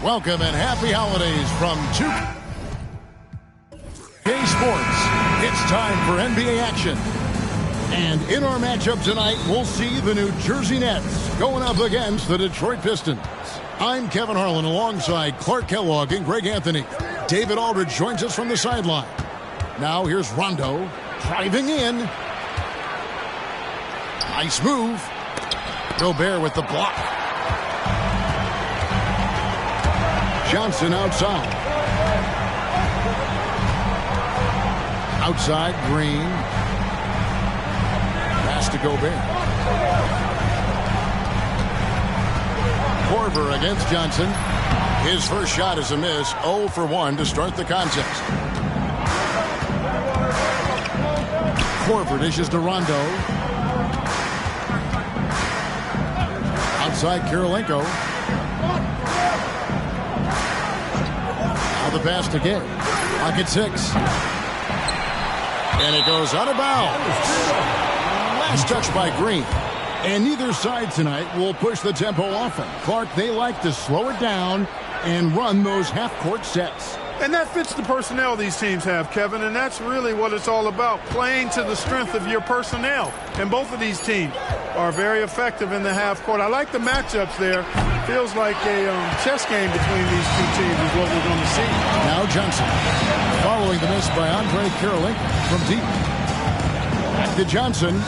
Welcome and happy holidays from 2K Sports. It's time for NBA action. And in our matchup tonight, we'll see the New Jersey Nets going up against the Detroit Pistons. I'm Kevin Harlan alongside Clark Kellogg and Greg Anthony. David Aldridge joins us from the sideline. Now here's Rondo driving in. Nice move. Gobert with the block. Johnson outside. Outside, Green. Pass to Gobert. Korver against Johnson. His first shot is a miss. 0 for 1 to start the contest. Korver dishes to Rondo. Outside, Kirilenko. The pass to Gay. Pocket 6. And it goes out of bounds. Last touch by Green. And neither side tonight will push the tempo often. Clark, they like to slow it down and run those half-court sets. And that fits the personnel these teams have, Kevin, and that's really what it's all about, playing to the strength of your personnel. And both of these teams are very effective in the half-court. I like the matchups there. Feels like a chess game between these two teams is what we're going to see. Now Johnson, following the miss by Andre Kirilenko from deep. Back to Johnson.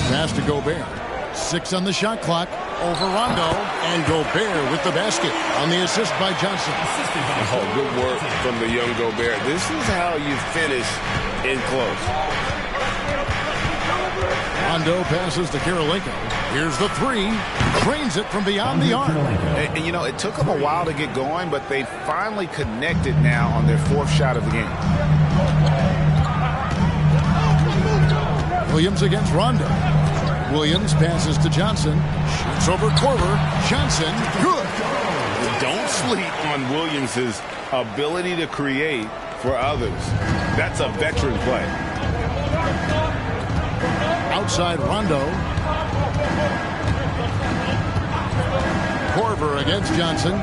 Pass to Gobert. 6 on the shot clock. Over Rondo, and Gobert with the basket on the assist by Johnson. Oh, good work from the young Gobert. This is how you finish in close. Rondo passes to Kirilenko. Here's the 3. Drains it from beyond the arc. And, you know, it took them a while to get going, but they finally connected now on their 4th shot of the game. Williams against Rondo. Williams passes to Johnson. Shoots over Korver. Johnson, good. Don't sleep on Williams' ability to create for others. That's a veteran play. Outside Rondo. Korver against Johnson.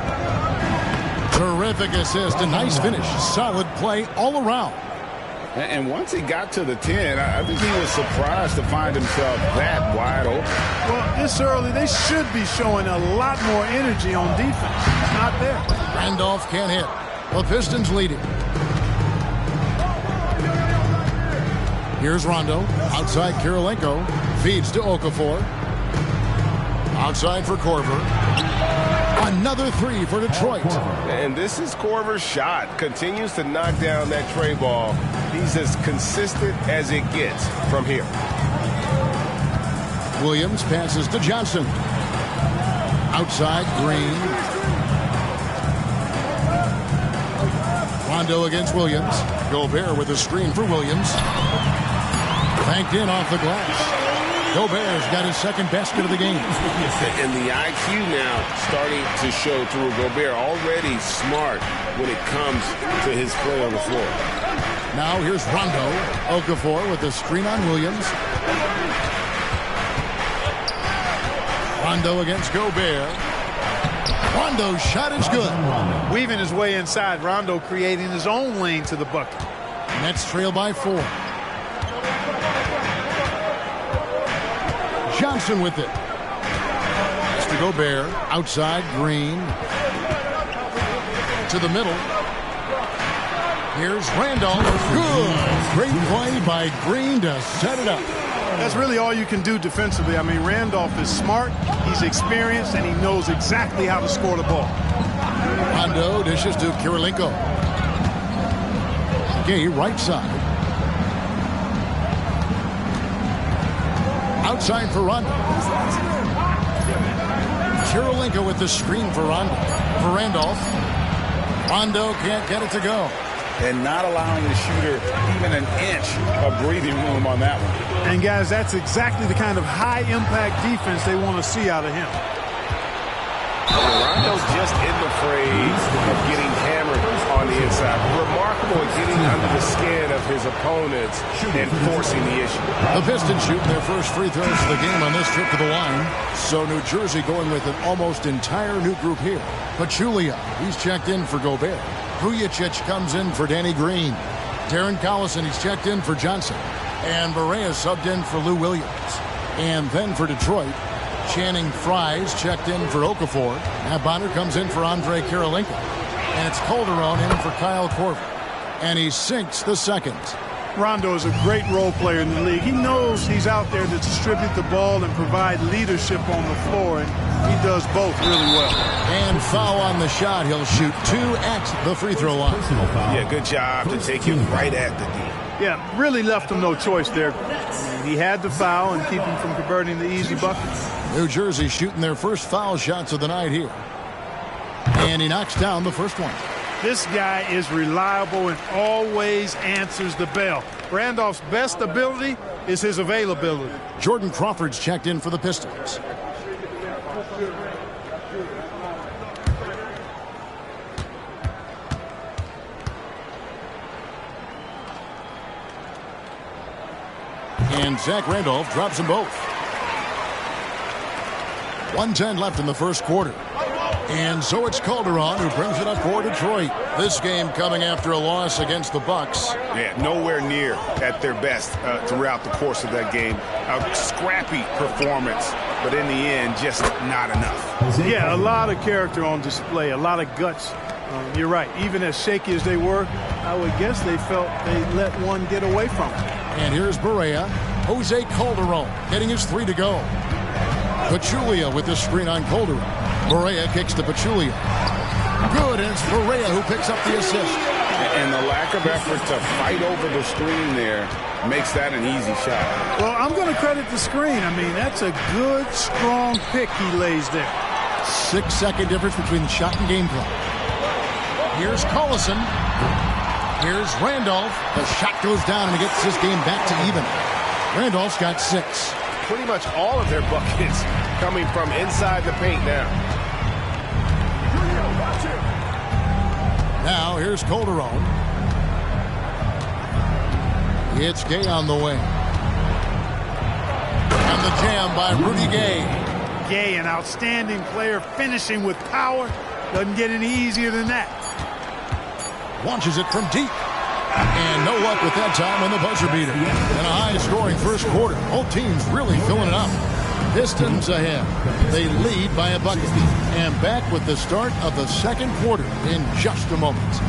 Terrific assist. A nice finish. Solid play all around. And once he got to the 10, I think he was surprised to find himself that wide open. Well, this early, they should be showing a lot more energy on defense. It's not there. Randolph can't hit. The Pistons leading. Here's Rondo. Outside Kirilenko. Feeds to Okafor. Outside for Korver. Another 3 for Detroit. And this is Korver's shot. Continues to knock down that tray ball. He's as consistent as it gets from here. Williams passes to Johnson. Outside, Green. Rondo against Williams. Gobert with a screen for Williams. Banked in off the glass. Gobert's got his second basket of the game. And the IQ now starting to show through. Gobert already smart when it comes to his play on the floor. Now here's Rondo. Okafor with the screen on Williams. Rondo against Gobert. Rondo's shot is good. Weaving his way inside. Rondo creating his own lane to the bucket. Nets trail by 4. Johnson with it. It's to Gobert. Outside, Green. To the middle. Here's Randolph. Good. Great play by Green to set it up. That's really all you can do defensively. I mean, Randolph is smart, he's experienced, and he knows exactly how to score the ball. Rondo dishes to Kirilenko. Gay right side. Outside for Rondo. Kirilenko with the screen for Rondo. For Randolph. Rondo can't get it to go. And not allowing the shooter even an inch of breathing room on that one. And, guys, that's exactly the kind of high-impact defense they want to see out of him. Rondo's just in the phrase of getting hammered on the inside. Remarkable at getting under the skin of his opponents and forcing the issue. The Pistons shooting their first free throws of the game on this trip to the line. So New Jersey going with an almost entire new group here. Pachulia, he's checked in for Gobert. Vujicic comes in for Danny Green. Darren Collison, he's checked in for Johnson. And Barea subbed in for Lou Williams. And then for Detroit, Channing Frye's checked in for Okafor. Matt Bonner comes in for Andre Karolinko. And it's Calderon in for Kyle Korver. And he sinks the second. Rondo is a great role player in the league. He knows he's out there to distribute the ball and provide leadership on the floor, and he does both really well. And foul on the shot. He'll shoot 2 at the free throw line. Yeah, good job to take him right at the D. Yeah, really left him no choice there. He had to foul and keep him from converting the easy buckets. New Jersey shooting their first foul shots of the night here. And he knocks down the first one. This guy is reliable and always answers the bell. Randolph's best ability is his availability. Jordan Crawford's checked in for the Pistons. And Zach Randolph drops them both. 1:10 left in the first quarter. And so it's Calderon who brings it up for Detroit. This game coming after a loss against the Bucks. Yeah, nowhere near at their best throughout the course of that game. A scrappy performance, but in the end, just not enough. Yeah, a lot of character on display, a lot of guts. You're right. Even as shaky as they were, I would guess they felt they let one get away from them. And here's Barea. Jose Calderon getting his 3 to go. Pachulia with the screen on Calderon. Barea kicks to Pachulia. Good, and it's Barea who picks up the assist. And the lack of effort to fight over the screen there makes that an easy shot. Well, I'm going to credit the screen. I mean, that's a good, strong pick he lays there. 6-second difference between the shot and game clock. Here's Collison. Here's Randolph. The shot goes down and he gets this game back to even. Randolph's got 6. Pretty much all of their buckets coming from inside the paint now. Now here's Calderon. It's Gay on the wing. And the jam by Rudy Gay. Gay, an outstanding player, finishing with power. Doesn't get any easier than that. Launches it from deep. And no luck with that time on the buzzer beater. And a high-scoring first quarter. Both teams really filling it up. Pistons ahead. They lead by a bucket. And back with the start of the second quarter in just a moment.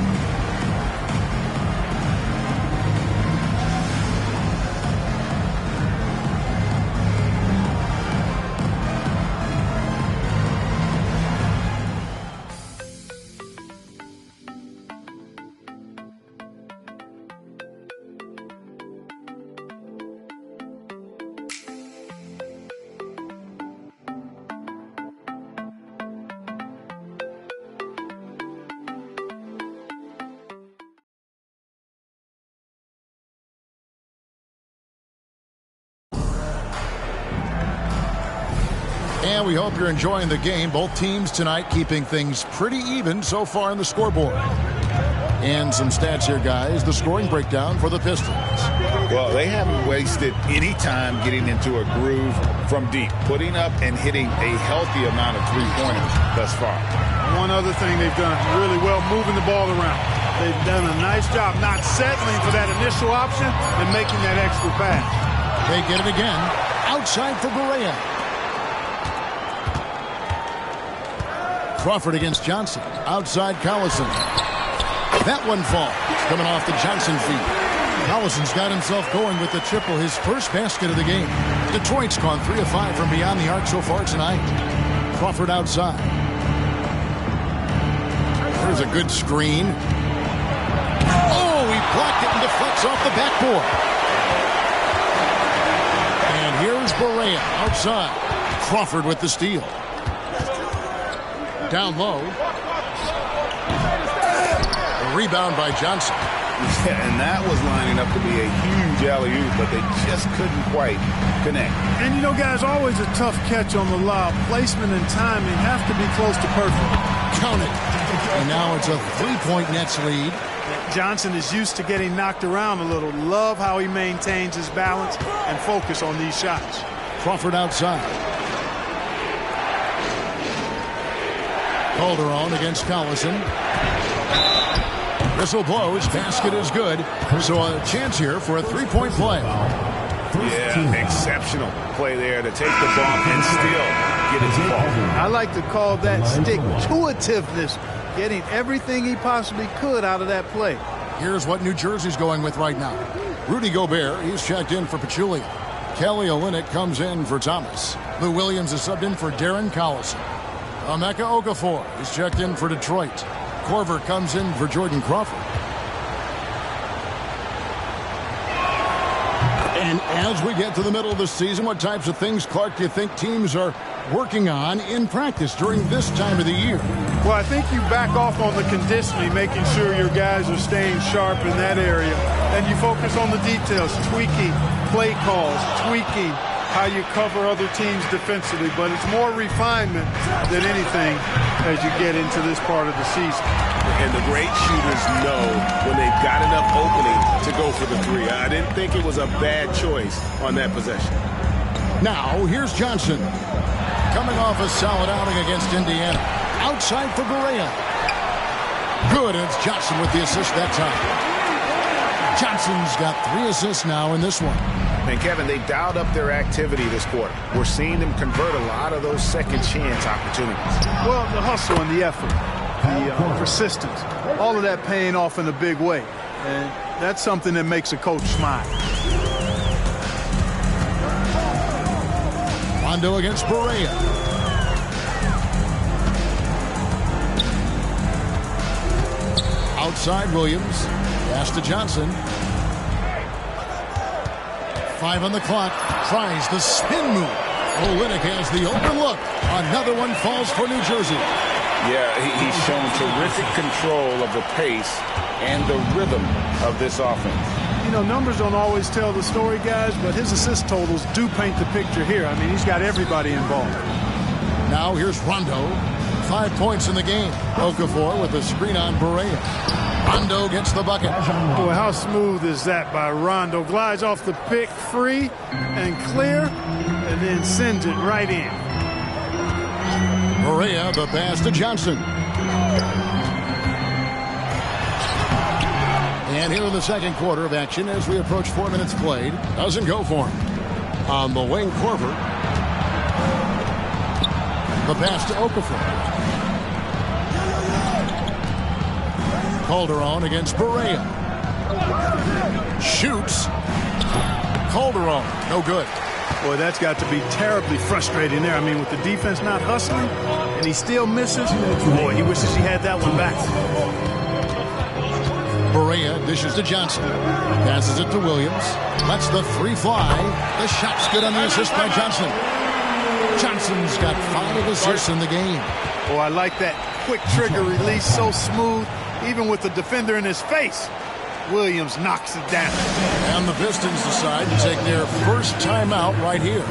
And we hope you're enjoying the game. Both teams tonight keeping things pretty even so far on the scoreboard. And some stats here, guys. The scoring breakdown for the Pistons. Well, they haven't wasted any time getting into a groove from deep, putting up and hitting a healthy amount of three-pointers thus far. One other thing they've done really well, moving the ball around. They've done a nice job not settling for that initial option and making that extra pass. They get it again. Outside for Barea. Crawford against Johnson. Outside Collison. That one falls. Coming off the Johnson feet. Collison's got himself going with the triple, his first basket of the game. Detroit's gone 3 of 5 from beyond the arc so far tonight. Crawford outside. There's a good screen. Oh, he blocked it and deflects off the backboard. And here's Barea outside. Crawford with the steal. Down low. A rebound by Johnson. Yeah, and that was lining up to be a huge alley-oop, but they just couldn't quite connect. And, you know, guys, always a tough catch on the lob. Placement and timing have to be close to perfect. Count it. And now it's a 3-point Nets lead. Johnson is used to getting knocked around a little. Love how he maintains his balance and focus on these shots. Crawford outside. Calderon against Collison. Whistle blows. Basket is good. So a chance here for a 3-point play. Yeah, exceptional play there to take the ball and still get his ball. I like to call that stick-to-itiveness, getting everything he possibly could out of that play. Here's what New Jersey's going with right now. Rudy Gobert, he's checked in for Pachulia. Kelly Olynyk comes in for Thomas. Lou Williams is subbed in for Darren Collison. Emeka Okafor is checked in for Detroit. Korver comes in for Jordan Crawford. And as we get to the middle of the season, what types of things, Clark, do you think teams are working on in practice during this time of the year? Well, I think you back off on the conditioning, making sure your guys are staying sharp in that area. And you focus on the details, tweaking play calls, tweaking how you cover other teams defensively. But it's more refinement than anything as you get into this part of the season. And the great shooters know when they've got enough opening to go for the three. I didn't think it was a bad choice on that possession. Now, here's Johnson. Coming off a solid outing against Indiana. Outside for Berea. Good, and it's Johnson with the assist that time. Johnson's got 3 assists now in this one. And, Kevin, they dialed up their activity this quarter. We're seeing them convert a lot of those second chance opportunities. Well, the hustle and the effort, the persistence, all of that paying off in a big way. And that's something that makes a coach smile. Rondo against Berea. Outside Williams. Pass to Johnson. 5 on the clock. Tries the spin move. Olynyk has the open look. Another one falls for New Jersey. Yeah, he's shown terrific control of the pace and the rhythm of this offense. You know, numbers don't always tell the story, guys, but his assist totals do paint the picture here. I mean, he's got everybody involved. Now here's Rondo. 5 points in the game. Okafor with the screen on Berea. Rondo gets the bucket. Boy, how smooth is that by Rondo? Glides off the pick free and clear, and then sends it right in. Berea, the pass to Johnson. And here in the second quarter of action as we approach 4 minutes played. Doesn't go for him. On the wing, Korver. The pass to Okafor. Calderon against Berea. Shoots. Calderon, no good. Boy, that's got to be terribly frustrating there. I mean, with the defense not hustling, and he still misses. Boy, he wishes he had that one back. Berea dishes to Johnson. Passes it to Williams. Lets the 3 fly. The shot's good on the assist by Johnson. Johnson's got 5 assists in the game. Oh, I like that quick trigger release, so smooth. Even with the defender in his face, Williams knocks it down. And the Pistons decide to take their first timeout right here.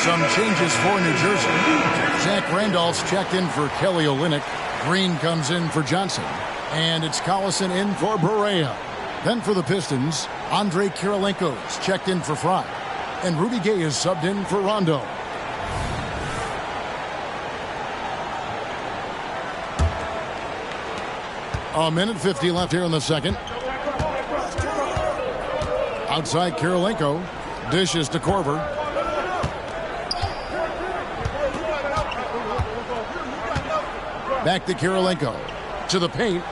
Some changes for New Jersey. Zach Randolph's checked in for Kelly Olynyk. Green comes in for Johnson. And it's Collison in for Barea. Then for the Pistons, Andrei Kirilenko's checked in for Fry. And Rudy Gay is subbed in for Rondo. A minute 50 left here in the second. Outside Kirilenko. Dishes to Korver. Back to Kirilenko. To the paint.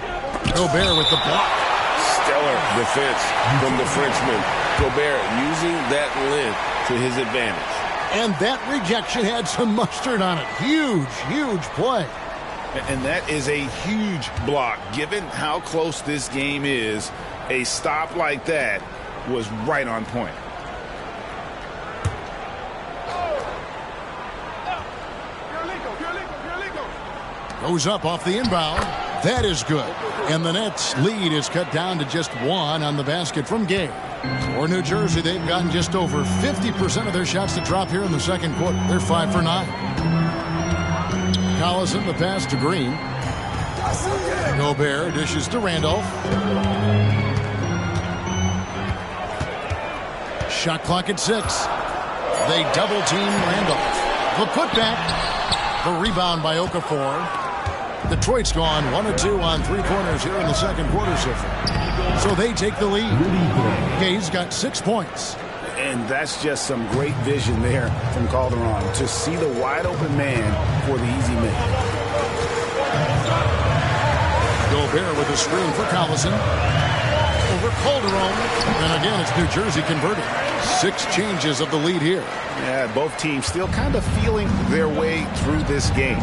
Gobert with the block. Stellar defense from the Frenchman. Gobert using that length to his advantage. And that rejection had some mustard on it. Huge, huge play. And that is a huge block. Given how close this game is, a stop like that was right on point. Goes up off the inbound. That is good. And the Nets' lead is cut down to just 1 on the basket from Gay. For New Jersey, they've gotten just over 50% of their shots to drop here in the second quarter. They're 5 for 9. Collison, the pass to Green. Gobert dishes to Randolph. Shot clock at 6. They double team Randolph. The putback. The rebound by Okafor. Detroit's gone 1 of 2 on three-pointers here in the second quarter so far. So they take the lead. Gay's got 6 points. And that's just some great vision there from Calderon to see the wide open man for the easy make. Gobert with a screen for Collison. Over Calderon. And again, it's New Jersey converting. 6 changes of the lead here. Yeah, both teams still kind of feeling their way through this game.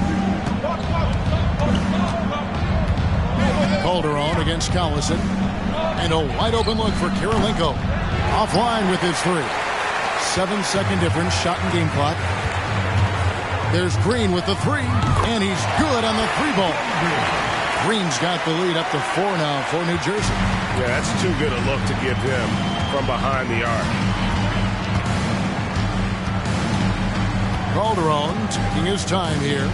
Calderon against Collison. And a wide open look for Kirilenko. Offline with his 3. 7-second difference, shot and game clock. There's Green with the 3, and he's good on the 3-ball. Green's got the lead up to 4 now for New Jersey. Yeah, that's too good a look to give him from behind the arc. Calderon taking his time here.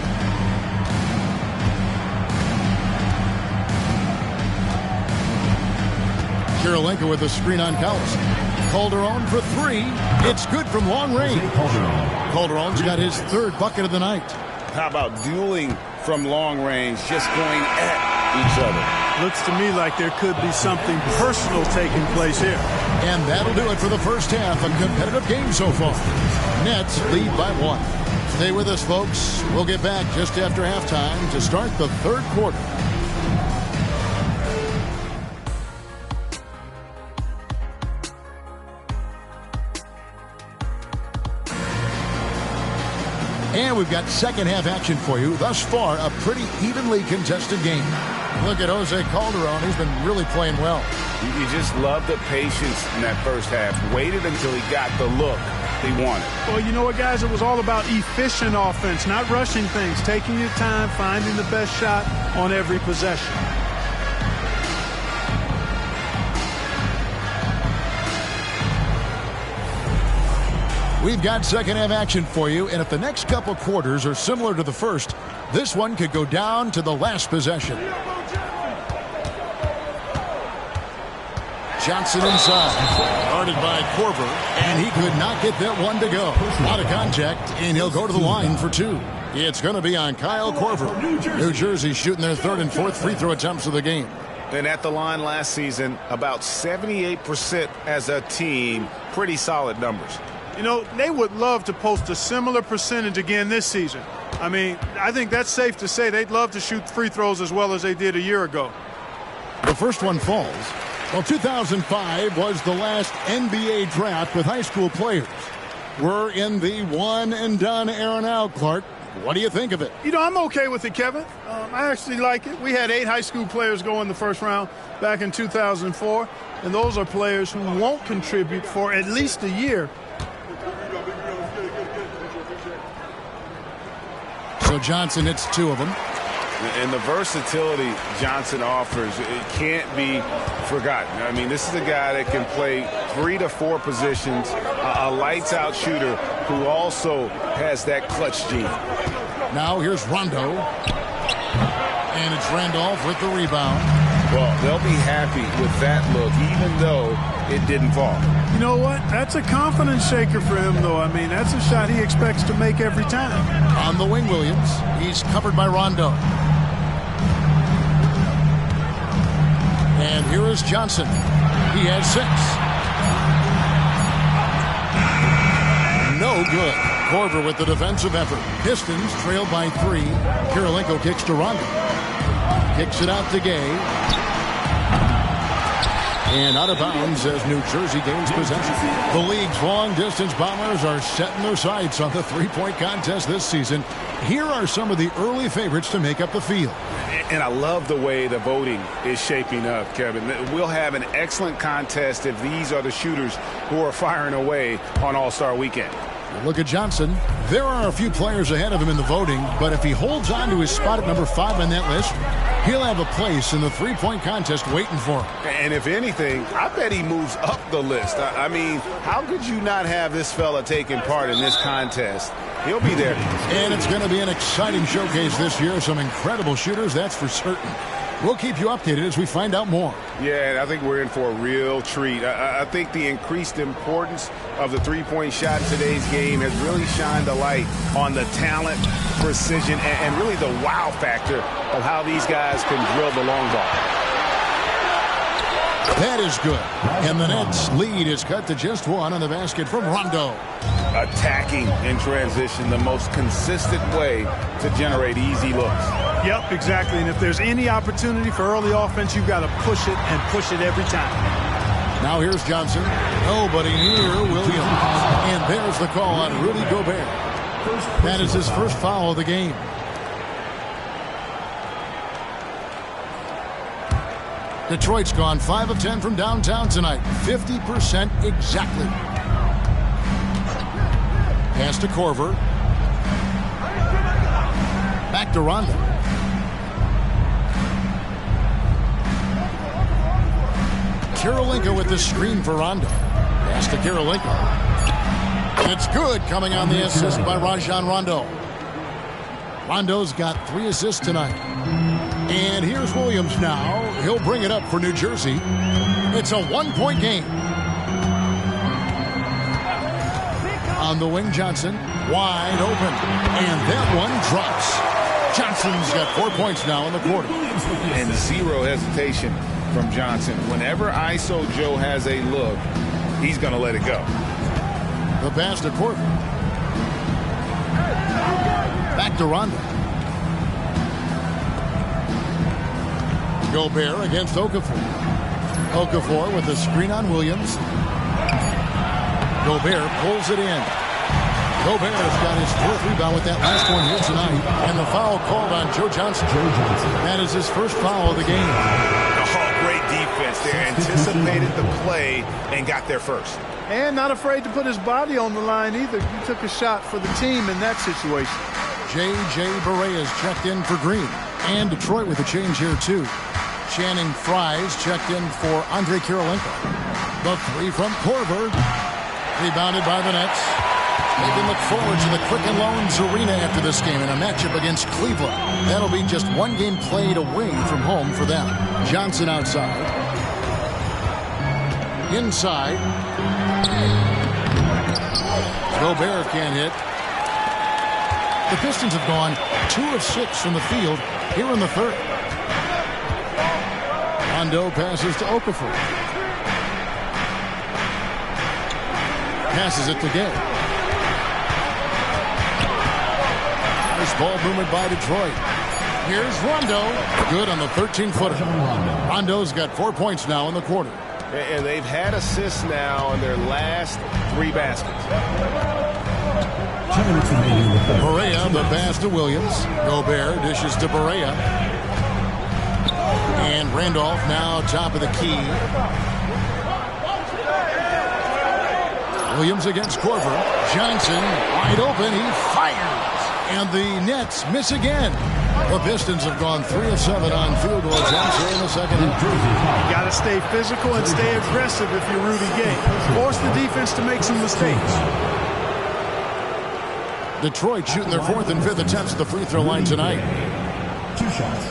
Kirilenko with a screen on Collison. Calderon for 3. It's good from long range. Calderon's got his 3rd bucket of the night. How about dueling from long range, just going at each other? Looks to me like there could be something personal taking place here. And that'll do it for the first half. A competitive game so far. Nets lead by 1. Stay with us, folks. We'll get back just after halftime to start the third quarter. And we've got second half action for you. Thus far, a pretty evenly contested game. Look at Jose Calderon. He's been really playing well. You just love the patience in that first half. Waited until he got the look he wanted. Well, you know what, guys? It was all about efficient offense, not rushing things, taking your time, finding the best shot on every possession. We've got second half action for you, and if the next couple quarters are similar to the first, this one could go down to the last possession. Johnson inside, guarded by Korver, and he could not get that one to go. Out of contact, and he'll go to the line for 2. It's going to be on Kyle Korver. New Jersey shooting their 3rd and 4th free throw attempts of the game. And at the line last season, about 78% as a team. Pretty solid numbers. You know, they would love to post a similar percentage again this season. I mean, I think that's safe to say they'd love to shoot free throws as well as they did a year ago. The first one falls. Well, 2005 was the last NBA draft with high school players. We're in the one and done era now, Clark. What do you think of it? You know, I'm okay with it, Kevin. I actually like it. We had 8 high school players go in the first round back in 2004, and those are players who won't contribute for at least a year. So Johnson hits 2 of them. And the versatility Johnson offers, it can't be forgotten. I mean, this is a guy that can play 3 to 4 positions, a lights-out shooter who also has that clutch gene. Now here's Rondo. And it's Randolph with the rebound. Well, they'll be happy with that look, even though it didn't fall. You know what? That's a confidence shaker for him, though. I mean, that's a shot he expects to make every time. On the wing, Williams. He's covered by Rondo. And here is Johnson. He has 6. No good. Korver with the defensive effort. Pistons trailed by 3. Kirilenko kicks to Rondo. Kicks it out to Gay. And out of bounds as New Jersey gains possession. The league's long-distance bombers are setting their sights on the three-point contest this season. Here are some of the early favorites to make up the field. And I love the way the voting is shaping up, Kevin. We'll have an excellent contest if these are the shooters who are firing away on All-Star Weekend. Look at Johnson. There are a few players ahead of him in the voting, but if he holds on to his spot at number 5 on that list, he'll have a place in the three-point contest waiting for him. And if anything, I bet he moves up the list. I mean, how could you not have this fella taking part in this contest? He'll be there. And it's going to be an exciting showcase this year. Some incredible shooters, that's for certain. We'll keep you updated as we find out more. Yeah, I think we're in for a real treat. I think the increased importance of the three-point shot in today's game has really shined a light on the talent, precision, and really the wow factor of how these guys can drill the long ball. That is good. And the Nets' lead is cut to just 1 on the basket from Rondo. Attacking in transition, the most consistent way to generate easy looks. Yep, exactly. And if there's any opportunity for early offense, you've got to push it and push it every time. Now here's Johnson. Nobody near Williams. And there's the call on Rudy Gobert. That is his first foul of the game. Detroit's gone 5 of 10 from downtown tonight. 50% exactly. Pass to Korver. Back to Rondo. Kirilenko with the screen for Rondo. Pass to Kirilenko. And it's good, coming on the assist by Rajon Rondo. Rondo's got 3 assists tonight. And here's Williams now. He'll bring it up for New Jersey. It's a 1-point game. On the wing, Johnson. Wide open. And that one drops. Johnson's got 4 points now in the quarter. And zero hesitation from Johnson. Whenever ISO Joe has a look, he's going to let it go. The pass to Korver. Back to Rondo. Gobert against Okafor. Okafor with the screen on Williams. Gobert pulls it in. Gobert's got his 4th rebound with that last one here tonight. And the foul called on Joe Johnson. That is his first foul of the game. Oh, great defense there. Anticipated the play and got there first. And not afraid to put his body on the line either. He took a shot for the team in that situation. J.J. Barea's checked in for Green. And Detroit with a change here, too. Channing Fries checked in for Andre Kirilenko. The 3 from Korver. Rebounded by the Nets. They can look forward to the Quicken Loans Arena after this game in a matchup against Cleveland. That'll be just 1 game played away from home for them. Johnson outside. Inside. Gobert can't hit. The Pistons have gone 2 of 6 from the field here in the 3rd. Rondo passes to Okafor. Passes it to Gay. Nice ball movement by Detroit. Here's Rondo. Good on the 13-footer. Rondo's got 4 points now in the quarter. And they've had assists now in their last 3 baskets. Barea, the pass to Williams. Gobert dishes to Barea. And Randolph now top of the key. Williams against Korver. Johnson wide open. He fires. And the Nets miss again. The Pistons have gone 3 of 7 on field goal attempts here in the second half. You got to stay physical and stay aggressive if you're Rudy Gay. Force the defense to make some mistakes. Detroit shooting their 4th and 5th attempts at the free throw line tonight. 2 shots.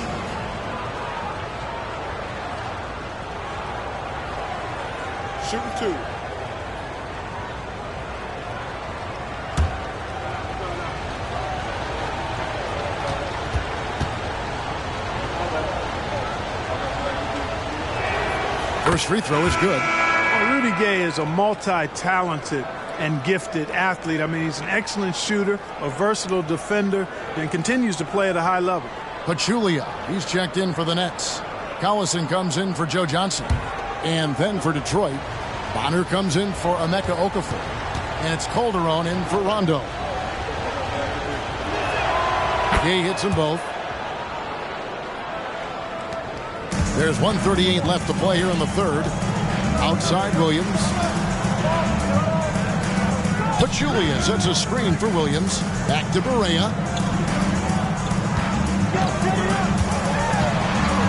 Shooting 2. First free throw is good. Well, Rudy Gay is a multi-talented and gifted athlete. I mean, he's an excellent shooter, a versatile defender, and continues to play at a high level. Pachulia, he's checked in for the Nets. Collison comes in for Joe Johnson. And then for Detroit, Bonner comes in for Emeka Okafor. And it's Calderon in for Rondo. Gay hits them both. There's 1:38 left to play here in the third. Outside Williams. Pachulia sets a screen for Williams. Back to Barea.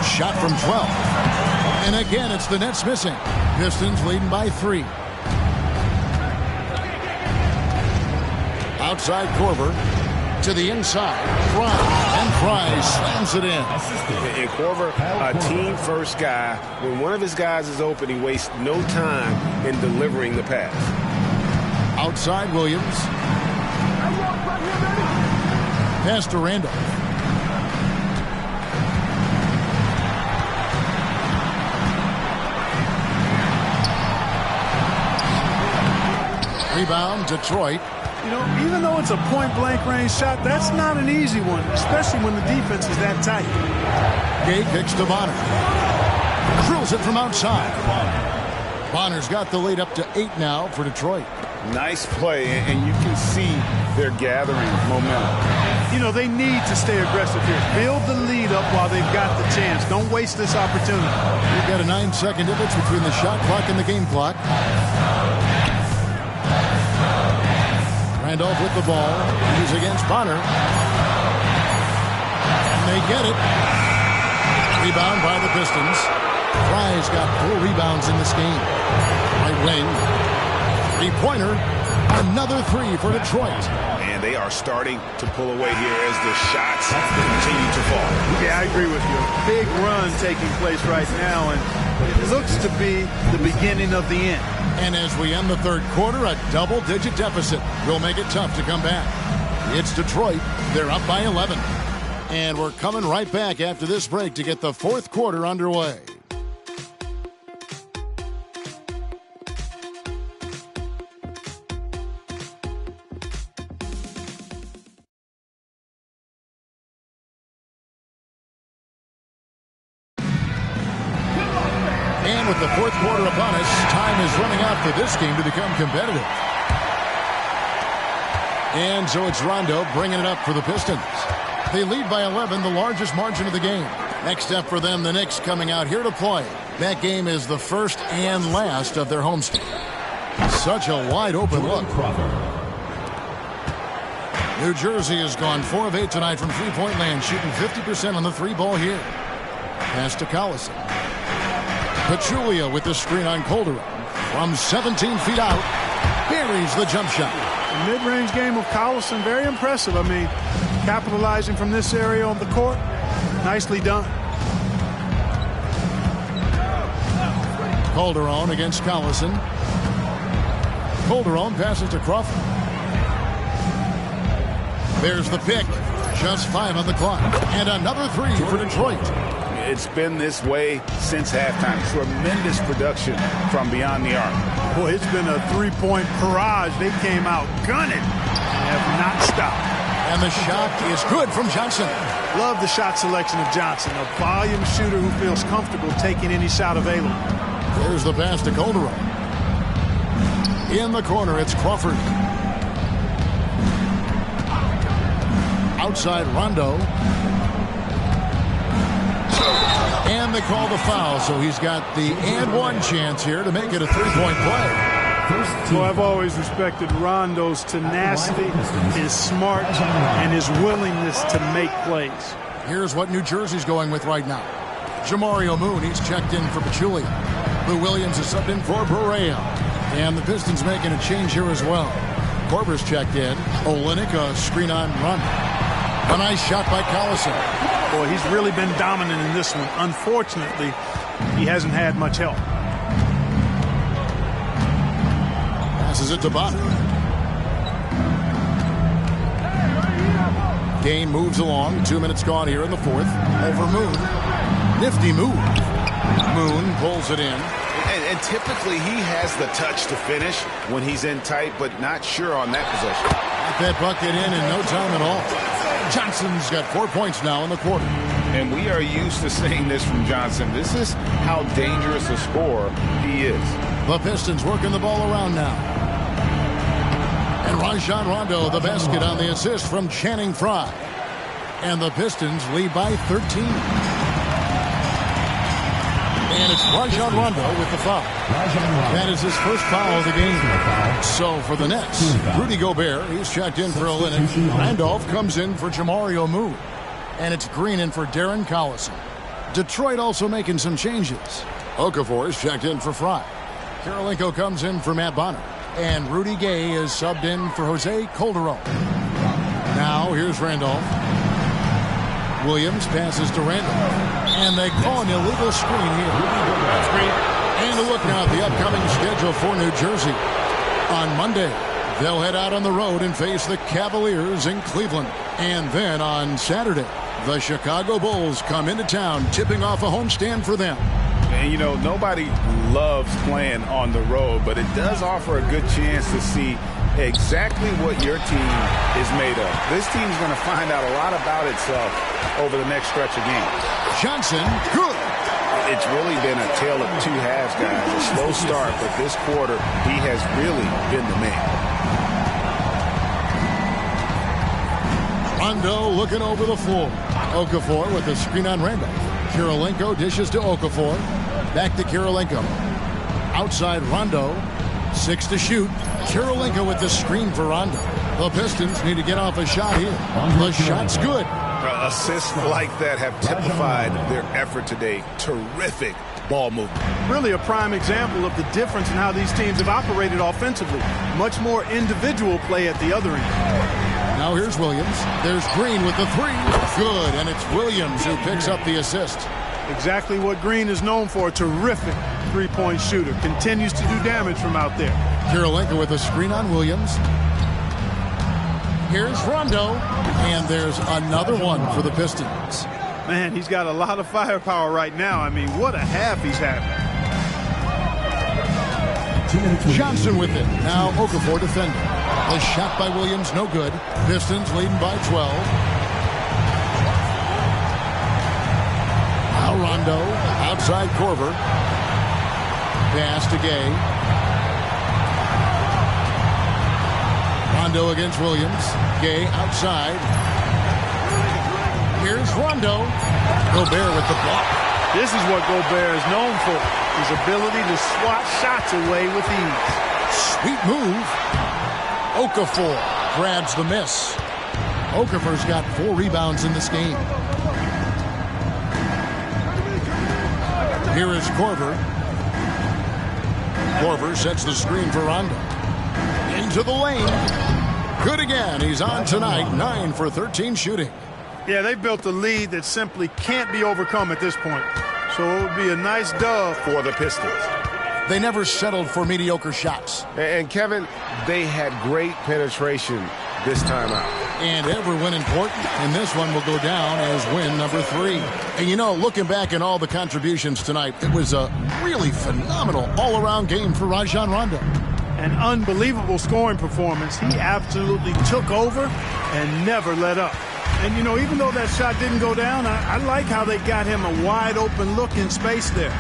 Shot from 12. And again, it's the Nets missing. Pistons leading by 3. Outside Korver. To the inside. Fry. And Fry slams it in. And Korver, a team-first guy. When one of his guys is open, he wastes no time in delivering the pass. Outside Williams. Pass to Randall. Rebound, Detroit. You know, even though it's a point-blank range shot, that's not an easy one, especially when the defense is that tight. Gay kicks to Bonner. Drills it from outside. Bonner's got the lead up to 8 now for Detroit. Nice play, and you can see they're gathering momentum. You know, they need to stay aggressive here. Build the lead up while they've got the chance. Don't waste this opportunity. We've got a 9-second difference between the shot clock and the game clock. Randolph with the ball. He's against Bonner. And they get it. Rebound by the Pistons. Fry's got 4 rebounds in this game. Right wing. 3-pointer. Another 3 for Detroit. And they are starting to pull away here as the shots continue to fall. Yeah, I agree with you. Big run taking place right now, and it looks to be the beginning of the end. And as we end the third quarter, a double-digit deficit will make it tough to come back. It's Detroit. They're up by 11. And we're coming right back after this break to get the fourth quarter underway. And with the fourth quarter upon us, time is running out for this game to become competitive. And so it's Rondo bringing it up for the Pistons. They lead by 11, the largest margin of the game. Next up for them, the Knicks coming out here to play. That game is the first and last of their homestand. Such a wide open look. New Jersey has gone 4 of 8 tonight from three-point land, shooting 50% on the 3-ball here. Pass to Collison. Pachulia with the screen on Calderon. From 17 feet out, buries the jump shot. The mid-range game of Collison, very impressive. I mean, capitalizing from this area on the court, nicely done. Calderon against Collison. Calderon passes to Crawford. There's the pick. Just 5 on the clock. And another 3 for Detroit. It's been this way since halftime. Tremendous production from beyond the arc. Boy, it's been a three-point barrage. They came out gunning and have not stopped. And the shot is good from Johnson. Love the shot selection of Johnson, a volume shooter who feels comfortable taking any shot available. There's the pass to Calderon. In the corner, it's Crawford. Outside Rondo. And they call the foul, so he's got the and one chance here to make it a three-point play. Well, I've always respected Rondo's tenacity, his smarts, and his willingness to make plays. Here's what New Jersey's going with right now. Jamario Moon, he's checked in for Pachulia. Lou Williams is subbed in for Berea. And the Pistons making a change here as well. Korver's checked in. Olynyk, a screen on run. A nice shot by Collison. Boy, he's really been dominant in this one. Unfortunately, he hasn't had much help. Passes it to Bonner. Game moves along. 2 minutes gone here in the fourth. Over Moon. Nifty move. Moon pulls it in. And typically he has the touch to finish when he's in tight, but not sure on that possession. Got that bucket in no time at all. Johnson's got 4 points now in the quarter. And we are used to seeing this from Johnson. This is how dangerous a scorer he is. The Pistons working the ball around now. And Rajon Rondo, the basket on the assist from Channing Frye. And the Pistons lead by 13. And it's Rajon Rondo with the foul. That is his first foul of the game. So for the Nets, Rudy Gobert, he's checked in for Olynyk. Randolph comes in for Jamario Moon. And it's Green in for Darren Collison. Detroit also making some changes. Okafor is checked in for Frye. Kirilenko comes in for Matt Bonner. And Rudy Gay is subbed in for Jose Calderon. Now here's Randolph. Williams passes to Randolph. And they call an illegal screen here. And a look now at the upcoming schedule for New Jersey. On Monday, they'll head out on the road and face the Cavaliers in Cleveland. And then on Saturday, the Chicago Bulls come into town, tipping off a homestand for them. And, you know, nobody loves playing on the road, but it does offer a good chance to see exactly what your team is made of. This team's going to find out a lot about itself over the next stretch of games. Johnson, good. It's really been a tale of two halves, guys. A slow start, but this quarter, he has really been the man. Rondo looking over the floor. Okafor with the screen on Randolph. Kirilenko dishes to Okafor. Back to Kirilenko. Outside Rondo. 6 to shoot. Kirilenko with the screen for Rondo. The Pistons need to get off a shot here. The shot's good. Assists like that have typified their effort today. Terrific ball movement. Really a prime example of the difference in how these teams have operated offensively. Much more individual play at the other end. Now here's Williams. There's Green with the three. Good, and it's Williams who picks up the assist. Exactly what Green is known for. A terrific three-point shooter. Continues to do damage from out there. Kirilenko with a screen on Williams. Here's Rondo, and there's another one for the Pistons. Man, he's got a lot of firepower right now. I mean, what a half he's having. Johnson with it. Now Okafor defending. The shot by Williams, no good. Pistons leading by 12. Now Rondo, outside Korver. Pass to Gay. Rondo against Williams. Gay outside. Here's Rondo. Gobert with the block. This is what Gobert is known for. His ability to swat shots away with ease. Sweet move. Okafor grabs the miss. Okafor's got 4 rebounds in this game. Here is Korver. Korver sets the screen for Rondo. Into the lane. Good again. He's on tonight. 9 for 13 shooting. Yeah, they built a lead that simply can't be overcome at this point. So it would be a nice dub for the Pistons. They never settled for mediocre shots. And Kevin, they had great penetration this time out. And every win important, and this one will go down as win number 3. And you know, looking back at all the contributions tonight, it was a really phenomenal all-around game for Rajon Rondo. An unbelievable scoring performance. He absolutely took over and never let up. And, you know, even though that shot didn't go down, I like how they got him a wide-open look in space there.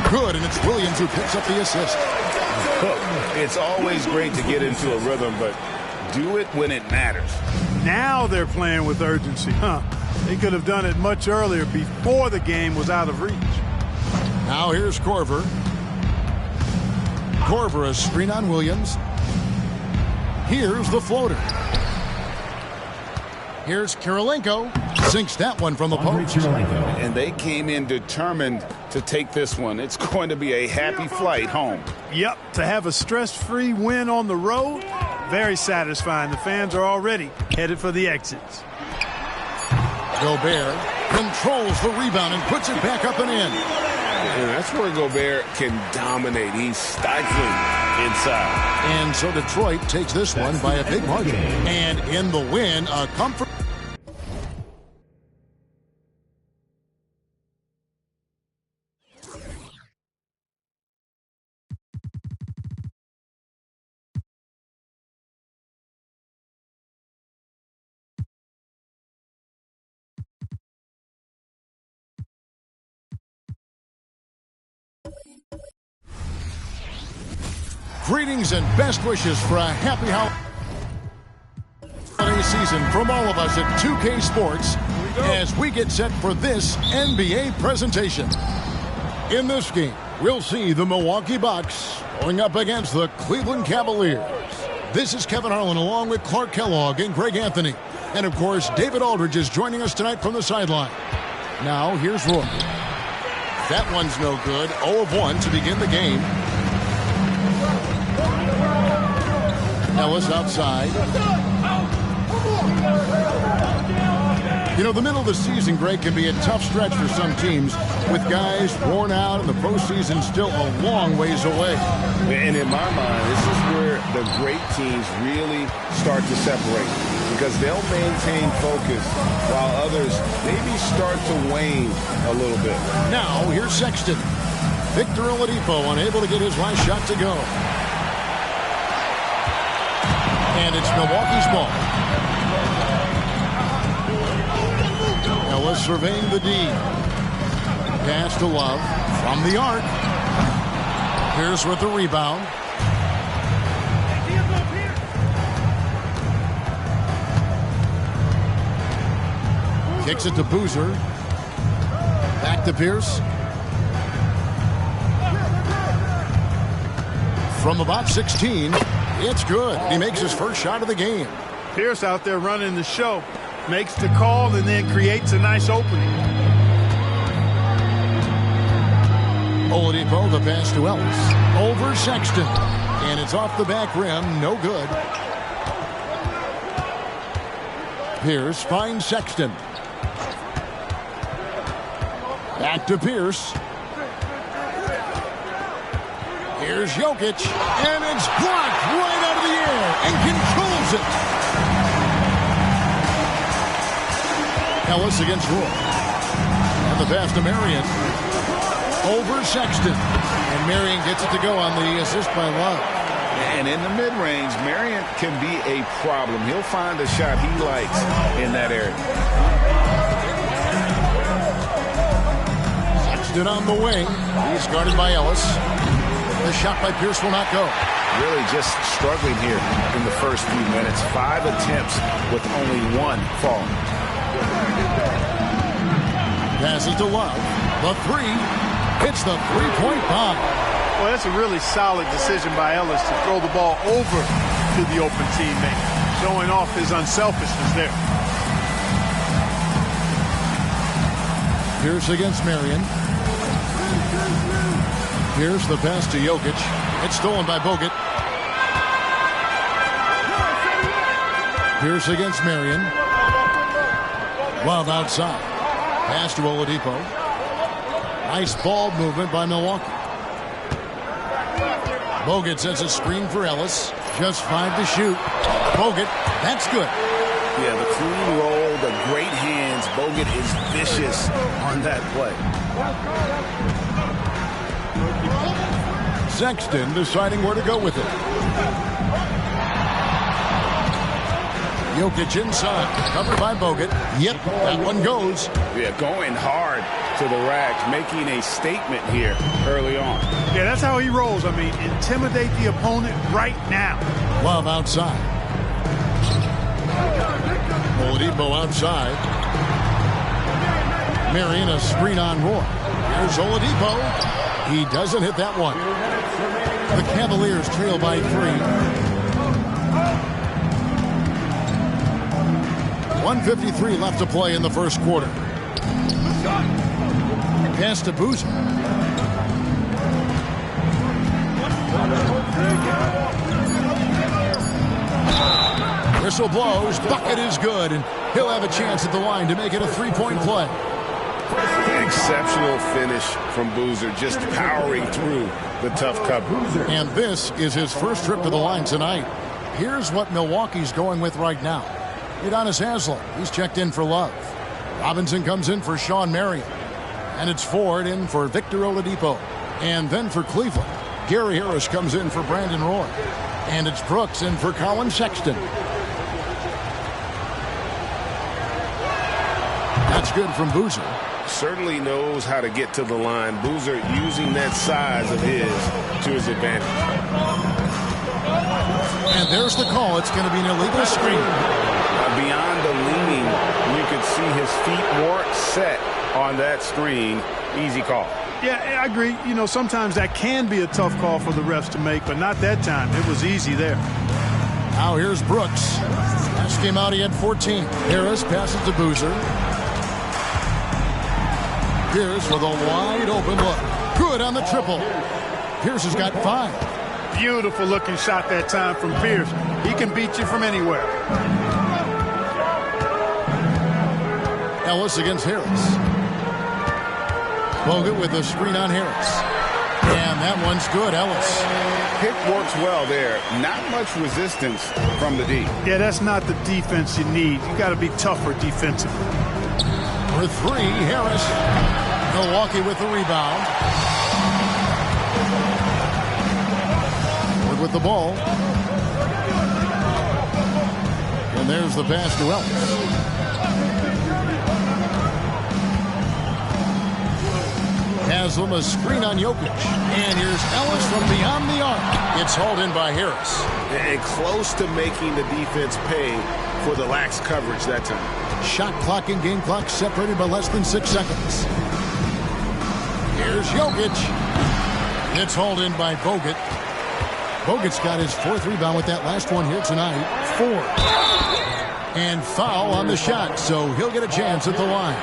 Good, and it's Williams who picks up the assist. It's always great to get into a rhythm, but do it when it matters. Now they're playing with urgency, huh? They could have done it much earlier, before the game was out of reach. Now here's Korver. Korver, a screen on Williams. Here's the floater. Here's Kirilenko. Sinks that one from the post. And they came in determined to take this one. It's going to be a happy flight home. Yep, to have a stress-free win on the road, very satisfying. The fans are already headed for the exits. Gobert controls the rebound and puts it back up and in. And that's where Gobert can dominate. He's stifling inside. And so Detroit takes this one by a big margin. And in the win, a comfort. Greetings and best wishes for a happy holiday season from all of us at 2K Sports as we get set for this NBA presentation. In this game, we'll see the Milwaukee Bucks going up against the Cleveland Cavaliers. This is Kevin Harlan along with Clark Kellogg and Greg Anthony. And of course, David Aldridge is joining us tonight from the sideline. Now, here's Roy. That one's no good. 0 of 1 to begin the game. Ellis outside. You know, the middle of the season, Greg, can be a tough stretch for some teams with guys worn out and the postseason still a long ways away. And in my mind, this is where the great teams really start to separate because they'll maintain focus while others maybe start to wane a little bit. Now, here's Sexton. Victor Oladipo unable to get his last shot to go. And it's Milwaukee's ball. Ellis surveying the D. Pass to Love from the arc. Pierce with the rebound. Kicks it to Boozer. Back to Pierce. From about 16. It's good. He makes his first shot of the game. Pierce out there running the show. Makes the call and then creates a nice opening. Oladipo, the pass to Ellis. Over Sexton. And it's off the back rim. No good. Pierce finds Sexton. Back to Pierce. Here's Jokic, and it's blocked right out of the air and controls it. Ellis against Roy. And the pass to Marion. Over Sexton. And Marion gets it to go on the assist by Love. And in the mid-range, Marion can be a problem. He'll find a shot he likes in that area. Sexton on the wing. He's guarded by Ellis. The shot by Pierce will not go. Really just struggling here in the first few minutes. 5 attempts with only 1 fall. Passes to Love. The 3. Hits the three-point bomb. Well, that's a really solid decision by Ellis to throw the ball over to the open teammate, showing off his unselfishness there. Pierce against Marion. Here's the pass to Jokic. It's stolen by Bogut. Pierce against Marion. Love outside. Pass to Oladipo. Nice ball movement by Milwaukee. Bogut sets a screen for Ellis. Just 5 to shoot. Bogut, that's good. Yeah, the clean roll, the great hands. Bogut is vicious on that play. Sexton deciding where to go with it. Jokic inside, covered by Bogut. Yep, that one goes. Yeah, going hard to the rack, making a statement here early on. Yeah, that's how he rolls. I mean, intimidate the opponent right now. Love outside. Oladipo outside. Marion a screen on Roy. Here's Oladipo. He doesn't hit that one. The Cavaliers trail by 3. 1:53 left to play in the first quarter. Pass to Boozer. Whistle blows. Bucket is good, and he'll have a chance at the line to make it a three-point play. Exceptional finish from Boozer, just powering through the tough cover. And this is his first trip to the line tonight. Here's what Milwaukee's going with right now. Udonis Haslem, he's checked in for Love. Robinson comes in for Sean Marion. And it's Ford in for Victor Oladipo. And then for Cleveland, Gary Harris comes in for Brandon Roy. And it's Brooks in for Colin Sexton. That's good from Boozer. Certainly knows how to get to the line. Boozer using that size of his to his advantage. And there's the call. It's going to be an illegal screen. Beyond the leaning, you could see his feet weren't set on that screen. Easy call. Yeah, I agree. You know, sometimes that can be a tough call for the refs to make, but not that time. It was easy there. Now here's Brooks. Last game out, he had 14. Harris passes to Boozer. Pierce with a wide open look. Good on the triple. Pierce has got 5. Beautiful looking shot that time from Pierce. He can beat you from anywhere. Ellis against Harris. Bogut with the screen on Harris. And that one's good, Ellis. Pick works well there. Not much resistance from the D. Yeah, that's not the defense you need. You got to be tougher defensively. For 3, Harris. Milwaukee with the rebound. Ford with the ball. And there's the pass to Ellis. Haslem, a screen on Jokic. And here's Ellis from beyond the arc. It's hauled in by Harris. And close to making the defense pay for the lax coverage that time. Shot clock and game clock separated by less than 6 seconds. Here's Jokic. It's hauled in by Bogut. Bogut's got his 4th rebound with that last one here tonight. 4. And foul on the shot, so he'll get a chance at the line.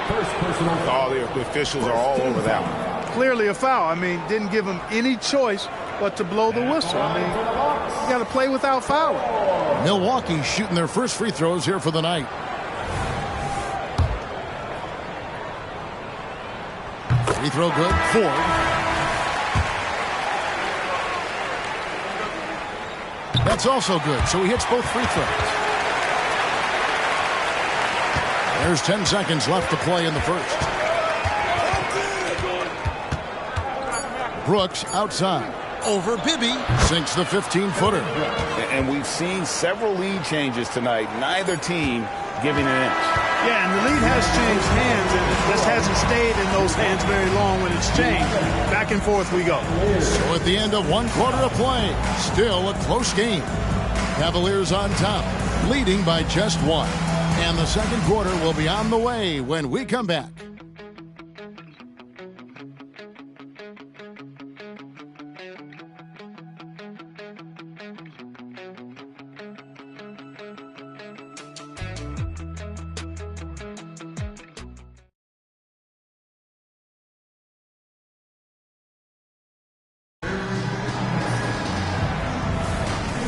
First personal. Oh, the officials are all over that one. Clearly a foul. I mean, didn't give him any choice but to blow the whistle. I mean, you got to play without fouling. Milwaukee shooting their first free throws here for the night. Free throw good. Ford. That's also good, so he hits both free throws. There's 10 seconds left to play in the first. Brooks outside. Over Bibby. Sinks the 15-footer. And we've seen several lead changes tonight. Neither team giving an inch. Yeah, and the lead has changed hands, and it just hasn't stayed in those hands very long when it's changed. Back and forth we go. So at the end of 1 quarter of play, still a close game. Cavaliers on top, leading by just 1. And the second quarter will be on the way when we come back.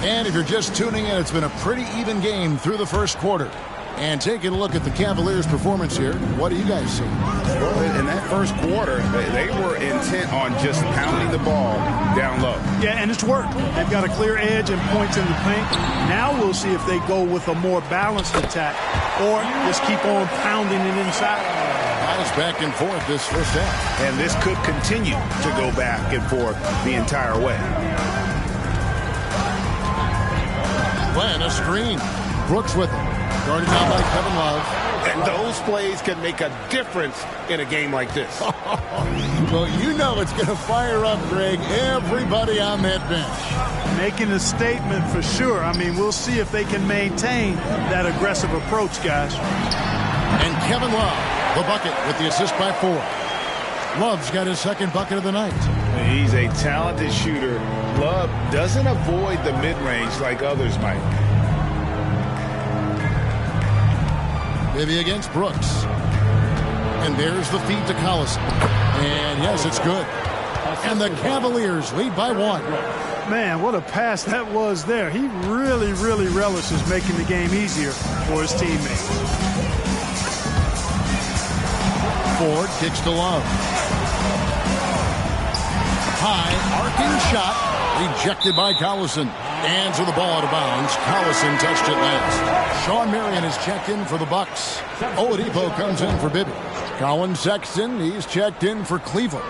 And if you're just tuning in, it's been a pretty even game through the first quarter. And taking a look at the Cavaliers' performance here, what do you guys see? Well, in that first quarter, they were intent on just pounding the ball down low. Yeah, and it's worked. They've got a clear edge and points in the paint. Now we'll see if they go with a more balanced attack or just keep on pounding it inside. Miles back and forth this first half. And this could continue to go back and forth the entire way. Glenn, a screen. Brooks with it. Guarded down by Kevin Love. And those plays can make a difference in a game like this. Well, you know it's going to fire up, Greg, everybody on that bench. Making a statement for sure. I mean, we'll see if they can maintain that aggressive approach, guys. And Kevin Love, the bucket with the assist by Ford. Love's got his second bucket of the night. He's a talented shooter. Love doesn't avoid the mid-range like others might. Bibby against Brooks. And there's the feed to Collison. And yes, it's good. And the Cavaliers lead by 1. Man, what a pass that was there. He really, really relishes making the game easier for his teammates. Ford kicks to Love. High, arcing shot, rejected by Collison. And to the ball out of bounds. Collison touched it last. Sean Marion is checked in for the Bucks. Oladipo comes in for Bibby. Colin Sexton, he's checked in for Cleveland.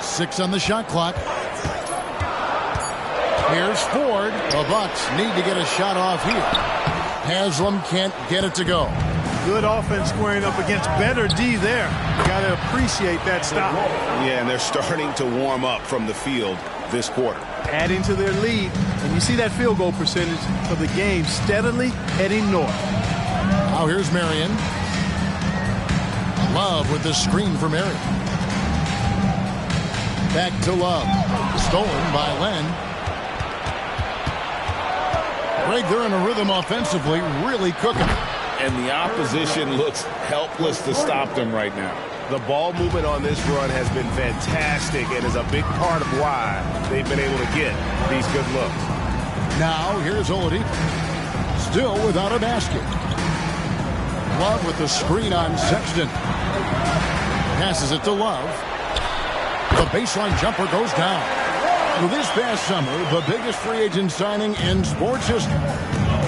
6 on the shot clock. Here's Ford. The Bucks need to get a shot off here. Haslam can't get it to go. Good offense squaring up against better D there. Got to appreciate that stop. Yeah, and they're starting to warm up from the field this quarter. Adding to their lead, and you see that field goal percentage of the game steadily heading north. Now here's Marion. Love with the screen for Marion. Back to Love. Stolen by Len. Greg, they're in a rhythm offensively, really cooking. And the opposition looks helpless to stop them right now. The ball movement on this run has been fantastic and is a big part of why they've been able to get these good looks. Now here's Oladipo. Still without a basket. Love with the screen on Sexton. Passes it to Love. The baseline jumper goes down. Well, this past summer, the biggest free agent signing in sports history.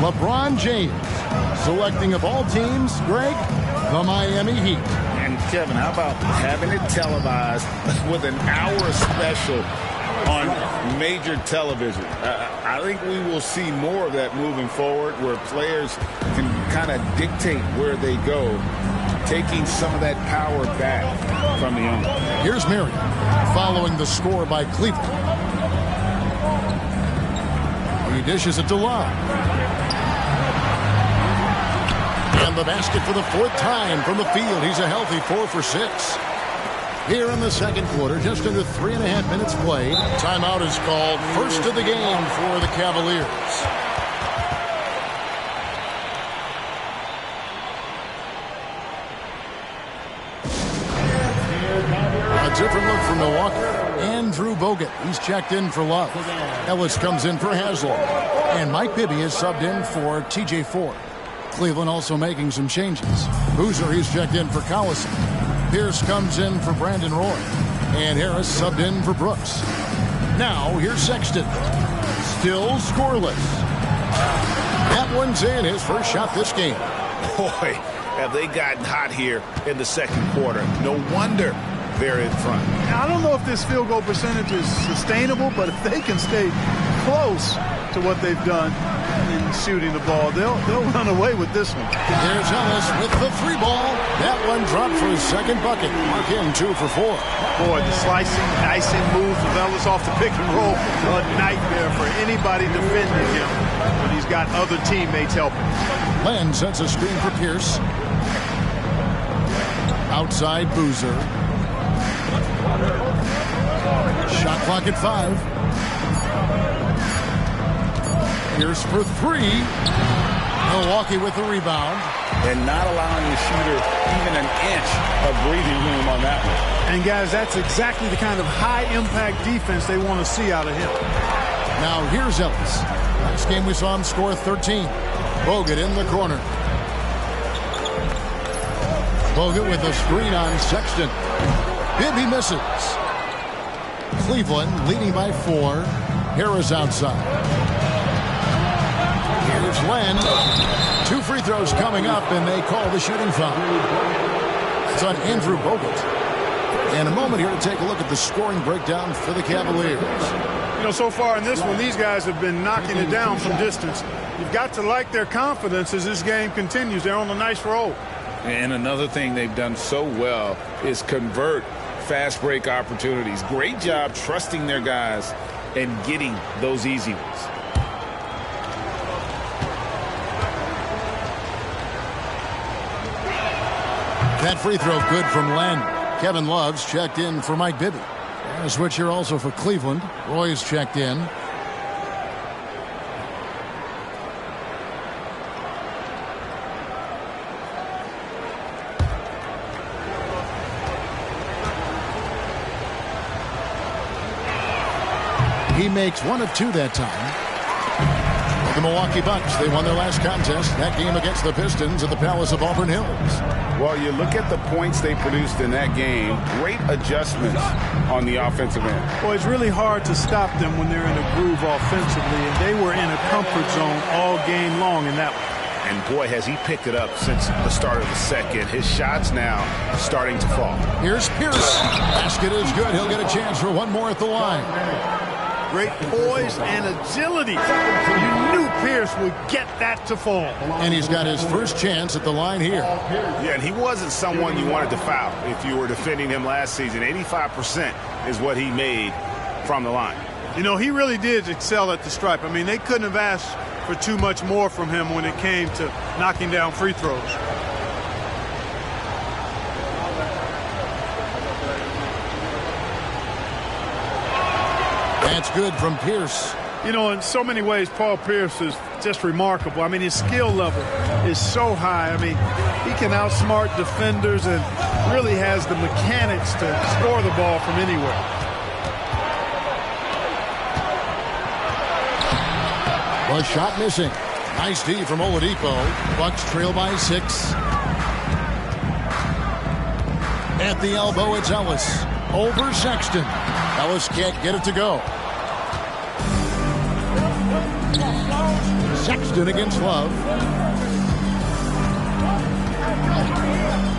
LeBron James selecting of all teams, Greg, the Miami Heat. And Kevin, how about having it televised with an hour special on major television? I think we will see more of that moving forward, where players can kind of dictate where they go, taking some of that power back from the owner. Here's Marion following the score by Cleveland. He dishes it to Love. And the basket for the 4th time from the field. He's a healthy 4 for 6. Here in the second quarter, just under 3.5 minutes played. Timeout is called. First of the game for the Cavaliers. A different look for Milwaukee. Andrew Bogut, he's checked in for Love. Ellis comes in for Haslam. And Mike Bibby is subbed in for TJ Ford. Cleveland also making some changes. Boozer, he's checked in for Collison. Pierce comes in for Brandon Roy. And Harris subbed in for Brooks. Now, here's Sexton. Still scoreless. That one's in, his first shot this game. Boy, have they gotten hot here in the second quarter. No wonder they're in front. Now, I don't know if this field goal percentage is sustainable, but if they can stay close to what they've done in shooting the ball, they'll run away with this one. Here's Ellis with the 3 ball. That one dropped for his second bucket. Mark him 2 for 4. Boy, the slicing, dicing moves of Ellis off the pick and roll, a nightmare for anybody defending him when he's got other teammates helping. Len sets a screen for Pierce. Outside Boozer. Shot clock at 5. Pierce for 3. Milwaukee with the rebound. And not allowing the shooter even an inch of breathing room on that one. And, guys, that's exactly the kind of high-impact defense they want to see out of him. Now here's Ellis. Last game we saw him score 13. Bogut in the corner. Bogut with a screen on Sexton. Bibby misses. Cleveland leading by 4. Harris outside. Here's Len. 2 free throws coming up, and they call the shooting foul. It's on Andrew Bogut. And a moment here to take a look at the scoring breakdown for the Cavaliers. You know, so far in this one, these guys have been knocking it down from distance. You've got to like their confidence as this game continues. They're on a nice roll. And another thing they've done so well is convert fast break opportunities. Great job trusting their guys and getting those easy ones. That free throw good from Len. Kevin Love's checked in for Mike Bibby. And a switch here also for Cleveland. Roy's checked in. He makes one of two that time. The Milwaukee Bucks, they won their last contest, that game against the Pistons at the Palace of Auburn Hills. Well, you look at the points they produced in that game. Great adjustments on the offensive end. Well, it's really hard to stop them when they're in a groove offensively, and they were in a comfort zone all game long in that one. And boy, has he picked it up since the start of the second. His shots now starting to fall. Here's Pierce. Basket is good. He'll get a chance for one more at the line. Great poise and agility. You knew Pierce would get that to fall. And he's got his first chance at the line here. Yeah, and he wasn't someone you wanted to foul if you were defending him last season. 85% is what he made from the line. You know, he really did excel at the stripe. I mean, they couldn't have asked for too much more from him when it came to knocking down free throws. That's good from Pierce. You know, in so many ways, Paul Pierce is just remarkable. I mean, his skill level is so high. I mean, he can outsmart defenders and really has the mechanics to score the ball from anywhere. Well, shot missing. Nice D from Oladipo. Bucks trail by 6. At the elbow, it's Ellis. Over Sexton. Ellis can't get it to go. Sexton against Love.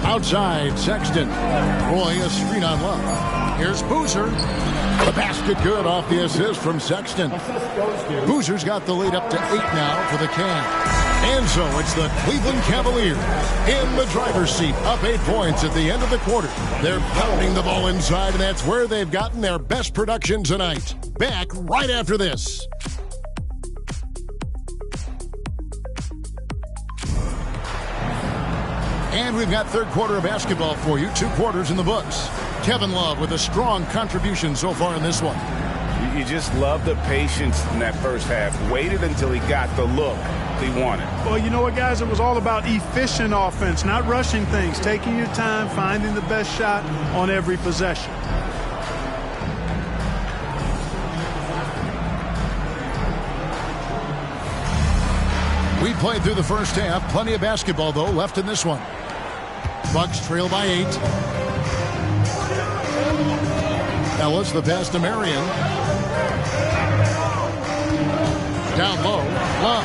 Outside, Sexton. Roy, a screen on Love. Here's Boozer. The basket good off the assist from Sexton. Boozer's got the lead up to 8 now for the Cavs. And so it's the Cleveland Cavaliers in the driver's seat, up 8 points at the end of the quarter. They're pounding the ball inside, and that's where they've gotten their best production tonight. Back right after this. And we've got third quarter of basketball for you. 2 quarters in the books. Kevin Love with a strong contribution so far in this one. You just love the patience in that first half. Waited until he got the look he wanted. Well, you know what, guys? It was all about efficient offense, not rushing things, taking your time, finding the best shot on every possession. We played through the first half. Plenty of basketball, though, left in this one. Bucks trail by 8. Ellis, the pass to Marion. Down low. Love.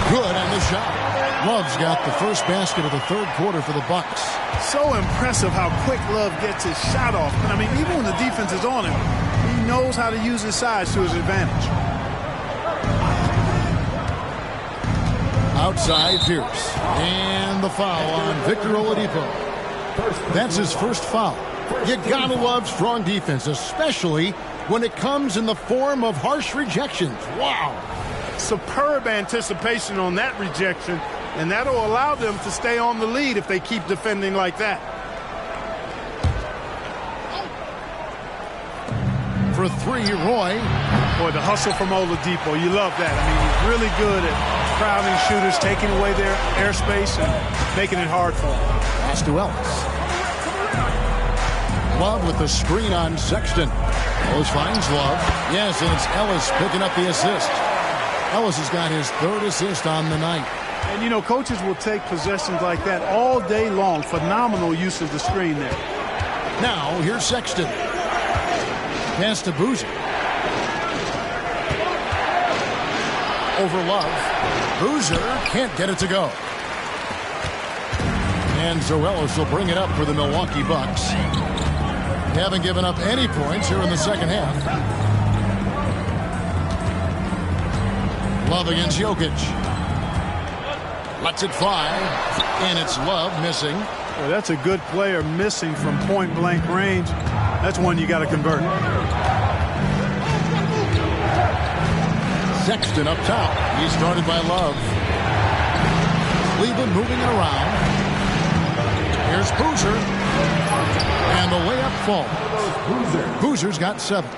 Good on the shot. Love's got the first basket of the third quarter for the Bucks. So impressive how quick Love gets his shot off. But, I mean, even when the defense is on him, he knows how to use his size to his advantage. Outside, Pierce. And the foul on Victor Oladipo. That's his first foul. You gotta love strong defense, especially when it comes in the form of harsh rejections. Wow. Superb anticipation on that rejection, and that'll allow them to stay on the lead if they keep defending like that. For 3, Roy. Boy, the hustle from Oladipo, you love that. I mean, he's really good at crowding shooters, taking away their airspace and making it hard for them. Pass to Ellis. Love with the screen on Sexton. Ellis finds Love. Yes, and it's Ellis picking up the assist. Ellis has got his 3rd assist on the night. And, you know, coaches will take possessions like that all day long. Phenomenal use of the screen there. Now, here's Sexton. Pass to Boozer. Over Love. Boozer can't get it to go. And so Ellis will bring it up for the Milwaukee Bucks. They haven't given up any points here in the second half. Love against Jokic. Lets it fly. And it's Love missing. Well, that's a good player missing from point-blank range. That's one you got to convert. Sexton up top. He's started by Love. Cleveland moving it around. Here's Boozer. And the layup falls. Boozer's got 7.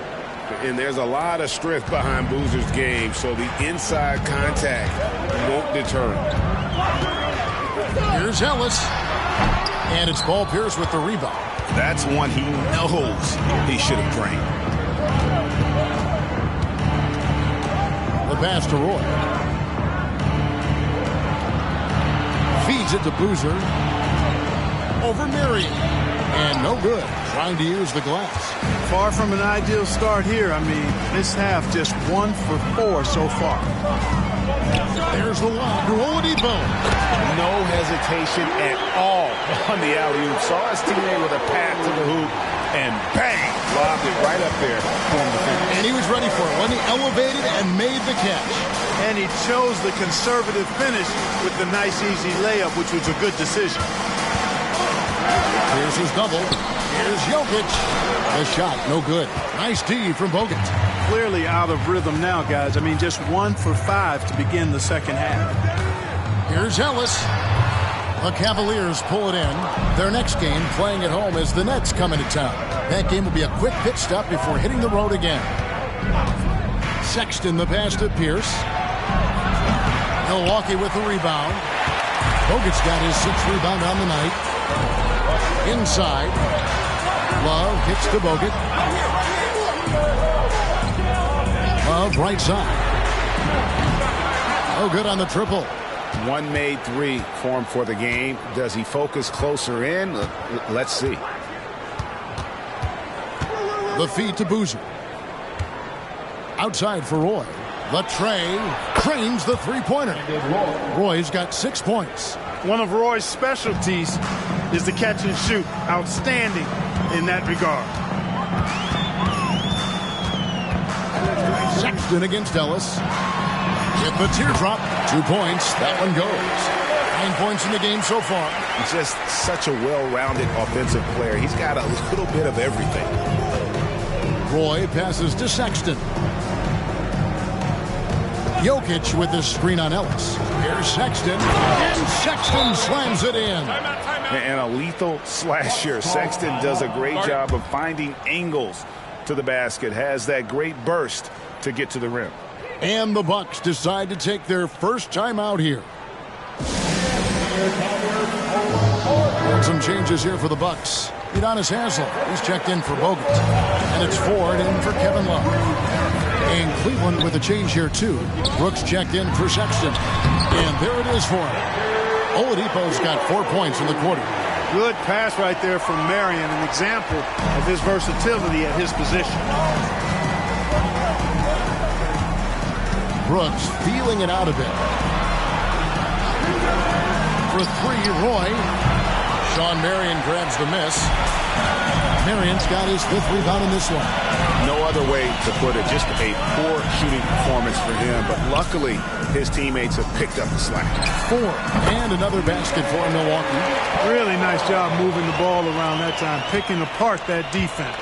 And there's a lot of strength behind Boozer's game, so the inside contact won't deter him. Here's Ellis. And it's Paul Pierce with the rebound. That's one he knows he should have drained. pass to Roy. Feeds it to Boozer. Over Marion. And no good. Trying to use the glass. Far from an ideal start here. I mean, this half just 1 for 4 so far. There's the lob to Oladipo. No hesitation at all on the alley-oop. Saw his teammate with a path to the hoop, and bang, lobbed it right up there for him to finish. And he was ready for it when he elevated and made the catch. And he chose the conservative finish with the nice, easy layup, which was a good decision. Here's his double. Here's Jokic. The shot, no good. Nice D from Bogut. Clearly out of rhythm now, guys. I mean, just 1 for 5 to begin the second half. Here's Ellis. The Cavaliers pull it in. Their next game, playing at home, as the Nets come into town. That game will be a quick pit stop before hitting the road again. Sexton the pass to Pierce. Milwaukee with the rebound. Bogut's got his 6th rebound on the night. Inside. Love kicks to Bogut. Love right side. Oh, good on the triple. One made 3 for him for the game. Does he focus closer in? Let's see. The feed to Boozer. Outside for Roy. The tray trains the three-pointer. Roy's got 6 points. One of Roy's specialties is the catch and shoot. Outstanding in that regard. Sexton against Ellis. With the teardrop, 2 points. That one goes. 9 points in the game so far. Just such a well-rounded offensive player. He's got a little bit of everything. Roy passes to Sexton. Jokic with the screen on Ellis. Here's Sexton. And Sexton slams it in. And a lethal slasher. Sexton does a great job of finding angles to the basket. Has that great burst to get to the rim. And the Bucks decide to take their first time out here. Some changes here for the Bucks. Udonis Haslem, he's checked in for Bogut. And it's Ford in for Kevin Love. And Cleveland with a change here too. Brooks checked in for Sexton. And there it is for him. Oladipo's got 4 points in the quarter. Good pass right there from Marion, an example of his versatility at his position. Brooks feeling it out a bit. For 3, Roy. Sean Marion grabs the miss. Marion's got his 5th rebound in this one. No other way to put it. Just a poor shooting performance for him. But luckily, his teammates have picked up the slack. 4. And another basket for Milwaukee. Really nice job moving the ball around that time, picking apart that defense.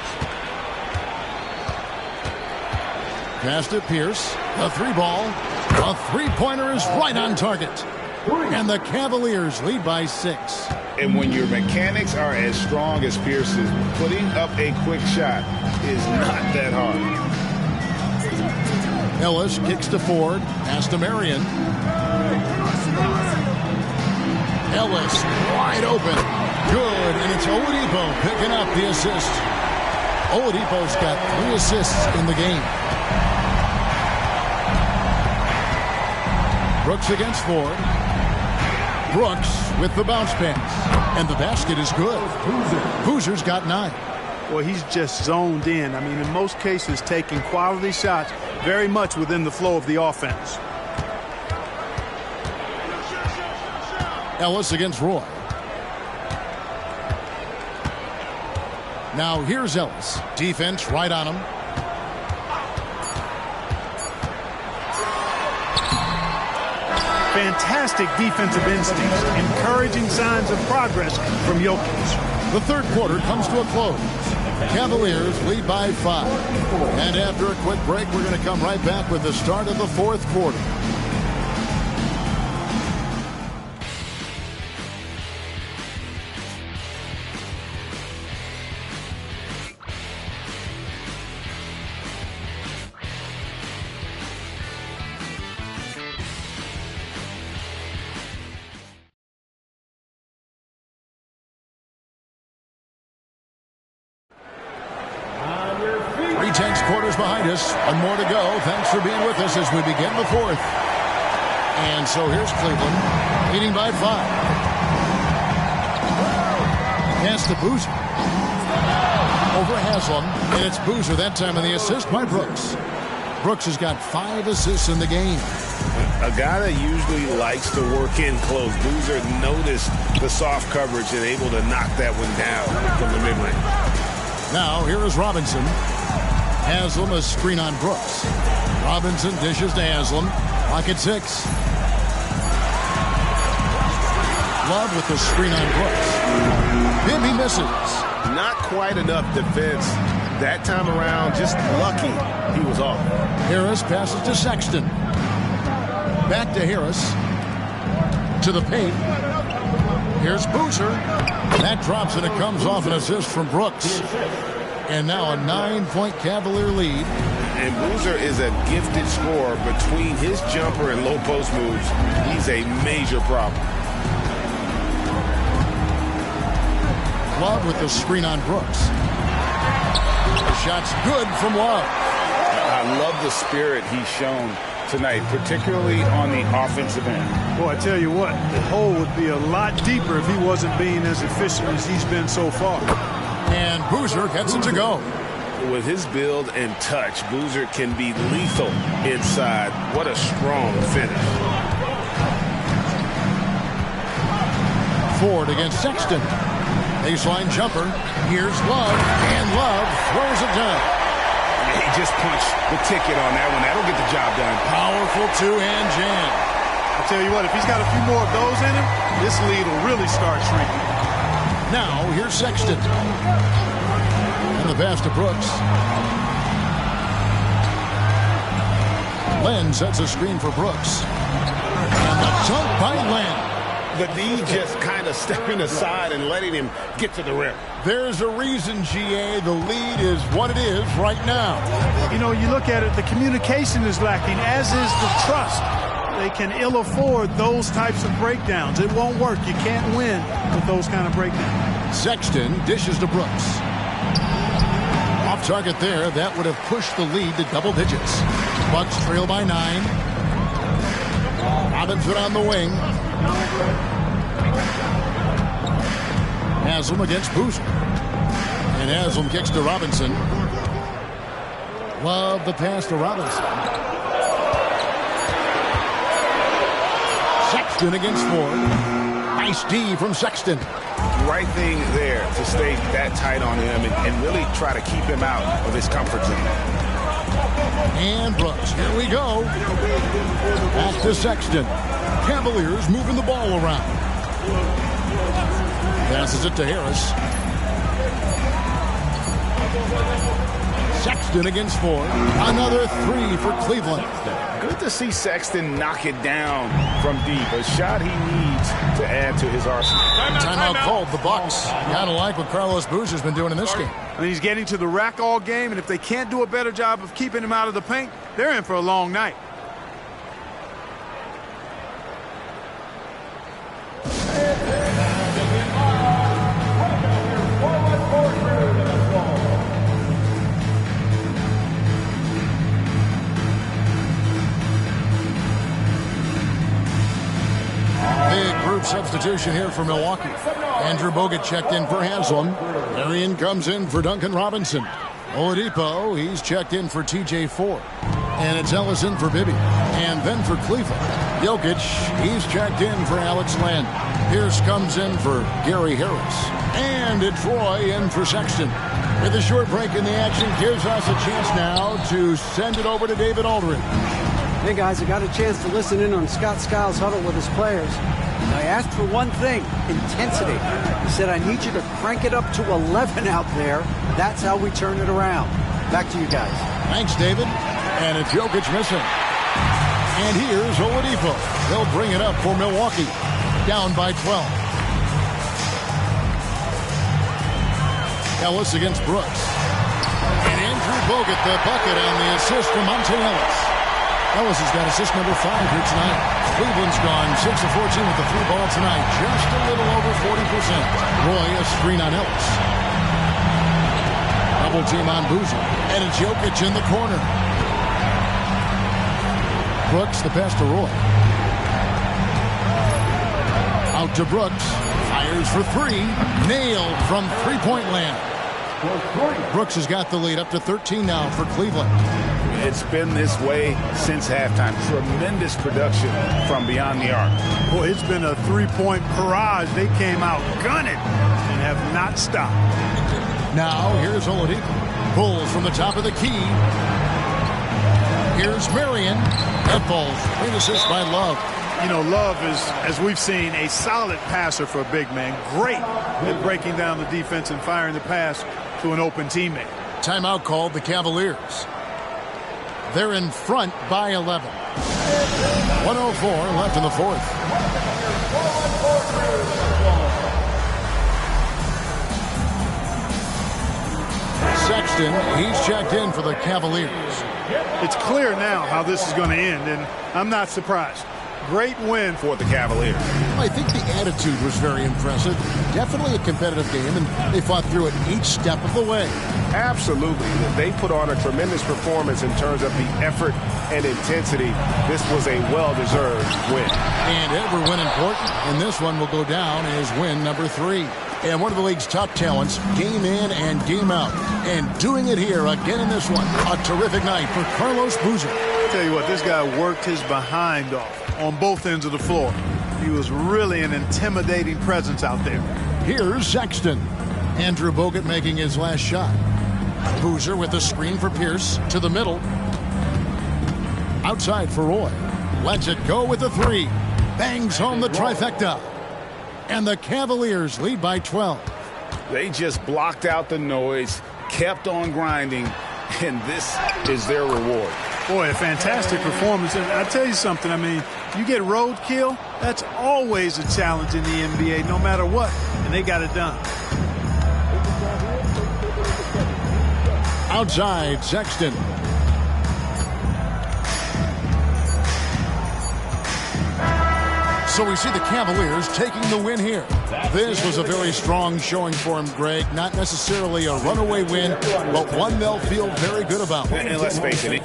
Pass to Pierce. The 3 ball. A 3-pointer is right on target. And the Cavaliers lead by 6. And when your mechanics are as strong as Pierce's, putting up a quick shot is not that hard. Ellis kicks to Ford. Pass to Marion. Ellis wide open. Good. And it's Oladipo picking up the assist. Oladipo's got 3 assists in the game. Brooks against Ford. Brooks with the bounce pass. And the basket is good. Boozer's got 9. Well, he's just zoned in. I mean, in most cases, taking quality shots very much within the flow of the offense. Ellis against Roy. Now here's Ellis. Defense right on him. Fantastic defensive instincts, encouraging signs of progress from Jokic. The third quarter comes to a close. Cavaliers lead by 5. And after a quick break, we're going to come right back with the start of the fourth quarter. tense quarters behind us. One more to go. Thanks for being with us as we begin the fourth. And so here's Cleveland, leading by 5. Pass to Boozer. Over Haslam, and it's Boozer that time in the assist by Brooks. Brooks has got 5 assists in the game. A guy that usually likes to work in close. Boozer noticed the soft coverage and able to knock that one down from the mid-range. Now, here is Robinson. Haslam, a screen on Brooks. Robinson dishes to Haslam. Pocket 6. Love with the screen on Brooks. Bibby misses. Not quite enough defense that time around. Just lucky he was off. Harris passes to Sexton. Back to Harris. To the paint. Here's Boozer. That drops and it comes off an assist from Brooks. And now a 9-point Cavalier lead. And Boozer is a gifted scorer. Between his jumper and low post moves, he's a major problem. Love with the screen on Brooks. The shot's good from Love. I love the spirit he's shown tonight, particularly on the offensive end. Boy, I tell you what, the hole would be a lot deeper if he wasn't being as efficient as he's been so far. And Boozer gets it to go. With his build and touch, Boozer can be lethal inside. What a strong finish. Ford against Sexton. Baseline jumper. Here's Love. And Love throws it down. He just punched the ticket on that one. That'll get the job done. Powerful two-hand jam. I tell you what, if he's got a few more of those in him, this lead will really start shrinking. Now, here's Sexton. And the pass to Brooks. Len sets a screen for Brooks. And the dunk by Len. The D just kind of stepping aside and letting him get to the rim. There's a reason, GA, the lead is what it is right now. You know, you look at it, the communication is lacking, as is the trust. They can ill afford those types of breakdowns. It won't work. You can't win with those kind of breakdowns. Sexton dishes to Brooks. Off target there. That would have pushed the lead to double digits. Bucks trail by 9. Robinson on the wing. Haslam against Boozer. And Haslam kicks to Robinson. Love the pass to Robinson. Sexton against Ford. Nice D from Sexton. Right thing there to stay that tight on him and really try to keep him out of his comfort zone. And Brooks, here we go. Back to Sexton. Cavaliers moving the ball around. Passes it to Harris. Sexton against Ford. Another 3 for Cleveland. Good to see Sexton knock it down from deep. A shot he needs to add to his arsenal. Timeout called. The Bucks. Gotta like what Carlos Boozer's been doing in this game. I mean, he's getting to the rack all game, and if they can't do a better job of keeping him out of the paint, they're in for a long night. Substitution here for Milwaukee. Andrew Bogut checked in for Haslam. Marion comes in for Duncan Robinson. Oladipo, he's checked in for TJ Ford. And it's Ellison for Bibby. And then for Cleveland, Jokic, he's checked in for Alex Len. Pierce comes in for Gary Harris. And Troy in for Sexton. With a short break in the action, gives us a chance now to send it over to David Aldridge. Hey guys, I got a chance to listen in on Scott Skiles' huddle with his players. I asked for one thing, intensity. He said, I need you to crank it up to 11 out there. That's how we turn it around. Back to you guys. Thanks, David. And it's Jokic missing. And here's Oladipo. They'll bring it up for Milwaukee. Down by 12. Ellis against Brooks. And Andrew Bogut, the bucket on the assist from Monte Ellis. Ellis has got assist number 5 here tonight. Cleveland's gone 6 of 14 with the 3 ball tonight. Just a little over 40%. Roy, a screen on Ellis. Double team on Boozer. And it's Jokic in the corner. Brooks, the pass to Roy. Out to Brooks. Fires for three. Nailed from three-point land. Brooks has got the lead up to 13 now for Cleveland. It's been this way since halftime. Tremendous production from beyond the arc. Boy, it's been a three-point barrage. They came out gunning and have not stopped. Now, here's Oladipo. Pulls from the top of the key. Here's Marion. That falls. Great assist by Love. You know, Love is, as we've seen, a solid passer for a big man. Great at breaking down the defense and firing the pass to an open teammate. Timeout called the Cavaliers. They're in front by 11. 1:04 left in the fourth. Sexton, he's checked in for the Cavaliers. It's clear now how this is going to end, and I'm not surprised. Great win for the Cavaliers. I think the attitude was very impressive. Definitely a competitive game, and they fought through it each step of the way. Absolutely. They put on a tremendous performance in terms of the effort and intensity. This was a well-deserved win. And every win important, and this one will go down as win number 3. And one of the league's top talents, game in and game out. And doing it here again in this one. A terrific night for Carlos Boozer. I'll tell you what, this guy worked his behind off on both ends of the floor. He was really an intimidating presence out there. Here's Sexton. Andrew Bogut making his last shot. Boozer with the screen for Pierce to the middle. Outside for Roy. Lets it go with the three. Bangs home the trifecta. And the Cavaliers lead by 12. They just blocked out the noise, kept on grinding, and this is their reward. Boy, a fantastic performance. And I tell you something, I mean, you get roadkill, that's always a challenge in the NBA, no matter what. And they got it done. Outside, Sexton. So we see the Cavaliers taking the win here. This was a very strong showing for him, Greg. Not necessarily a runaway win, but one they'll feel very good about. And let's face it.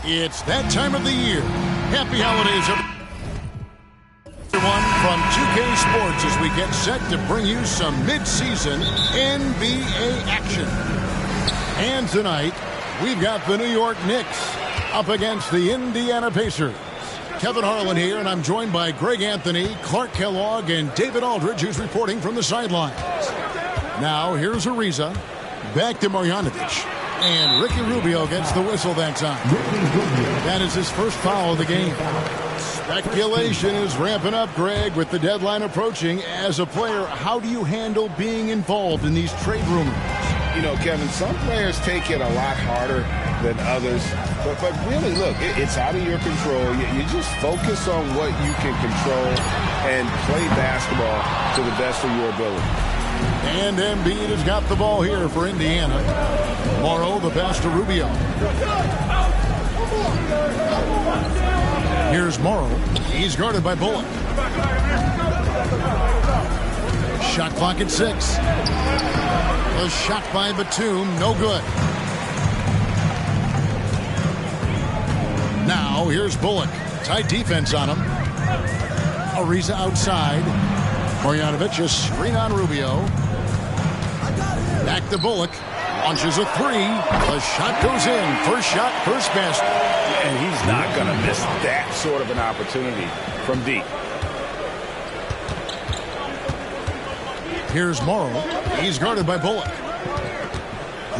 It's that time of the year. Happy holidays, everyone, from 2K Sports as we get set to bring you some mid-season NBA action. And tonight, we've got the New York Knicks up against the Indiana Pacers. Kevin Harlan here, and I'm joined by Greg Anthony, Clark Kellogg, and David Aldridge, who's reporting from the sidelines. Now, here's Ariza. Back to Marjanovic. And Ricky Rubio gets the whistle that time. That is his first foul of the game. Speculation is ramping up, Greg, with the deadline approaching. As a player, how do you handle being involved in these trade rumors? You know, Kevin, some players take it a lot harder than others. But really, look, it's out of your control. You just focus on what you can control and play basketball to the best of your ability. And Embiid has got the ball here for Indiana. Morrow, the pass to Rubio. Here's Morrow. He's guarded by Bullock. Shot clock at 6. A shot by Batum, no good. Now, here's Bullock. Tight defense on him. Ariza outside. Marjanovic, a screen on Rubio. Back to Bullock. Launches a three. The shot goes in. First shot, first basket. And he's not going to miss that sort of an opportunity from deep. Here's Morrow. He's guarded by Bullock.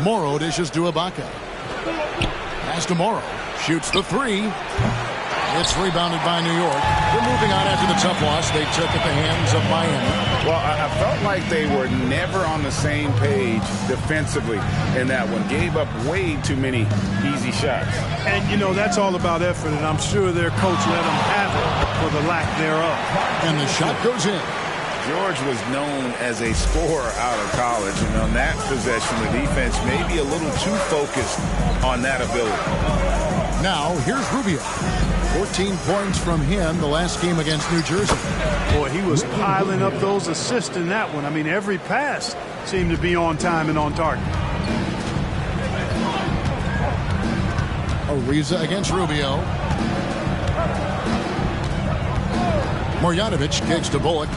Morrow dishes to Ibaka. Pass to Morrow. Shoots the three. It's rebounded by New York. They're moving on after the tough loss they took at the hands of Miami. Well, I felt like they were never on the same page defensively in that one. Gave up way too many easy shots. And, you know, that's all about effort, and I'm sure their coach let them have it for the lack thereof. And the shot goes in. George was known as a scorer out of college, and on that possession, the defense may be a little too focused on that ability. Now, here's Rubio. 14 points from him the last game against New Jersey. Boy, he was piling up those assists in that one. I mean, every pass seemed to be on time and on target. Ariza against Rubio. Marjanovic kicks to Bullock.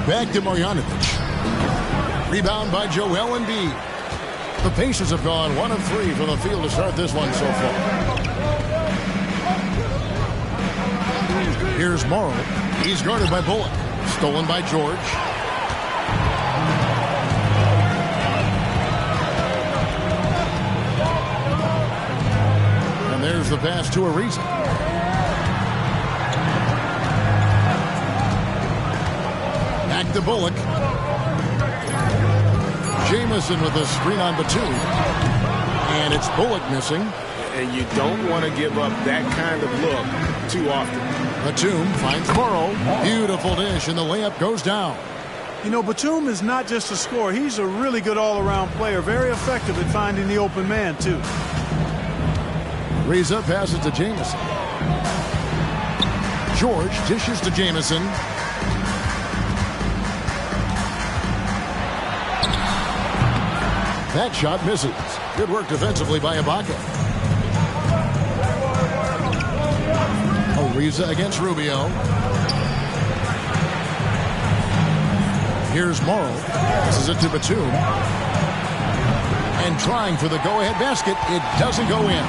Back to Marjanovic. Rebound by Joel Embiid. The Pacers have gone 1 of 3 from the field to start this one so far. Here's Morrow. He's guarded by Bullock. Stolen by George. And there's the pass to Ariza. Back to Bullock. Jamison with a screen on Batum. And it's Bullock missing. And you don't want to give up that kind of look too often. Batum finds Morrow. Beautiful dish, and the layup goes down. You know, Batum is not just a scorer. He's a really good all-around player. Very effective at finding the open man, too. Ariza passes to Jamison. George dishes to Jamison. That shot misses. Good work defensively by Ibaka. Ariza against Rubio. Here's Morrow. Passes it to Batum. And trying for the go-ahead basket. It doesn't go in.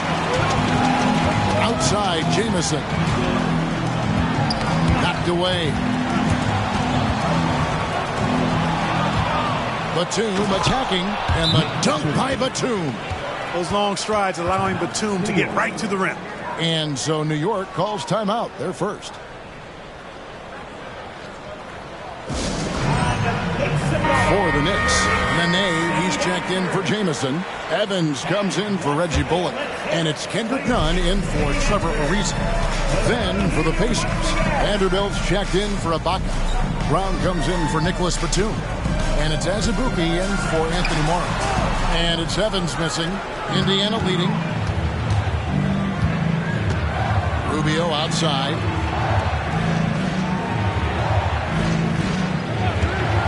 Outside, Jamison. Knocked away. Batum attacking, and the dunk by Batum. Those long strides allowing Batum to get right to the rim. And so New York calls timeout. They're first. For the Knicks, Nene, he's checked in for Jamison. Evans comes in for Reggie Bullock. And it's Kendrick Nunn in for Trevor Ariza. Then for the Pacers, Vanderbilt's checked in for Ibaka. Brown comes in for Nicholas Batum. And it's Azubuike in for Anthony Morrow. And it's Evans missing. Indiana leading. Rubio outside.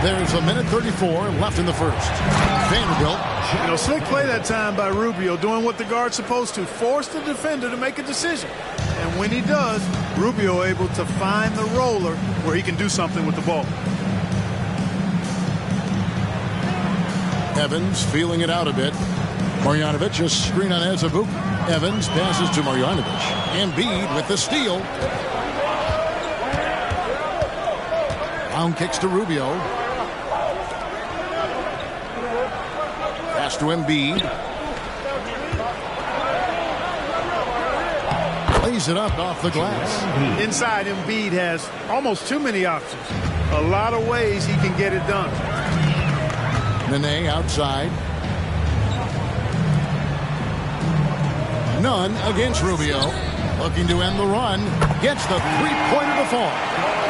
There's a minute 34 left in the first. Vanderbilt. You know, slick play that time by Rubio, doing what the guard's supposed to. Force the defender to make a decision. And when he does, Rubio able to find the roller where he can do something with the ball. Evans feeling it out a bit. Marjanovic a screen on Azubuike. Evans passes to Marjanovic. Embiid with the steal. Brown kicks to Rubio. Pass to Embiid. Plays it up off the glass. Inside, Embiid has almost too many options. A lot of ways he can get it done. Nene outside. Nunn against Rubio. Looking to end the run. Gets the three-pointer to fall.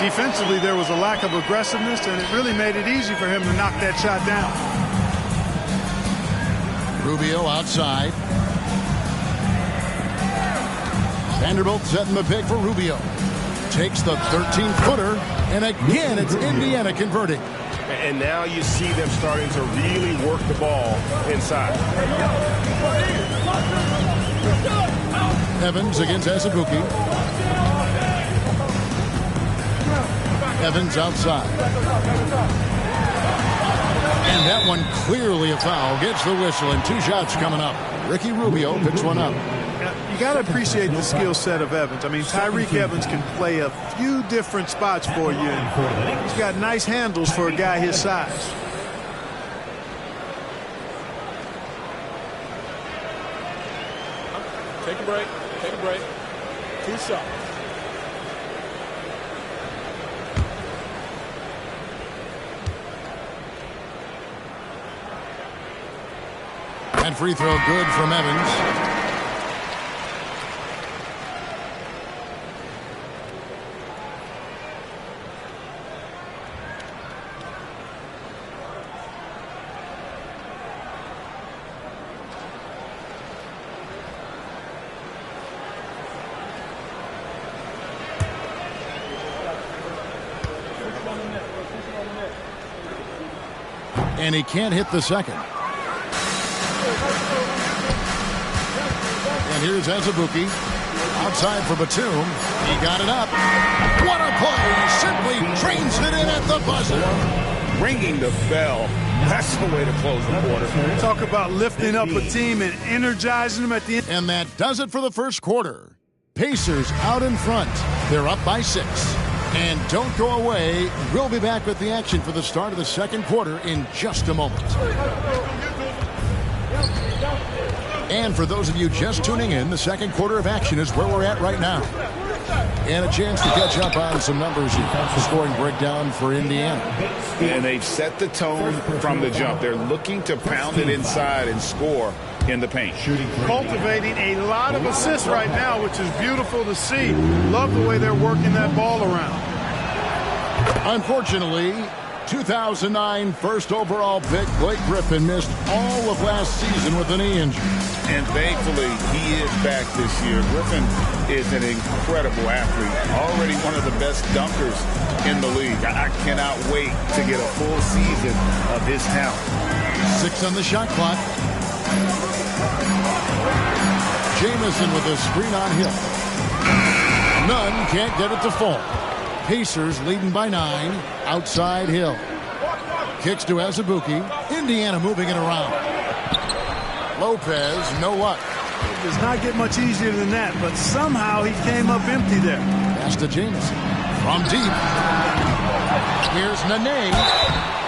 Defensively, there was a lack of aggressiveness, and it really made it easy for him to knock that shot down. Rubio outside. Vanderbilt setting the pick for Rubio. Takes the 13-footer, and again, it's Indiana converting. And now you see them starting to really work the ball inside. Evans against Azubuike. Evans outside. And that one clearly a foul. Gets the whistle, and 2 shots coming up. Ricky Rubio picks one up. You got to appreciate the skill set of Evans. I mean, Tyreek Evans can play a few different spots for you. He's got nice handles for a guy his size. Take a break. Take a break. 2 shots. And free throw good from Evans. And he can't hit the second. And here's Azubuike. Outside for Batum. He got it up. What a play. Simply trains it in at the buzzer. Ringing the bell. That's the way to close the quarter. Talk about lifting up a team and energizing them at the end. And that does it for the first quarter. Pacers out in front. They're up by 6. And don't go away. We'll be back with the action for the start of the second quarter in just a moment. And for those of you just tuning in, the second quarter of action is where we're at right now. And a chance to catch up on some numbers here. The scoring breakdown for Indiana. And they've set the tone from the jump. They're looking to pound it inside and score in the paint. Cultivating a lot of assists right now, which is beautiful to see. Love the way they're working that ball around. Unfortunately, 2009 first overall pick Blake Griffin missed all of last season with a knee injury. And thankfully, he is back this year. Griffin is an incredible athlete. Already one of the best dunkers in the league. I cannot wait to get a full season of his talent. 6 on the shot clock. Jamison with a screen on Hill. Nunn can't get it to fall. Pacers leading by 9. Outside Hill. Kicks to Azubuike. Indiana moving it around. Lopez, no luck. It does not get much easier than that, but somehow he came up empty there. Pass to Jamison. From deep. Here's Nene.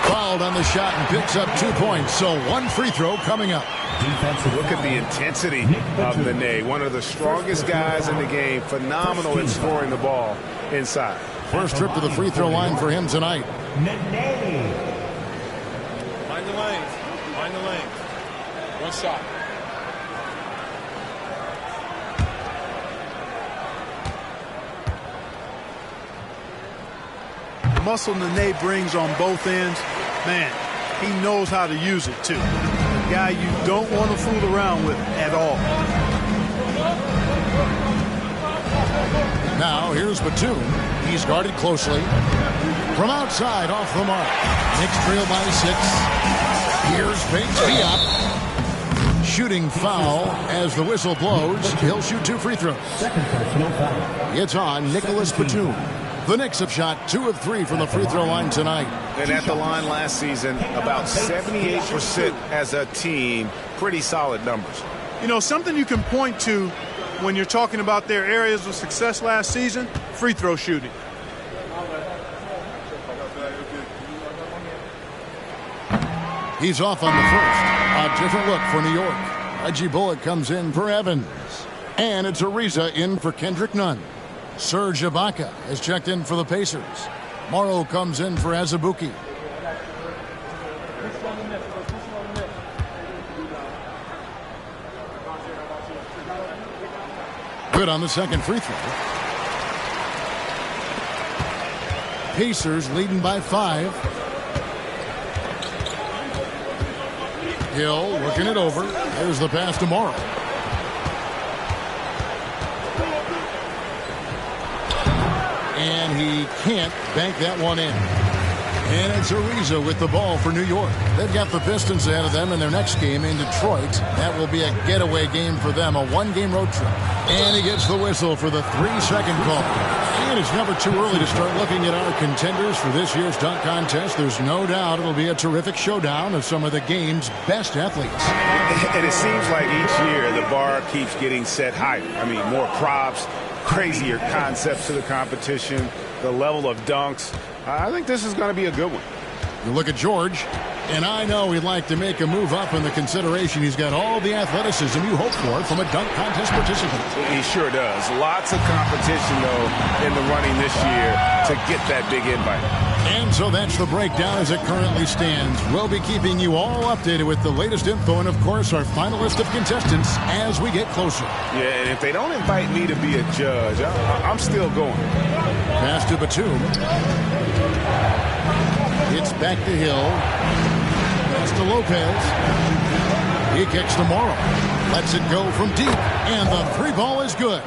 Fouled on the shot and picks up 2 points. So 1 free throw coming up. Look at the intensity of Nene. One of the strongest guys in the game. Phenomenal at scoring the ball inside. First trip to the free throw line for him tonight. Mind the lanes. Mind the lanes. 1 shot. The muscle Nene brings on both ends, man, he knows how to use it too. A guy you don't want to fool around with at all. Now here's Batum. He's guarded closely. From outside, off the mark. Knicks trail by 6. Here's Bates up. Shooting foul as the whistle blows. He'll shoot 2 free throws. It's on Nicholas Batum. The Knicks have shot 2 of 3 from the free throw line tonight. And at the line last season, about 78% as a team. Pretty solid numbers. You know, something you can point to when you're talking about their areas of success last season, free throw shooting. He's off on the first. A different look for New York. Reggie Bullock comes in for Evans. And it's Ariza in for Kendrick Nunn. Serge Ibaka has checked in for the Pacers. Morrow comes in for Azubuike. Good on the second free throw. Pacers leading by 5. Hill working it over. There's the pass to Morrow. And he can't bank that one in. And it's Ariza with the ball for New York. They've got the Pistons ahead of them in their next game in Detroit. That will be a getaway game for them, a 1-game road trip. And he gets the whistle for the 3-second call. And it's never too early to start looking at our contenders for this year's dunk contest. There's no doubt it'll be a terrific showdown of some of the game's best athletes. And it seems like each year the bar keeps getting set higher. I mean, more props, crazier concepts to the competition, the level of dunks. I think this is going to be a good one. You look at George. And I know he'd like to make a move up in the consideration. He's got all the athleticism you hope for from a dunk contest participant. He sure does. Lots of competition, though, in the running this year to get that big invite. And so that's the breakdown as it currently stands. We'll be keeping you all updated with the latest info and, of course, our final list of contestants as we get closer. Yeah, and if they don't invite me to be a judge, I'm still going. Pass to Batum. It's back to Hill. Pass to Lopez. He kicks to Morrow. Lets it go from deep. And the three ball is good.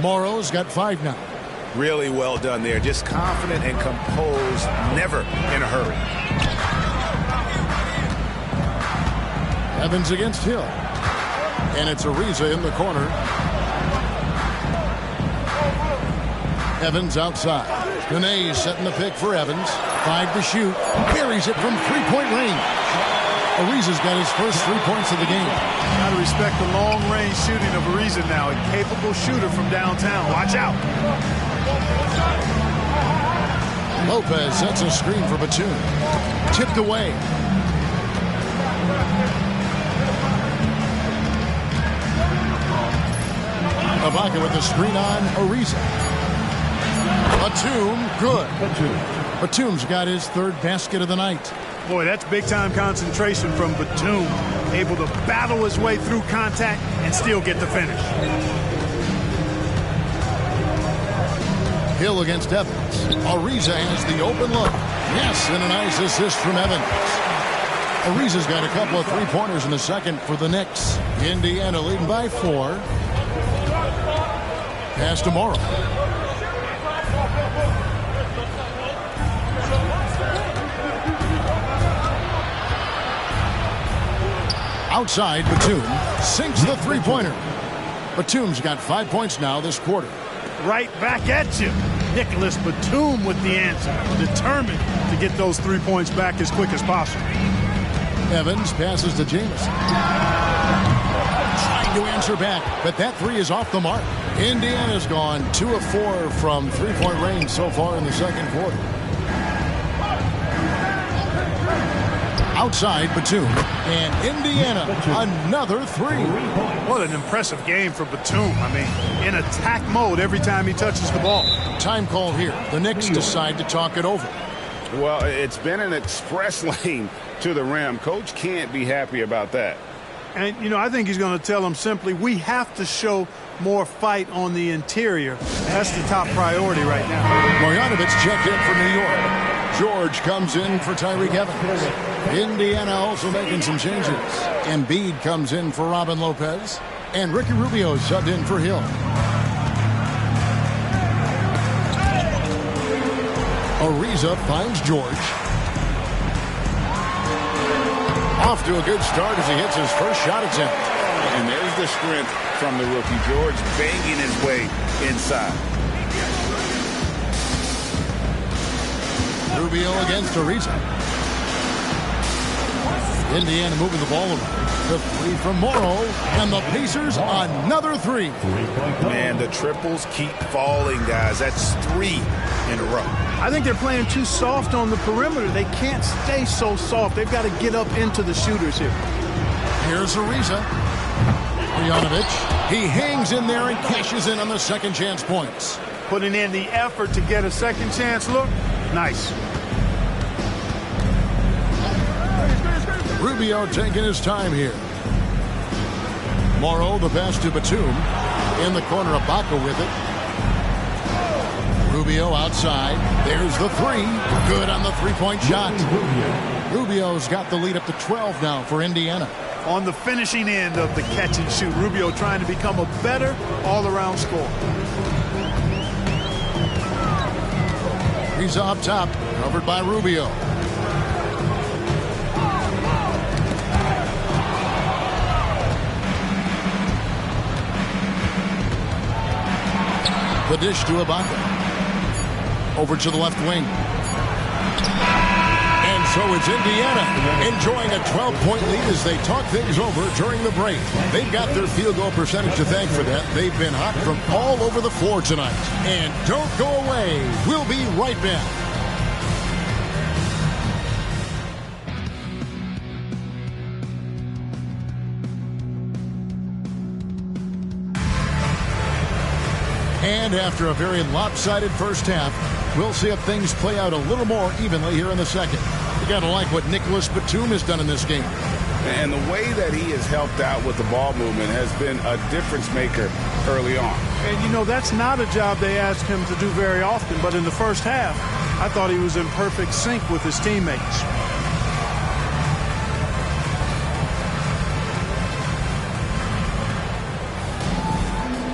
Morrow's got 5 now. Really well done there. Just confident and composed. Never in a hurry. Evans against Hill. And it's Ariza in the corner. Evans outside. Gane setting the pick for Evans. 5 to shoot. Buries it from three-point range. Ariza's got his first 3 points of the game. Got to respect the long-range shooting of Ariza now. A capable shooter from downtown. Watch out. Lopez sets a screen for Batum. Tipped away. Ibaka with the screen on Ariza. Batum, good. Batum's got his 3rd basket of the night. Boy, that's big-time concentration from Batum. Able to battle his way through contact and still get the finish. Hill against Evans. Ariza has the open look. Yes, and a nice assist from Evans. Ariza's got a couple of three-pointers in the second for the Knicks. Indiana leading by 4. Pass to Morrow. Outside, Batum sinks the three-pointer. Batum's got 5 points now this quarter. Right back at you. Nicholas Batum with the answer. Determined to get those 3 points back as quick as possible. Evans passes to Jamison. Trying to answer back, but that 3 is off the mark. Indiana's gone 2 of 4 from three-point range so far in the second quarter. Outside Batum, and Indiana another 3. What an impressive game for Batum. I mean, in attack mode every time he touches the ball. Time call here. The Knicks decide to talk it over. Well, it's been an express lane to the rim. Coach can't be happy about that. And, you know, I think he's going to tell them simply, we have to show more fight on the interior. That's the top priority right now. Marjanovic checked in for New York. George comes in for Tyreke Evans. Indiana also making some changes. Embiid comes in for Robin Lopez. And Ricky Rubio subbed in for Hill. Ariza finds George. Off to a good start as he hits his first shot attempt. And there's the strength from the rookie. George banging his way inside. Rubio against Ariza. Indiana moving the ball around. The 3 from Morrow, and the Pacers another 3. Man, the triples keep falling, guys. That's 3 in a row. I think they're playing too soft on the perimeter. They can't stay so soft. They've got to get up into the shooters here. Here's Ariza. Marjanovic. He hangs in there and cashes in on the second chance points. Putting in the effort to get a second chance look. Nice. Rubio taking his time here. Morrow, the pass to Batum. In the corner, Ibaka with it. Rubio outside. There's the 3. Good on the three-point shot. Rubio's got the lead up to 12 now for Indiana. On the finishing end of the catch and shoot, Rubio trying to become a better all-around scorer. He's up top, covered by Rubio. The dish to Ibaka. Over to the left wing. And so it's Indiana enjoying a 12-point lead as they talk things over during the break. They've got their field goal percentage to thank for that. They've been hot from all over the floor tonight. And don't go away. We'll be right back. And after a very lopsided first half, we'll see if things play out a little more evenly here in the second. You got to like what Nicholas Batum has done in this game. And the way that he has helped out with the ball movement has been a difference maker early on. And, you know, that's not a job they ask him to do very often. But in the first half, I thought he was in perfect sync with his teammates.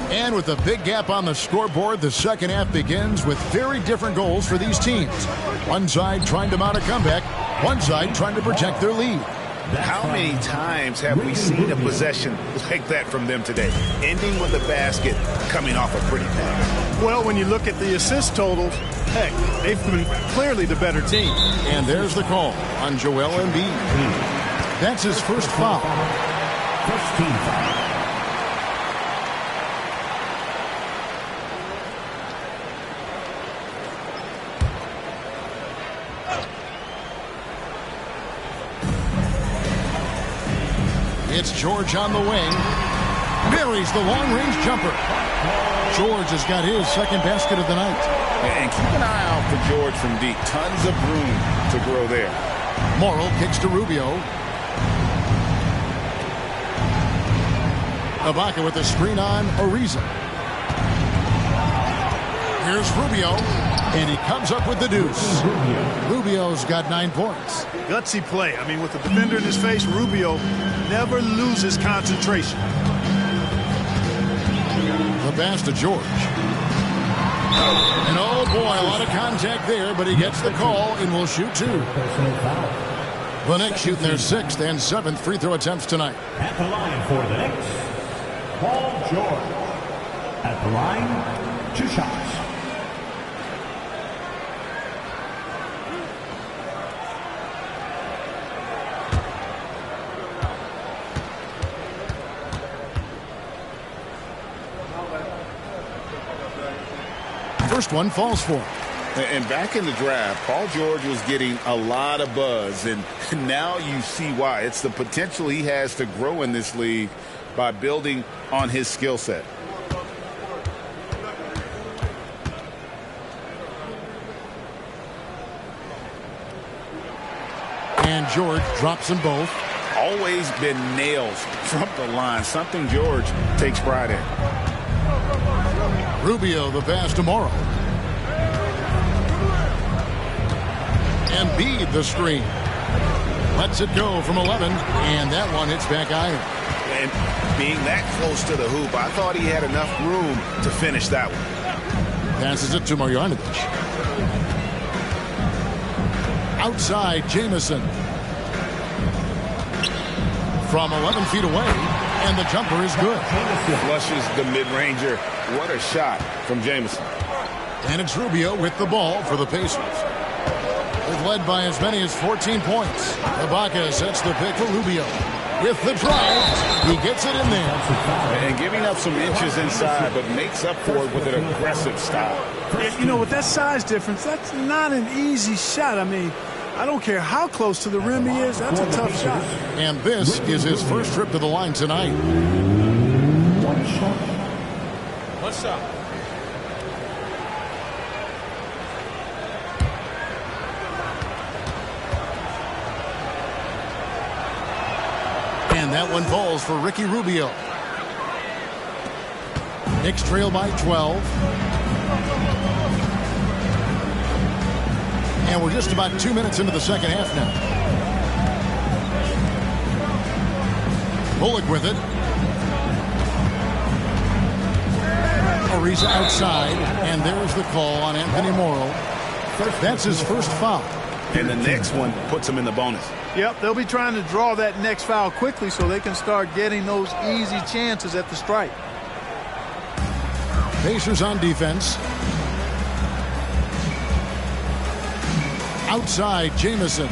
And with a big gap on the scoreboard, the second half begins with very different goals for these teams. One side trying to mount a comeback, one side trying to protect their lead. How many times have we seen a possession like that from them today, ending with a basket coming off a pretty pass? Well, when you look at the assist totals, heck, they've been clearly the better team. And there's the call on Joel Embiid. That's his first foul. First team foul. It's George on the wing. Buries the long-range jumper. George has got his second basket of the night. And keep an eye out for George from deep. Tons of room to grow there. Morrill kicks to Rubio. Ibaka with a screen on Ariza. Here's Rubio, and he comes up with the deuce. Rubio's got 9 points. Gutsy play. I mean, with the defender in his face, Rubio never loses concentration. The pass to George. And oh boy, a lot of contact there, but he gets the call and will shoot 2. The Knicks shooting their 6th and 7th free throw attempts tonight. At the line for the Knicks, Paul George. At the line, 2 shots. First one falls for him. And back in the draft, Paul George was getting a lot of buzz, and now you see why. It's the potential he has to grow in this league by building on his skill set. And George drops them both. Always been nails from the line, something George takes pride in. Rubio the pass to Morrill. Embiid the screen. Lets it go from 11, and that one hits back iron. And being that close to the hoop, I thought he had enough room to finish that one. Passes it to Marjanovic. Outside, Jamison. From 11 feet away, and the jumper is good. Flushes the mid-ranger. What a shot from Jamison. And it's Rubio with the ball for the Pacers. They've led by as many as 14 points. Ibaka sets the pick for Rubio. With the drive, he gets it in there. And giving up some inches inside, but makes up for it with an aggressive style. You know, with that size difference, that's not an easy shot. I mean, I don't care how close to the rim he is. That's a tough shot. And this is his first trip to the line tonight. One shot. What's up? And that one falls for Ricky Rubio. Knicks trail by 12. And we're just about 2 minutes into the second half now. Bullock with it. Ariza outside, and there's the call on Anthony Morrill. That's his first foul. And the next one puts him in the bonus. Yep, they'll be trying to draw that next foul quickly so they can start getting those easy chances at the stripe. Pacers on defense. Outside, Jamison.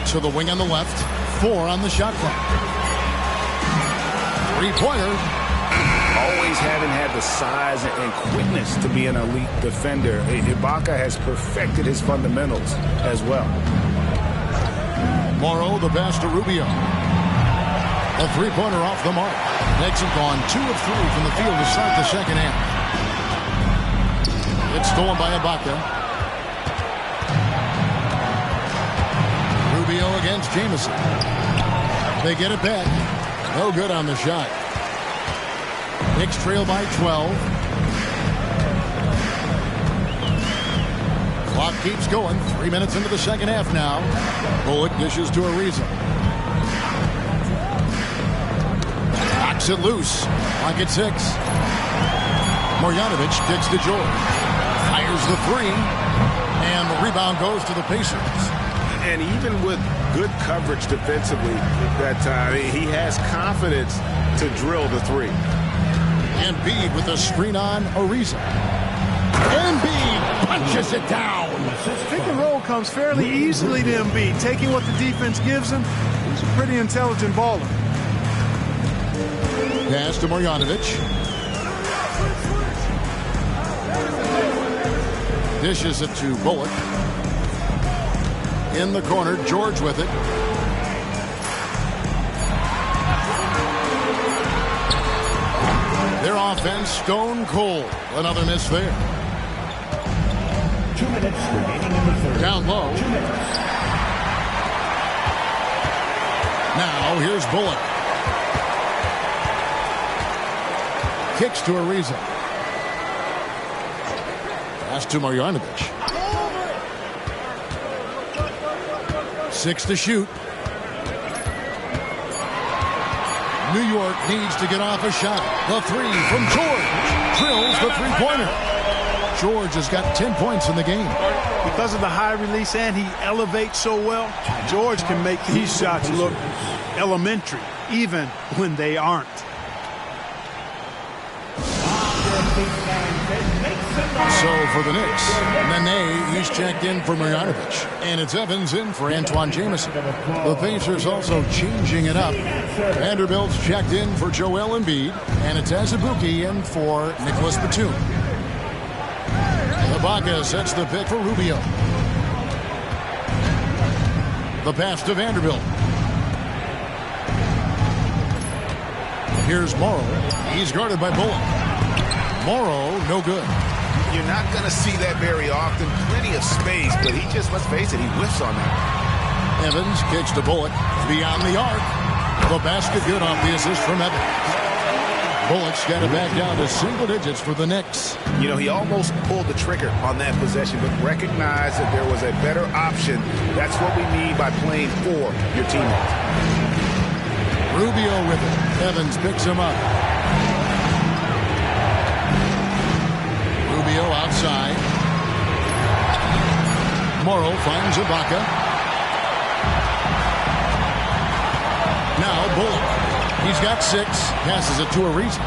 To the wing on the left. 4 on the shot clock. 3-pointer. Always haven't had the size and quickness to be an elite defender. Ibaka has perfected his fundamentals as well. Morrow, the pass to Rubio. A 3-pointer off the mark. Knicks have gone 2 of 3 from the field to start the second half. It's stolen by Ibaka. Rubio against Jamison. They get it back. No good on the shot. Knicks trail by 12. Clock keeps going. 3 minutes into the second half now. Bullock dishes to Ariza. Knocks it loose. Clock at 6. Marjanovic kicks to George. Fires the three. And the rebound goes to the Pacers. And even with good coverage defensively that time, he has confidence to drill the three. Embiid with a screen on Ariza. Embiid punches it down. Pick and roll comes fairly easily to Embiid, taking what the defense gives him. He's a pretty intelligent baller. Pass to Marjanovic. Dishes it to Bullock. In the corner, George with it. Their offense stone cold. Another miss there. 2 minutes remaining in the third. Down low. 2 minutes. Now here's Bullock. Kicks to Ariza. Pass to Marjanovic. 6 to shoot. New York needs to get off a shot. The three from George. Drills the three-pointer. George has got 10 points in the game. Because of the high release and he elevates so well, George can make these shots look elementary, even when they aren't. So for the Knicks, Nene, he's checked in for Marjanovic. And it's Evans in for Antoine Jamison. The Pacers also changing it up. Vanderbilt's checked in for Joel Embiid. And it's Azubuike in for Nicholas Batum. Ibaka sets the pick for Rubio. The pass to Vanderbilt. Here's Morrow. He's guarded by Bullock. Morrow, no good. You're not going to see that very often. Plenty of space, but he just, let's face it, he whiffs on that. Evans kicks to Bullock. Beyond the arc. The basket good off the assist from Evans. Bullock's got it back down to single digits for the Knicks. You know, he almost pulled the trigger on that possession, but recognized that there was a better option. That's what we need by playing for your teammates. Rubio with it. Evans picks him up. Rubio outside. Morrow finds Ibaka. Now Bullock. He's got 6. Passes it to Ariza.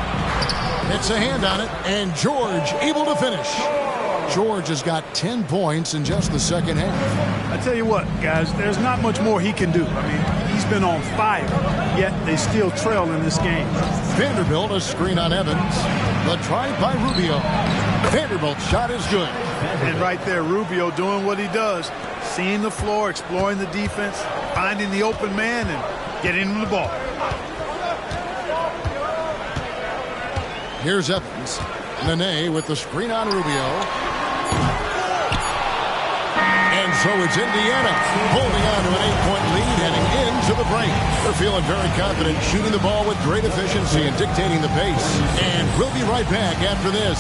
It's a hand on it. And George able to finish. George has got 10 points in just the second half. I tell you what, guys, there's not much more he can do. I mean, he's been on fire, yet they still trail in this game. Vanderbilt, a screen on Evans. The try by Rubio. Vanderbilt's shot is good. And right there, Rubio doing what he does. Seeing the floor, exploring the defense, finding the open man, and getting him the ball. Here's Evans. Nene with the screen on Rubio. And so it's Indiana holding on to an 8-point lead heading into the break. They're feeling very confident, shooting the ball with great efficiency and dictating the pace. And we'll be right back after this.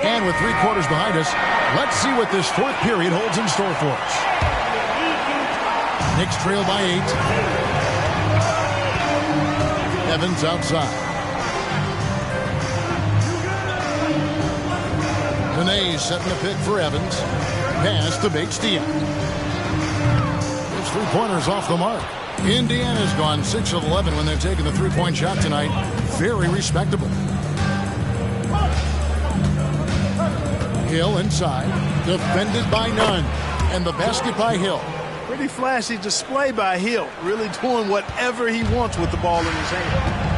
And with 3 quarters behind us, let's see what this fourth period holds in store for us. Knicks trail by 8. Evans outside. Nene setting the pick for Evans. Pass to Bates-Diop. His 3-pointers off the mark. Indiana's gone 6 of 11 when they've taken the three-point shot tonight. Very respectable. Hill inside, defended by Nunn, and the basket by Hill. Pretty flashy display by Hill, really doing whatever he wants with the ball in his hand.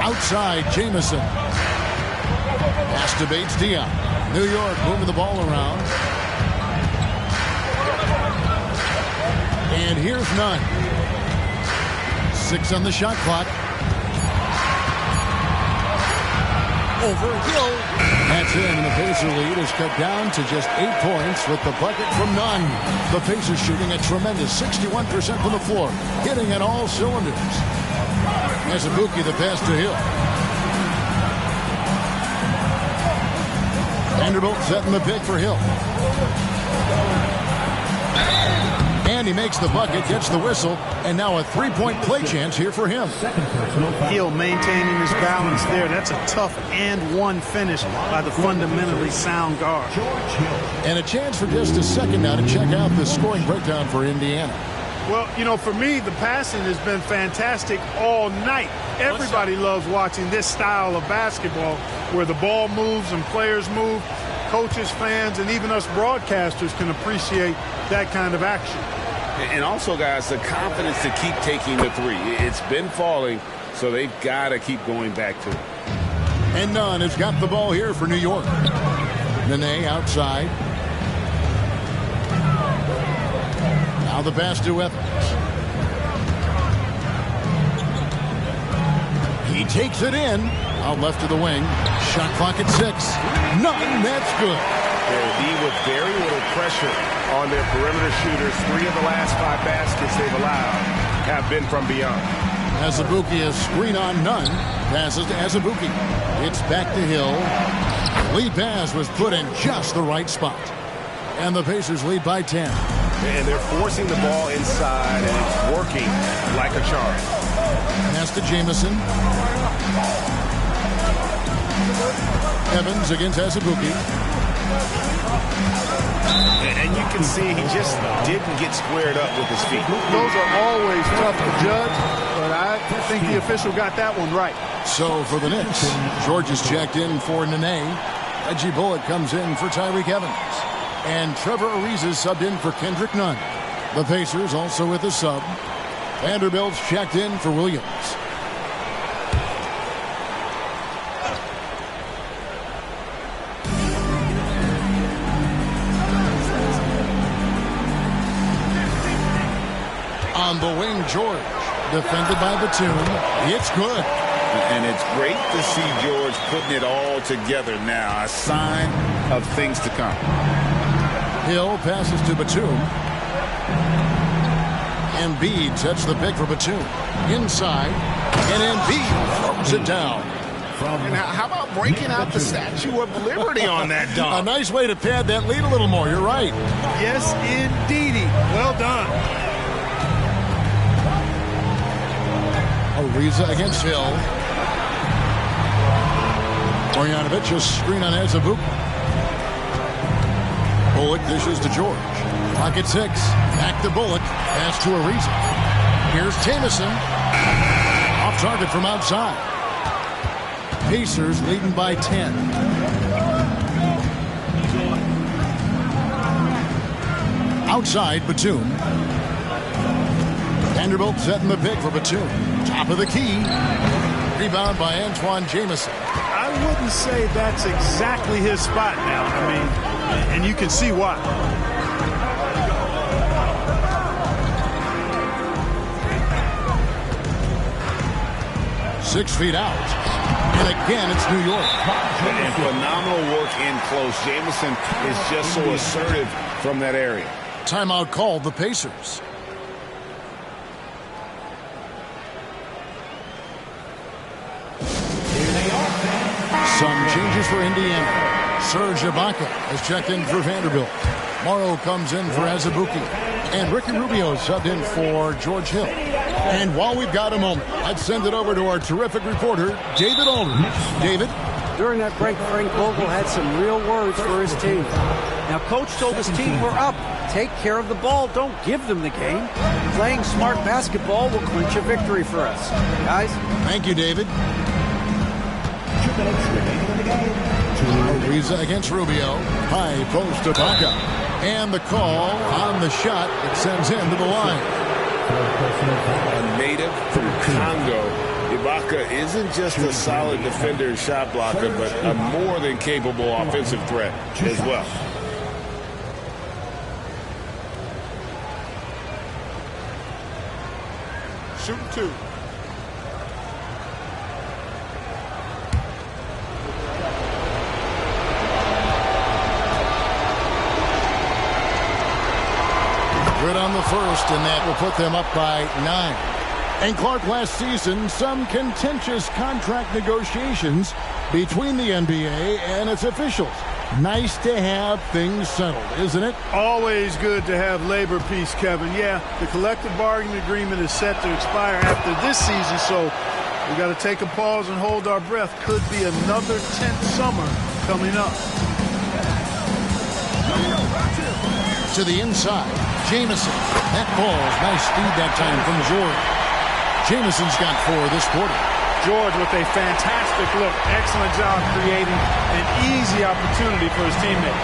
Outside, Jamison. Pass to Bates Diop. New York moving the ball around. And here's Nunn. 6 on the shot clock. Over Hill. That's in, and the Pacer lead is cut down to just 8 points with the bucket from Nunn. The Pacers shooting a tremendous 61% from the floor, hitting at all cylinders. Azubuike the pass to Hill. Vanderbilt setting the pick for Hill. And he makes the bucket, gets the whistle, and now a three-point play chance here for him. Hill maintaining his balance there. That's a tough and one finish by the fundamentally sound guard. And a chance for just a second now to check out the scoring breakdown for Indiana. Well, you know, for me, the passing has been fantastic all night. Everybody loves watching this style of basketball where the ball moves and players move. Coaches, fans, and even us broadcasters can appreciate that kind of action. And also, guys, the confidence to keep taking the three. It's been falling, so they've got to keep going back to it. And Nunn has got the ball here for New York. Nene outside. Now the pass to Evans. He takes it in. Out left to the wing. Shot clock at 6. Nunn, that's good. He with very little pressure on their perimeter shooters. 3 of the last 5 baskets they've allowed have been from beyond. Azubuike a screen on Nunn. Passes to Azubuike. It's back to Hill. Lead pass was put in just the right spot. And the Pacers lead by 10. And they're forcing the ball inside, and it's working like a charm. Pass to Jamison. Evans against Azubuike. And you can see he just didn't get squared up with his feet. Those are always tough to judge, but I think the official got that one right. So for the Knicks, George is checked in for Nene. Reggie Bullock comes in for Tyreke Evans. And Trevor Ariza subbed in for Kendrick Nunn. The Pacers also with a sub. Vanderbilt's checked in for Williams. On the wing, George. Defended by Batum. It's good. And it's great to see George putting it all together now. A sign of things to come. Hill passes to Batum. Embiid sets the pick for Batum. Inside. And Embiid throws it down. And how about breaking out the Statue of Liberty on that dunk? A nice way to pad that lead a little more. You're right. Yes, indeedy. Well done. Ariza against Hill. Marjanovic a screen on Azubuike. Bullock dishes to George. Pocket 6. Back to Bullock. Pass to Ariza. Here's Jamison. Off target from outside. Pacers leading by 10. Outside, Batum. Vanderbilt setting the pick for Batum. Top of the key. Rebound by Antoine Jamison. I wouldn't say that's exactly his spot now. I mean, and you can see why. Six feet out. And again, it's New York. And phenomenal work in close. Jamison is just so assertive from that area. Timeout called the Pacers. Some changes for Indiana. Serge Ibaka has checked in for Vanderbilt. Morrow comes in for Azubuike. And Ricky Rubio subbed in for George Hill. And while we've got a moment, let's send it over to our terrific reporter, David Aldridge. David? During that break, Frank Vogel had some real words for his team. Now, Coach told his team we're up. Take care of the ball. Don't give them the game. Playing smart basketball will clinch a victory for us. Guys? Thank you, David. 2 minutes remaining in the game. Ariza against Rubio. High post to Ibaka. And the call on the shot that sends him to the line. A native from Congo, Ibaka isn't just a solid defender and shot blocker, but a more than capable offensive threat as well. Shooting 2. Good on the first, and that will put them up by 9. And Clark, last season, some contentious contract negotiations between the NBA and its officials. Nice to have things settled, isn't it? Always good to have labor peace, Kevin. Yeah, the collective bargaining agreement is set to expire after this season, so we got to take a pause and hold our breath. Could be another tense summer coming up. To the inside, Jamison. That ball's nice speed that time from George. Jamison's got 4 this quarter. George with a fantastic look. Excellent job creating an easy opportunity for his teammate.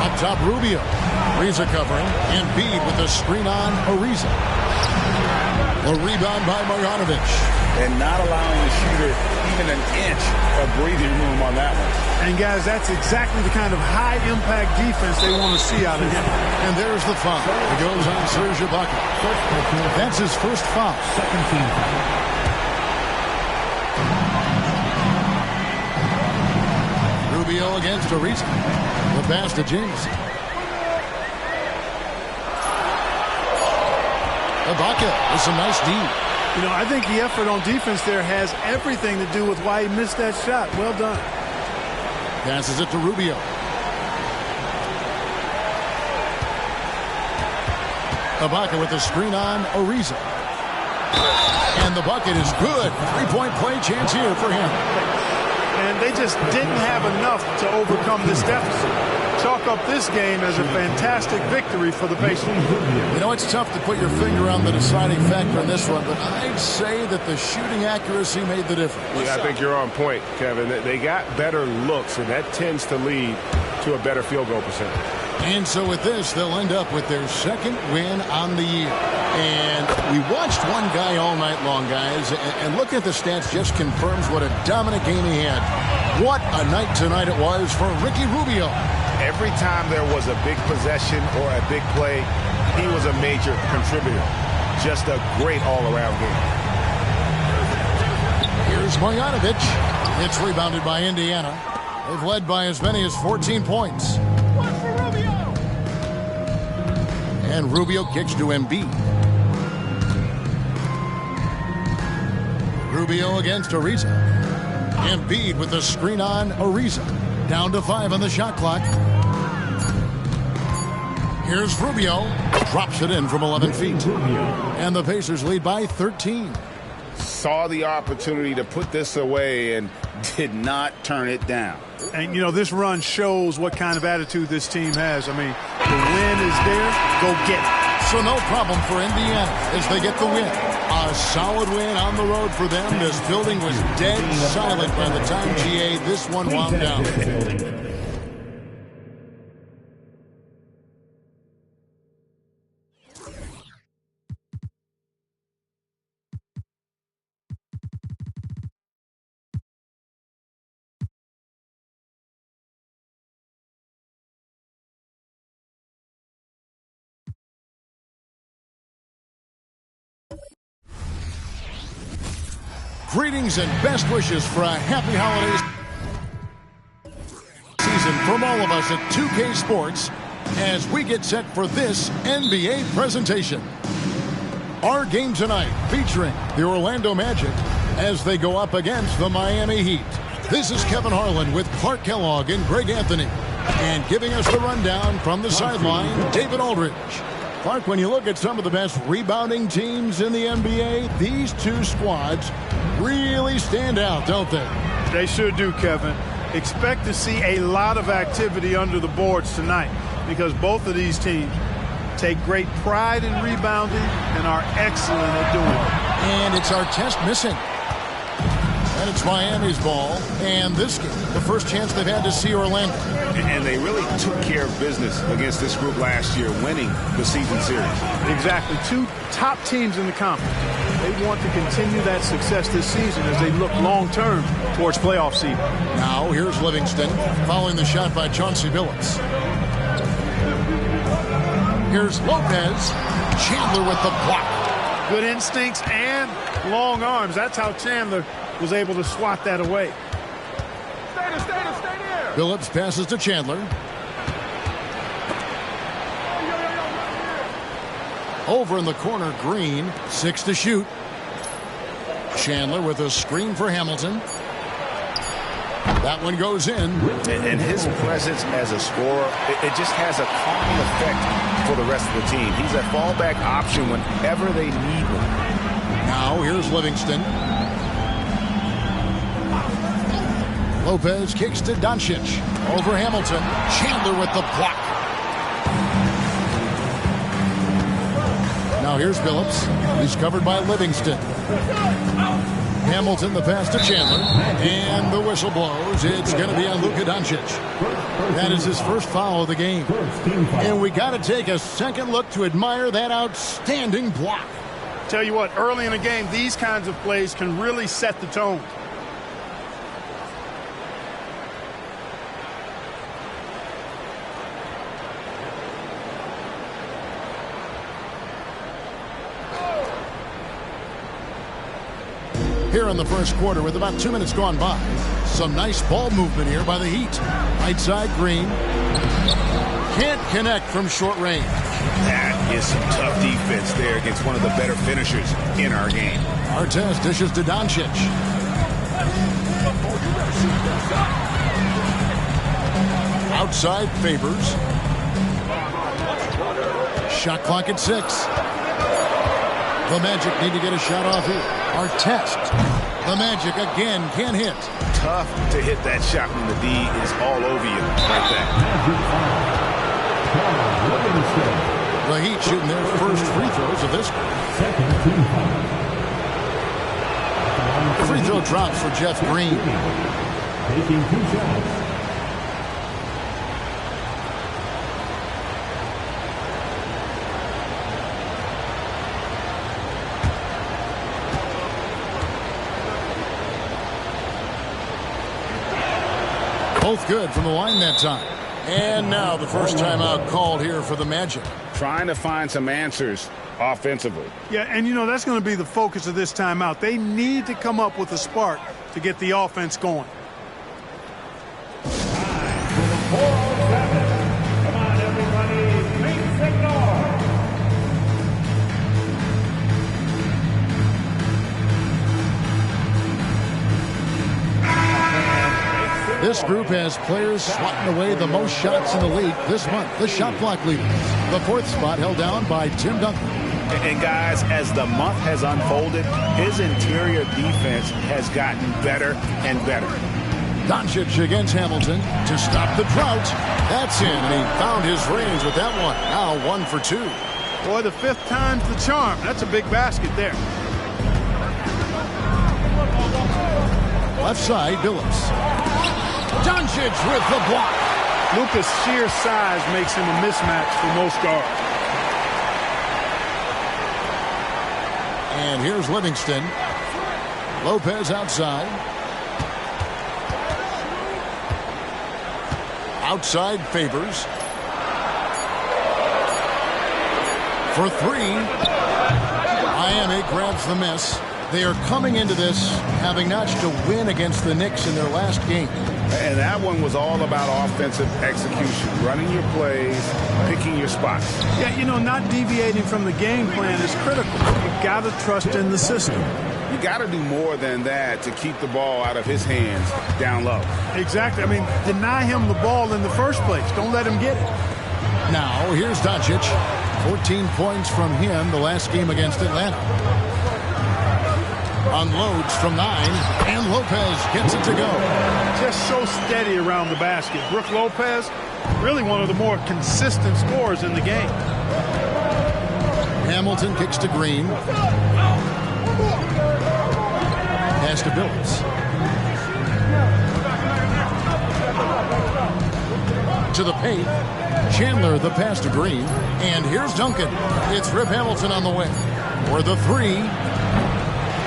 Up top, Rubio. Ariza covering. And Embiid with the screen on Ariza. A rebound by Marjanovic. And not allowing the shooter even an inch of breathing room on that one. And, guys, that's exactly the kind of high-impact defense they want to see out of him. And there's the foul. It goes on Serge Ibaka. That's his first foul. Second team. Rubio against Ariza. The pass to Jamison. Ibaka with some nice D. You know, I think the effort on defense there has everything to do with why he missed that shot. Well done. Passes it to Rubio. Ibaka with the screen on Ariza. And the bucket is good. 3-point play chance here for him. And they just didn't have enough to overcome this deficit. Chalk up this game as a fantastic victory for the Pacers. You know, it's tough to put your finger on the deciding factor in this one, but I'd say that the shooting accuracy made the difference. Yeah, I think you're on point, Kevin. They got better looks, and that tends to lead to a better field goal percentage. And so with this, they'll end up with their second win on the year. And we watched one guy all night long, guys, and looking at the stats just confirms what a dominant game he had. What a night tonight it was for Ricky Rubio. Every time there was a big possession or a big play, he was a major contributor. Just a great all-around game. Here's Marjanovic. It's rebounded by Indiana. They've led by as many as 14 points. And Rubio kicks to Embiid. Rubio against Ariza. Embiid with the screen on Ariza. Down to 5 on the shot clock. Here's Rubio. Drops it in from 11 feet. And the Pacers lead by 13. Saw the opportunity to put this away and did not turn it down. And, you know, this run shows what kind of attitude this team has. I mean, the win is there. Go get it. So no problem for Indiana as they get the win. A solid win on the road for them. This building was dead silent by the time GA this one wound down. Greetings and best wishes for a happy holidays season from all of us at 2K Sports as we get set for this NBA presentation. Our game tonight featuring the Orlando Magic as they go up against the Miami Heat. This is Kevin Harlan with Clark Kellogg and Greg Anthony. And giving us the rundown from the sideline, David Aldridge. Clark, when you look at some of the best rebounding teams in the NBA, these two squads really stand out, don't they? They sure do, Kevin. expect to see a lot of activity under the boards tonight because both of these teams take great pride in rebounding and are excellent at doing it. And it's Artest missing. And it's Miami's ball. And this game, the first chance they've had to see Orlando. And they really took care of business against this group last year, winning the season series. Exactly. Two top teams in the conference. They want to continue that success this season as they look long-term towards playoff seeding. Now, here's Livingston following the shot by Chauncey Billups. Here's Lopez. Chandler with the block. Good instincts and long arms. That's how Chandler was able to swat that away. Stay there. Billups passes to Chandler. Over in the corner, Green. 6 to shoot. Chandler with a screen for Hamilton. That one goes in. And his presence as a scorer, it just has a calming effect for the rest of the team. He's a fallback option whenever they need one. Now here's Livingston. Lopez kicks to Doncic. Over Hamilton. Chandler with the block. Now here's Billups. He's covered by Livingston. Hamilton the pass to Chandler. And the whistle blows. It's going to be on Luka Doncic. That is his first foul of the game. And we got to take a second look to admire that outstanding block. Tell you what, early in the game, these kinds of plays can really set the tone. Here in the first quarter with about 2 minutes gone by. Some nice ball movement here by the Heat. Right side, Green. Can't connect from short range. That is some tough defense there against one of the better finishers in our game. Artest dishes to Doncic. Outside, Favors. Shot clock at 6. The Magic need to get a shot off here. Artest. The Magic again can't hit. Tough to hit that shot when the D is all over you like that. The Heat shooting their first free throws of this one. The free throw drops for Jeff Green. Taking 2 shots. Both good from the line that time. And now the first timeout called here for the Magic. Trying to find some answers offensively. Yeah, and you know, that's going to be the focus of this timeout. They need to come up with a spark to get the offense going. Come on, everybody. Make some noise. This group has players swatting away the most shots in the league this month. The shot block leaders. The 4th spot held down by Tim Duncan. And guys, as the month has unfolded, his interior defense has gotten better and better. Doncic against Hamilton to stop the drought. That's in, and he found his range with that one. Now 1 for 2. Boy, the 5th time's the charm. That's a big basket there. Left side, Billups. Doncic with the block. Luka's sheer size makes him a mismatch for most guards. And here's Livingston. Lopez outside. Outside, Favors. For 3. Miami grabs the miss. They are coming into this having notched a win against the Knicks in their last game. And that one was all about offensive execution, running your plays, picking your spots. Yeah, you know, not deviating from the game plan is critical. You've got to trust in the system. You got to do more than that to keep the ball out of his hands down low. Exactly. I mean, deny him the ball in the first place. Don't let him get it. Now, here's Doncic. 14 points from him the last game against Atlanta. Unloads from 9, and Lopez gets it to go. Just so steady around the basket. Brook Lopez, really one of the more consistent scorers in the game. Hamilton kicks to Green. Pass to Billups. To the paint. Chandler the pass to Green. And here's Duncan. It's Rip Hamilton on the way. For the 3.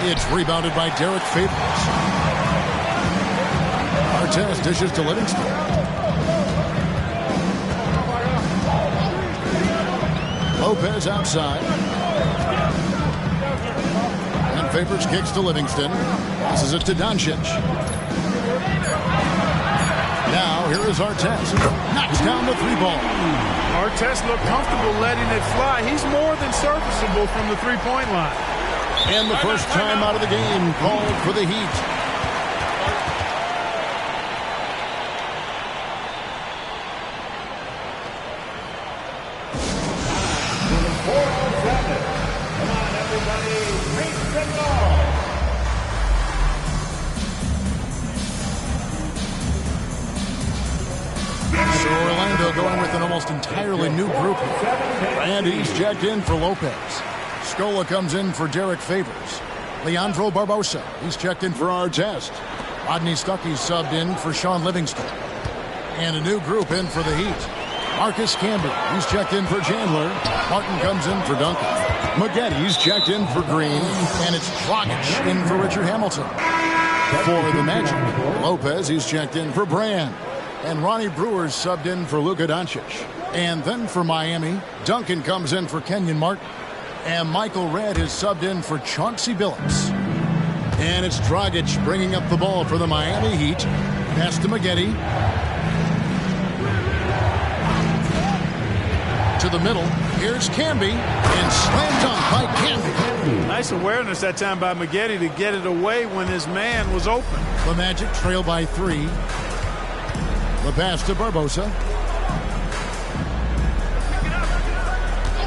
It's rebounded by Derek Favors. Artest dishes to Livingston. Lopez outside. And Favors kicks to Livingston. Passes it to Doncic. Now here is Artest. Knocks down the 3-ball. Artest looked comfortable letting it fly. He's more than serviceable from the three-point line. And the first time out of the game called for the Heat. Come on, everybody, make some noise. So Orlando going with an almost entirely new group here. And he's checked in for Lopez. Scola comes in for Derek Favors. Leandro Barbosa, he's checked in for Artest. Rodney Stuckey's subbed in for Sean Livingston. And a new group in for the Heat. Marcus Camby, he's checked in for Chandler. Martin comes in for Duncan. Maggetti's checked in for Green. And it's Dragic in for Richard Hamilton. For the Magic, Lopez, he's checked in for Brand. And Ronnie Brewer's subbed in for Luka Doncic. And then for Miami, Duncan comes in for Kenyon Martin. And Michael Redd is subbed in for Chauncey Billups. And it's Dragic bringing up the ball for the Miami Heat. Pass to Maggetti. To the middle. Here's Camby. And slam dunk by Camby. Nice awareness that time by Maggetti to get it away when his man was open. The Magic trail by 3. The pass to Barbosa.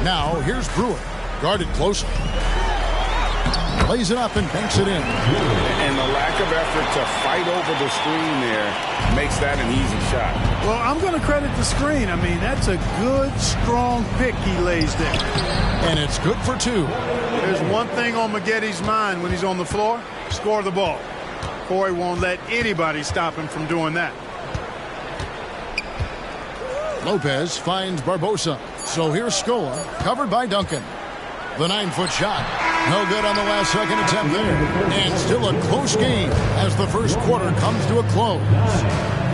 Now here's Brewer. Guarded closely. Lays it up and banks it in. And the lack of effort to fight over the screen there makes that an easy shot. Well, I'm going to credit the screen. I mean, that's a good, strong pick he lays there. And it's good for 2. There's one thing on Maggetti's mind when he's on the floor. Score the ball. Corey won't let anybody stop him from doing that. Lopez finds Barbosa. So here's Scola, covered by Duncan. The 9-foot shot. No good on the last second attempt there. And still a close game as the first quarter comes to a close.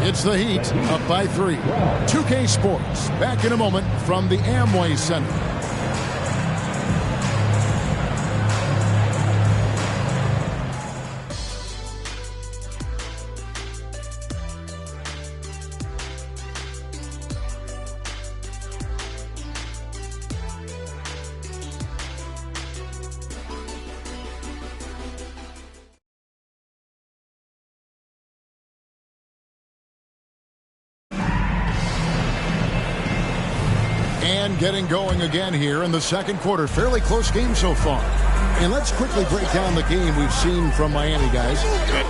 It's the Heat up by 3. 2K Sports back in a moment from the Amway Center. And getting going again here in the second quarter. Fairly close game so far. And let's quickly break down the game we've seen from Miami, guys.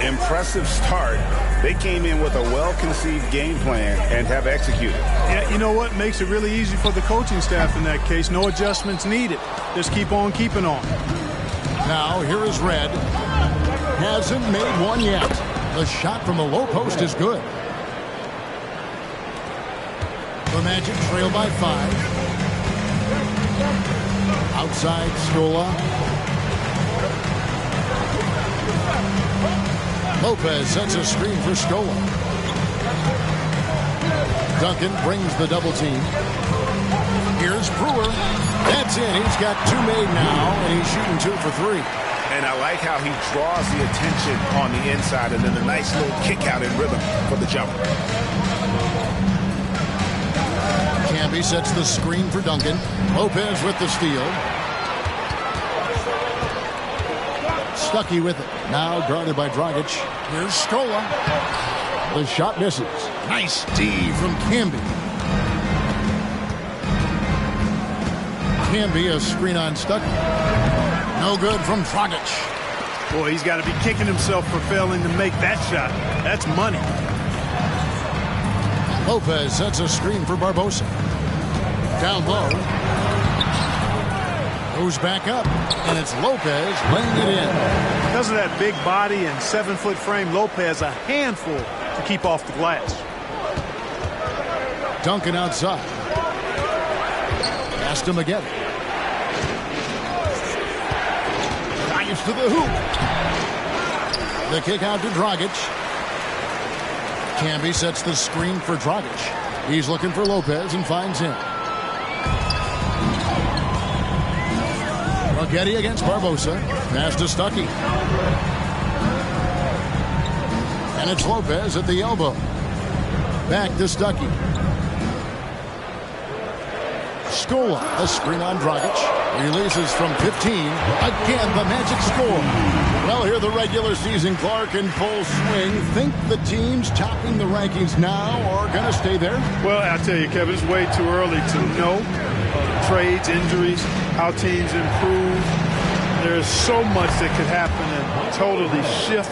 Impressive start. They came in with a well-conceived game plan and have executed. Yeah, you know what makes it really easy for the coaching staff in that case? No adjustments needed. Just keep on keeping on. Now here is Redd. Hasn't made one yet. The shot from the low post is good. The Magic trail by 5. Outside Scola. Lopez sets a screen for Scola. Duncan brings the double team. Here's Brewer. That's in. He's got 2 made now, and he's shooting 2 for 3. And I like how he draws the attention on the inside and then a nice little kick out in rhythm for the jumper. Camby sets the screen for Duncan. Lopez with the steal. Stuckey with it. Now guarded by Dragic. Here's Scola. The shot misses. Nice D from Camby. Camby a screen on Stuckey. No good from Dragic. Boy, he's got to be kicking himself for failing to make that shot. That's money. Lopez sets a screen for Barbosa. Down low. Goes back up, and it's Lopez laying it in. Because of that big body and 7-foot frame, Lopez a handful to keep off the glass. Duncan outside. Pass to McGetty. Drives to the hoop. The kick out to Dragic. Camby sets the screen for Dragic. He's looking for Lopez and finds him. McGetty against Barbosa. Pass to Stuckey. And it's Lopez at the elbow. Back to Stuckey. Scola, a screen on Dragic. Releases from 15. Again, the Magic score. Well, here the regular season Clark in full swing. Think the teams topping the rankings now are going to stay there? Well, I tell you, Kevin, it's way too early to know. Trades, injuries, how teams improve. There's so much that could happen and totally shift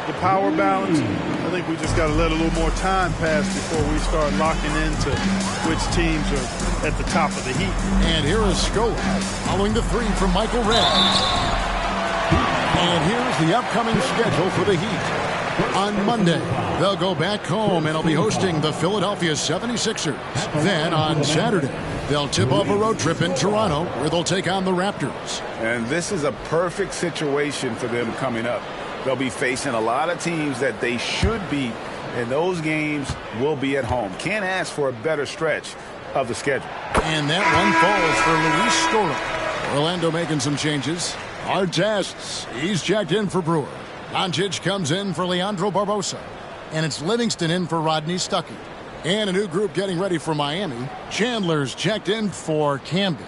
the power balance. I think we just got to let a little more time pass before we start locking into which teams are at the top of the heap. And here is Scola following the three from Michael Redd. And here's the upcoming schedule for the Heat. On Monday, they'll go back home and will be hosting the Philadelphia 76ers. Then on Saturday, they'll tip off a road trip in Toronto where they'll take on the Raptors. And this is a perfect situation for them coming up. They'll be facing a lot of teams that they should beat, and those games will be at home. Can't ask for a better stretch of the schedule. And that one falls for Luis Scola. Orlando making some changes. Artests, he's checked in for Brewer. Doncic comes in for Leandro Barbosa. And it's Livingston in for Rodney Stuckey. And a new group getting ready for Miami. Chandler's checked in for Camby.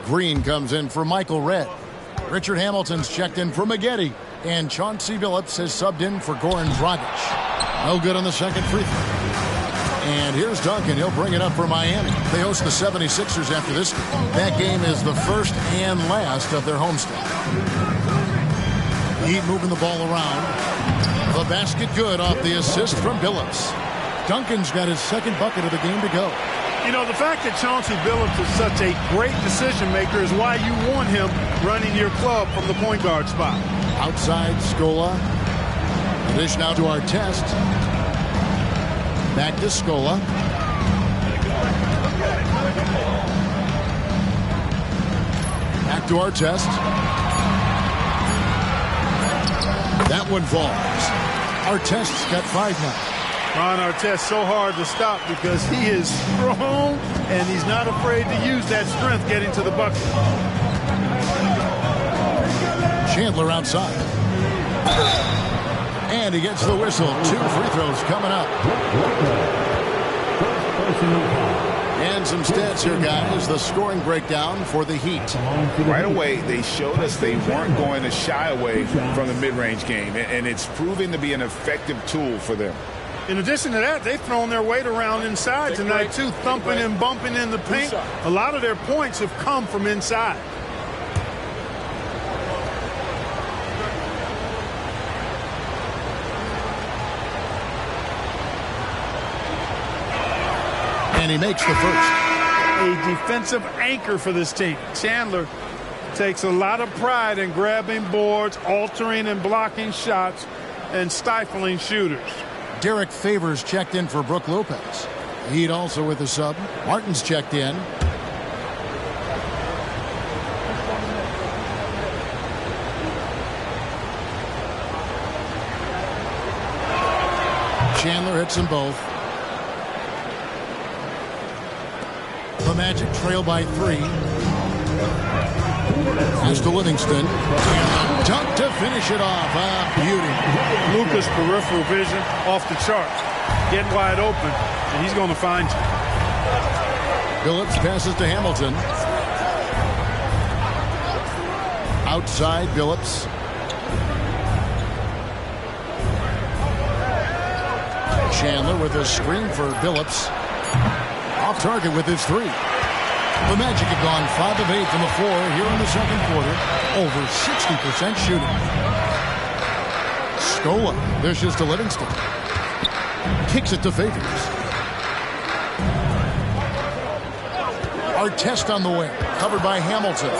Green comes in for Michael Redd. Richard Hamilton's checked in for McGetty. And Chauncey Billups has subbed in for Goran Dragic. No good on the second free throw. And here's Duncan. He'll bring it up for Miami. They host the 76ers after this. That game is the first and last of their homestand. Heat moving the ball around. The basket good off the assist from Billups. Duncan's got his second bucket of the game to go. You know, the fact that Chauncey Billups is such a great decision maker is why you want him running your club from the point guard spot. Outside, Scola. Dish now to our test. Back to Scola. Back to our test. That one falls. Artest's got 5 now. Ron Artest so hard to stop because he is strong and he's not afraid to use that strength getting to the bucket. Chandler outside. And he gets the whistle. 2 free throws coming up. And some stats here, guys. The scoring breakdown for the Heat. Right away, they showed us they weren't going to shy away from the mid-range game, and it's proving to be an effective tool for them. In addition to that, they've thrown their weight around inside tonight, too, thumping and bumping in the paint. A lot of their points have come from inside. And he makes the first. A defensive anchor for this team. Chandler takes a lot of pride in grabbing boards, altering and blocking shots, and stifling shooters. Derek Favors checked in for Brook Lopez. Heat also with a sub. Martin's checked in. Chandler hits them both. The Magic trail by 3. Pass to Livingston. And a dunk to finish it off. Beauty. Luka's peripheral vision off the charts. Get wide open, and he's going to find you. Billups passes to Hamilton. Outside, Billups. Chandler with a screen for Billups. Off target with his 3. The Magic have gone 5 of 8 from the floor here in the second quarter. Over 60% shooting. Scola dishes to Livingston. Kicks it to Favors. Artest on the wing. Covered by Hamilton.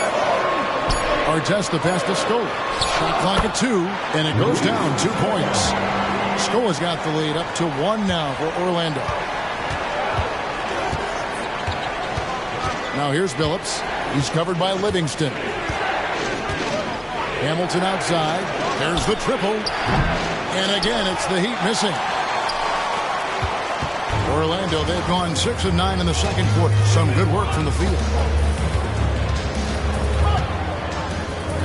Artest the pass to Scola. Shot clock at 2, and it goes down 2 points. Scola's got the lead up to 1 now for Orlando. Now here's Billups. He's covered by Livingston. Hamilton outside. There's the triple. And again, it's the Heat missing. Orlando, they've gone 6 of 9 in the second quarter. Some good work from the field.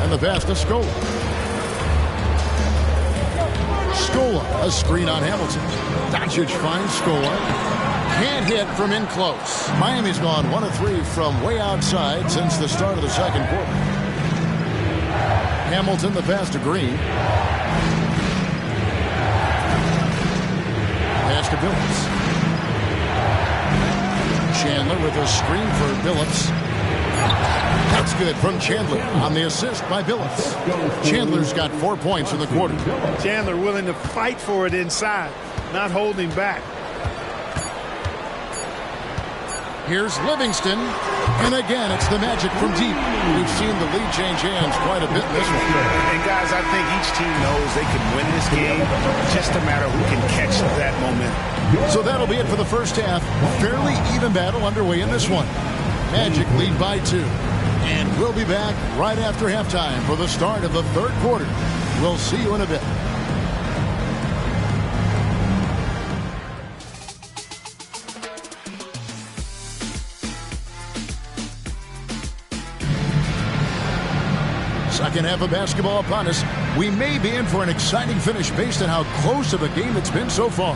And the pass to Scola. Scola, a screen on Hamilton. Doncic finds Scola. Can't hit from in close. Miami's gone 1 of 3 from way outside since the start of the second quarter. Hamilton, the pass to Green. Pass to Billups. Chandler with a screen for Billups. That's good from Chandler on the assist by Billups. Chandler's got 4 points in the quarter. Chandler willing to fight for it inside, not holding back. Here's Livingston. And again, it's the Magic from deep. We've seen the lead change hands quite a bit in this one. And guys, I think each team knows they can win this game. Just a matter who can catch that momentum. So that'll be it for the first half. Fairly even battle underway in this one. Magic lead by 2. And we'll be back right after halftime for the start of the third quarter. We'll see you in a bit. Second half of basketball upon us. We may be in for an exciting finish based on how close of a game it's been so far.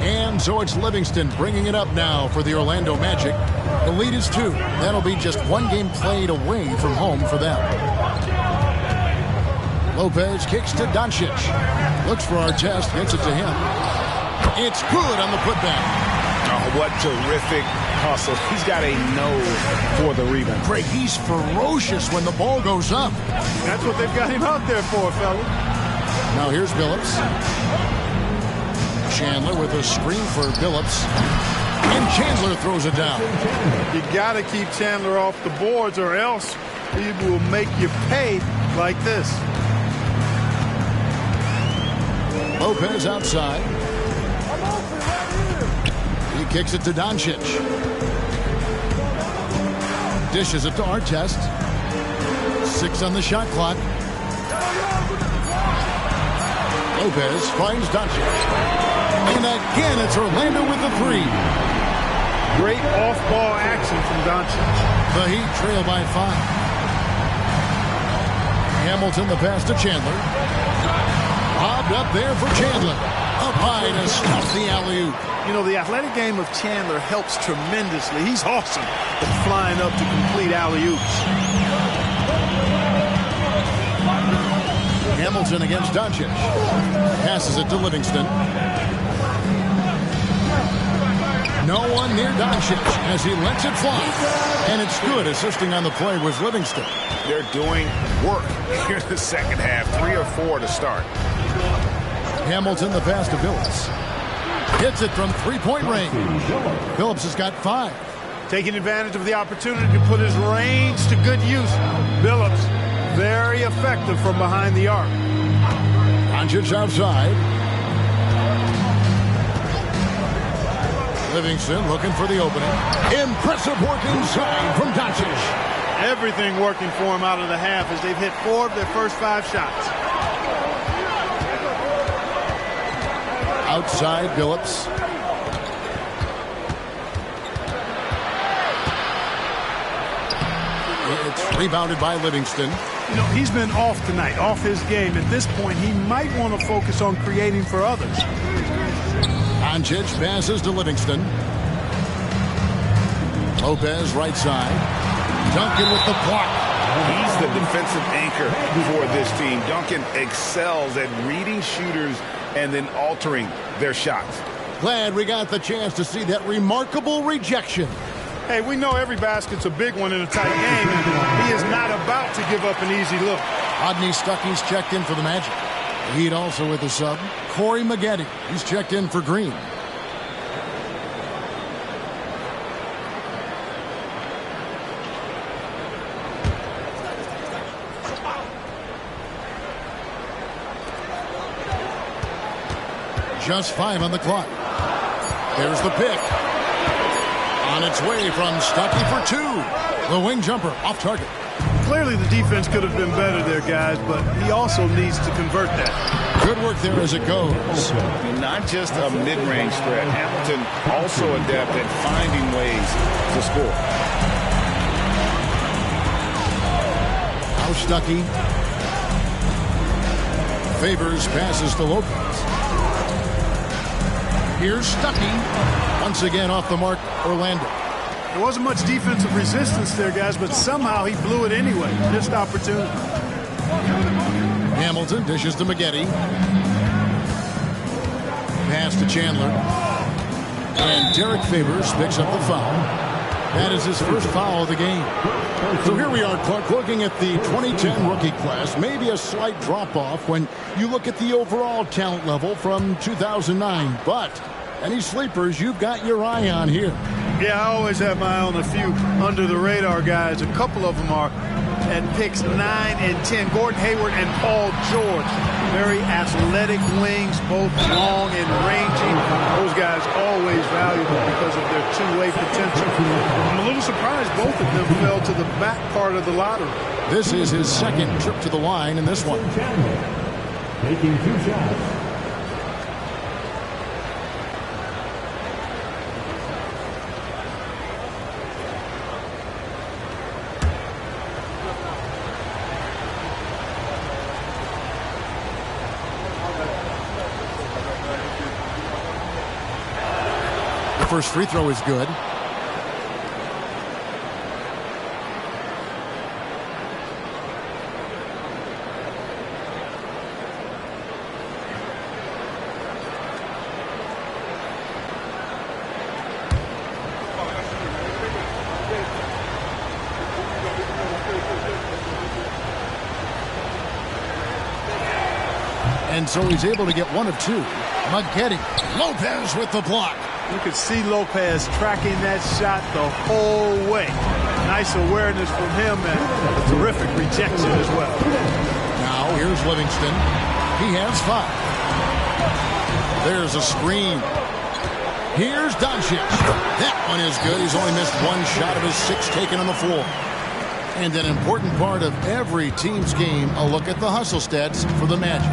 And so it's Livingston bringing it up now for the Orlando Magic. The lead is 2. That'll be just 1 game played away from home for them. Lopez kicks to Doncic. Looks for Artest, gets it to him. It's good on the putback. Oh, what terrific hustle. He's got a nose for the rebound. Greg, he's ferocious when the ball goes up. That's what they've got him out there for, fella. Now here's Billups. Chandler with a screen for Billups. And Chandler throws it down. You got to keep Chandler off the boards or else he will make you pay like this. Lopez outside. He kicks it to Doncic. Dishes it to Artest. 6 on the shot clock. Lopez finds Doncic. And again, it's Orlando with the 3. Great off-ball action from Doncic. The Heat trail by 5. Hamilton, the pass to Chandler. Lobbed up there for Chandler. Up high to stuff the alley-oop. You know, the athletic game of Chandler helps tremendously. He's awesome at flying up to complete alley-oops. Hamilton against Doncic. Passes it to Livingston. No one near Doncic as he lets it fly. And it's good. Assisting on the play was Livingston. They're doing work here in the second half. 3 or 4 to start. Hamilton, the pass to Billups. Hits it from 3-point range. Billups has got 5. Taking advantage of the opportunity to put his range to good use. Billups, very effective from behind the arc. Doncic outside. Livingston looking for the opening. Impressive work inside from Doncic. Everything working for him out of the half as they've hit 4 of their first 5 shots. Outside, Billups. It's rebounded by Livingston. You know, he's been off tonight, off his game. At this point, he might want to focus on creating for others. Doncic passes to Livingston. Lopez right side. Duncan with the block. He's the defensive anchor for this team. Duncan excels at reading shooters and then altering their shots. Glad we got the chance to see that remarkable rejection. Hey, we know every basket's a big one in a tight game, and he is not about to give up an easy look. Rodney Stuckey's checked in for the Magic. The Heat also with the sub. Corey Maggette, he's checked in for Green. Just 5 on the clock. There's the pick. On its way from Stuckey for 2. The wing jumper off target. Clearly the defense could have been better there, guys, but he also needs to convert that. Good work there as it goes. And not just a mid-range threat. Hamilton also adept at finding ways to score. Now Stuckey. Favors passes to Lopez. Here's Stuckey. Once again off the mark, Orlando. There wasn't much defensive resistance there, guys, but somehow he blew it anyway. Missed opportunity. Hamilton dishes to Maggette. Pass to Chandler. And Derek Favors picks up the foul. That is his first foul of the game. So here we are, Clark, looking at the 2010 rookie class. Maybe a slight drop-off when you look at the overall talent level from 2009. But any sleepers you've got your eye on here? Yeah, I always have my eye on a few under-the-radar guys. A couple of them are at picks 9 and 10. Gordon Hayward and Paul George. Very athletic wings, both long and rangy. Those guys always valuable because of their two-way potential. I'm a little surprised both of them fell to the back part of the lottery. This is his second trip to the line in this one. Taking 2 shots. First free throw is good. And so he's able to get 1 of 2. Maggette. Lopez with the block. You could see Lopez tracking that shot the whole way. Nice awareness from him and terrific rejection as well. Now here's Livingston. He has 5. There's a screen. Here's Doncic. That one is good. He's only missed 1 shot of his 6 taken on the floor. And an important part of every team's game, a look at the hustle stats for the Magic.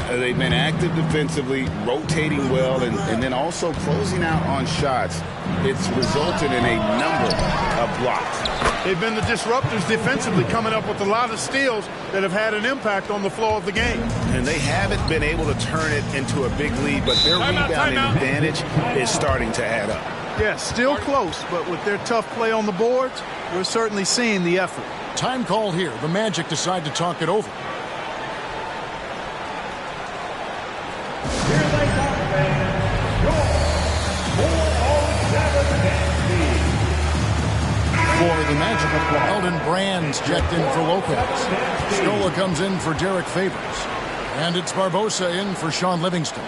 They've been active defensively, rotating well, and then also closing out on shots. It's resulted in a number of blocks. They've been the disruptors defensively, coming up with a lot of steals that have had an impact on the flow of the game. And they haven't been able to turn it into a big lead, but their rebounding advantage is starting to add up. Yeah, still close, but with their tough play on the boards, we're certainly seeing the effort. Time call here. The Magic decide to talk it over. For the Magic, Eldon Brand's checked in for Lopez. Scola comes in for Derek Favors. And it's Barbosa in for Sean Livingston.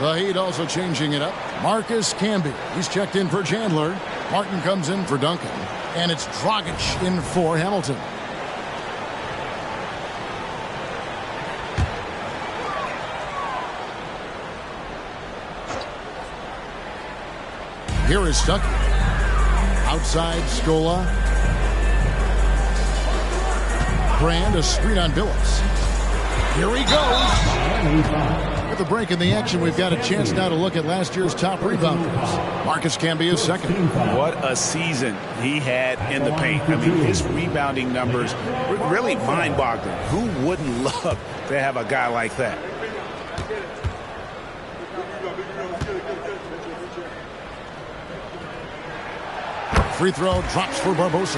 The Heat also changing it up. Marcus Camby, he's checked in for Chandler. Martin comes in for Duncan. And it's Dragic in for Hamilton. Here is Stuckey. Outside, Scola. Brand, a screen on Billups. Here he goes. With a break in the action, we've got a chance now to look at last year's top rebounders. Marcus Camby is second. What a season he had in the paint. I mean, his rebounding numbers were really mind-boggling. Who wouldn't love to have a guy like that? Free throw drops for Barbosa.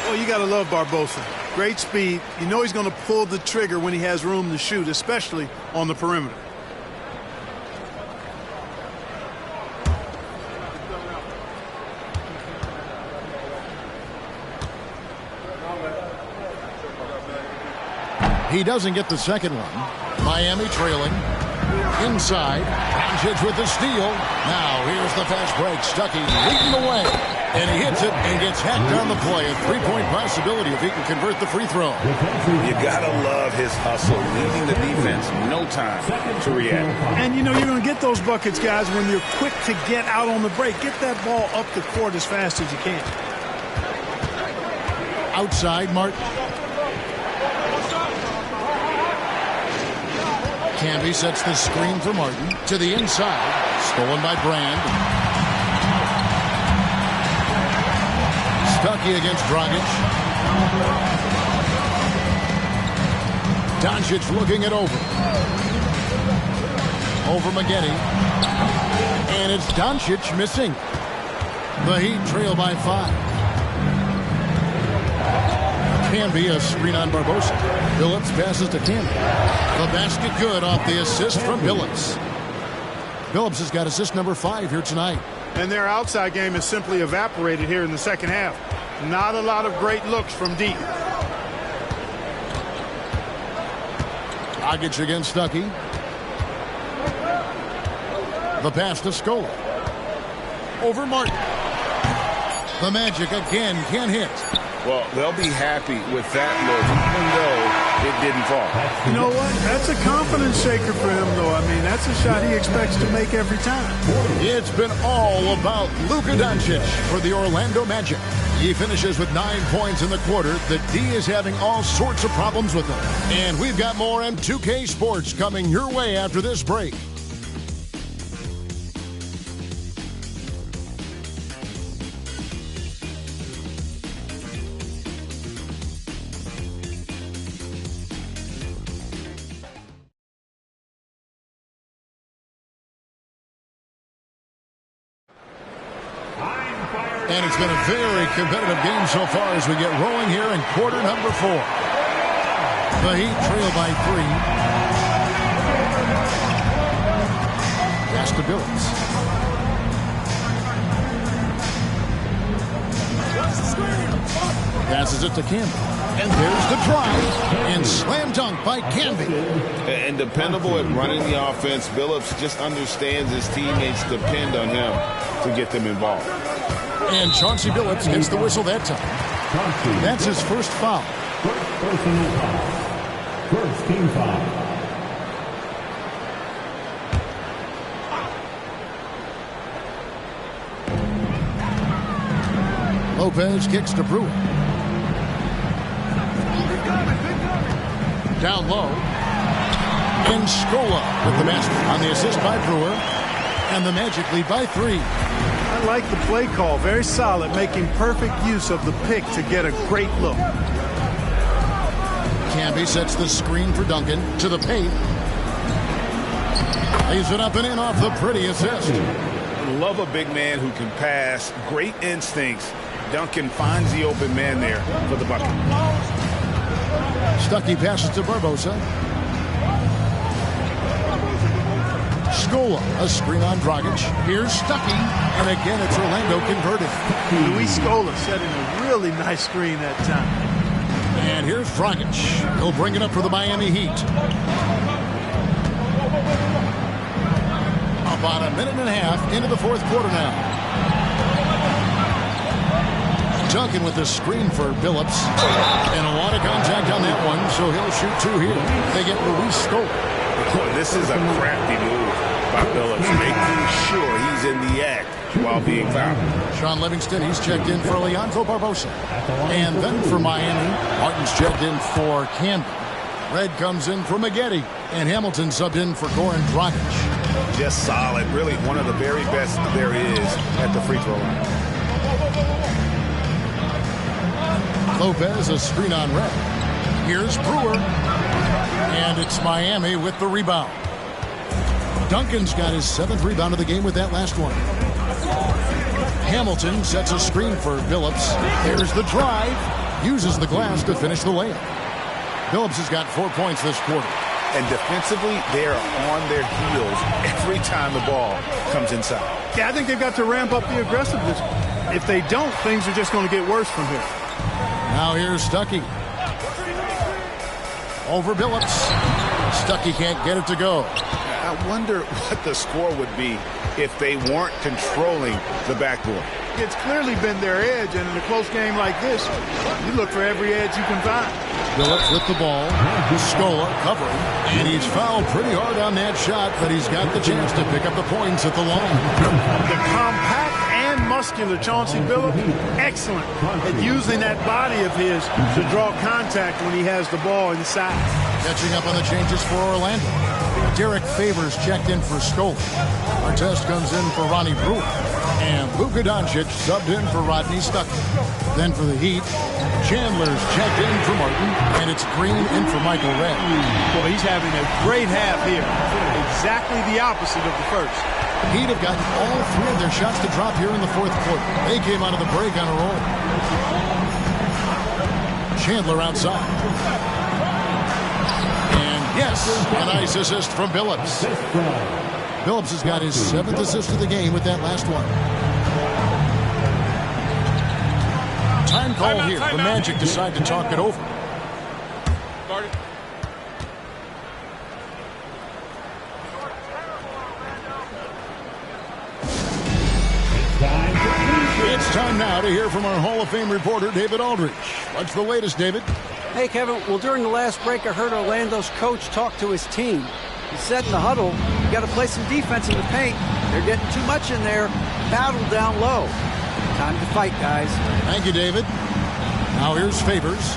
Well, you got to love Barbosa. Great speed. You know he's going to pull the trigger when he has room to shoot, especially on the perimeter. He doesn't get the second one. Miami trailing. Inside. Doncic with the steal. Now here's the fast break. Stuckey leading the way. And he hits it and gets hacked down the play. A three-point possibility if he can convert the free throw. You got to love his hustle, leading the defense. No time to react. And, you know, you're going to get those buckets, guys, when you're quick to get out on the break. Get that ball up the court as fast as you can. Outside, Martin. Canby sets the screen for Martin. To the inside. Stolen by Brand. Stuckey against Dragic. Doncic looking it over. Over Maggette. And it's Doncic missing. The Heat trail by 5. Canby a screen on Barbosa. Billups passes to Canby. The basket good off the assist from Billups. Billups has got assist number 5 here tonight. And their outside game is simply evaporated here in the second half. Not a lot of great looks from deep. Dragic against Stuckey. The pass to Scola. Over Martin. The Magic again can hit. Well, they'll be happy with that look, even though it didn't fall. You know what? That's a confidence shaker for him, though. I mean, that's a shot he expects to make every time. It's been all about Luka Doncic for the Orlando Magic. He finishes with 9 points in the quarter. The D is having all sorts of problems with him. And we've got more M2K Sports coming your way after this break. And it's been a very competitive game so far as we get rolling here in quarter number 4. The Heat trail by 3. Pass to Billups. Passes it to Canby. And there's the drive. And slam dunk by Canby. And dependable at running the offense. Billups just understands his teammates depend on him to get them involved. And Chauncey Billups gets the whistle that time. That's his first foul. First personal foul. First team foul. Lopez kicks to Brewer. Down low. And Scola with the basket on the assist by Brewer. And the Magic lead by 3. I like the play call. Very solid, making perfect use of the pick to get a great look. Canby sets the screen for Duncan to the paint. Lays it up and in off the pretty assist. Love a big man who can pass. Great instincts. Duncan finds the open man there for the bucket. Stuckey passes to Barbosa. Scola, a screen on Dragic. Here's Stuckey, and again it's Orlando converted. Luis Scola setting a really nice screen that time. And here's Dragic. He'll bring it up for the Miami Heat. About a minute and a half into the fourth quarter now. Duncan with the screen for Billups. And a lot of contact on that one, so he'll shoot 2 here. They get Luis Scola. Boy, this is a crafty move by Billups, making sure he's in the act while being fouled. Sean Livingston, he's checked in for Leandro Barbosa. And then for Miami, Martin's checked in for Canby. Red comes in for Maggette. And Hamilton subbed in for Goran Dragic. Just solid. Really one of the very best there is at the free throw line. Lopez, a screen on Red. Here's Brewer. And it's Miami with the rebound. Duncan's got his 7th rebound of the game with that last one. Hamilton sets a screen for Billups. Here's the drive. Uses the glass to finish the layup. Billups has got 4 points this quarter. And defensively, they're on their heels every time the ball comes inside. Yeah, I think they've got to ramp up the aggressiveness. If they don't, things are just going to get worse from here. Now here's Stuckey. Over Billups. Stuck, he can't get it to go. I wonder what the score would be if they weren't controlling the backboard. It's clearly been their edge, and in a close game like this, you look for every edge you can find. Billups with the ball. Scola covering. And he's fouled pretty hard on that shot, but he's got the chance to pick up the points at the line. The compact and muscular Chauncey Billups, excellent at using that body of his to draw contact when he has the ball inside. Catching up on the changes for Orlando. Derek Favors checked in for Scola. Artest comes in for Ronnie Brewer. And Luka Doncic subbed in for Rodney Stuckey. Then for the Heat, Chandler's checked in for Martin, and it's Green in for Michael Redd. Boy, he's having a great half here. Exactly the opposite of the first. Heat have gotten all three of their shots to drop here in the fourth quarter. They came out of the break on a roll. Chandler outside. And yes, a nice assist from Billups. Billups has got his 7th assist of the game with that last one. Time call here. The Magic decide to talk it over. It's time now to hear from our Hall of Fame reporter, David Aldridge. What's the latest, David? Hey, Kevin. Well, during the last break, I heard Orlando's coach talk to his team. He said in the huddle, you got to play some defense in the paint. They're getting too much in there. Battle down low. Time to fight, guys. Thank you, David. Now here's Favors.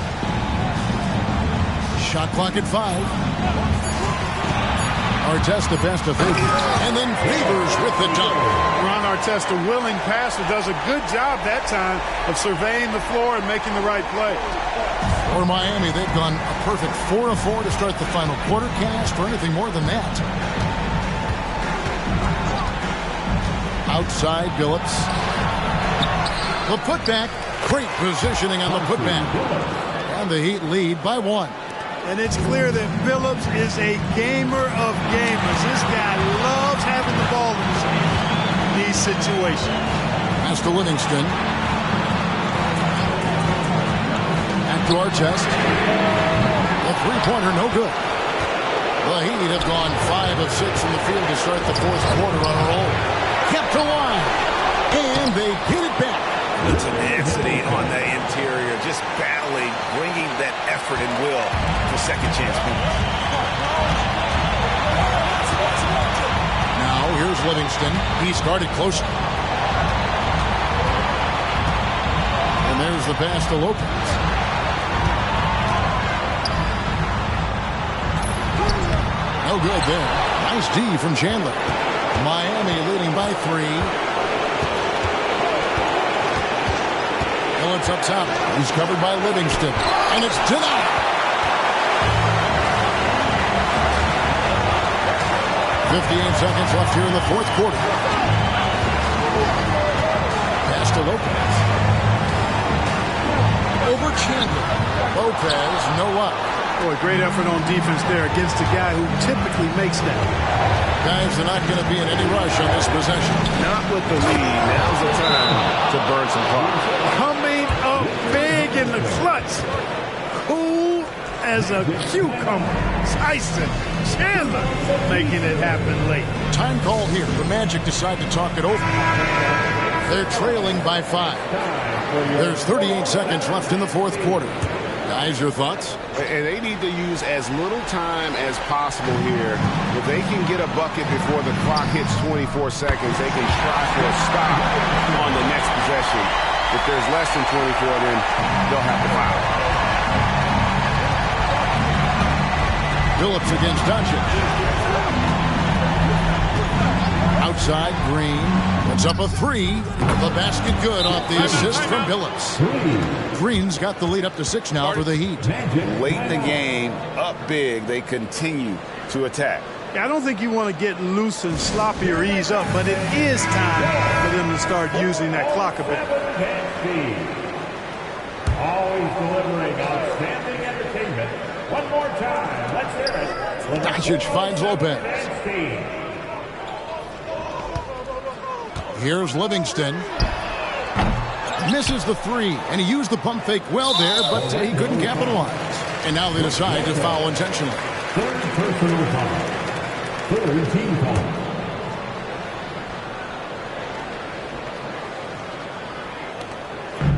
Shot clock at 5. Artest the pass to Favors. And then Favors with the dunk. Ron Artest, a willing passer, does a good job that time of surveying the floor and making the right play. For Miami, they've gone a perfect 4 of 4 to start the final quarter cast, or anything more than that. Outside, Billups. The putback. Great positioning on the putback. And the Heat lead by 1. And it's clear that Billups is a gamer of gamers. This guy loves having the ball in his hand in these situations. Pass to Livingston. Back to Artest. The three-pointer, no good. The Heat have gone 5 of 6 from the field to start the fourth quarter on a roll. Kept alive. And they get it back. The tenacity on the interior, just battling, bringing that effort and will for second chance people. Now here's Livingston. He started close. And there's the pass to Lopez. No good there. Nice D from Chandler. Miami leading by 3. Billups up top. He's covered by Livingston. And it's denied. 58 seconds left here in the fourth quarter. Pass to Lopez. Over Chandler. Lopez, no up. Boy, great effort on defense there against a guy who typically makes that. Guys are not going to be in any rush on this possession. Not with the lead. Now's the time to burn some clock. Coming up big in the clutch. Cool as a cucumber. Tyson Chandler making it happen late. Time call here. The Magic decide to talk it over. They're trailing by 5. There's 38 seconds left in the fourth quarter. Guys, your thoughts? And they need to use as little time as possible here. If they can get a bucket before the clock hits 24 seconds, they can try for a stop on the next possession. If there's less than 24, then they'll have to foul. Billups against Doncic. Outside, Green puts up a 3. The basket good off the assist from Billups. Green's got the lead up to 6 now for the Heat. Late in the game, up big, they continue to attack. I don't think you want to get loose and sloppy or ease up, but it is time for them to start using that clock a bit. Always delivering outstanding entertainment. One more time. Let's hear it. Doncic finds Lopez. Here's Livingston. Misses the 3, and he used the pump fake well there, but he couldn't capitalize. And now they decide to foul intentionally. Third personal foul. Third team foul.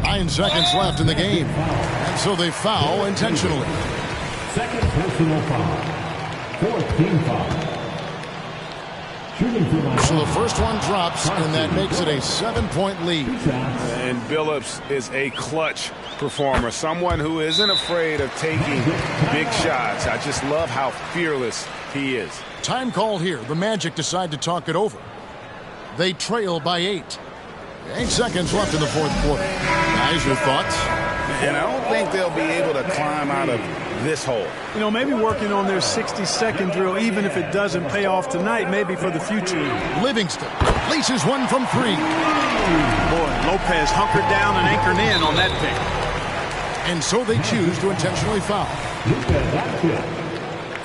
9 seconds left in the game. And so they foul intentionally. Second personal foul. Fourth team foul. Shooting for my So the first one drops, and that makes it a 7-point lead. And Billups is a clutch performer, someone who isn't afraid of taking big shots. I just love how fearless he is. Time called here. The Magic decide to talk it over. They trail by 8. 8 seconds left in the fourth quarter. Guys, your thoughts? And I don't think they'll be able to climb out of this hole. You know, maybe working on their 60-second drill, even if it doesn't pay off tonight, maybe for the future. Livingston laces one from 3. Boy, Lopez hunkered down and anchored in on that pick. And so they choose to intentionally foul.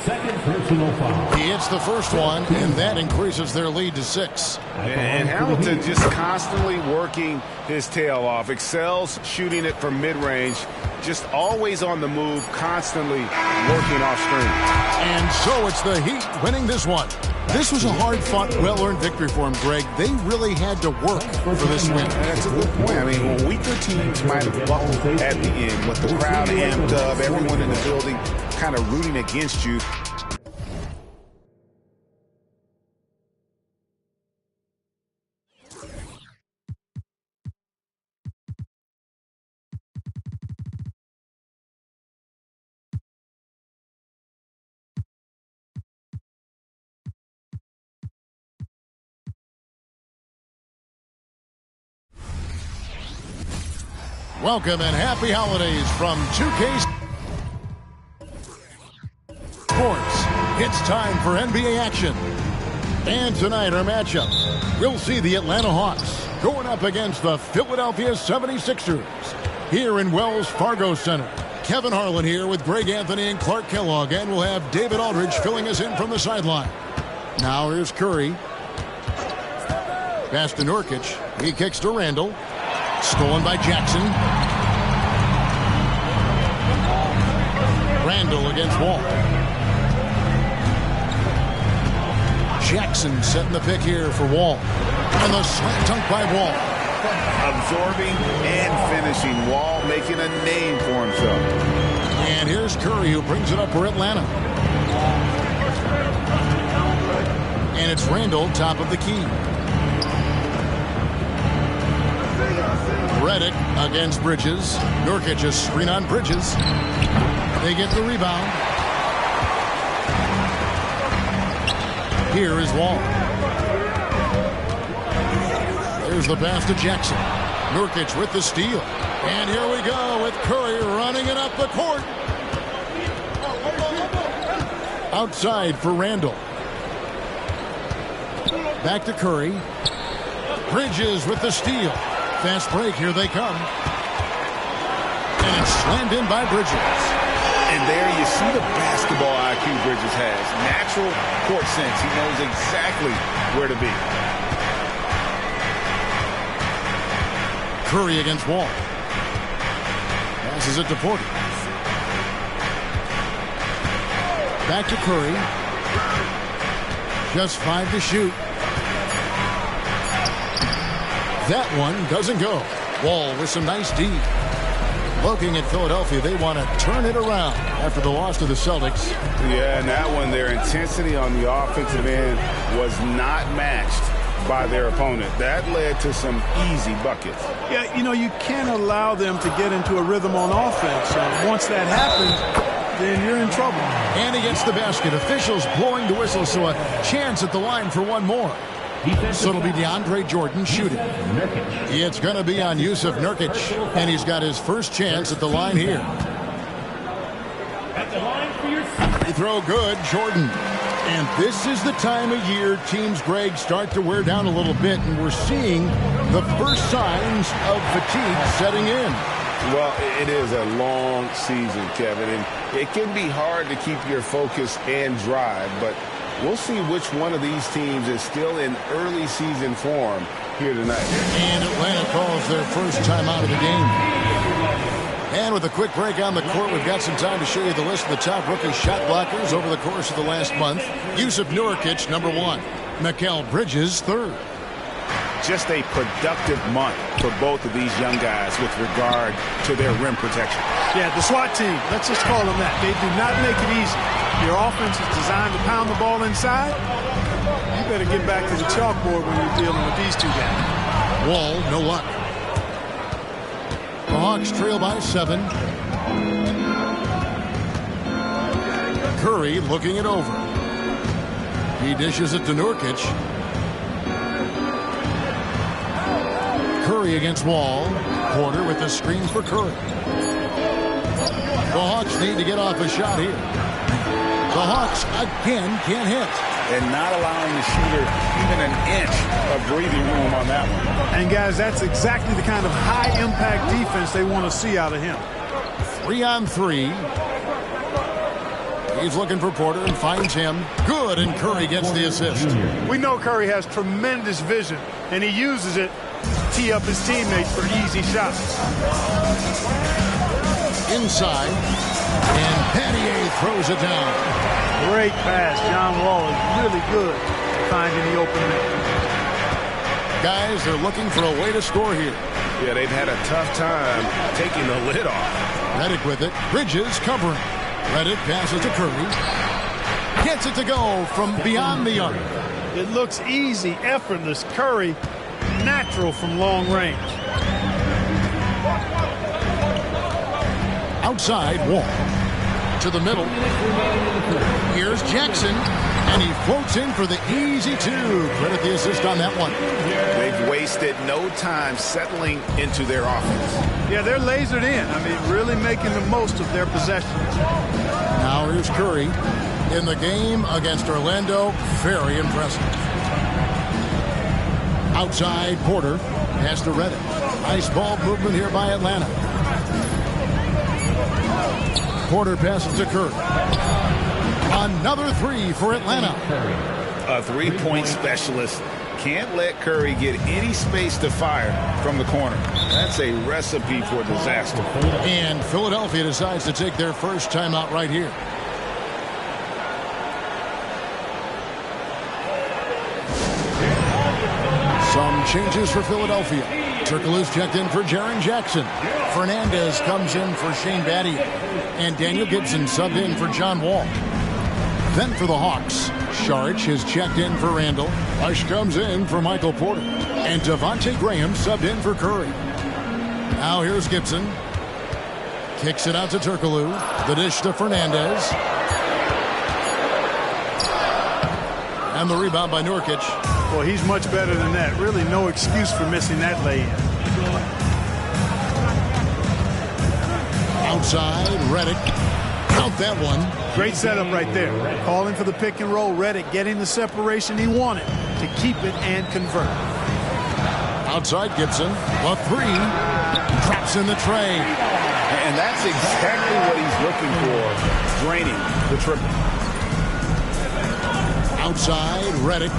second personal foul. He hits the first one, and that increases their lead to 6. And Hamilton just constantly working his tail off, excels shooting it from mid-range, just always on the move, constantly working off screen. And so it's the Heat winning this one. This was a hard-fought, well-earned victory for him, Greg. They really had to work for this win. That's a good point. I mean, when weaker teams might have buckled at the end with the crowd amped up, everyone in the building kind of rooting against you. Welcome and happy holidays from 2K Sports. It's time for NBA action. And tonight our matchup, we'll see the Atlanta Hawks going up against the Philadelphia 76ers here in Wells Fargo Center. Kevin Harlan here with Greg Anthony and Clark Kellogg, and we'll have David Aldridge filling us in from the sideline. Now here's Curry. Pass to Nurkic. He kicks to Randall. Stolen by Jackson. Randall against Wall. Jackson setting the pick here for Wall. And the slant dunk by Wall. Absorbing and finishing. Wall making a name for himself. And here's Curry who brings it up for Atlanta. And it's Randall top of the key. Redick against Bridges. Nurkic a screen on Bridges. They get the rebound. Here is Wall. There's the pass to Jackson. Nurkic with the steal. And here we go with Curry running it up the court. Outside for Randall. Back to Curry. Bridges with the steal. Fast break, here they come. And it's slammed in by Bridges. And there you see the basketball IQ Bridges has. Natural court sense. He knows exactly where to be. Curry against Wall. Passes it to Porter. Back to Curry. Just 5 to shoot. That one doesn't go. Wall with some nice D. Looking at Philadelphia, they want to turn it around after the loss to the Celtics. Yeah, and that one, their intensity on the offensive end was not matched by their opponent. That led to some easy buckets. Yeah, you know, you can't allow them to get into a rhythm on offense. Once that happens, then you're in trouble. And he gets the basket. Officials blowing the whistle, so a chance at the line for one more. So it'll be DeAndre Jordan shooting. It's going to be on Yusuf Nurkic, and he's got his first chance at the line here. Free throw good, Jordan. And this is the time of year teams, Greg, start to wear down a little bit, and we're seeing the first signs of fatigue setting in. Well, it is a long season, Kevin, and it can be hard to keep your focus and drive, but we'll see which one of these teams is still in early season form here tonight. And Atlanta calls their first time out of the game. And with a quick break on the court, we've got some time to show you the list of the top rookie shot blockers over the course of the last month. Yusuf Nurkic, number 1. Mikal Bridges, 3rd. Just a productive month for both of these young guys with regard to their rim protection. Yeah, the SWAT team, let's just call them that. They do not make it easy. Your offense is designed to pound the ball inside. You better get back to the chalkboard when you're dealing with these two guys. Wall, no luck. The Hawks trail by 7. Curry looking it over. He dishes it to Nurkic. Curry against Wall. Porter with the screen for Curry. The Hawks need to get off a shot here. The Hawks again can't hit. And not allowing the shooter even an inch of breathing room on that one. And guys, that's exactly the kind of high-impact defense they want to see out of him. 3-on-3. He's looking for Porter and finds him. Good, and Curry gets the assist. We know Curry has tremendous vision, and he uses it to tee up his teammates for easy shots. Inside, and Pattier throws it down. Great pass. John Wall is really good at finding the open man. Guys, they're looking for a way to score here. Yeah, they've had a tough time taking the lid off. Redick with it. Bridges covering. Redick passes to Curry. Gets it to go from beyond the arc. It looks easy, effortless. Curry, natural from long range. Outside, Wall. To the middle. Here's Jackson. And he floats in for the easy 2. Credit the assist on that one. They've wasted no time settling into their offense. Yeah, they're lasered in. I mean, really making the most of their possessions. Now here's Curry. In the game against Orlando, very impressive. Outside, Porter. Pass to Redick. Nice ball movement here by Atlanta. Porter passes to Curry. Another 3 for Atlanta. A three-point specialist can't let Curry get any space to fire from the corner. That's a recipe for disaster. And Philadelphia decides to take their first timeout right here. Some changes for Philadelphia. Turkoglu's checked in for Jaren Jackson. Fernandez comes in for Shane Battier. And Daniel Gibson subbed in for John Wall. Then for the Hawks, Saric is checked in for Randall. Hush comes in for Michael Porter. And Devontae Graham subbed in for Curry. Now here's Gibson. Kicks it out to Turkoglu. The dish to Fernandez. And the rebound by Nurkic. Well, he's much better than that. Really no excuse for missing that lay-in. Outside, Redick. Count that one. Great setup right there. Calling for the pick and roll. Redick getting the separation he wanted to keep it and convert. Outside Gibson. A 3. Traps in the tray. And that's exactly what he's looking for, draining the triple. Outside, Redick.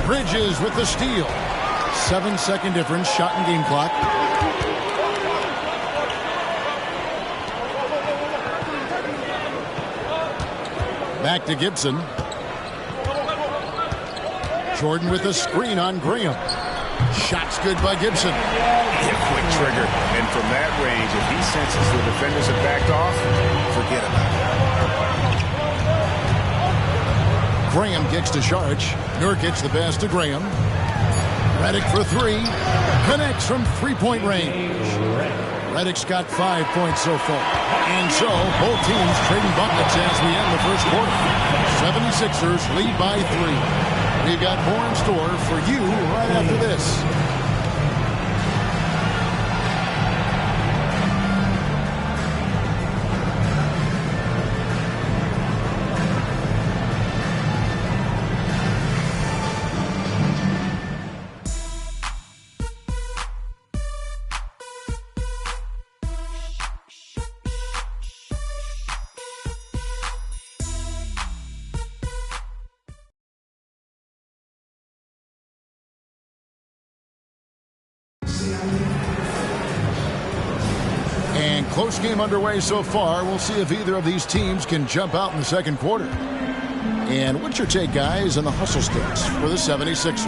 Bridges with the steal. 7-second difference, shot and game clock. Back to Gibson. Jordan with a screen on Graham. Shot's good by Gibson. Yeah, quick trigger. And from that range, if he senses the defenders have backed off, forget about it. Graham kicks to Saric. Nurkic the pass to Graham. Redick for 3. Connects from three-point range. Redick's got 5 points so far. And so, both teams trading buckets as we end the first quarter. 76ers lead by 3. We've got more in store for you right after this. close game underway so far. We'll see if either of these teams can jump out in the second quarter. And what's your take, guys, on the hustle sticks for the 76ers?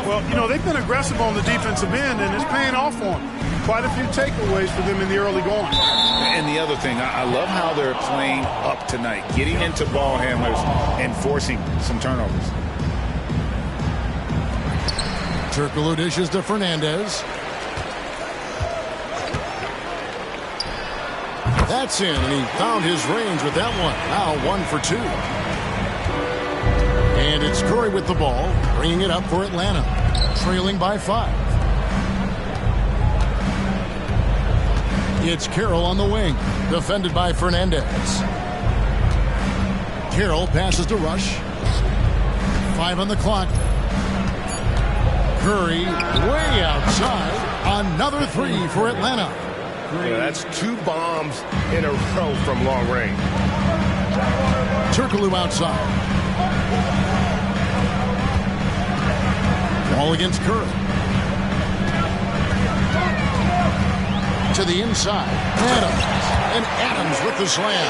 Well, you know, they've been aggressive on the defensive end, and it's paying off for them. Quite a few takeaways for them in the early going. And the other thing, I love how they're playing up tonight, getting into ball handlers and forcing some turnovers. Turkoglu dishes to Fernandez. That's in, and he found his range with that one. Now 1 for 2. And it's Curry with the ball, bringing it up for Atlanta, trailing by 5. It's Carroll on the wing, defended by Fernandez. Carroll passes to Rush. 5 on the clock. Curry way outside. Another 3 for Atlanta. Yeah, that's 2 bombs in a row from long range. Turkoglu outside. Ball against Curry. To the inside. Adams. And Adams with the slam.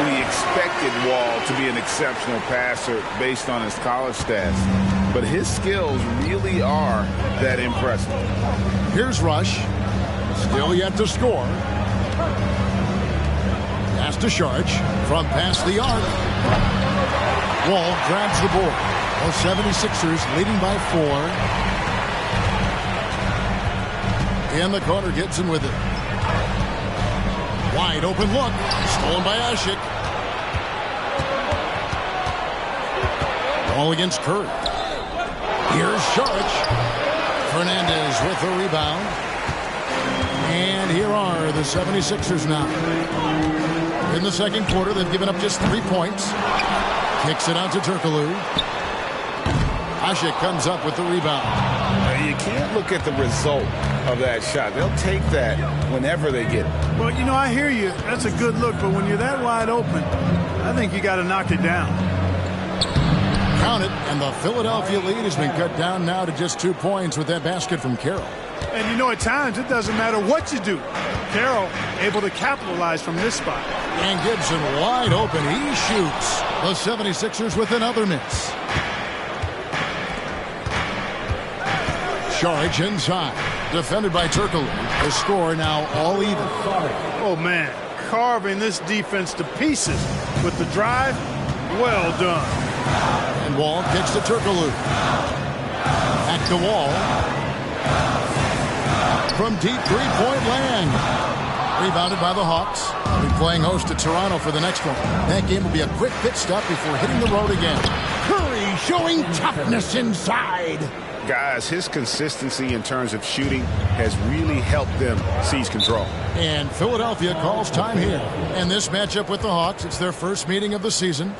We expected Wall to be an exceptional passer based on his college stats, but his skills really are that impressive. Here's Rush. Still yet to score. Pass to Sharge from past the arc. Wall grabs the board. The 76ers leading by 4. In the corner, Gibson with it. Wide open look. Stolen by Ashik. Ball against Curry. Here's Sharge. Fernandez with the rebound. And here are the 76ers now. In the second quarter, they've given up just 3 points. Kicks it out to Turkoglu. Ashik comes up with the rebound. You can't look at the result of that shot. They'll take that whenever they get it. Well, you know, I hear you. That's a good look, but when you're that wide open, I think you got to knock it down. Count it, and the Philadelphia lead has been cut down now to just 2 points with that basket from Carroll. And you know, at times, it doesn't matter what you do. Carroll able to capitalize from this spot. And Gibson wide open. He shoots. The 76ers with another miss. Sharge inside. Defended by Turkoglu. The score now all even. Oh, man. Carving this defense to pieces with the drive. Well done. And Wall kicks to Turkoglu. Back to Wall. From deep three-point land. Rebounded by the Hawks. We'll be playing host to Toronto for the next one. That game will be a quick pit stop before hitting the road again. Curry showing toughness inside. Guys, his consistency in terms of shooting has really helped them seize control. And Philadelphia calls time here. And this matchup with the Hawks, it's their first meeting of the season.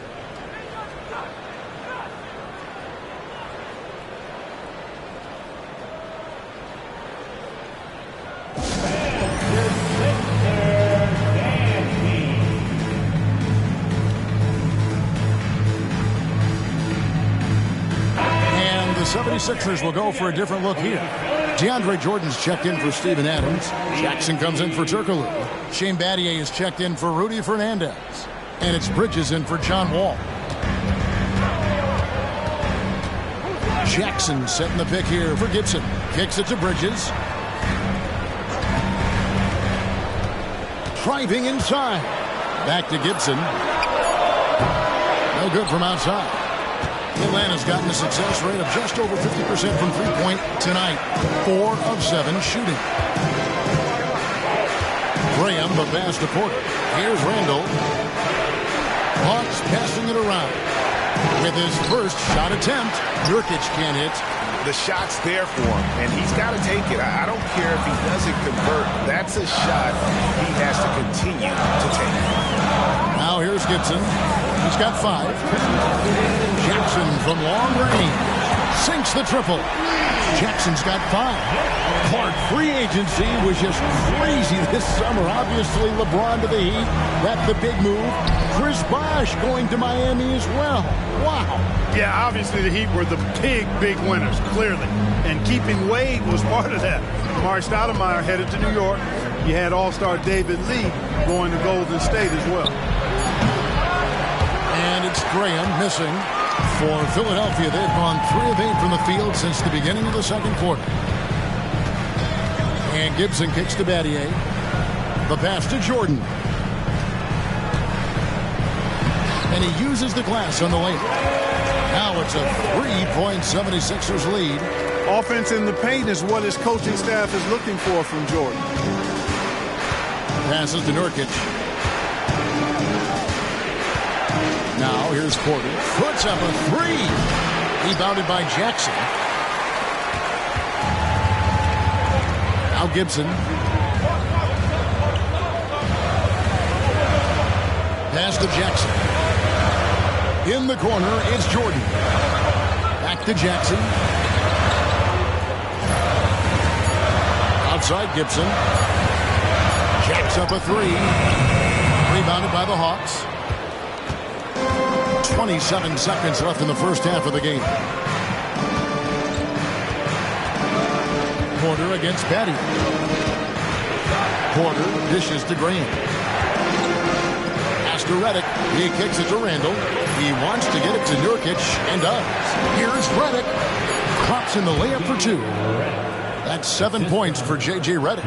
The 76ers will go for a different look here. DeAndre Jordan's checked in for Steven Adams. Jackson comes in for Turkoglu. Shane Battier is checked in for Rudy Fernandez. And it's Bridges in for John Wall. Jackson setting the pick here for Gibson. Kicks it to Bridges. Driving inside. Back to Gibson. No good from outside. Atlanta's gotten a success rate of just over 50% from three-point tonight. 4 of 7 shooting. Graham, the pass to Porter. Here's Randall. Hawks passing it around. With his first shot attempt, Nurkic can't hit. The shot's there for him, and he's got to take it. I don't care if he doesn't convert. That's a shot he has to continue to take. Now here's Gibson. He's got 5. Jackson from long range sinks the triple. Jackson's got 5. Clark, free agency was just crazy this summer. Obviously, LeBron to the Heat. That's the big move. Chris Bosh going to Miami as well. Wow. Yeah, obviously the Heat were the big winners, clearly. And keeping Wade was part of that. Mark Stoudemire headed to New York. You had All-Star David Lee going to Golden State as well. And it's Graham missing for Philadelphia. They've gone 3 of 8 from the field since the beginning of the second quarter. And Gibson kicks to Battier. The pass to Jordan. And he uses the glass on the layup. Now it's a 3-point 76ers lead. Offense in the paint is what his coaching staff is looking for from Jordan. Passes to Nurkic. Now here's Porter. Puts up a 3. Rebounded by Jackson. Now Gibson. Pass to Jackson. In the corner is Jordan. Back to Jackson. Outside Gibson. Jacks up a 3. Rebounded by the Hawks. 27 seconds left in the first half of the game. Porter against Battier. Porter dishes to Graham. Pass to Redick. He kicks it to Randall. He wants to get it to Nurkic and does. Here's Redick. Clocks in the layup for 2. That's 7 points for J.J. Redick.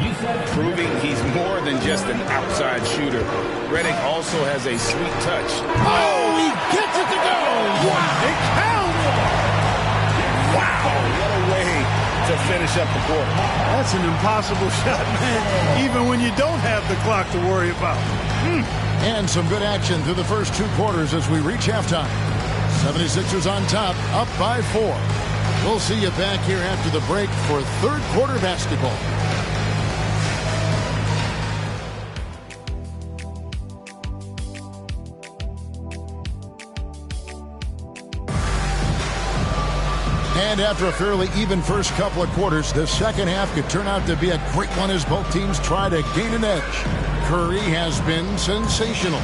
Proving he's more than just an outside shooter. Redick also has a sweet touch. Oh, he gets it to go! Wow. It counts! Wow, what a way to finish up the quarter. That's an impossible shot, man, even when you don't have the clock to worry about. And some good action through the first 2 quarters as we reach halftime. 76ers on top, up by 4. We'll see you back here after the break for third quarter basketball. And after a fairly even first couple of quarters, the second half could turn out to be a great one as both teams try to gain an edge. Curry has been sensational.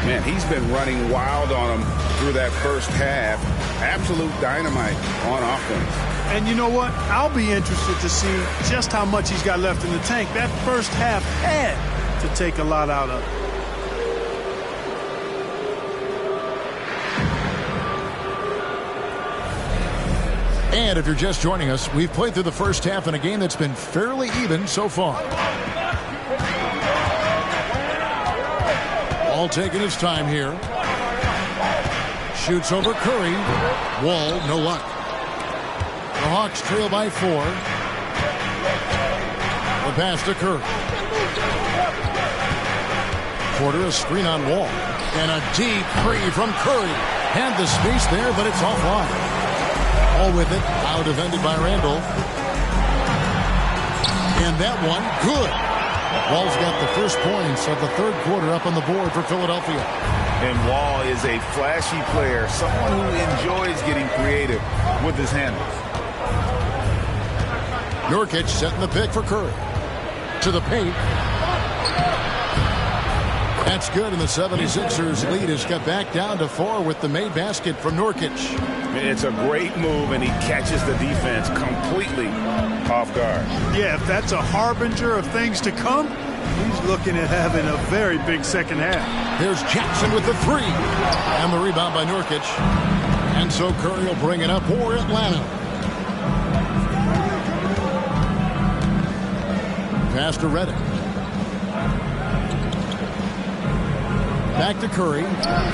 Man, he's been running wild on him through that first half. Absolute dynamite on offense. And you know what? I'll be interested to see just how much he's got left in the tank. That first half had to take a lot out of it. And if you're just joining us, we've played through the first half in a game that's been fairly even so far. All taking his time here. Shoots over Curry. Wall, no luck. The Hawks trail by 4. The pass to Curry. Porter, a screen on Wall. And a deep three from Curry. Had the space there, but it's offline. All with it, out defended by Randall. And that one, good. Wall's got the first points of the third quarter up on the board for Philadelphia. And Wall is a flashy player, someone who enjoys getting creative with his handles. Nurkic setting the pick for Curry. To the paint. That's good, and the 76ers lead has got back down to 4 with the made basket from Nurkic. It's a great move, and he catches the defense completely off guard. Yeah, if that's a harbinger of things to come, he's looking at having a very big second half. There's Jackson with the 3. And the rebound by Nurkic. And so Curry will bring it up for Atlanta. Pass to Redick. Back to Curry.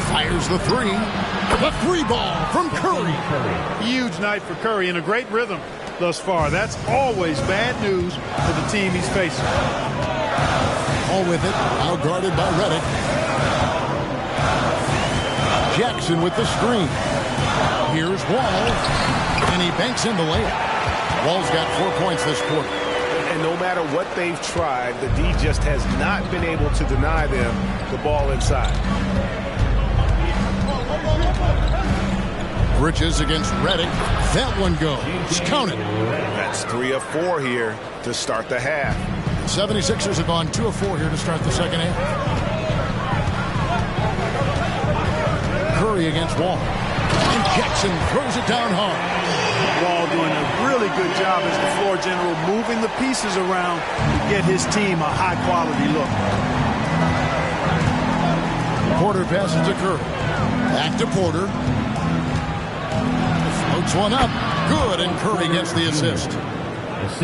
Fires the 3. The 3 ball from Curry. Huge night for Curry and a great rhythm thus far. That's always bad news for the team he's facing. All with it. Out guarded by Redick. Jackson with the screen. Here's Wall. And he banks in the layup. Wall's got 4 points this quarter. And no matter what they've tried, the D just has not been able to deny them the ball inside. Bridges against Redick. That one goes. Count it. That's 3 of 4 here to start the half. 76ers have gone 2 of 4 here to start the second half. Curry against Wall. And Jackson throws it down hard. Wall doing a really good job as the floor general, moving the pieces around to get his team a high-quality look. Porter passes to Curry. Back to Porter. Floats one up. Good, and Curry gets the assist.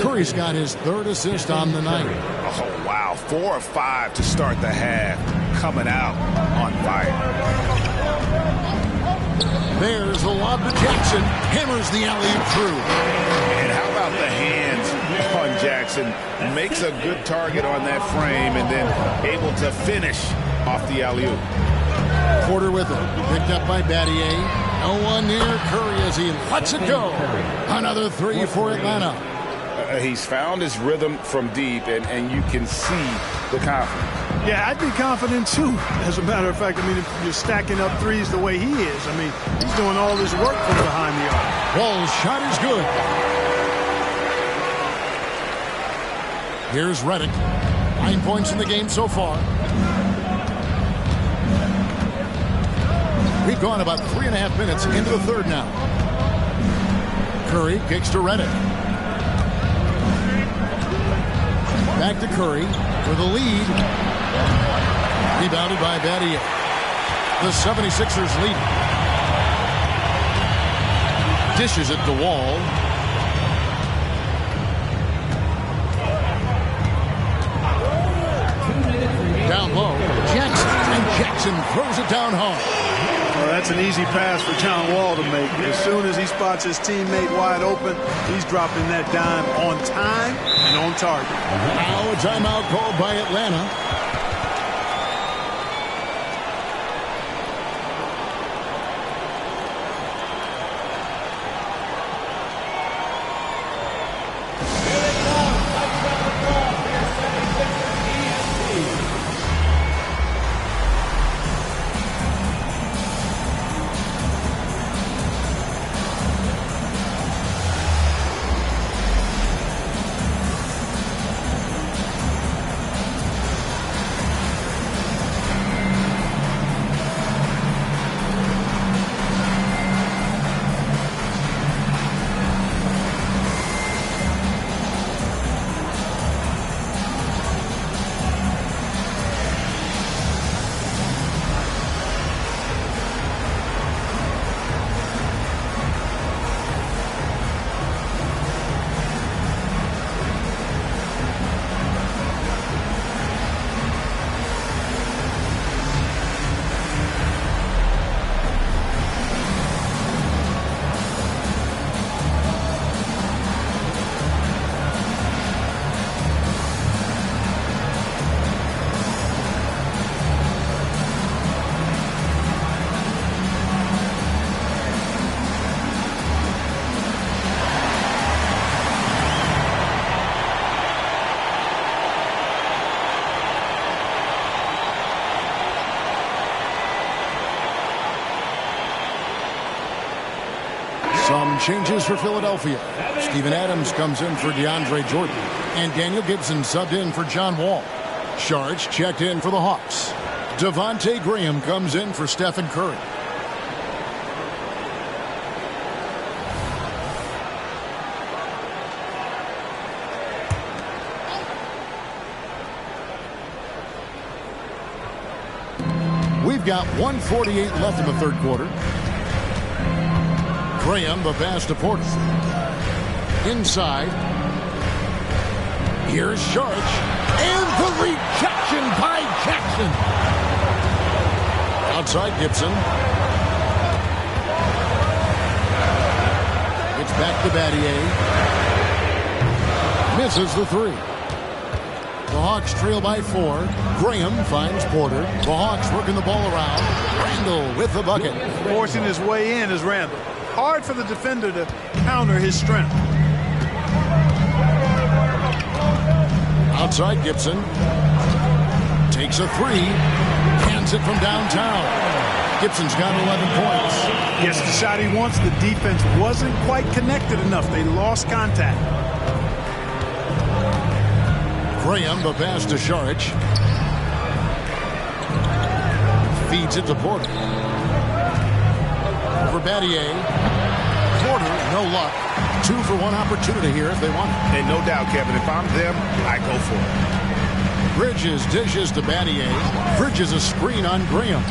Curry's got his third assist on the night. Oh, wow. 4 of 5 to start the half. Coming out on fire. There's a lob to Jackson. Hammers the alley-oop through. And how about the hands on Jackson? Makes a good target on that frame and then able to finish off the alley-oop. Porter with it. Picked up by Battier. No one near Curry as he lets it go. Another three for Atlanta. He's found his rhythm from deep, and you can see the confidence. Yeah, I'd be confident, too. As a matter of fact, I mean, if you're stacking up threes the way he is, I mean, he's doing all this work from behind the arc. Wall's shot is good. Here's Redick. 9 points in the game so far. We've gone about 3.5 minutes into the third now. Curry kicks to Redick. Back to Curry for the lead. Rebounded by Battier. The 76ers lead. Dishes it to Wall. Down low. Jackson. And Jackson throws it down hard. Well, that's an easy pass for John Wall to make. As soon as he spots his teammate wide open, he's dropping that dime on time and on target. Now a timeout called by Atlanta. Some changes for Philadelphia. Steven Adams comes in for DeAndre Jordan. And Daniel Gibson subbed in for John Wall. Sharge checked in for the Hawks. Devontae Graham comes in for Stephen Curry. We've got 1:48 left in the third quarter. Graham, the pass to Porter. Inside. Here's Sharge. And the rejection by Jackson. Outside Gibson. It's back to Battier. Misses the three. The Hawks trail by 4. Graham finds Porter. The Hawks working the ball around. Randall with the bucket. Forcing his way in is Randall. Hard for the defender to counter his strength. Outside Gibson. Takes a three. Hands it from downtown. Gibson's got 11 points. Gets the shot he wants. The defense wasn't quite connected enough. They lost contact. Graham, the pass to Sharge. Feeds it to Porter. over Battier. Porter, no luck. 2 for 1 opportunity here if they want it. And no doubt, Kevin, if I'm them, I go for it. Bridges dishes to Battier. Bridges a screen on Graham.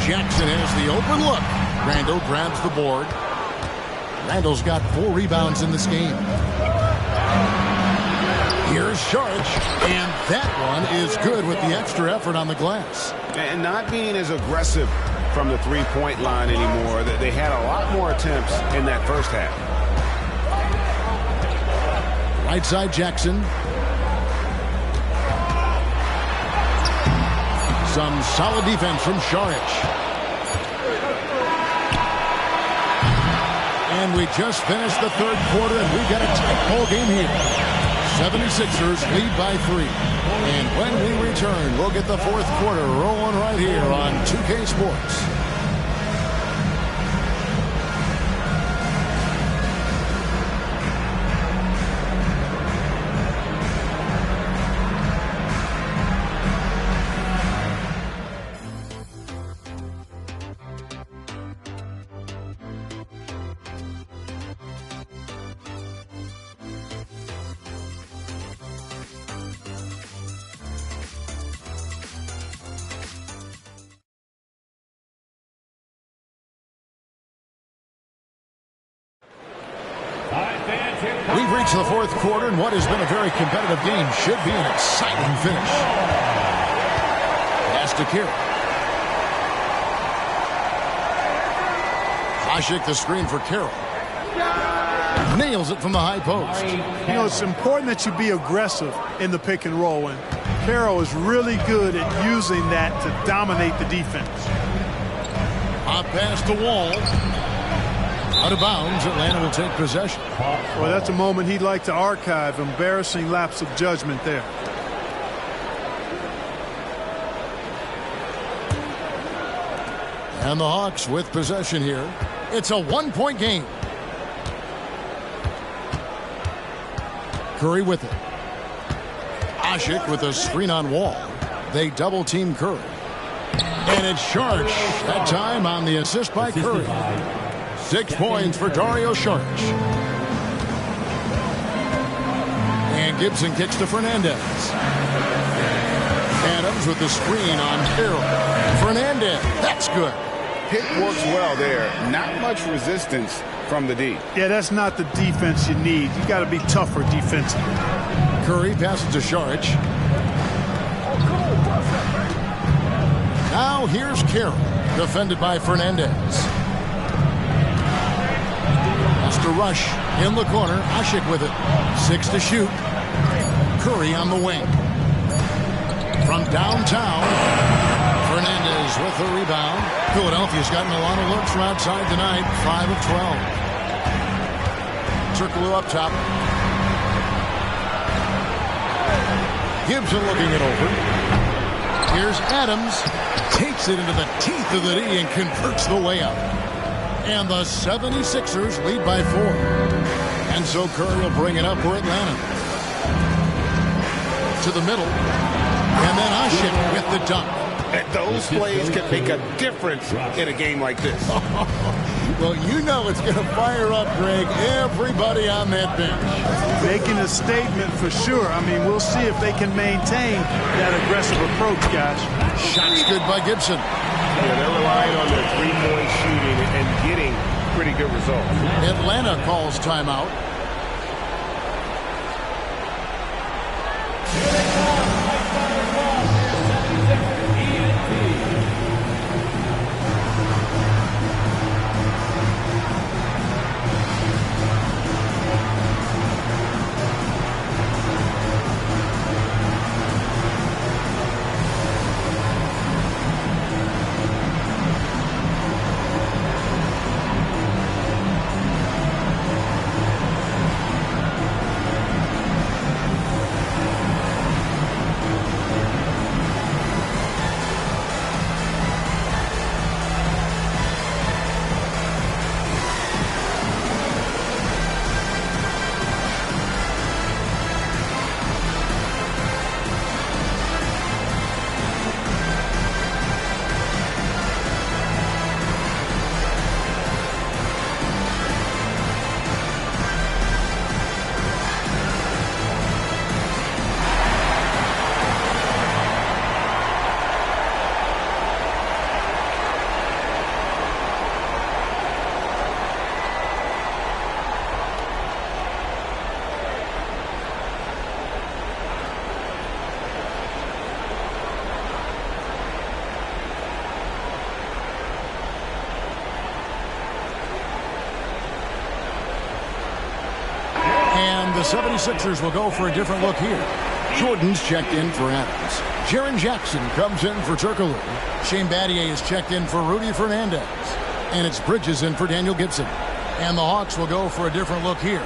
Jackson has the open look. Randall grabs the board. Randall's got 4 rebounds in this game. Here's Saric, and that one is good with the extra effort on the glass. And not being as aggressive from the three-point line anymore. They had a lot more attempts in that first half. Right side Jackson. Some solid defense from Saric. And we just finished the third quarter, and we've got a tight ball game here. 76ers lead by 3. And when we return, we'll get the fourth quarter rolling right here on 2K Sports. We've reached the fourth quarter, and what has been a very competitive game should be an exciting finish. Pass to Carey. Hasek the screen for Carroll. Nails it from the high post. You know, it's important that you be aggressive in the pick and roll, and Carroll is really good at using that to dominate the defense. Hot pass to Wall. Out of bounds, Atlanta will take possession. Well, that's a moment he'd like to archive. Embarrassing lapse of judgment there. And the Hawks with possession here. It's a one-point game. Curry with it. Hasek with a screen on Wall. They double-team Curry. And it's Saric. That time on the assist by Curry. 6 points for Dario Saric. And Gibson kicks to Fernandez. Adams with the screen on Carroll. Fernandez, that's good. Pick works well there. Not much resistance from the D. Yeah, that's not the defense you need. You got to be tougher defensively. Curry passes to Saric. Now here's Carroll, defended by Fernandez. To rush in the corner. Hasek with it. 6 to shoot. Curry on the wing. From downtown, Fernandez with the rebound. Philadelphia's gotten a lot of looks from outside tonight. 5 of 12. Circle up top. Gibson looking it over. Here's Adams. Takes it into the teeth of the D and converts the layup. And the 76ers lead by 4. And so Curry will bring it up for Atlanta. To the middle. And then Hasek with the dunk. And those plays can make a difference in a game like this. Well, you know it's going to fire up, Greg, everybody on that bench. Making a statement for sure. I mean, we'll see if they can maintain that aggressive approach, guys. Shots good by Gibson. Yeah, they're relying on their three-point shooting and getting pretty good results. Atlanta calls timeout. 76ers will go for a different look here. Jordan's checked in for Adams. Jaren Jackson comes in for Turkoglu. Shane Battier is checked in for Rudy Fernandez. And it's Bridges in for Daniel Gibson. And the Hawks will go for a different look here.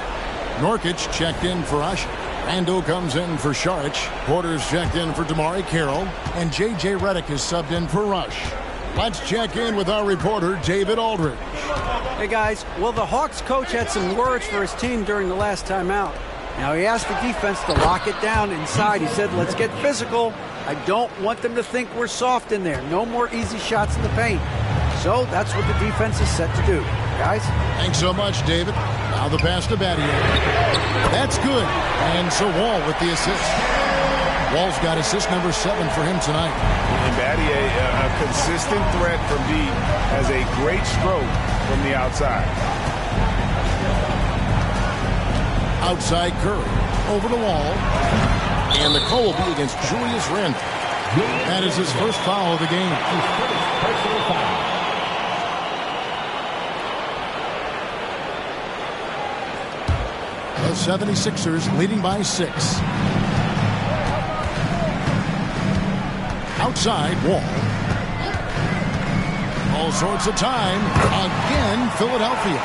Nurkic checked in for Usher. Randle comes in for Saric. Porter's checked in for Damari Carroll. And J.J. Redick is subbed in for Rush. Let's check in with our reporter, David Aldridge. Hey, guys. Well, the Hawks coach had some words for his team during the last time out. Now, he asked the defense to lock it down inside. He said, let's get physical. I don't want them to think we're soft in there. No more easy shots in the paint. So that's what the defense is set to do. Guys? Thanks so much, David. Now the pass to Battier. That's good. And so Wall with the assist. Wall's got assist number 7 for him tonight. And Battier, a consistent threat from deep, has a great stroke from the outside. Outside Curry. Over the Wall. And the call will be against Julius Randle. That is his first foul of the game. Personal foul. The 76ers leading by 6. Outside Wall. All sorts of time. Again, Philadelphia.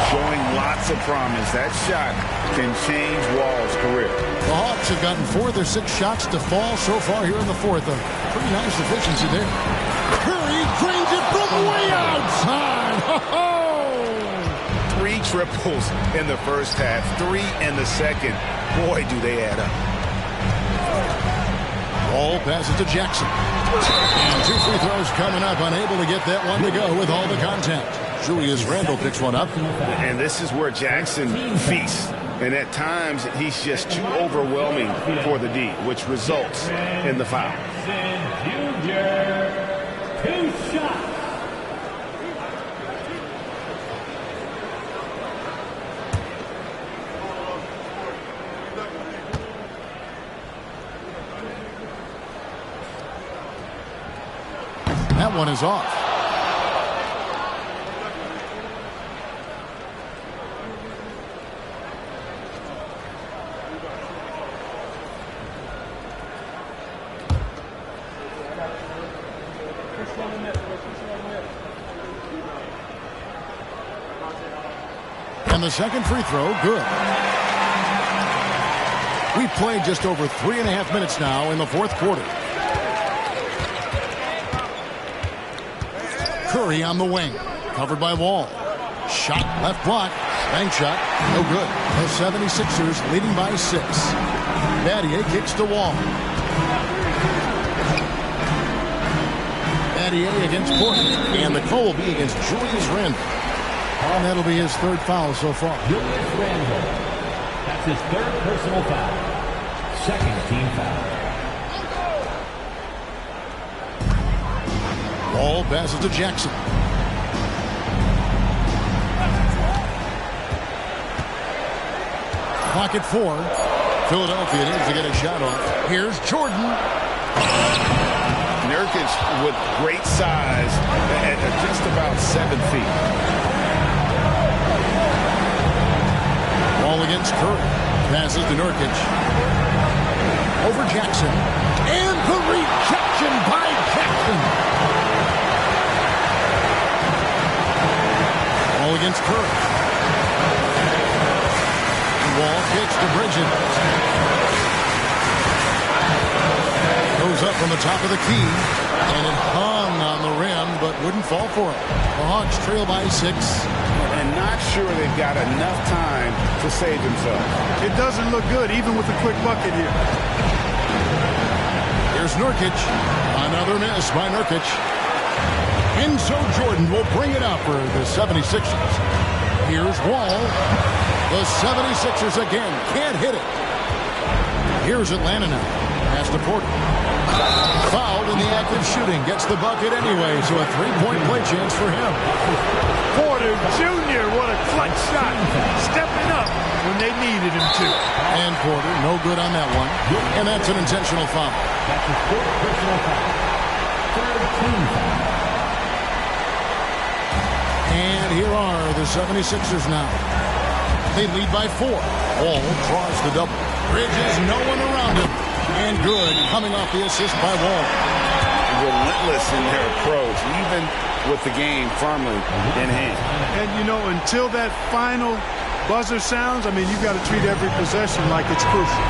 Showing lots of promise. That shot can change Wall's career. The Hawks have gotten 4 of their 6 shots to fall so far here in the 4th. A pretty nice efficiency there. Curry drains it from way outside. Ho-ho! 3 triples in the first half, 3 in the second. Boy, do they add up. Ball passes to Jackson. And 2 free throws coming up. Unable to get that one to go with all the contact. Julius Randle picks one up. And this is where Jackson feasts. And at times, he's just too overwhelming for the D, which results in the foul. Junior, 2 shots. That one is off. And the second free throw, good. We've played just over 3.5 minutes now in the 4th quarter. Curry on the wing. Covered by Wall. Shot left block. Bank shot. No good. The 76ers leading by 6. Battier kicks to Wall. Battier against Porter. And the call will be against Julius Randle. And that'll be his 3rd foul so far. Julius Randle. That's his 3rd personal foul. 2nd team foul. Ball passes to Jackson. Clock at 4. Philadelphia needs to get a shot off. Here's Jordan. Nurkic with great size at just about 7 feet. Ball against Curry. Passes to Nurkic. Over Jackson. And the rejection by Jackson. Ball against Curry. Wall kicks to Bridges. Goes up from the top of the key. And it hung on the rim, but wouldn't fall for it. The Hawks trail by 6. And not sure they've got enough time to save themselves. It doesn't look good, even with a quick bucket here. Here's Nurkic. Another miss by Nurkic. And so Jordan will bring it up for the 76ers. Here's Wall. The 76ers again can't hit it. Here's Atlanta now. Pass to Porter. Fouled in the act of shooting. Gets the bucket anyway, so a 3-point play chance for him. Porter Jr., what a clutch shot. Stepping up when they needed him to. And Porter, no good on that one. And that's an intentional foul. That's his 4th personal foul. 3rd team foul. And here are the 76ers now. They lead by 4. Wall draws the double. Bridges, no one around him. And good, coming off the assist by Wall. Relentless in their approach, even with the game firmly in hand. And, you know, until that final buzzer sounds, I mean, you've got to treat every possession like it's crucial.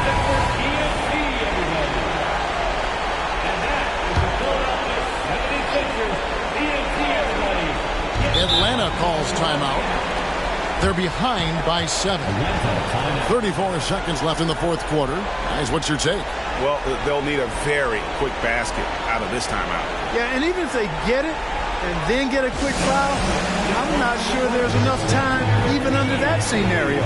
Atlanta calls timeout. They're behind by 7. 34 seconds left in the fourth quarter. Guys, what's your take? Well, they'll need a very quick basket out of this timeout. Yeah, and even if they get it and then get a quick foul, I'm not sure there's enough time even under that scenario.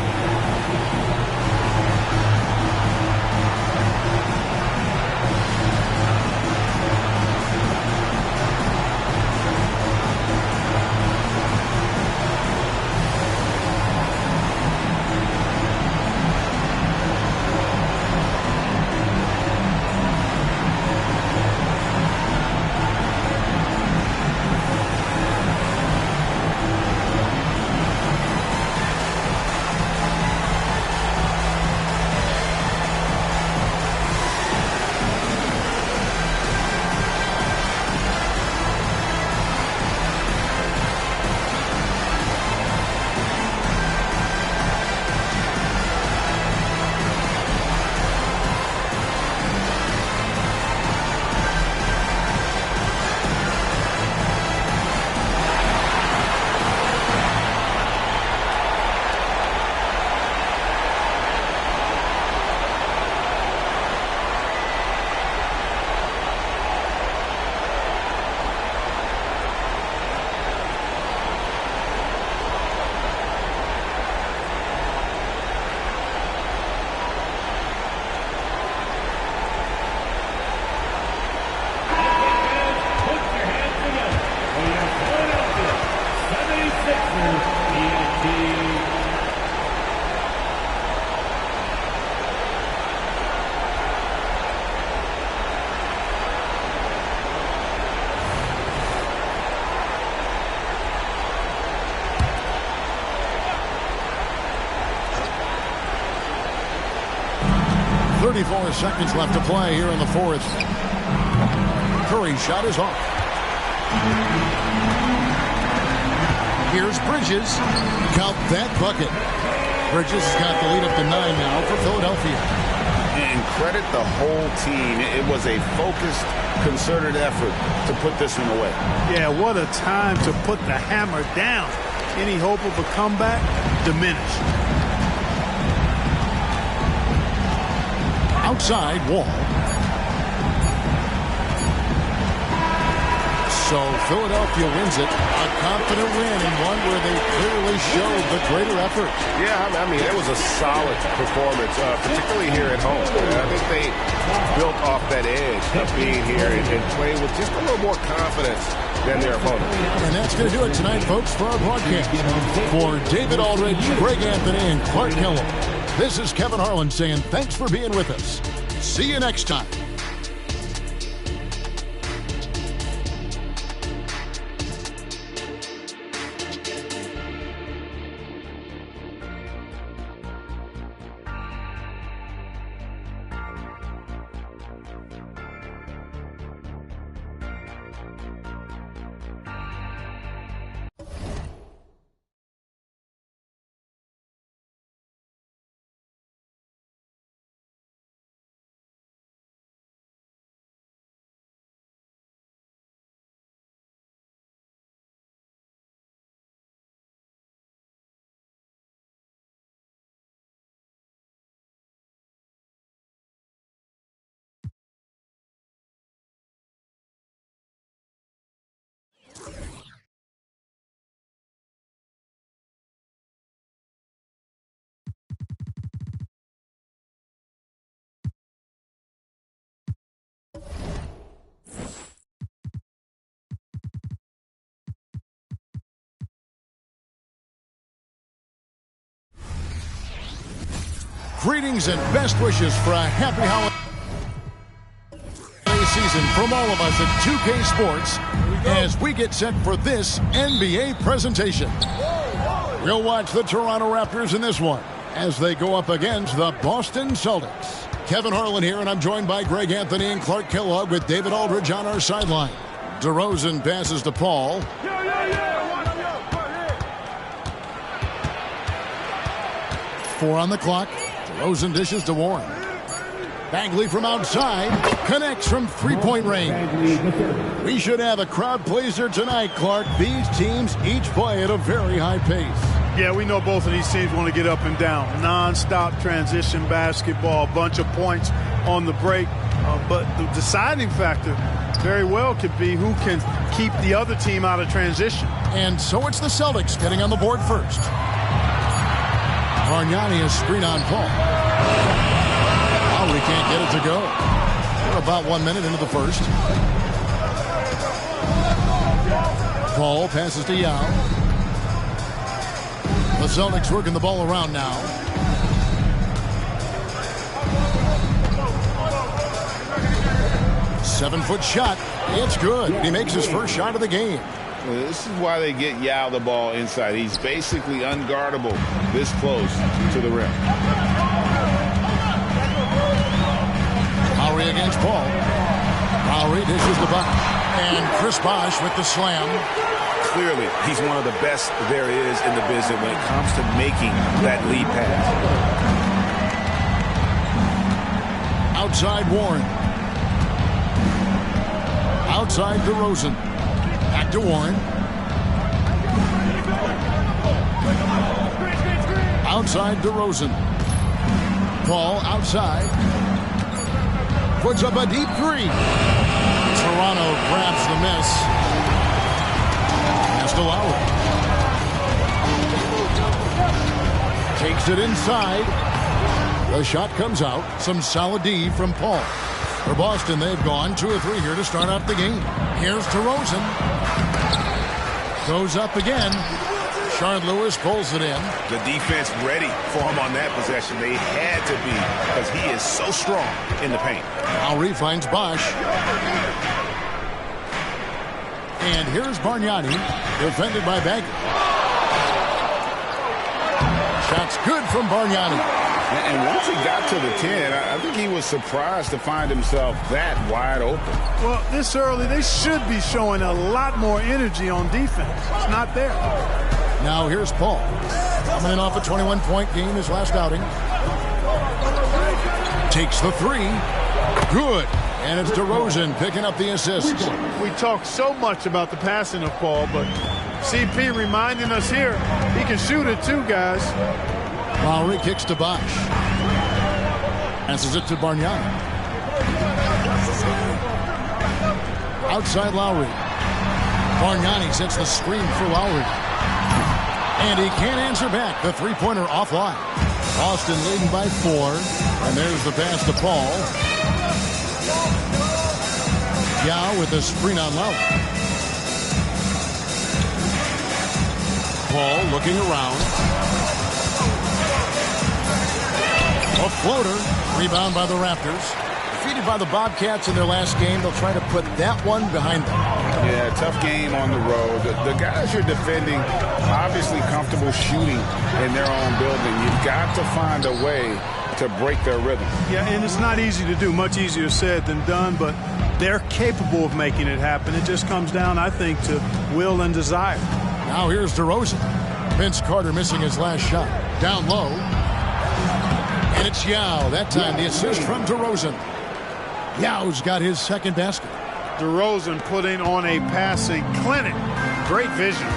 Seconds left to play here in the fourth. Curry's shot is off. Here's Bridges. Count that bucket. Bridges has got the lead up to 9 now for Philadelphia. And credit the whole team. It was a focused, concerted effort to put this one away. Yeah, what a time to put the hammer down. Any hope of a comeback diminished. Outside, Wall. So Philadelphia wins it. A confident win and one where they clearly showed the greater effort. Yeah, I mean, it was a solid performance, particularly here at home. I think they built off that edge of being here and playing with just a little more confidence than their opponent. And that's going to do it tonight, folks, for our broadcast. For David Aldridge, Greg Anthony, and Clark Kellogg, this is Kevin Harlan saying thanks for being with us. See you next time. Greetings and best wishes for a happy holiday season from all of us at 2K Sports as we get set for this NBA presentation. We'll watch the Toronto Raptors in this one as they go up against the Boston Celtics. Kevin Harlan here, and I'm joined by Greg Anthony and Clark Kellogg with David Aldridge on our sideline. DeRozan passes to Paul. 4 on the clock. DeRozan dishes to Warren. Bagley from outside connects from three-point range. We should have a crowd pleaser tonight, Clark. These teams each play at a very high pace. Yeah, we know both of these teams want to get up and down. Non-stop transition basketball, a bunch of points on the break. But the deciding factor very well could be who can keep the other team out of transition. And so it's the Celtics getting on the board first. Bargnani is screen on Paul. We can't get it to go. We're about 1 minute into the first. Paul passes to Yao. The Celtics working the ball around now. Seven-foot shot. It's good. He makes his first shot of the game. This is why they get Yao the ball inside. He's basically unguardable this close to the rim. Lowry against Paul. Lowry dishes the bucket. And Chris Bosh with the slam. Clearly, he's one of the best there is in the business when it comes to making that lead pass. Outside Warren. Outside DeRozan. Back to Warren. Outside DeRozan. Paul outside. Puts up a deep three. Toronto grabs the miss. Pass to Lowry. Takes it inside. The shot comes out. Some solid D from Paul. For Boston, they've gone 2 of 3 here to start out the game. Here's DeRozan. Goes up again. Shard Lewis pulls it in. The defense ready for him on that possession. They had to be because he is so strong in the paint. Lowry finds Bosh. And here's Bargnani, defended by Bagley. Shot's good from Bargnani. And once he got to the 10, I think he was surprised to find himself that wide open. Well, this early, they should be showing a lot more energy on defense. It's not there. Now here's Paul. Coming in off a 21-point game his last outing. Takes the 3. Good. And it's DeRozan picking up the assist. We talk so much about the passing of Paul, but CP reminding us here, he can shoot it too, guys. Lowry kicks to Bosh. Passes it to Bargnani. Outside Lowry. Bargnani sets the screen for Lowry. And he can't answer back. The three-pointer offline. Boston leading by 4. And there's the pass to Paul. Yao with the screen on Lowry. Paul looking around. A floater. Rebound by the Raptors. Defeated by the Bobcats in their last game. They'll try to put that one behind them. Yeah, tough game on the road. The guys you're defending, obviously comfortable shooting in their own building. You've got to find a way to break their rhythm. Yeah, and it's not easy to do. Much easier said than done, but they're capable of making it happen. It just comes down, I think, to will and desire. Now here's DeRozan. Vince Carter missing his last shot. Down low. And it's Yao. That time the assist from DeRozan. Yao's got his second basket. DeRozan putting on a passing clinic. Great vision.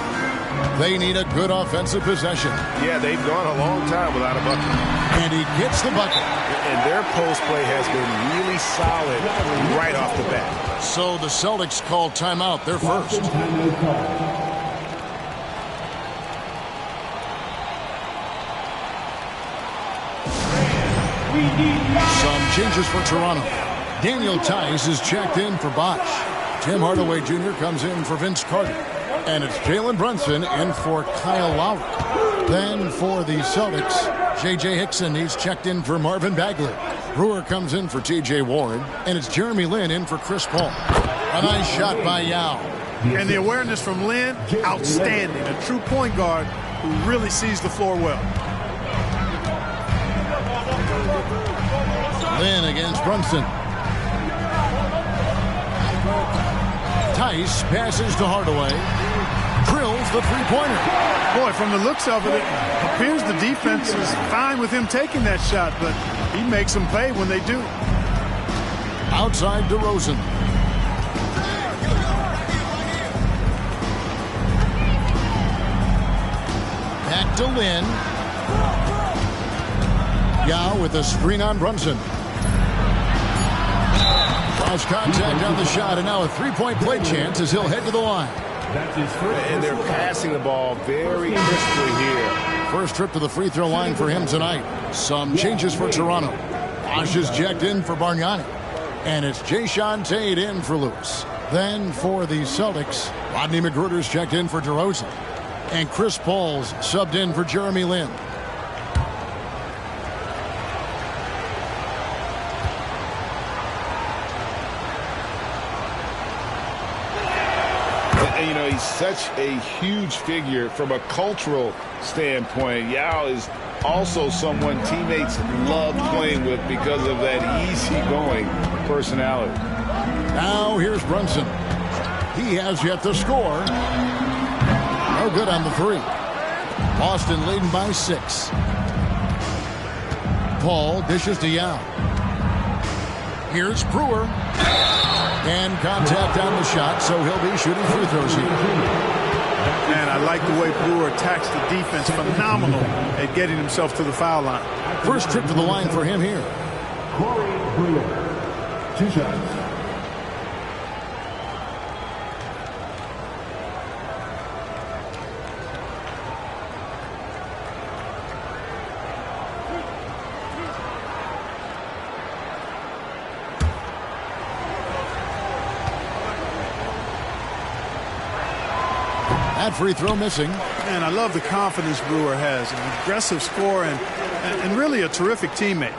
They need a good offensive possession. Yeah, they've gone a long time without a bucket. And he gets the bucket. And their post play has been really solid right off the bat. So the Celtics call timeout. They're first. Some changes for Toronto. Daniel Tice is checked in for Bosh. Tim Hardaway Jr. comes in for Vince Carter. And it's Jalen Brunson in for Kyle Lowry. Then for the Celtics, J.J. Hickson, he's checked in for Marvin Bagley. Brewer comes in for T.J. Warren. And it's Jeremy Lin in for Chris Paul. A nice shot by Yao. And the awareness from Lin, outstanding. A true point guard who really sees the floor well. Lynn against Brunson. Tice passes to Hardaway. Drills the three-pointer. Boy, from the looks of it, it appears the defense is fine with him taking that shot, but he makes them pay when they do. Outside DeRozan. Back to Lynn. Yao with a screen on Brunson. Cross contact on the shot, and now a three-point play chance as he'll head to the line. And they're passing the ball very crisply here. First trip to the free throw line for him tonight. Some changes for Toronto. Bosh is checked in for Bargnani. And it's Jayshawn Tate in for Lewis. Then for the Celtics, Rodney McGruder's checked in for DeRozan. And Chris Paul's subbed in for Jeremy Lin. And, you know, he's such a huge figure from a cultural standpoint. Yao is also someone teammates love playing with because of that easygoing personality. Now here's Brunson. He has yet to score. No good on the three. Boston leading by 6. Paul dishes to Yao. Here's Brewer. And contact on the shot, so he'll be shooting free throws here. Man, I like the way Brewer attacks the defense. Phenomenal at getting himself to the foul line. First trip to the line for him here. Corey Brewer, 2 shots. That free throw missing. Man, I love the confidence Brewer has. An aggressive scorer and really a terrific teammate.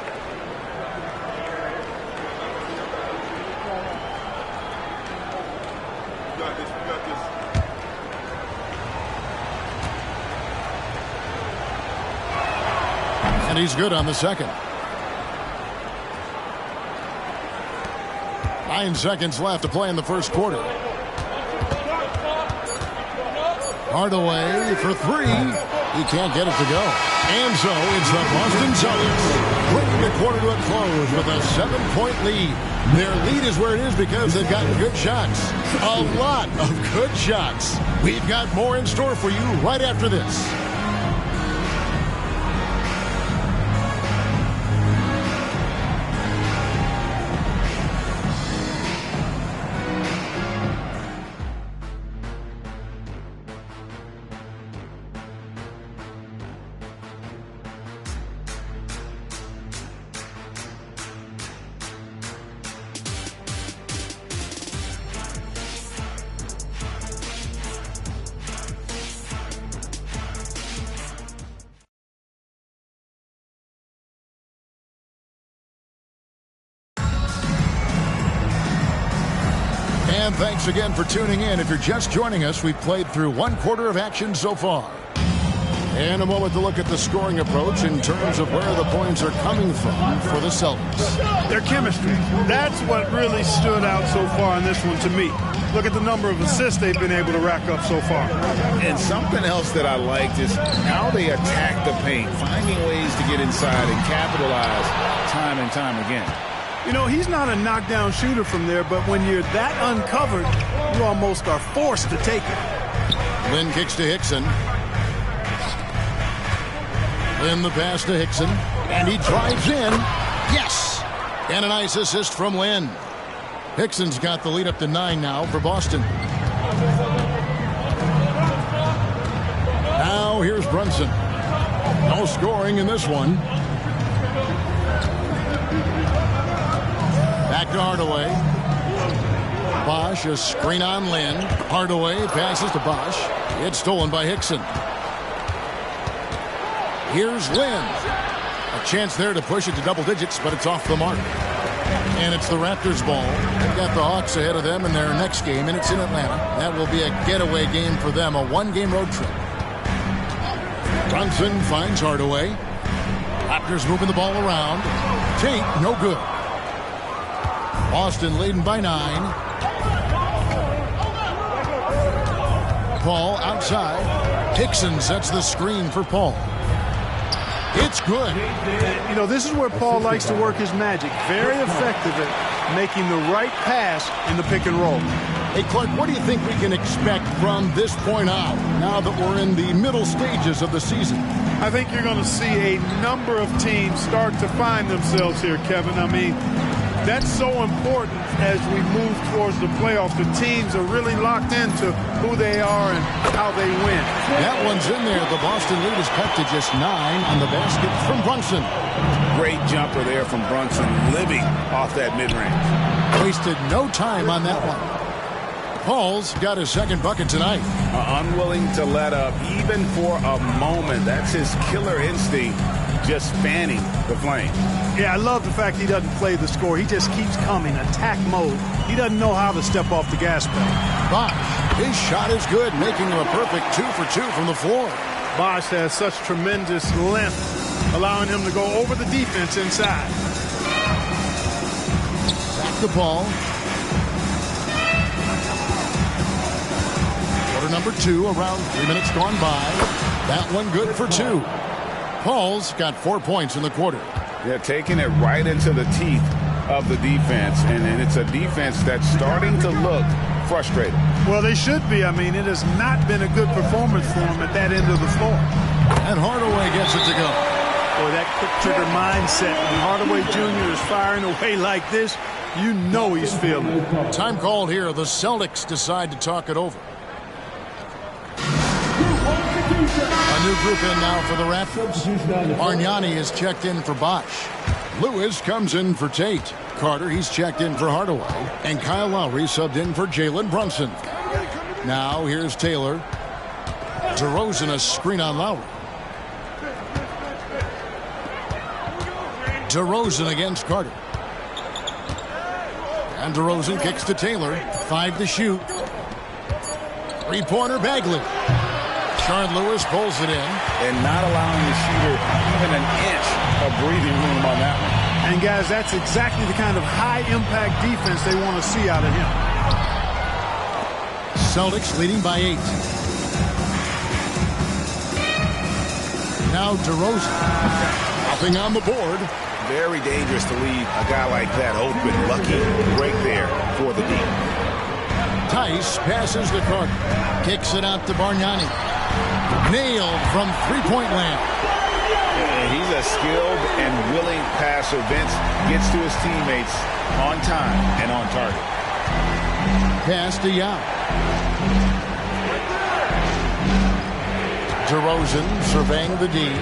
And he's good on the second. 9 seconds left to play in the first quarter. Hardaway for 3. He can't get it to go. And so it's the Boston Celtics bringing the quarter to a close with a 7-point lead. Their lead is where it is because they've gotten good shots. A lot of good shots. We've got more in store for you right after this. And thanks again for tuning in. If you're just joining us, we've played through 1 quarter of action so far. And a moment to look at the scoring approach in terms of where the points are coming from for the Celtics. Their chemistry. That's what really stood out so far in this one to me. Look at the number of assists they've been able to rack up so far. And something else that I liked is how they attack the paint, finding ways to get inside and capitalize time and time again. You know, he's not a knockdown shooter from there, but when you're that uncovered, you almost are forced to take it. Lynn kicks to Hickson. Lynn the pass to Hickson. And he drives in. Yes! And a nice assist from Lynn. Hickson's got the lead up to 9 now for Boston. Now here's Brunson. No scoring in this one. Back to Hardaway. Bosh, a screen on Lynn. Hardaway passes to Bosh. It's stolen by Hickson. Here's Lynn. A chance there to push it to double digits, but it's off the mark. And it's the Raptors' ball. They've got the Hawks ahead of them in their next game, and it's in Atlanta. That will be a getaway game for them, a 1-game road trip. Brunson finds Hardaway. Raptors moving the ball around. Tate, no good. Boston leading by 9. Paul outside. Hickson sets the screen for Paul. It's good. You know, this is where Paul likes to work his magic. Very effective at making the right pass in the pick and roll. Hey, Clark, what do you think we can expect from this point on, now that we're in the middle stages of the season? I think you're going to see a number of teams start to find themselves here, Kevin. I mean, that's so important as we move towards the playoffs. The teams are really locked into who they are and how they win. That one's in there. The Boston lead is cut to just 9 on the basket from Brunson. Great jumper there from Brunson, living off that mid-range. Wasted no time on that one. Paul's got his second bucket tonight. Unwilling to let up even for a moment. That's his killer instinct, just fanning the flame. Yeah, I love the fact he doesn't play the score. He just keeps coming, attack mode. He doesn't know how to step off the gas pedal. Bosh, his shot is good, making him a perfect 2 for 2 from the floor. Bosh has such tremendous length, allowing him to go over the defense inside. Back to Paul. Quarter number 2, around 3 minutes gone by. That one good for 2. Paul's got 4 points in the quarter. They're taking it right into the teeth of the defense, and it's a defense that's starting to look frustrated. Well, they should be. I mean, it has not been a good performance for them at that end of the floor. And Hardaway gets it to go. Boy, that quick trigger mindset. When Hardaway Jr. is firing away like this, you know he's feeling it. Time called here. The Celtics decide to talk it over. A new group in now for the Raptors. Bargnani is checked in for Bosh. Lewis comes in for Tate. Carter, he's checked in for Hardaway. And Kyle Lowry subbed in for Jalen Brunson. Now here's Taylor. DeRozan a screen on Lowry. DeRozan against Carter. And DeRozan kicks to Taylor. 5 to shoot. 3-pointer Bagley. Shard Lewis pulls it in. And not allowing the shooter even an inch of breathing room on that one. And, guys, that's exactly the kind of high-impact defense they want to see out of him. Celtics leading by 8. Now DeRozan. Nothing on the board. Very dangerous to leave a guy like that open. Lucky break there for the deep. Tice passes to Carter. Kicks it out to Bargnani. Nailed from three-point land. He's a skilled and willing passer. Vince gets to his teammates on time and on target. Pass to Yao. DeRozan surveying the D.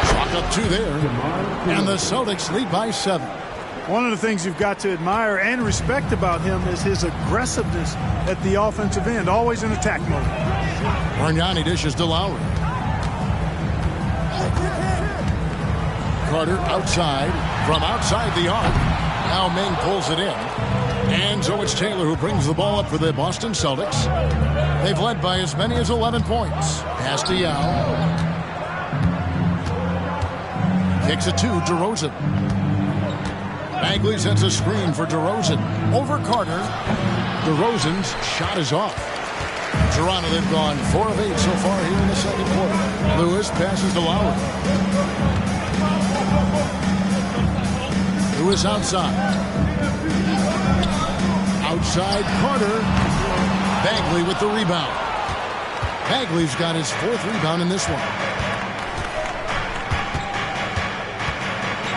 Chalk up 2 there. And the Celtics lead by 7. One of the things you've got to admire and respect about him is his aggressiveness at the offensive end, always in attack mode. Bargnani dishes to Lowry. Carter outside, from outside the arc. Now Ming pulls it in. And so it's Taylor who brings the ball up for the Boston Celtics. They've led by as many as 11 points. Pass to Yao. Kicks it to DeRozan. Bagley sends a screen for DeRozan. Over Carter. DeRozan's shot is off. Toronto, they've gone 4 of 8 so far here in the second quarter. Lewis passes to Lowry. Lewis outside. Outside Carter. Bagley with the rebound. Bagley's got his 4th rebound in this one.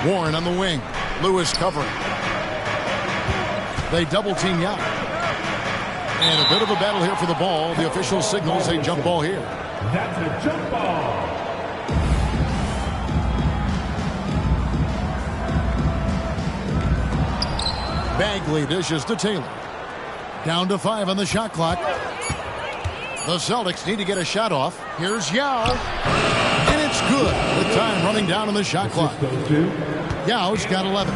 Warren on the wing. Lewis covering. They double team Yao. And a bit of a battle here for the ball. The official signals a jump ball here. That's a jump ball. Bagley dishes to Taylor. Down to 5 on the shot clock. The Celtics need to get a shot off. Here's Yao. And it's good. With time running down on the shot clock. Yao's got 11.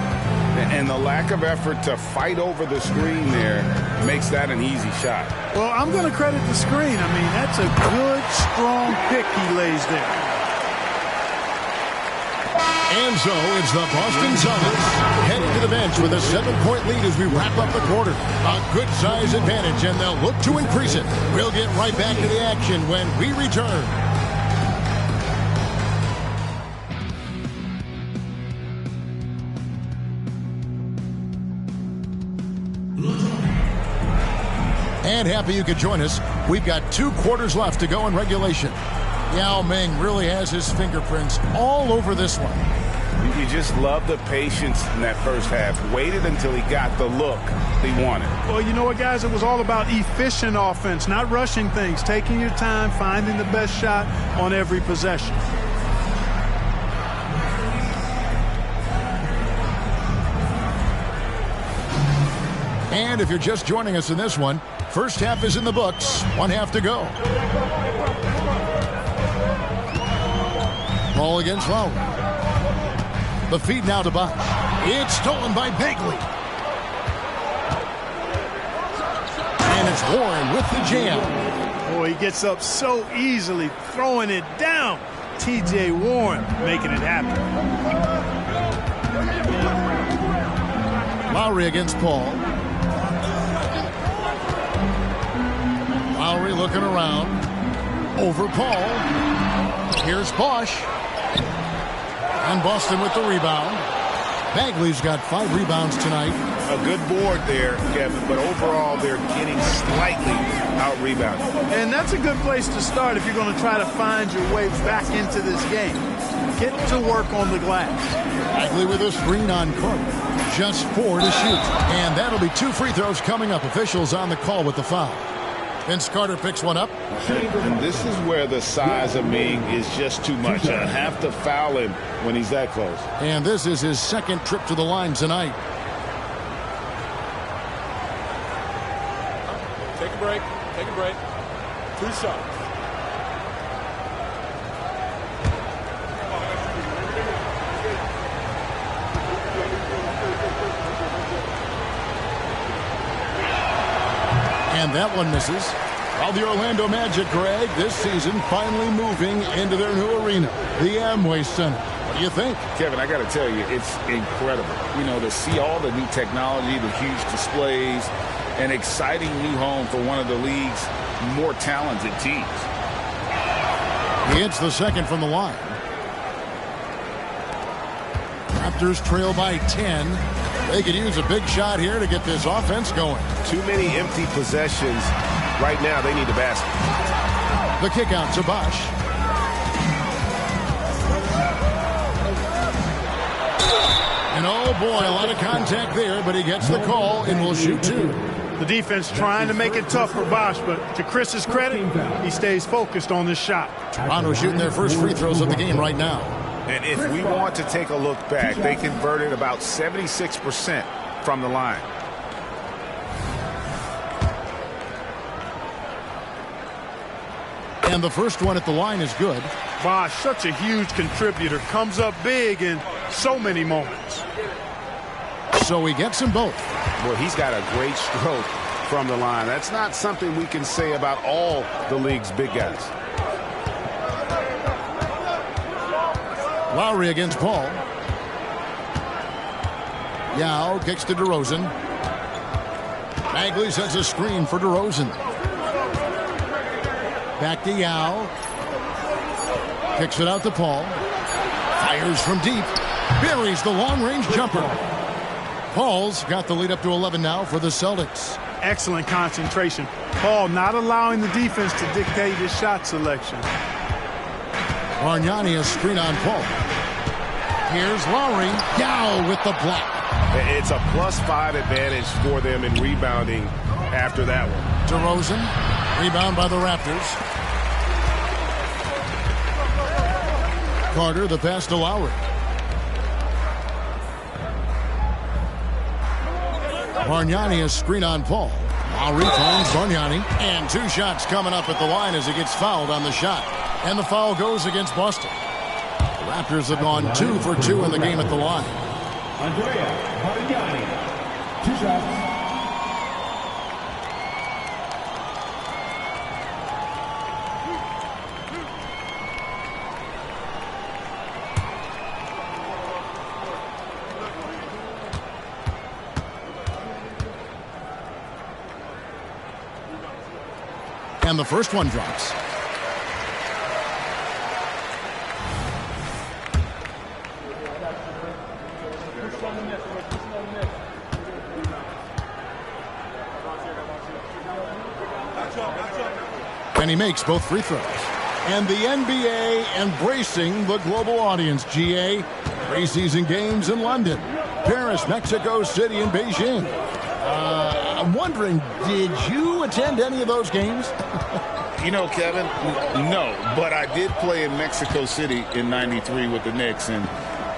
And the lack of effort to fight over the screen there makes that an easy shot. Well, I'm going to credit the screen. I mean, that's a good, strong pick he lays there. And so it's the Boston Celtics heading to the bench with a 7-point lead as we wrap up the quarter. A good size advantage, and they'll look to increase it. We'll get right back to the action when we return. And happy you could join us. We've got 2 quarters left to go in regulation. Yao Ming really has his fingerprints all over this one. You just love the patience in that first half. Waited until he got the look he wanted. Well, you know what, guys? It was all about efficient offense, not rushing things, taking your time, finding the best shot on every possession. And if you're just joining us in this one, first half is in the books. 1 half to go. Ball against Lowry. The feed now to Bosch. It's stolen by Bagley. And it's Warren with the jam. Boy, he gets up so easily, throwing it down. T.J. Warren making it happen. Lowry against Paul. Lowry looking around. Over Paul. Here's Bosch. And Boston with the rebound. Bagley's got 5 rebounds tonight. A good board there, Kevin, but overall they're getting slightly out-rebounded. And that's a good place to start if you're going to try to find your way back into this game. Get to work on the glass. Bagley with a screen on Carter. Just 4 to shoot. And that'll be 2 free throws coming up. Officials on the call with the foul. Vince Carter picks one up. And this is where the size of Ming is just too much. I have to foul him when he's that close. And this is his 2nd trip to the line tonight. Take a break. Take a break. 2 shots. And that one misses. While the Orlando Magic, Greg, this season finally moving into their new arena, the Amway Center. What do you think? Kevin, I got to tell you, it's incredible. You know, to see all the new technology, the huge displays, an exciting new home for one of the league's more talented teams. He hits the 2nd from the line. Raptors trail by 10. They could use a big shot here to get this offense going. Too many empty possessions. Right now, they need a basket. The kick out to Bosch. And oh boy, a lot of contact there, but he gets the call and will shoot 2. The defense trying to make it tough for Bosch, but to Chris's credit, he stays focused on this shot. Toronto shooting their first free throws of the game right now. And if we want to take a look back, they converted about 76% from the line. And the first one at the line is good. Bosch, such a huge contributor, comes up big in so many moments. So he gets them both. Well, he's got a great stroke from the line. That's not something we can say about all the league's big guys. Lowry against Paul. Yao kicks to DeRozan. Bagley sets a screen for DeRozan. Back to Yao. Kicks it out to Paul. Fires from deep. Buries the long-range jumper. Paul's got the lead up to 11 now for the Celtics. Excellent concentration. Paul not allowing the defense to dictate his shot selection. Bargnani a screen on Paul. Here's Lowry. Yao with the block. It's a +5 advantage for them in rebounding after that one. DeRozan. Rebound by the Raptors. Carter, the pass to Lowry. Bargnani a screen on Paul. Lowry finds Bargnani. And 2 shots coming up at the line as he gets fouled on the shot. And the foul goes against Boston. The Raptors have gone 2 for 2 in the game at the line. And the first one drops. And he makes both free throws. And the NBA embracing the global audience, GA. Preseason games in London, Paris, Mexico City, and Beijing. I'm wondering, did you attend any of those games? You know, Kevin, no, but I did play in Mexico City in '93 with the Knicks, and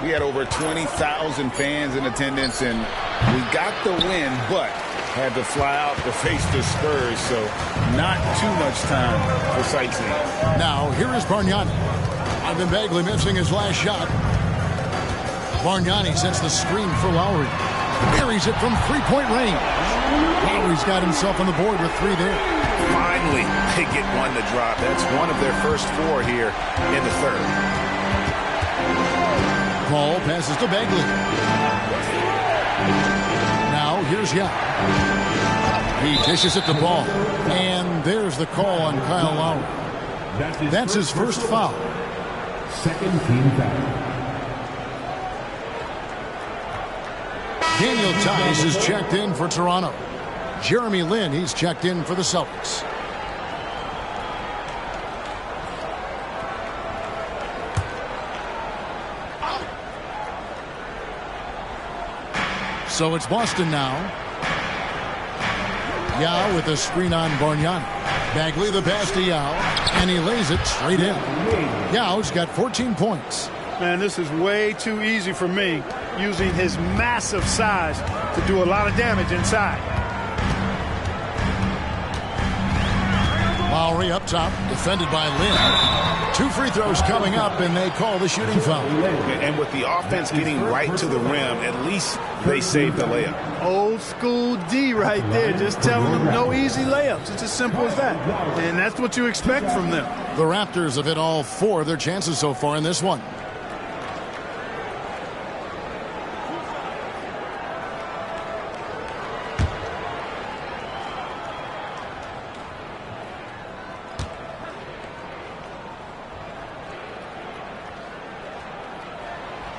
we had over 20,000 fans in attendance, and we got the win, but had to fly out to face the Spurs, so not too much time for sightseeing. Now, here is Bargnani. Ivan Bagley missing his last shot. Bargnani sets the screen for Lowry. Buries it from three-point range. Lowry's got himself on the board with three there. Finally, they get one to drop. That's one of their first four here in the third. Paul passes to Bagley. Now, here's Yao. He dishes it to Ball. And there's the call on Kyle Lowry. That's his first foul. Second team foul. Daniel Tice is checked in for Toronto. Jeremy Lin, he's checked in for the Celtics. So it's Boston now. Yao with a screen on Bargnani. Bagley the pass to Yao, and he lays it straight in. Yao's got 14 points. Man, this is way too easy for me, using his massive size to do a lot of damage inside. Lowry up top, defended by Lin. Two free throws coming up, and they call the shooting foul. And with the offense getting right to the rim, at least they saved the layup. Old school D right there, just telling them no easy layups. It's as simple as that. And that's what you expect from them. The Raptors have hit all four of their chances so far in this one.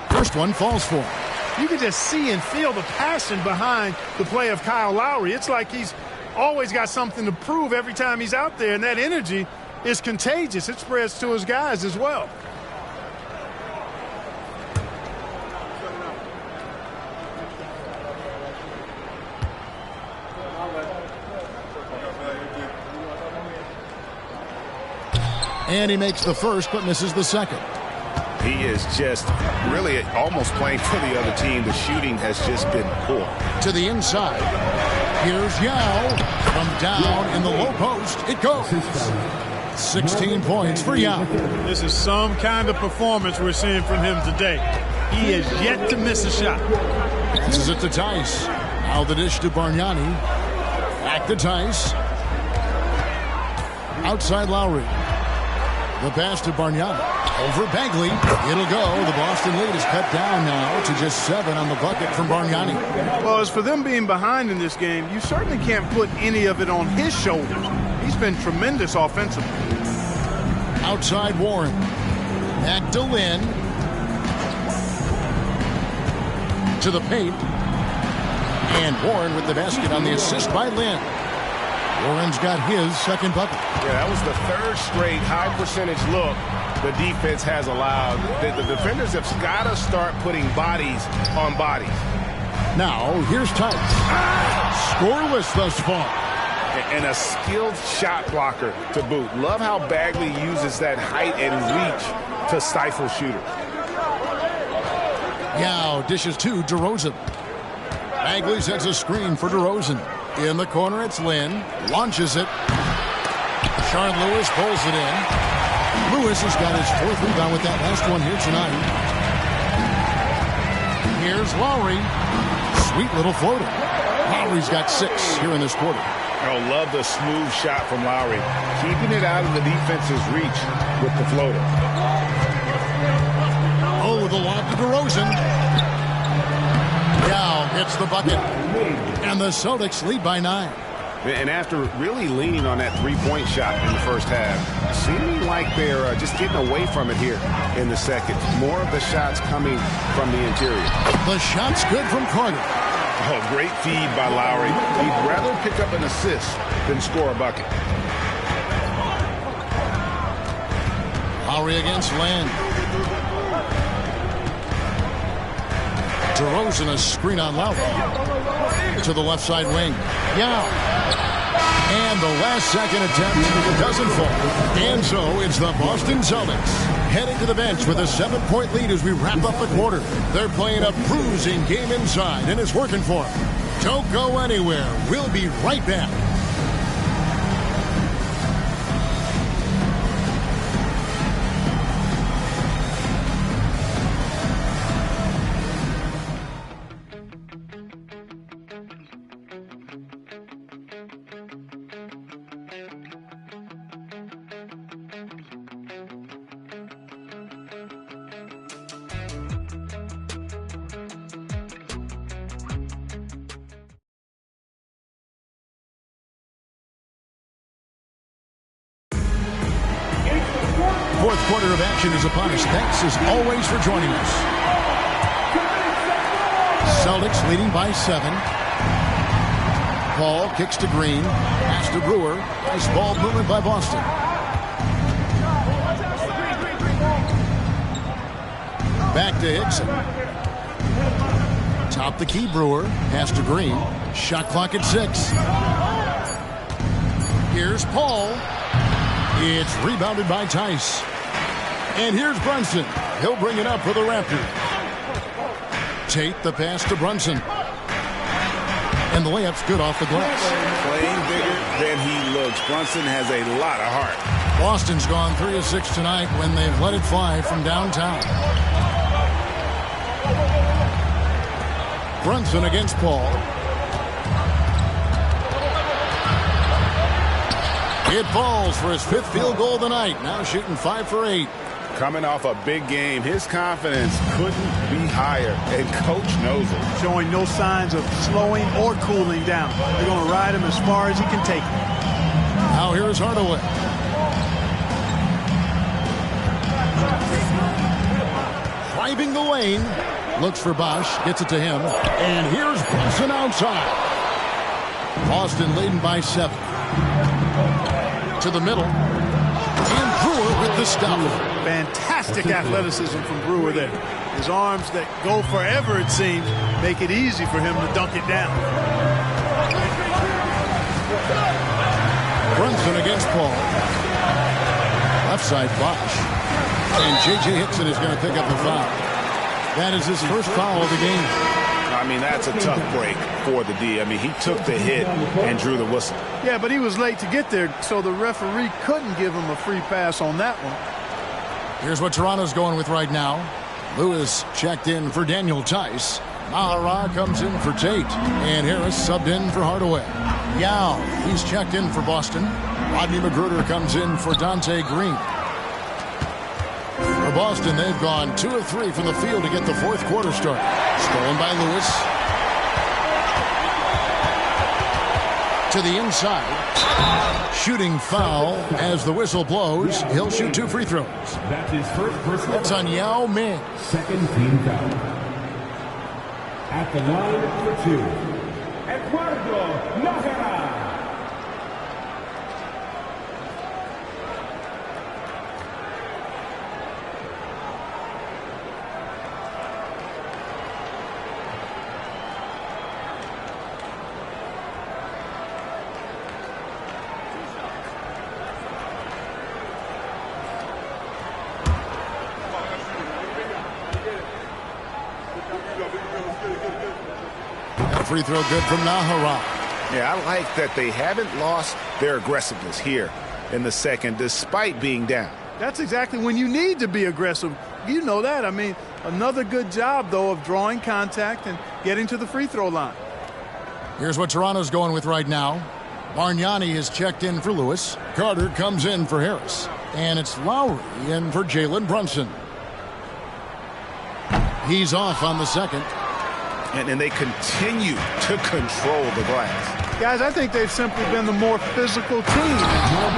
First one falls for him. You can just see and feel the passion behind the play of Kyle Lowry. It's like he's always got something to prove every time he's out there, and that energy is contagious. It spreads to his guys as well. And he makes the first but misses the second. He is just really almost playing for the other team. The shooting has just been poor. To the inside. Here's Yao. From down in the low post, it goes. 16 points for Yao. This is some kind of performance we're seeing from him today. He has yet to miss a shot. Passes it to Tice. Now the dish to Bargnani. Back to Tice. Outside Lowry. The pass to Bargnani. Over Bagley. It'll go. The Boston lead is cut down now to just 7 on the bucket from Bargnani. Well, as for them being behind in this game, you certainly can't put any of it on his shoulders. He's been tremendous offensively. Outside Warren. Back to Lin. To the paint. And Warren with the basket on the assist by Lin. Warren's got his second bucket. Yeah, that was the third straight high percentage look the defense has allowed. The defenders have got to start putting bodies on bodies. Now, here's Tice. Scoreless thus far. And a skilled shot blocker to boot. Love how Bagley uses that height and reach to stifle shooters. Yao dishes to DeRozan. Bagley sets a screen for DeRozan. In the corner, it's Lin. Launches it. Sean Lewis pulls it in. Lewis has got his fourth rebound with that last one here tonight. Here's Lowry. Sweet little floater. Lowry's got 6 here in this quarter. I love the smooth shot from Lowry. Keeping it out of the defense's reach with the floater. Oh, the lob to DeRozan. Yao hits the bucket. And the Celtics lead by 9. And after really leaning on that three-point shot in the first half, seeming like they're just getting away from it here in the second. More of the shots coming from the interior. The shot's good from Carter. Oh, great feed by Lowry. He'd rather pick up an assist than score a bucket. Lowry against Land. DeRozan a screen on Lowry. To the left side wing. Yeah. And the last second attempt doesn't fall. And so it's the Boston Celtics heading to the bench with a 7-point lead as we wrap up the quarter. They're playing a bruising game inside, and it's working for them. Don't go anywhere. We'll be right back. Fourth quarter of action is upon us. Thanks as always for joining us. Celtics leading by 7. Paul kicks to Green. Pass to Brewer. Nice ball movement by Boston. Back to Hickson. Top the key, Brewer. Pass to Green. Shot clock at 6. Here's Paul. It's rebounded by Tice. And here's Brunson. He'll bring it up for the Raptors. Tate the pass to Brunson. And the layup's good off the glass. Playing bigger than he looks. Brunson has a lot of heart. Boston's gone 3 of 6 tonight when they've let it fly from downtown. Brunson against Paul. It falls for his 5th field goal of the night. Now shooting 5 for 8. Coming off a big game, his confidence couldn't be higher, and coach knows it. Showing no signs of slowing or cooling down. They're going to ride him as far as he can take him. Now here's Hardaway. Driving the lane. Looks for Bosch. Gets it to him. And here's Brunson outside. Boston leading by 7. To the middle. And Brewer with the stop. Fantastic athleticism from Brewer there. His arms that go forever, it seems, make it easy for him to dunk it down. Brunson against Paul. Left side Bosch. And J.J. Hickson is going to pick up the foul. That is his first foul of the game. I mean, that's a tough break for the D. I mean, he took the hit and drew the whistle. Yeah, but he was late to get there, so the referee couldn't give him a free pass on that one. Here's what Toronto's going with right now. Lewis checked in for Daniel Tice. Mahara comes in for Tate. And Harris subbed in for Hardaway. Yao, he's checked in for Boston. Rodney McGruder comes in for Dante Green. For Boston, they've gone 2 of 3 from the field to get the 4th quarter started. Stolen by Lewis. To the inside. Shooting foul as the whistle blows. He'll shoot 2 free throws. That's his first personal. That's on Yao Ming. Second team foul. At the line for 2, Eduardo Najera. Free throw good from Nahara. Yeah, I like that they haven't lost their aggressiveness here in the second despite being down. That's exactly when you need to be aggressive. You know that. I mean, another good job, though, of drawing contact and getting to the free throw line. Here's what Toronto's going with right now. Bargnani is checked in for Lewis. Carter comes in for Harris. And it's Lowry in for Jalen Brunson. He's off on the second. And they continue to control the glass. Guys, I think they've simply been the more physical team.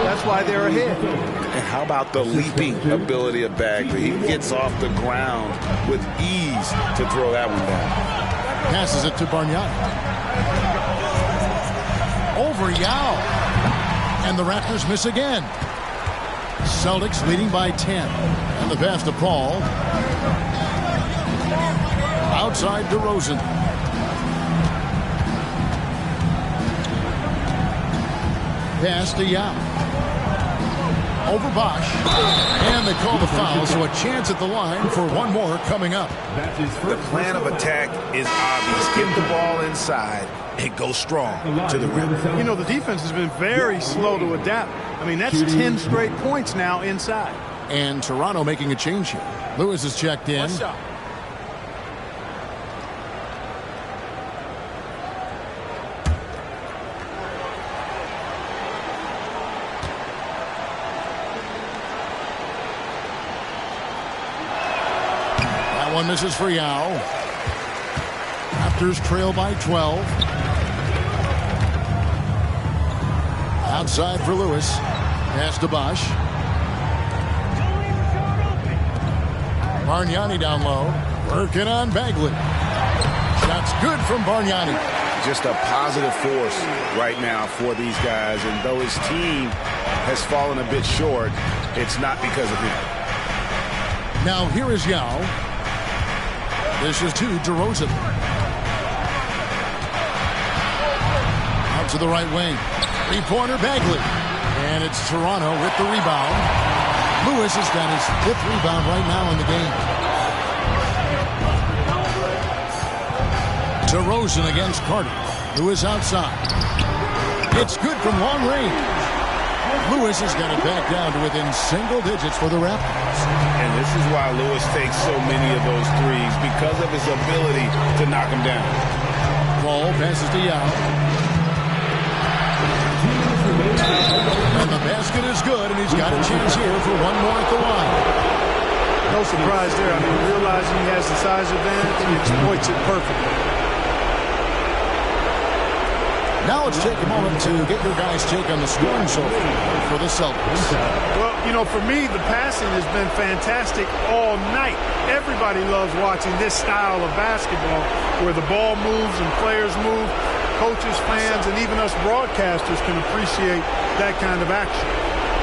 That's why they're ahead. And how about the leaping ability of Bagley? He gets off the ground with ease to throw that one down. Passes it to Bargnani. Over Yao. And the Raptors miss again. Celtics leading by 10. And the pass to Paul. Outside DeRozan. Pass to Yao. Over Bosch. And they call the foul, so a chance at the line for one more coming up. The plan of attack is obvious. Get the ball inside and go strong to the rim. You know, the defense has been very slow to adapt. I mean, that's 10 straight points now inside. And Toronto making a change here. Lewis is checked in. One shot. That one misses for Yao. Raptors trail by 12. Outside for Lewis. Pass to Bosch. Bargnani down low. Working on Bagley. Shots good from Bargnani. Just a positive force right now for these guys. And though his team has fallen a bit short, it's not because of him. Now here is Yao. This is to DeRozan. Out to the right wing. Three-pointer Bagley. And it's Toronto with the rebound. Lewis has got his 5th rebound right now in the game. DeRozan against Carter. Lewis outside. It's good from long range. Lewis has got it back down to within single digits for the Raptors. And this is why Lewis takes so many of those threes, because of his ability to knock them down. Paul passes to Yao. And the basket is good, and he's got a chance here for one more at the line. No surprise there. I mean, realizing he has the size advantage, he exploits it perfectly. Now let's take a moment to get your guys' take on the scoring so far for the Celtics. Well, you know, for me, the passing has been fantastic all night. Everybody loves watching this style of basketball where the ball moves and players move. Coaches, fans, and even us broadcasters can appreciate that kind of action.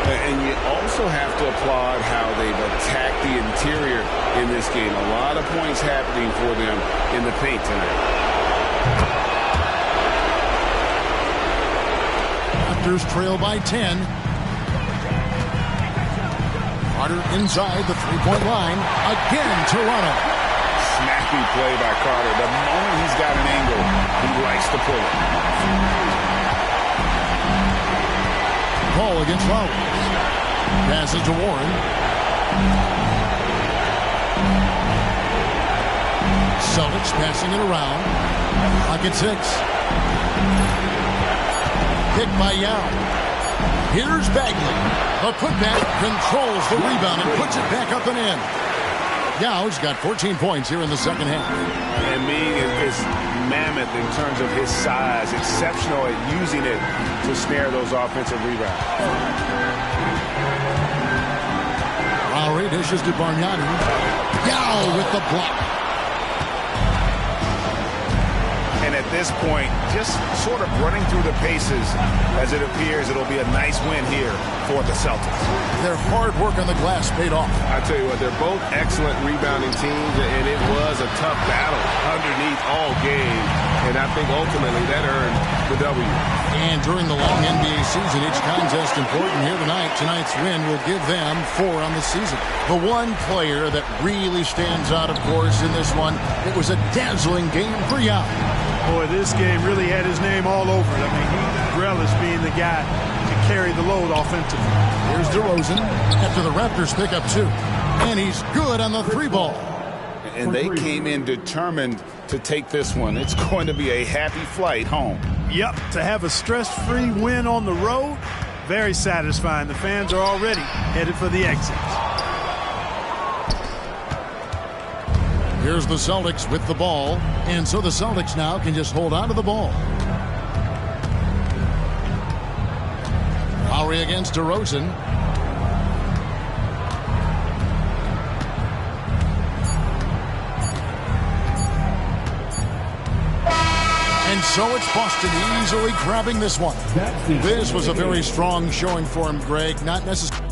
And you also have to applaud how they've attacked the interior in this game. A lot of points happening for them in the paint tonight. Raptors trail by 10. Carter inside the three-point line. Again, Toronto. Snappy play by Carter. The moment he's got an angle, he likes to pull it. Paul against Flowers. Passes to Warren. Celtics passing it around. Pocket 6. Picked by Yao. Here's Bagley. The putback controls the rebound and puts it back up and in. Yao's got 14 points here in the second half. And Ming is mammoth in terms of his size, exceptional at using it to snare those offensive rebounds. Lowry dishes to Bargnani. Yao with the block. And at this point, just sort of running through the paces as it appears it'll be a nice win here for the Celtics. Their hard work on the glass paid off. I tell you what, they're both excellent rebounding teams, and it was a tough battle underneath all game. And I think ultimately that earned the W. And during the long NBA season, each contest important here tonight. Tonight's win will give them 4 on the season. The one player that really stands out, of course, in this one, it was a dazzling game for Yao. Boy, this game really had his name all over it. I mean, he relished being the guy to carry the load offensively. Here's DeRozan after the Raptors pick up 2. And he's good on the 3-ball. And they came in determined to take this one. It's going to be a happy flight home. Yep, to have a stress-free win on the road, very satisfying. The fans are already headed for the exits. Here's the Celtics with the ball. And so the Celtics now can just hold on to the ball. Murray against DeRozan. And so it's Boston easily grabbing this one. This was a very strong showing for him, Greg. Not necessarily.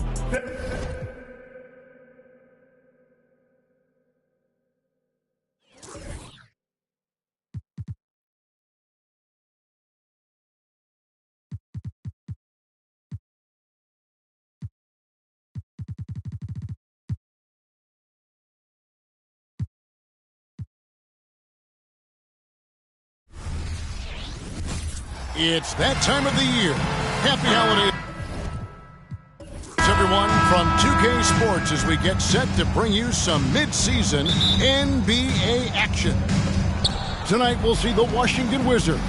It's that time of the year. Happy holidays, everyone, from 2K Sports as we get set to bring you some mid-season NBA action. Tonight we'll see the Washington Wizards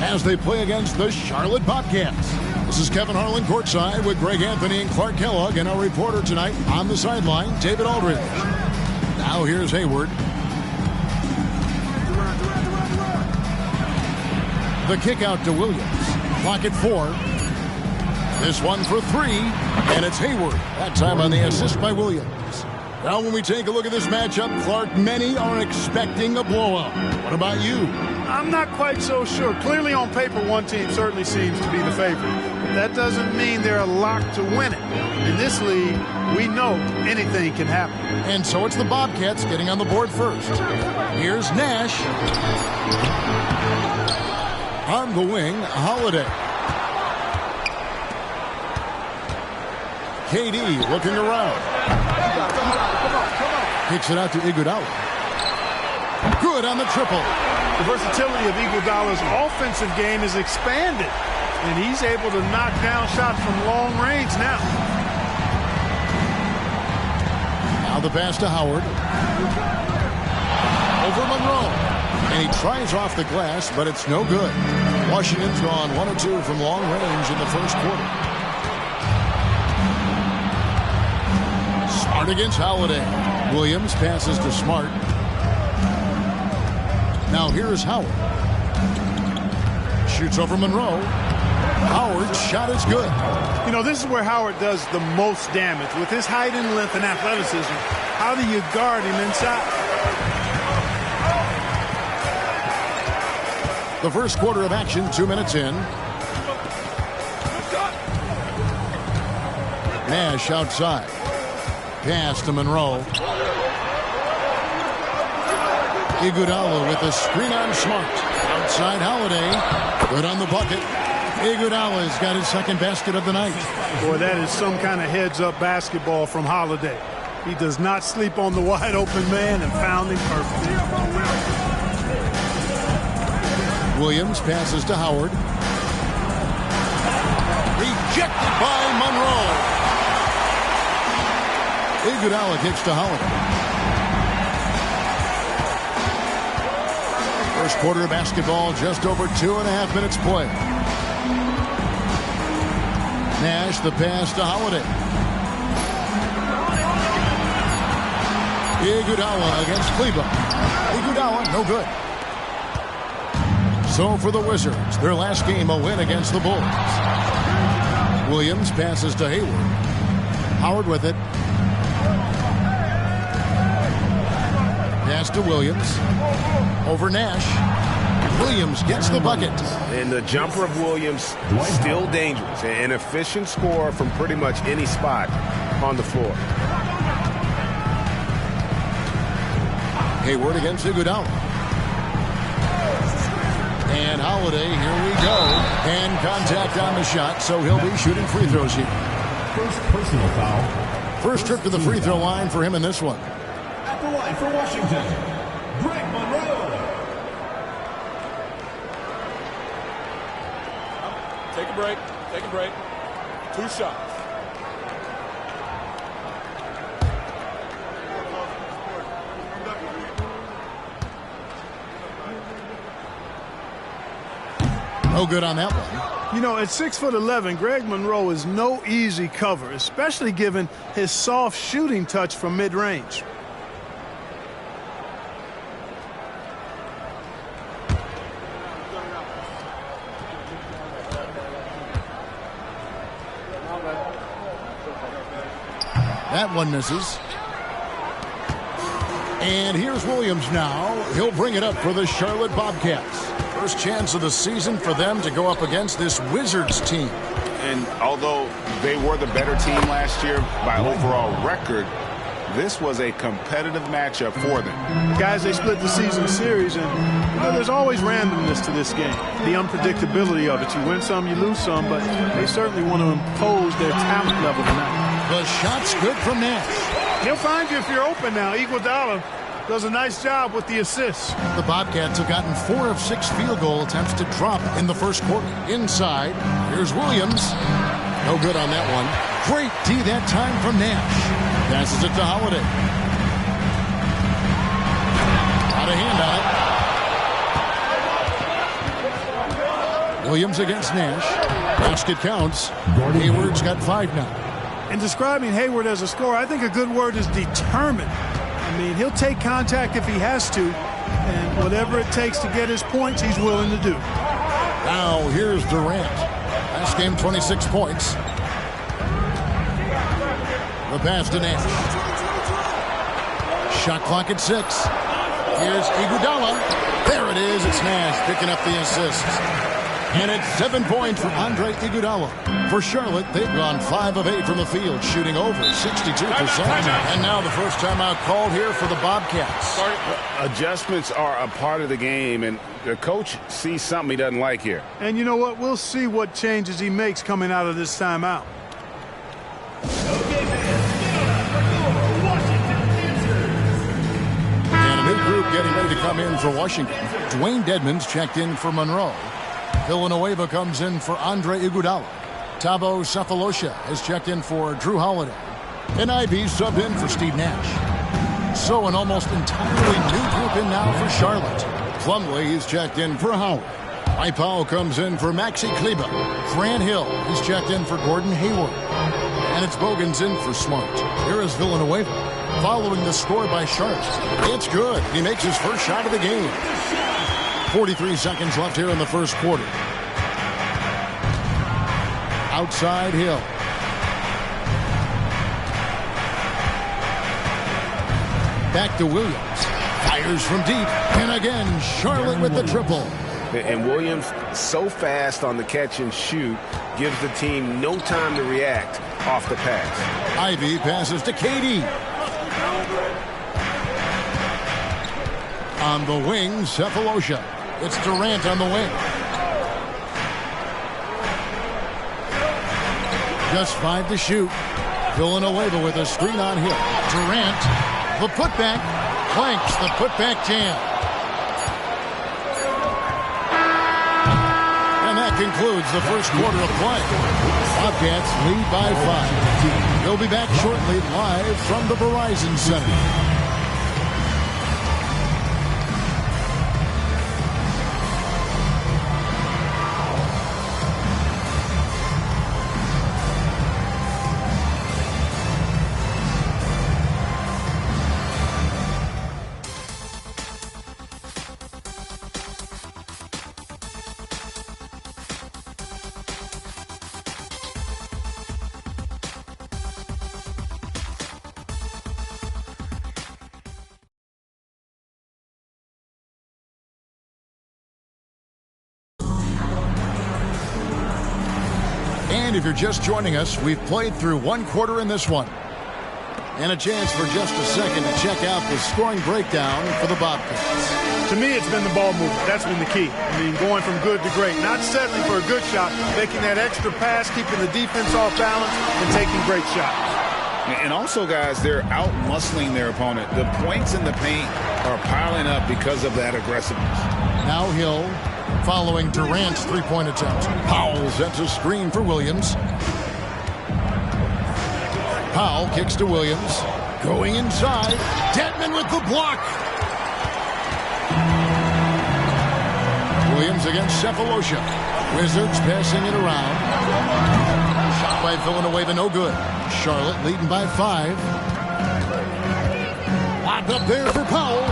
as they play against the Charlotte Bobcats. This is Kevin Harlan courtside with Greg Anthony and Clark Kellogg, and our reporter tonight on the sideline, David Aldridge. Now here's Hayward. The kick out to Williams. Clock at 4. This one for 3, and it's Hayward. That time on the assist by Williams. Now when we take a look at this matchup, Clark, many are expecting a blowout. What about you? I'm not quite so sure. Clearly on paper, one team certainly seems to be the favorite. That doesn't mean they're a lock to win it. In this league, we know anything can happen. And so it's the Bobcats getting on the board first. Here's Nash. On the wing, Holiday. KD looking around. Kicks it out to Iguodala. Good on the triple. The versatility of Iguodala's offensive game is expanded, and he's able to knock down shots from long range now. Now the pass to Howard. Over Monroe. And he tries off the glass, but it's no good. Washington's gone 1 or 2 from long range in the first quarter. Smart against Holiday. Williams passes to Smart. Now here's Howard. Shoots over Monroe. Howard's shot is good. You know, this is where Howard does the most damage. With his height and length and athleticism, how do you guard him inside? The first quarter of action, 2 minutes in. Nash outside. Pass to Monroe. Iguodala with a screen on Smart. Outside Holiday. Good on the bucket. Iguodala's got his second basket of the night. Boy, that is some kind of heads-up basketball from Holiday. He does not sleep on the wide-open man and found him perfectly. Williams passes to Howard. Rejected by Monroe. Iguodala kicks to Holiday. First quarter of basketball, just over 2.5 minutes play. Nash, the pass to Holiday. Iguodala against Cleveland. Iguodala, no good. So for the Wizards, their last game a win against the Bulls. Williams passes to Hayward. Howard with it. Pass to Williams. Over Nash. Williams gets the bucket. And the jumper of Williams still dangerous. An efficient scorer from pretty much any spot on the floor. Hayward against Iguodala. And Holiday, here we go. And contact on the shot, so he'll be shooting free throws here. First personal foul. First trip to the free throw line for him in this one. At the line for Washington, Greg Monroe. Take a break. Take a break. 2 shots. No good on that one. You know, at 6'11", Greg Monroe is no easy cover, especially given his soft shooting touch from mid-range. That one misses. And here's Williams now. He'll bring it up for the Charlotte Bobcats. First chance of the season for them to go up against this Wizards team. And although they were the better team last year by overall record, this was a competitive matchup for them. Guys, they split the season series, and there's always randomness to this game. The unpredictability of it. You win some, you lose some, but they certainly want to impose their talent level tonight. The shot's good from Nash. He'll find you if you're open now. Iguodala does a nice job with the assists. The Bobcats have gotten 4 of 6 field goal attempts to drop in the first quarter. Inside, here's Williams. No good on that one. Great D that time from Nash. Passes it to Holiday. Out of hand on it. Williams against Nash. Basket counts. Hayward's got 5 now. And describing Hayward as a scorer, I think a good word is determined. I mean, he'll take contact if he has to, and whatever it takes to get his points, he's willing to do. Now here's Durant. Last game, 26 points. The pass to Nash. Shot clock at 6. Here's Iguodala. There it is. It's Nash picking up the assist. And it's 7 points for Andre Iguodala. For Charlotte, they've gone 5 of 8 from the field, shooting over 62%. And now the first timeout called here for the Bobcats. Adjustments are a part of the game, and the coach sees something he doesn't like here. And you know what? We'll see what changes he makes coming out of this timeout. And a new group getting ready to come in for Washington. Dwayne Dedmon's checked in for Monroe. Villanueva comes in for Andre Iguodala. Thabo Sefolosha has checked in for Drew Holiday. And Ivy subbed in for Steve Nash. So an almost entirely new group in now for Charlotte. Plumlee is checked in for Howard. Mike Powell comes in for Maxi Kleber. Grant Hill is checked in for Gordon Hayward. And it's Bogan's in for Smart. Here is Villanueva following the score by Charlotte. It's good. He makes his first shot of the game. 43 seconds left here in the first quarter. Outside Hill. Back to Williams. Fires from deep. And again, Charlotte with the triple. And Williams, so fast on the catch and shoot, gives the team no time to react off the pass. Ivy passes to KD. On the wing, Sefolosha. It's Durant on the wing. Just 5 to shoot. Villanueva with a screen on Hill. Durant, the putback, clanks the putback jam. And that concludes the first quarter of play. Bobcats lead by 5. We'll be back shortly live from the Verizon Center. And if you're just joining us, we've played through 1 quarter in this one. And a chance for just a second to check out the scoring breakdown for the Bobcats. To me, it's been the ball movement. That's been the key. I mean, going from good to great. Not settling for a good shot, making that extra pass, keeping the defense off balance, and taking great shots. And also, guys, they're out-muscling their opponent. The points in the paint are piling up because of that aggressiveness. Now Hill following Durant's three-point attempt. Powell sets a screen for Williams. Powell kicks to Williams. Going inside. Dedmon with the block. Williams against Sefolosha. Wizards passing it around. Shot by Villanueva, no good. Charlotte leading by 5. Locked up there for Powell.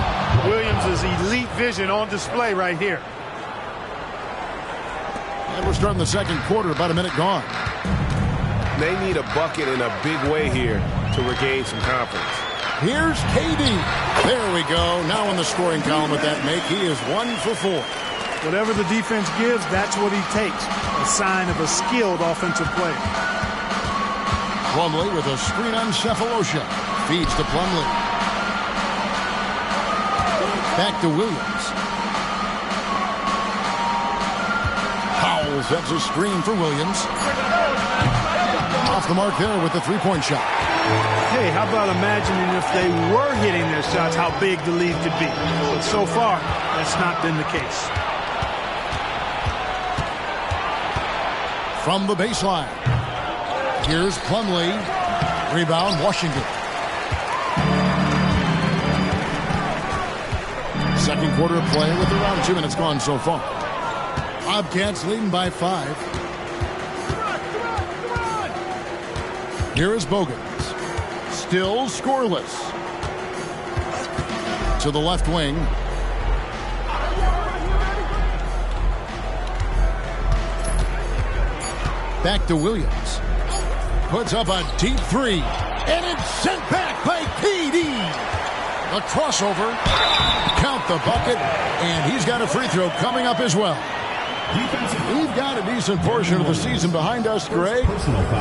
Williams' elite vision on display right here. And we're starting the second quarter, about a minute gone. they need a bucket in a big way here to regain some confidence. Here's KD. There we go. Now in the scoring column with that make, he is 1 for 4. Whatever the defense gives, that's what he takes. A sign of a skilled offensive player. Plumlee with a screen on Cephalosha. Feeds to Plumlee. Back to Williams. Powell sets a screen for Williams. Off the mark there with the three-point shot. Hey, how about imagining if they were hitting their shots, how big the lead could be. But so far, that's not been the case. From the baseline. Here's Plumlee. Rebound, Washington. Second quarter of play with around 2 minutes gone so far. Bobcats leading by 5. Here is Bogans. Still scoreless. To the left wing. Back to Williams. Puts up a deep three. And it's sent back by KD. A crossover. Count the bucket. And he's got a free throw coming up as well. We've got a decent portion of the season behind us, Greg.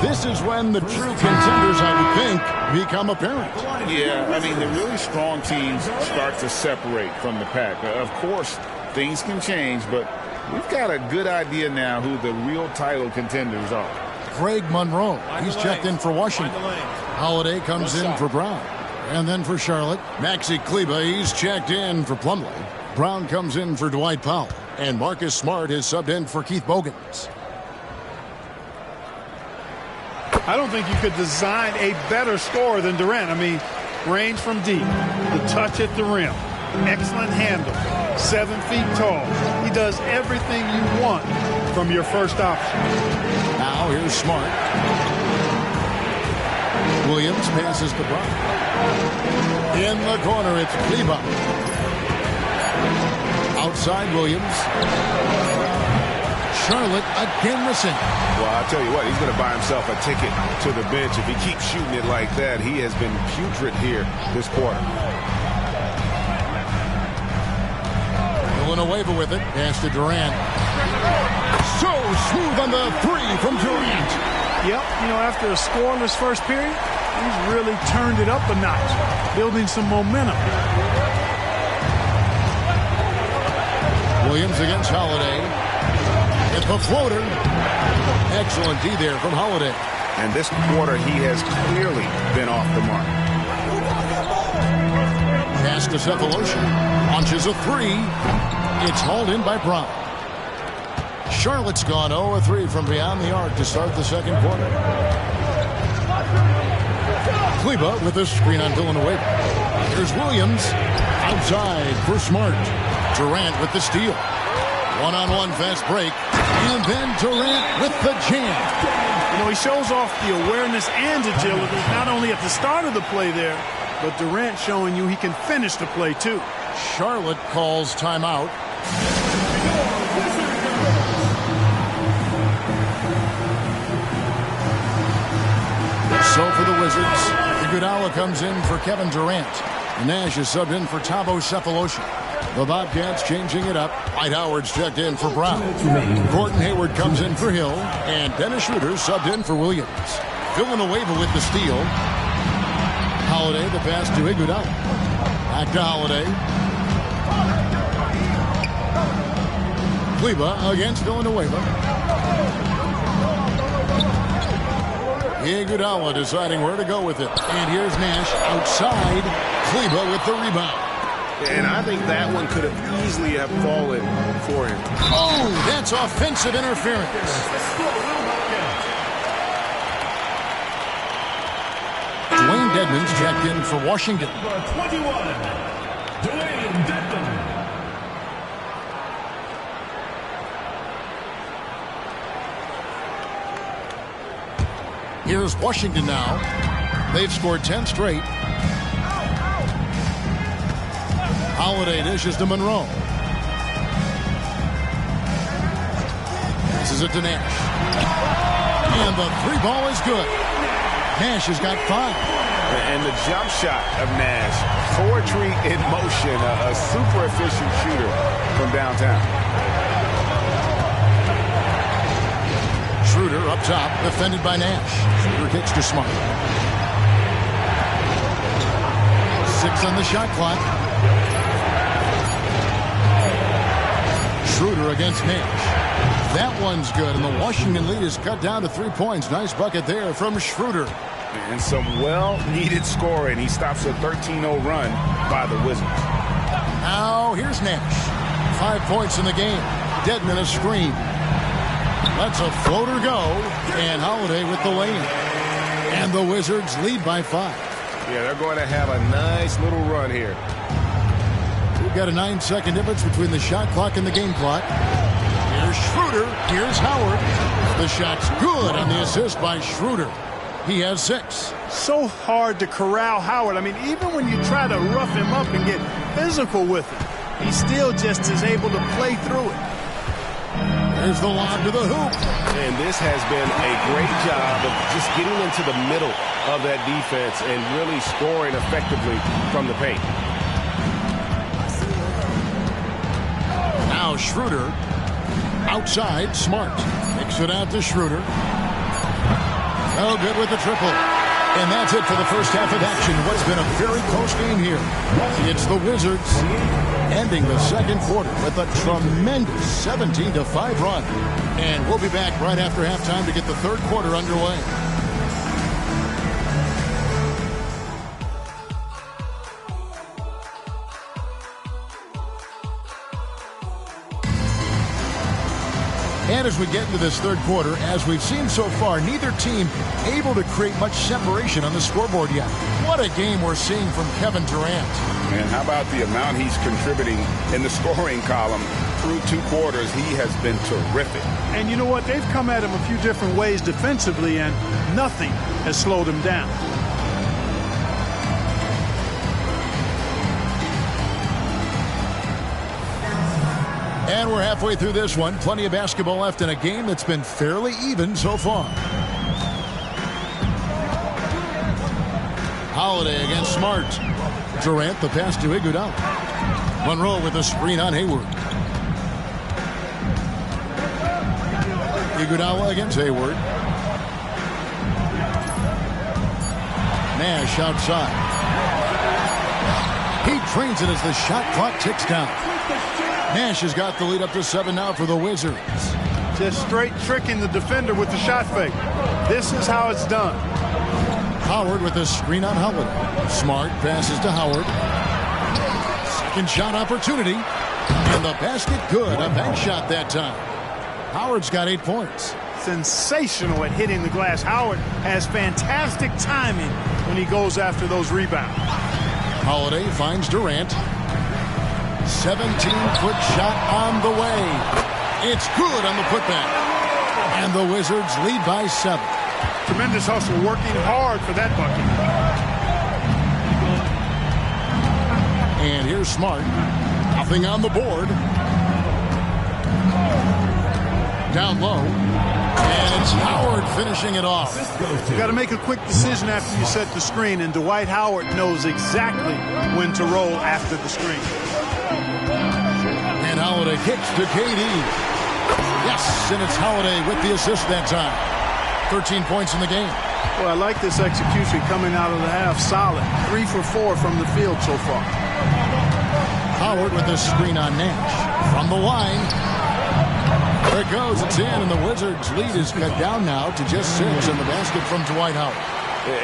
This is when the true contenders, I would think, become apparent. Yeah, I mean, the really strong teams start to separate from the pack. Of course, things can change, but we've got a good idea now who the real title contenders are. Greg Monroe, he's checked in for Washington. Holiday comes in for Brown. And then for Charlotte, Maxi Kleber, he's checked in for Plumlee. Brown comes in for Dwight Powell. And Marcus Smart is subbed in for Keith Bogans. I don't think you could design a better scorer than Durant. I mean, range from deep, the touch at the rim, excellent handle, 7 feet tall. He does everything you want from your first option. Now here's Smart. Williams passes to Brown. In the corner, it's Kleber. Outside Williams. Charlotte again missing. Well, I'll tell you what, he's going to buy himself a ticket to the bench. If he keeps shooting it like that, he has been putrid here this quarter. Villanueva with it. Pass to Durant. So smooth on the three from Durant. Yep, you know, after a scoreless first period, he's really turned it up a notch, building some momentum. Williams against Holiday. It's a floater. Excellent D there from Holiday. And this quarter, he has clearly been off the mark. Pass to Cephalosha. Launches a three. It's hauled in by Brown. Charlotte's gone 0-3 from beyond the arc to start the second quarter. Kleber with a screen on Villanueva. Here's Williams. Outside for Smart. Durant with the steal. One-on-one fast break. And then Durant with the jam. You know, he shows off the awareness and agility, not only at the start of the play there, but Durant showing you he can finish the play too. Charlotte calls timeout. So for the Wizards, Iguodala comes in for Kevin Durant. Nash is subbed in for Thabo Cephalosha. The Bobcats changing it up. Dwight Howard's checked in for Brown. Gordon Hayward comes in for Hill. And Dennis Schroeder subbed in for Williams. Villanueva with the steal. Holiday the pass to Iguodala. Back to Holiday. Kleber against Villanueva. Iguodala deciding where to go with it. And here's Nash outside. Kleber with the rebound. And I think that one could have easily have fallen for him. Oh, that's offensive interference. Dwayne Dedmon's checked in for Washington. Number 21, Dwayne Dedmon. Here's Washington now. They've scored 10 straight. Holiday dishes to Monroe. This is it to Nash. And the three ball is good. Nash has got 5. And the jump shot of Nash, poetry in motion, a super efficient shooter from downtown. Schroeder up top, defended by Nash. Schroeder kicks to Smart. 6 on the shot clock. Schroeder against Nash. That one's good, and the Washington lead is cut down to 3 points. Nice bucket there from Schroeder. And some well-needed scoring. He stops a 13-0 run by the Wizards. Now here's Nash. 5 points in the game. Dedmon a screen. Lets a floater go. And Holiday with the lane. And the Wizards lead by 5. Yeah, they're going to have a nice little run here. We've got a 9-second difference between the shot clock and the game clock. Here's Schroeder. Here's Howard. The shot's good on the assist by Schroeder. He has 6. So hard to corral Howard. I mean, even when you try to rough him up and get physical with him, he still just is able to play through it. There's the lob to the hoop. And this has been a great job of just getting into the middle of that defense and really scoring effectively from the paint. Now Schroeder. Outside, Smart. Kicks it out to Schroeder. Oh, good with the triple. And that's it for the first half of action. What's been a very close game here. It's the Wizards ending the second quarter with a tremendous 17-5 run. And we'll be back right after halftime to get the third quarter underway. And as we get into this third quarter, as we've seen so far, neither team able to create much separation on the scoreboard yet. What a game we're seeing from Kevin Durant. And how about the amount he's contributing in the scoring column through 2 quarters? He has been terrific. And you know what? They've come at him a few different ways defensively, and nothing has slowed him down. And we're halfway through this one. Plenty of basketball left in a game that's been fairly even so far. Holiday against Smart. Durant, the pass to Iguodala. Monroe with a screen on Hayward. Iguodala against Hayward. Nash outside. He trains it as the shot clock ticks down. Nash has got the lead up to 7 now for the Wizards. Just straight tricking the defender with the shot fake. This is how it's done. Howard with a screen on Holiday. Smart passes to Howard. Second shot opportunity. And the basket good. A bank shot that time. Howard's got 8 points. Sensational at hitting the glass. Howard has fantastic timing when he goes after those rebounds. Holiday finds Durant. 17-foot shot on the way. It's good on the putback. And the Wizards lead by 7. Tremendous hustle, working hard for that bucket. And here's Smart. Nothing on the board. Down low. And it's Howard finishing it off. You got to make a quick decision after you set the screen, and Dwight Howard knows exactly when to roll after the screen. And Holiday kicks to KD. Yes, and it's Holiday with the assist that time. 13 points in the game. Well, I like this execution coming out of the half. Solid. 3 for 4 from the field so far. Howard with a screen on Nash. From the line. There it goes. It's in, and the Wizards' lead is cut down now to just 6 in the basket from Dwight Howard.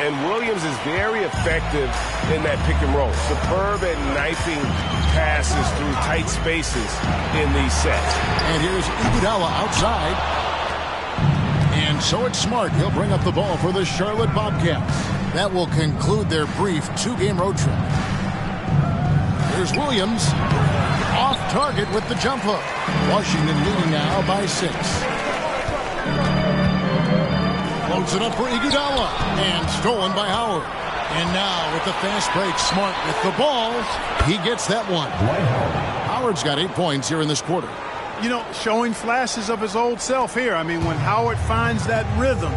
And Williams is very effective in that pick and roll. Superb at knifing passes through tight spaces in these sets. And here's Iguodala outside. And so it's Smart. He'll bring up the ball for the Charlotte Bobcats. That will conclude their brief 2-game road trip. Here's Williams. Off target with the jump hook. Washington leading now by 6. Loads it up for Iguodala. And stolen by Howard. And now with the fast break, Smart with the ball. He gets that one. Howard's got 8 points here in this quarter. you know, showing flashes of his old self here. I mean, when Howard finds that rhythm,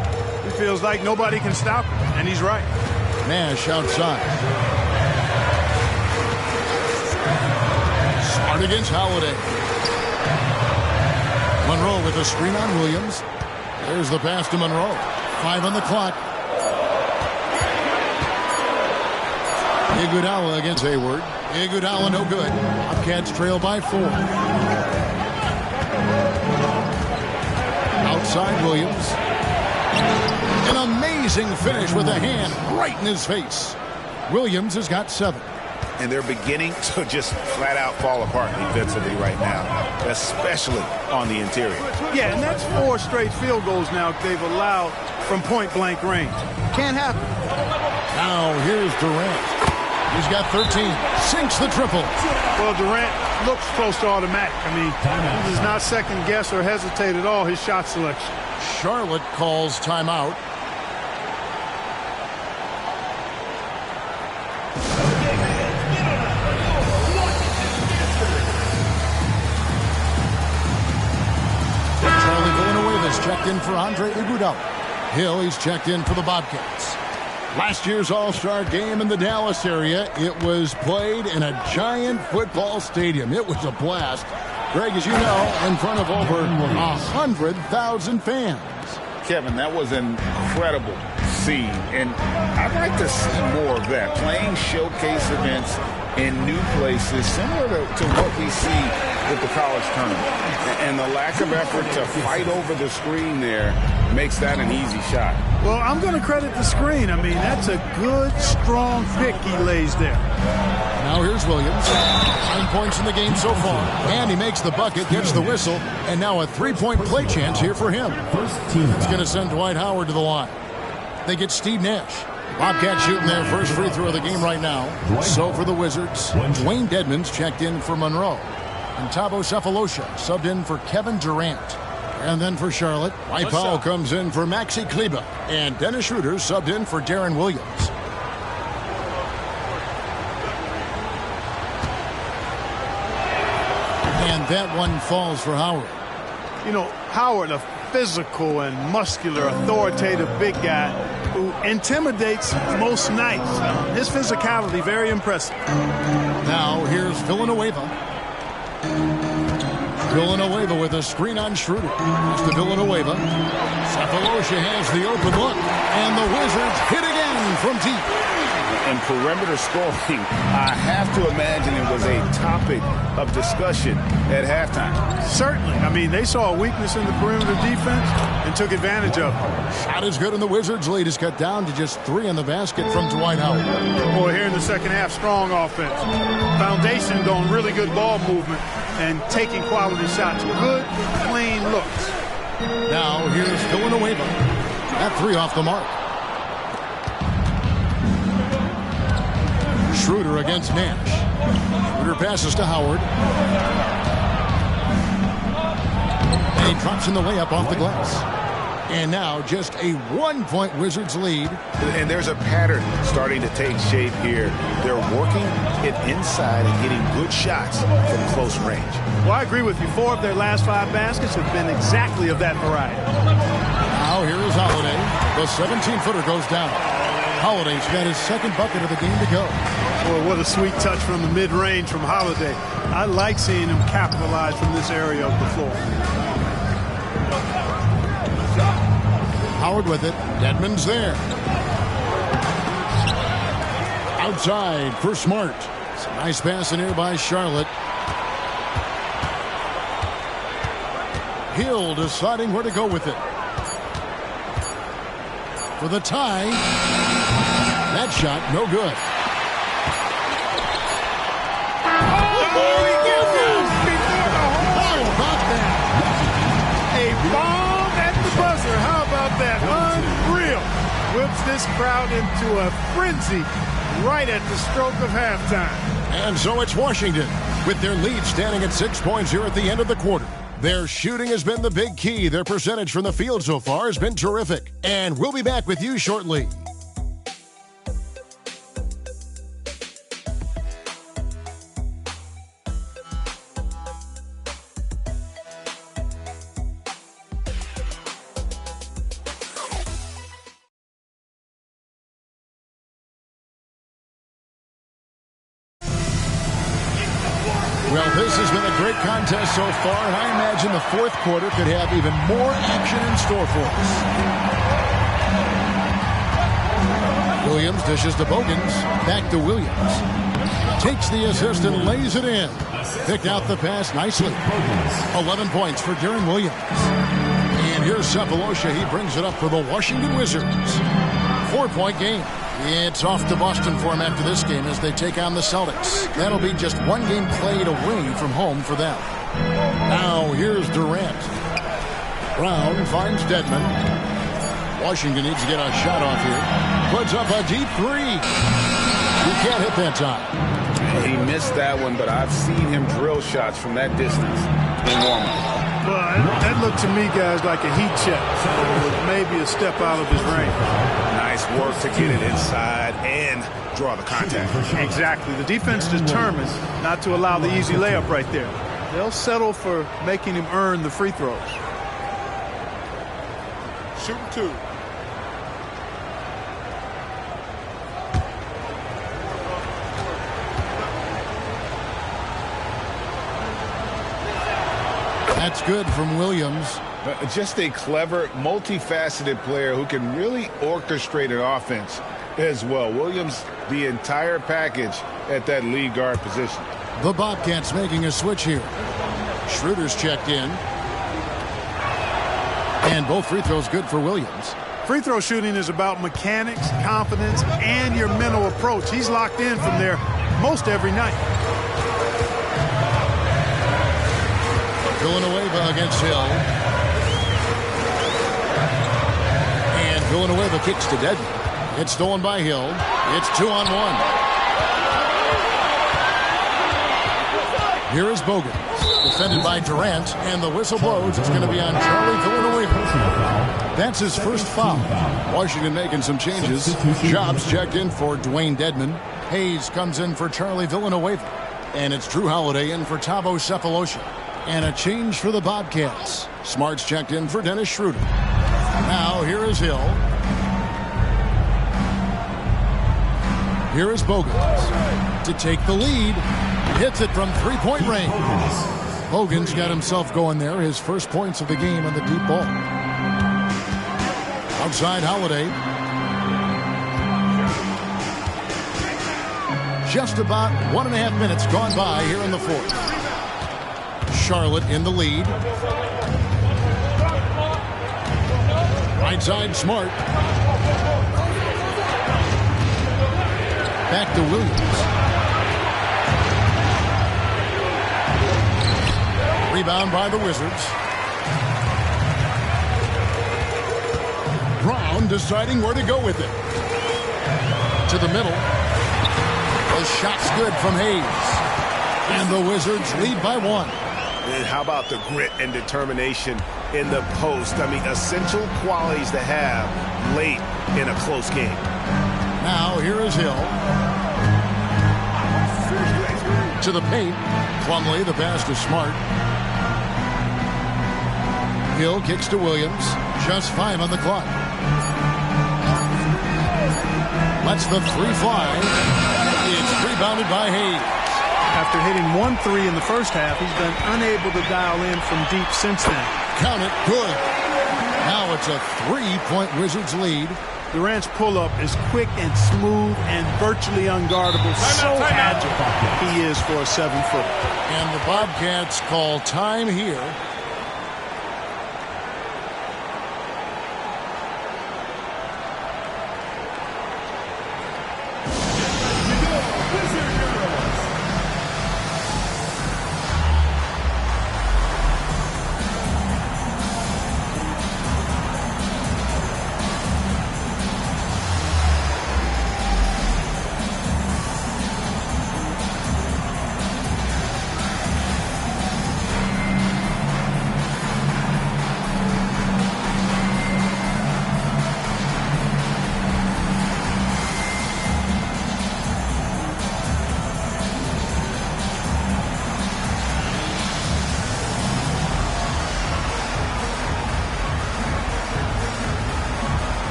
he feels like nobody can stop him, and he's right. Nash outside. Smart against Holiday. Monroe with a screen on Williams. There's the pass to Monroe. 5 on the clock. Iguodala against Hayward. Iguodala no good. Bobcats trail by 4. Outside Williams. An amazing finish with a hand right in his face. Williams has got 7. And they're beginning to just flat out fall apart defensively right now, especially on the interior. Yeah, and that's 4 straight field goals now they've allowed from point-blank range. Can't happen. Now here's Durant. He's got 13. Sinks the triple. Well, Durant looks close to automatic. I mean, he does not second guess or hesitate at all his shot selection. Charlotte calls timeout. Charlie Villanueva's checked in for Andre Iguodala. Hill, he's checked in for the Bobcats. Last year's All-Star game in the Dallas area, it was played in a giant football stadium. It was a blast. Greg, as you know, in front of over 100,000 fans. Kevin, that was an incredible scene, and I'd like to see more of that. Playing showcase events in new places, similar to what we see with the college tournament. And the lack of effort to fight over the screen there makes that an easy shot. Well, I'm going to credit the screen. I mean, that's a good, strong pick he lays there. Now here's Williams. 9 points in the game so far. And he makes the bucket, gets the whistle, and now a 3-point play chance here for him. It's going to send Dwight Howard to the line. They get Steve Nash. Bobcats shooting their first free throw of the game right now. So for the Wizards, Dwayne Dedmon's checked in for Monroe. And Thabo Cephalosha subbed in for Kevin Durant. And then for Charlotte, Dwight Powell comes in for Maxi Kleber. And Dennis Schroeder subbed in for Darren Williams. And that one falls for Howard. You know, Howard, a physical and muscular, authoritative big guy who intimidates most nights. His physicality, very impressive. Now here's Villanueva. Villanueva with a screen on Schroeder. It's to Villanueva. Cephalosha has the open look. And the Wizards hit again from deep. And perimeter scoring, I have to imagine it was a topic of discussion at halftime. Certainly. I mean, they saw a weakness in the perimeter defense and took advantage of it. Shot is good, and the Wizards' lead is cut down to just 3 in the basket from Dwight Howard. Boy, here in the second half, strong offense. Foundation on really good ball movement and taking quality shots. Good, clean looks. Now here's Villanueva. That 3 off the mark. Schroeder against Nash. Schroeder passes to Howard. And he drops in the layup off the glass. And now just a 1-point Wizards lead. And there's a pattern starting to take shape here. They're working it inside and getting good shots from close range. Well, I agree with you. 4 of their last 5 baskets have been exactly of that variety. Now here is Holiday. The 17-footer goes down. Holiday's got his second bucket of the game to go. Boy, what a sweet touch from the mid-range from Holiday. I like seeing him capitalize from this area of the floor. Howard with it. Dedmon's there. Outside for Smart. It's a nice pass in here by Charlotte. Hill deciding where to go with it. For the tie. That shot, no good. How about that? A bomb at the buzzer. How about that? Unreal. Whips this crowd into a frenzy right at the stroke of halftime. And so it's Washington with their lead standing at 6 points here at the end of the quarter. Their shooting has been the big key. Their percentage from the field so far has been terrific. And we'll be back with you shortly. Well, this has been a great contest so far, and I imagine the fourth quarter could have even more action in store for us. Williams dishes to Bogans. Back to Williams. Takes the assist and lays it in. Picked out the pass nicely. 11 points for Darren Williams. And here's Cephalosha. He brings it up for the Washington Wizards. 4-point game. It's off to Boston for him after this game as they take on the Celtics. That'll be just one game played away from home for them. Now here's Durant. Brown finds Dedmon. Washington needs to get a shot off here. Puts up a deep three. He can't hit that time. He missed that one, but I've seen him drill shots from that distance in warm-up. Well, that looked to me, guys, like a heat check. Maybe a step out of his range. Nice work to get it inside and draw the contact. Exactly. The defense determined not to allow the easy layup right there. They'll settle for making him earn the free throws. Shooting 2. That's good from Williams. Just a clever, multifaceted player who can really orchestrate an offense as well. Williams, the entire package at that lead guard position. The Bobcats making a switch here. Schroeder's checked in. And both free throws good for Williams. Free throw shooting is about mechanics, confidence, and your mental approach. He's locked in from there most every night. Villanueva against Hill. And Villanueva kicks to Dedmon. It's stolen by Hill. It's 2-on-1. Here is Bogans. Defended by Durant. And the whistle blows. It's going to be on Charlie Villanueva. That's his first foul. Washington making some changes. Jobs checked in for Dwayne Dedmon. Hayes comes in for Charlie Villanueva. And it's Drew Holiday in for Thabo Cephalosha. And a change for the Bobcats. Smart's checked in for Dennis Schroeder. Now here is Hill. Here is Bogans to take the lead. Hits it from three-point range. Bogans got himself going there. His first points of the game on the deep ball. Outside Holiday. Just about 1.5 minutes gone by here in the fourth. Charlotte in the lead. Right side, Smart. Back to Williams. Rebound by the Wizards. Brown deciding where to go with it. To the middle. The shot's good from Hayes. And the Wizards lead by 1. And how about the grit and determination in the post? I mean, essential qualities to have late in a close game. Now, here is Hill. To the paint. Plumlee, the pass to Smart. Hill kicks to Williams. Just 5 on the clock. Lets the three fly. It's rebounded by Hayes. After hitting 1-3 in the first half, he's been unable to dial in from deep since then. Count it, good. Now it's a 3-point Wizards lead. Durant's pull-up is quick and smooth and virtually unguardable. So agile he is for a 7-footer. And the Bobcats call time here.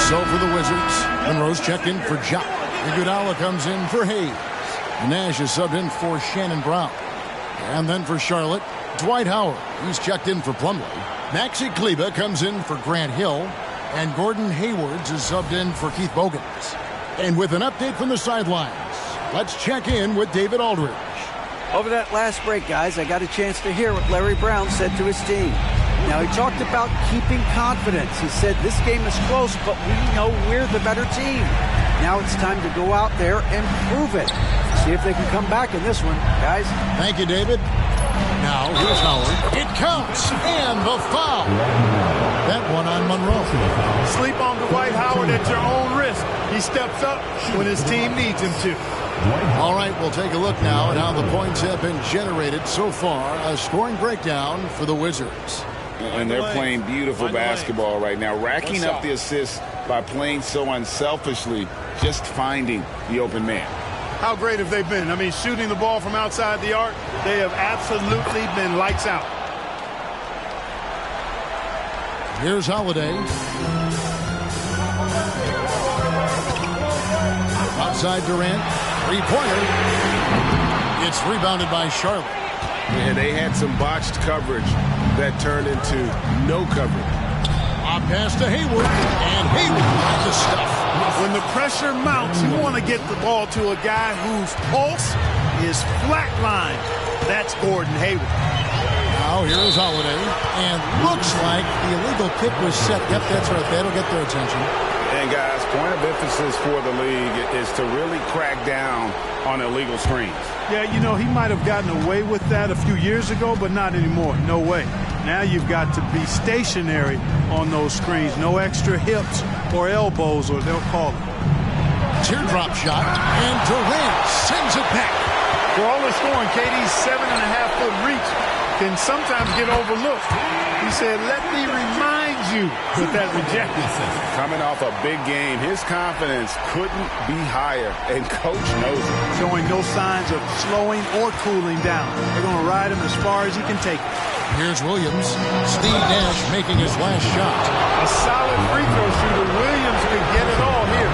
So for the Wizards, Monroe's checked in for Jock. Iguodala comes in for Hayes. Nash is subbed in for Shannon Brown. And then for Charlotte, Dwight Howard. He's checked in for Plumlee. Maxi Kleber comes in for Grant Hill. And Gordon Haywards is subbed in for Keith Bogans. And with an update from the sidelines, let's check in with David Aldridge. Over that last break, guys, I got a chance to hear what Larry Brown said to his team. Now, he talked about keeping confidence. He said, this game is close, but we know we're the better team. Now it's time to go out there and prove it. See if they can come back in this one, guys. Thank you, David. Now, here's Howard. It counts, and the foul. That one on Monroe. Sleep on Dwight Howard at your own risk. He steps up when his team needs him to. All right, we'll take a look now at how the points have been generated so far. A scoring breakdown for the Wizards. And they're playing beautiful basketball right now, racking up the assists by playing so unselfishly, just finding the open man. How great have they been? I mean, shooting the ball from outside the arc, they have absolutely been lights out. Here's Holiday. Outside Durant. Three-pointer. It's rebounded by Charlotte. And they had some botched coverage that turned into no coverage. A pass to Hayward, and Hayward got the stuff. When the pressure mounts, you want to get the ball to a guy whose pulse is flatlined. That's Gordon Hayward. Now here's Holiday, and looks like the illegal kick was set. Yep, that's right. That'll get their attention. And guys, point of emphasis for the league is to really crack down on illegal screens. Yeah, you know, he might have gotten away with that a few years ago, but not anymore. No way. Now you've got to be stationary on those screens. No extra hips or elbows, or they'll call it. Teardrop shot, and Durant sends it back. For all the scoring, KD's 7.5-foot reach can sometimes get overlooked. He said, let me remind you with that rejection. Coming off a big game, his confidence couldn't be higher, and coach knows it. Showing no signs of slowing or cooling down. They're going to ride him as far as he can take it. Here's Williams. Steve Nash making his last shot. A solid free throw shooter. Williams could get it all here.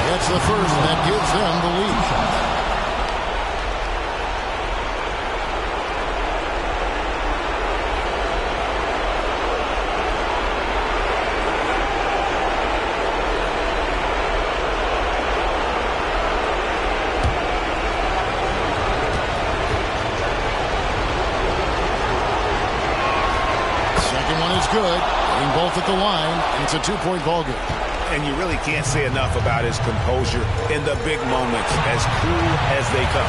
That's the first that gives them the lead. Good, getting both at the line, and it's a two-point ball game. And you really can't say enough about his composure in the big moments, as cool as they come.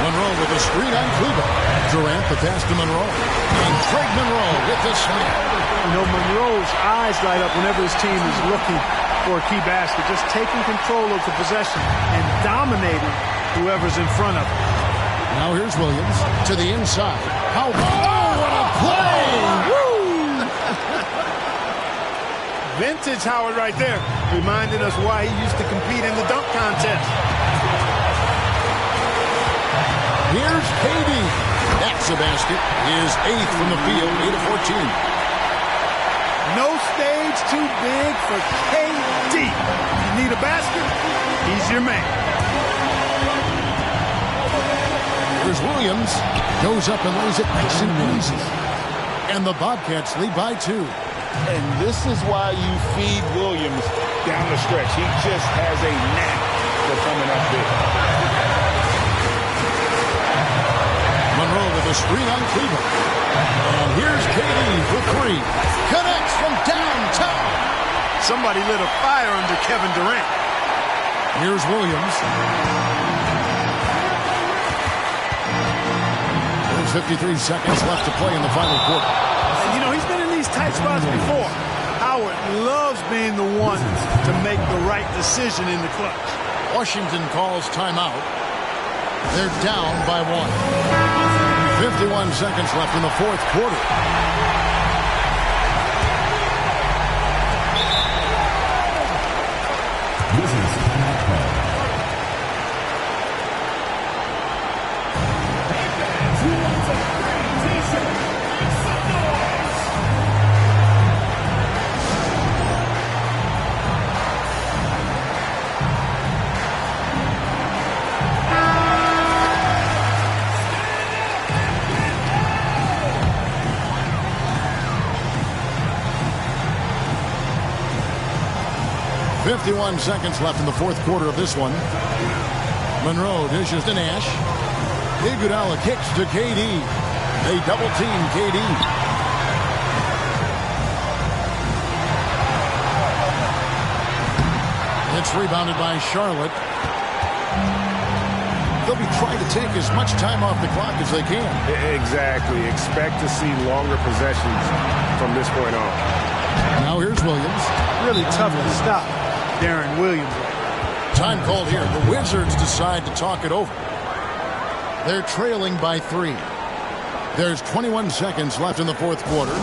Monroe with a screen on Kleber. Durant the pass to Monroe. And Craig Monroe with the slam. You know, Monroe's eyes light up whenever his team is looking for a key basket, just taking control of the possession and dominating whoever's in front of him. Now here's Williams to the inside. How? Oh, what a play! Woo! Vintage Howard right there, reminding us why he used to compete in the dunk contest. Here's KD. That's a basket. His 8th from the field, 8 of 14. No stage too big for KD. You need a basket? He's your man. Here's Williams. Goes up and lays it nice and easy. And the Bobcats lead by 2. And this is why you feed Williams down the stretch. He just has a knack for coming up big. Monroe with a screen on Kleber. And here's KD for 3. Connects from downtown. Somebody lit a fire under Kevin Durant. Here's Williams. 53 seconds left to play in the final quarter. And, you know, he's been in these tight spots before. Howard loves being the one to make the right decision in the clutch. Washington calls timeout. They're down by 1. 51 seconds left in the fourth quarter. This is timeout call. 51 seconds left in the fourth quarter of this one. Monroe dishes to Nash. Iguodala kicks to KD. They double team KD. It's rebounded by Charlotte. They'll be trying to take as much time off the clock as they can. Exactly. Expect to see longer possessions from this point on. Now here's Williams. Really tough to stop Darren Williams. Time called here. The Wizards decide to talk it over. They're trailing by 3. There's 21 seconds left in the fourth quarter.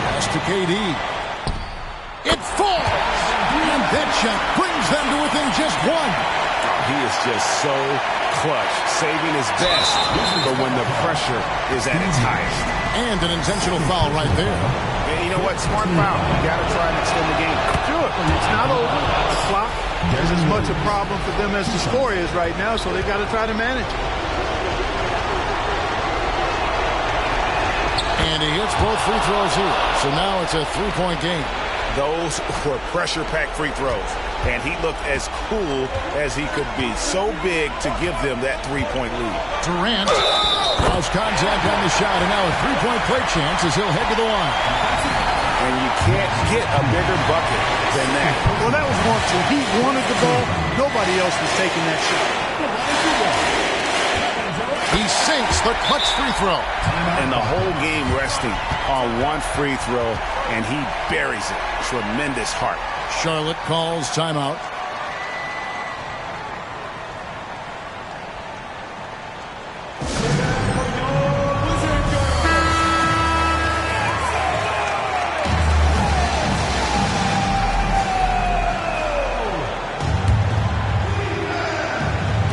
Pass to KD. It falls! And that shot brings them to within just 1. He is just so clutch, saving his best for when the pressure is at its highest. And an intentional foul right there. And you know what? Smart foul. You got to try and extend the game. Do it. It's not over. The clock is as much a problem for them as the score is right now, so they've got to try to manage it. And he hits both free throws here. So now it's a 3-point game. Those were pressure-packed free throws. And he looked as cool as he could be. So big to give them that 3-point lead. Durant lost contact on the shot, and now a 3-point play chance as he'll head to the line. And you can't get a bigger bucket than that. Well, that was 1-2. He wanted the ball. Nobody else was taking that shot. He sinks the clutch free throw. And the whole game resting on one free throw, and he buries it. Tremendous heart. Charlotte calls timeout.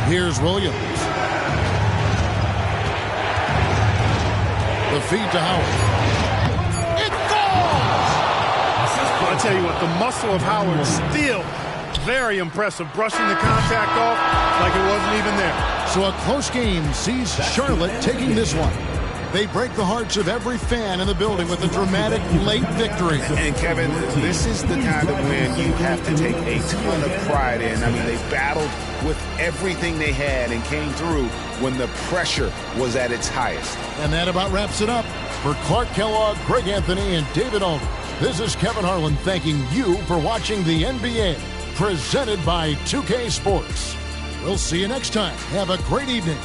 Here's Williams. The feed to Howard. It falls! I'll tell you what, the muscle of Howard is still very impressive. Brushing the contact off like it wasn't even there. So a close game sees Charlotte taking this one. They break the hearts of every fan in the building with a dramatic late victory. And Kevin, this is the kind of win you have to take a ton of pride in. I mean, they battled with everything they had and came through when the pressure was at its highest. And that about wraps it up. For Clark Kellogg, Greg Anthony, and David Aldridge, this is Kevin Harlan thanking you for watching the NBA, presented by 2K Sports. We'll see you next time. Have a great evening.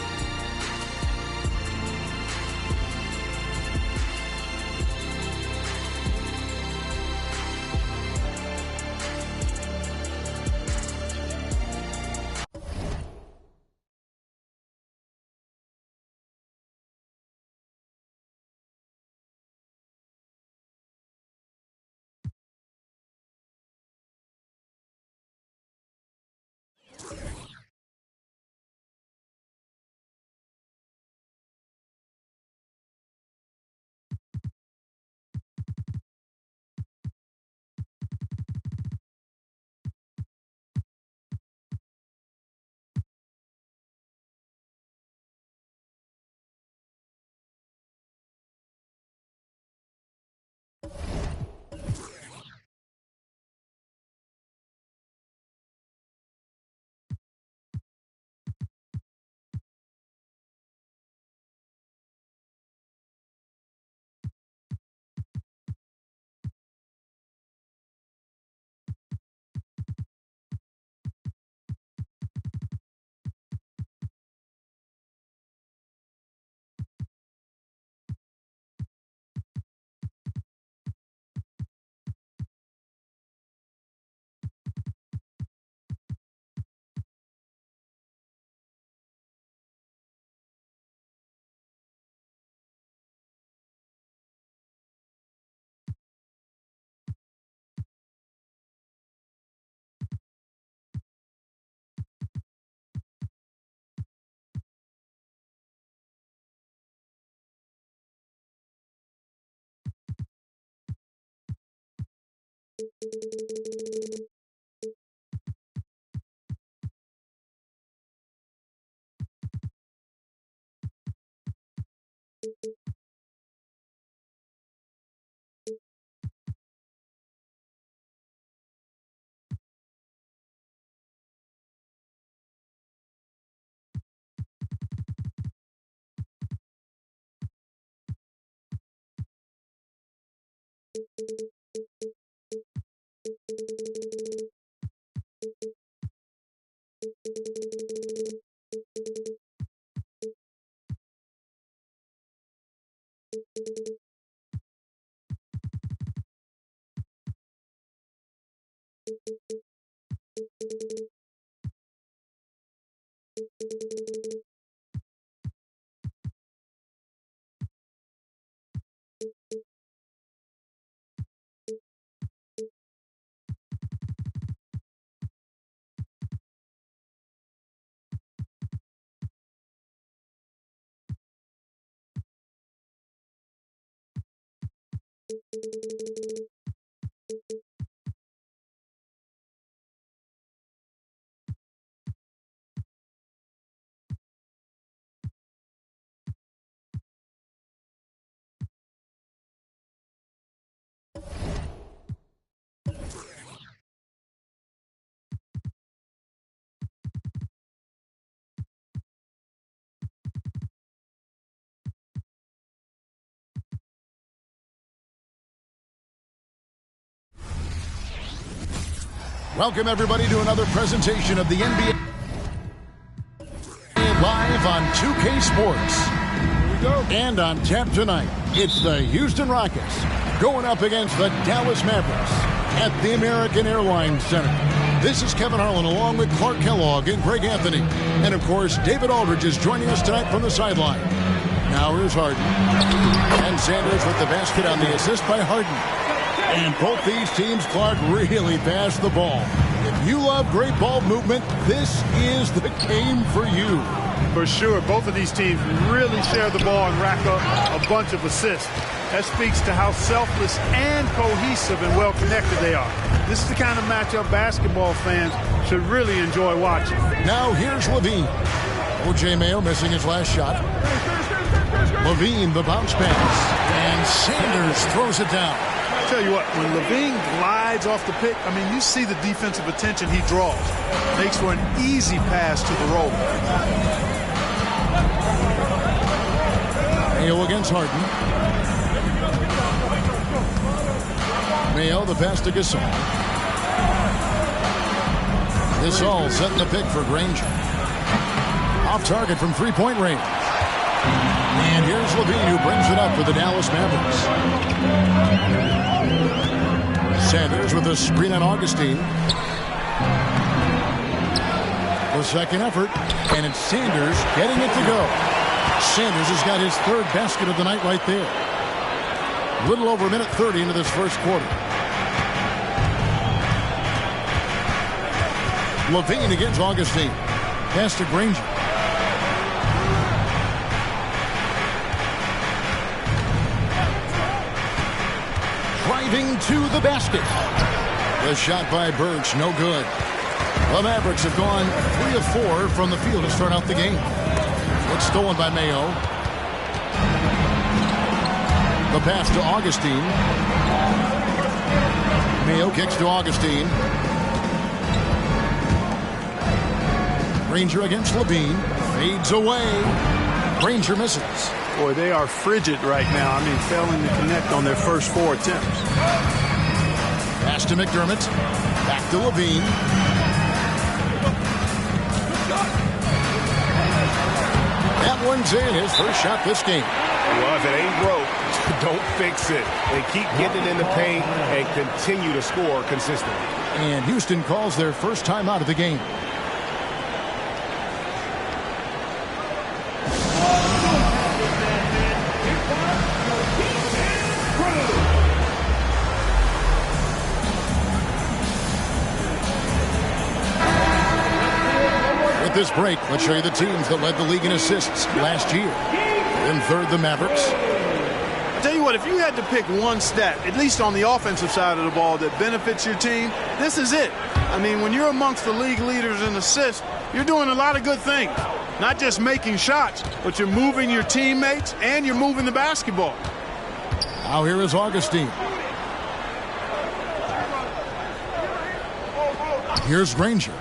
Welcome, everybody, to another presentation of the NBA live on 2K Sports. Here we go. And on tap tonight, it's the Houston Rockets going up against the Dallas Mavericks at the American Airlines Center. This is Kevin Harlan along with Clark Kellogg and Greg Anthony. And, of course, David Aldridge is joining us tonight from the sideline. Now here's Harden. And Sanders with the basket on the assist by Harden. And both these teams, Clark, really pass the ball. If you love great ball movement, this is the game for you. For sure, both of these teams really share the ball and rack up a bunch of assists. That speaks to how selfless and cohesive and well-connected they are. This is the kind of matchup basketball fans should really enjoy watching. Now here's Levine. O.J. Mayo missing his last shot. Levine, the bounce pass. And Sanders throws it down. I tell you what, when Levine glides off the pick, I mean, you see the defensive attention he draws. Makes for an easy pass to the roller. Mayo against Harden. Mayo, the pass to Gasol. Gasol setting the pick for Granger. Off target from three-point range. And here's Levine, who brings it up for the Dallas Mavericks. Sanders with a screen on Augustine. The second effort, and it's Sanders getting it to go. Sanders has got his third basket of the night right there. A little over a minute 30 into this first quarter. Levine against Augustine. Pass to Granger. Driving to the basket. The shot by Birch, no good. The Mavericks have gone 3 of 4 from the field to start out the game. It's stolen by Mayo. The pass to Augustine. Mayo kicks to Augustine. Granger against Levine. Fades away. Granger misses. Boy, they are frigid right now. I mean, failing to connect on their first 4 attempts. Pass to McDermott. Back to Levine. That one's in, his first shot this game. Well, if it ain't broke, don't fix it. They keep getting it in the paint and continue to score consistently. And Houston calls their first time out of the game. With this break, let's show you the teams that led the league in assists last year. In third, the Mavericks. I tell you what, if you had to pick one stat, at least on the offensive side of the ball, that benefits your team, this is it. I mean, when you're amongst the league leaders in assists, you're doing a lot of good things. Not just making shots, but you're moving your teammates and you're moving the basketball. Now here is Augustine. Here's Granger.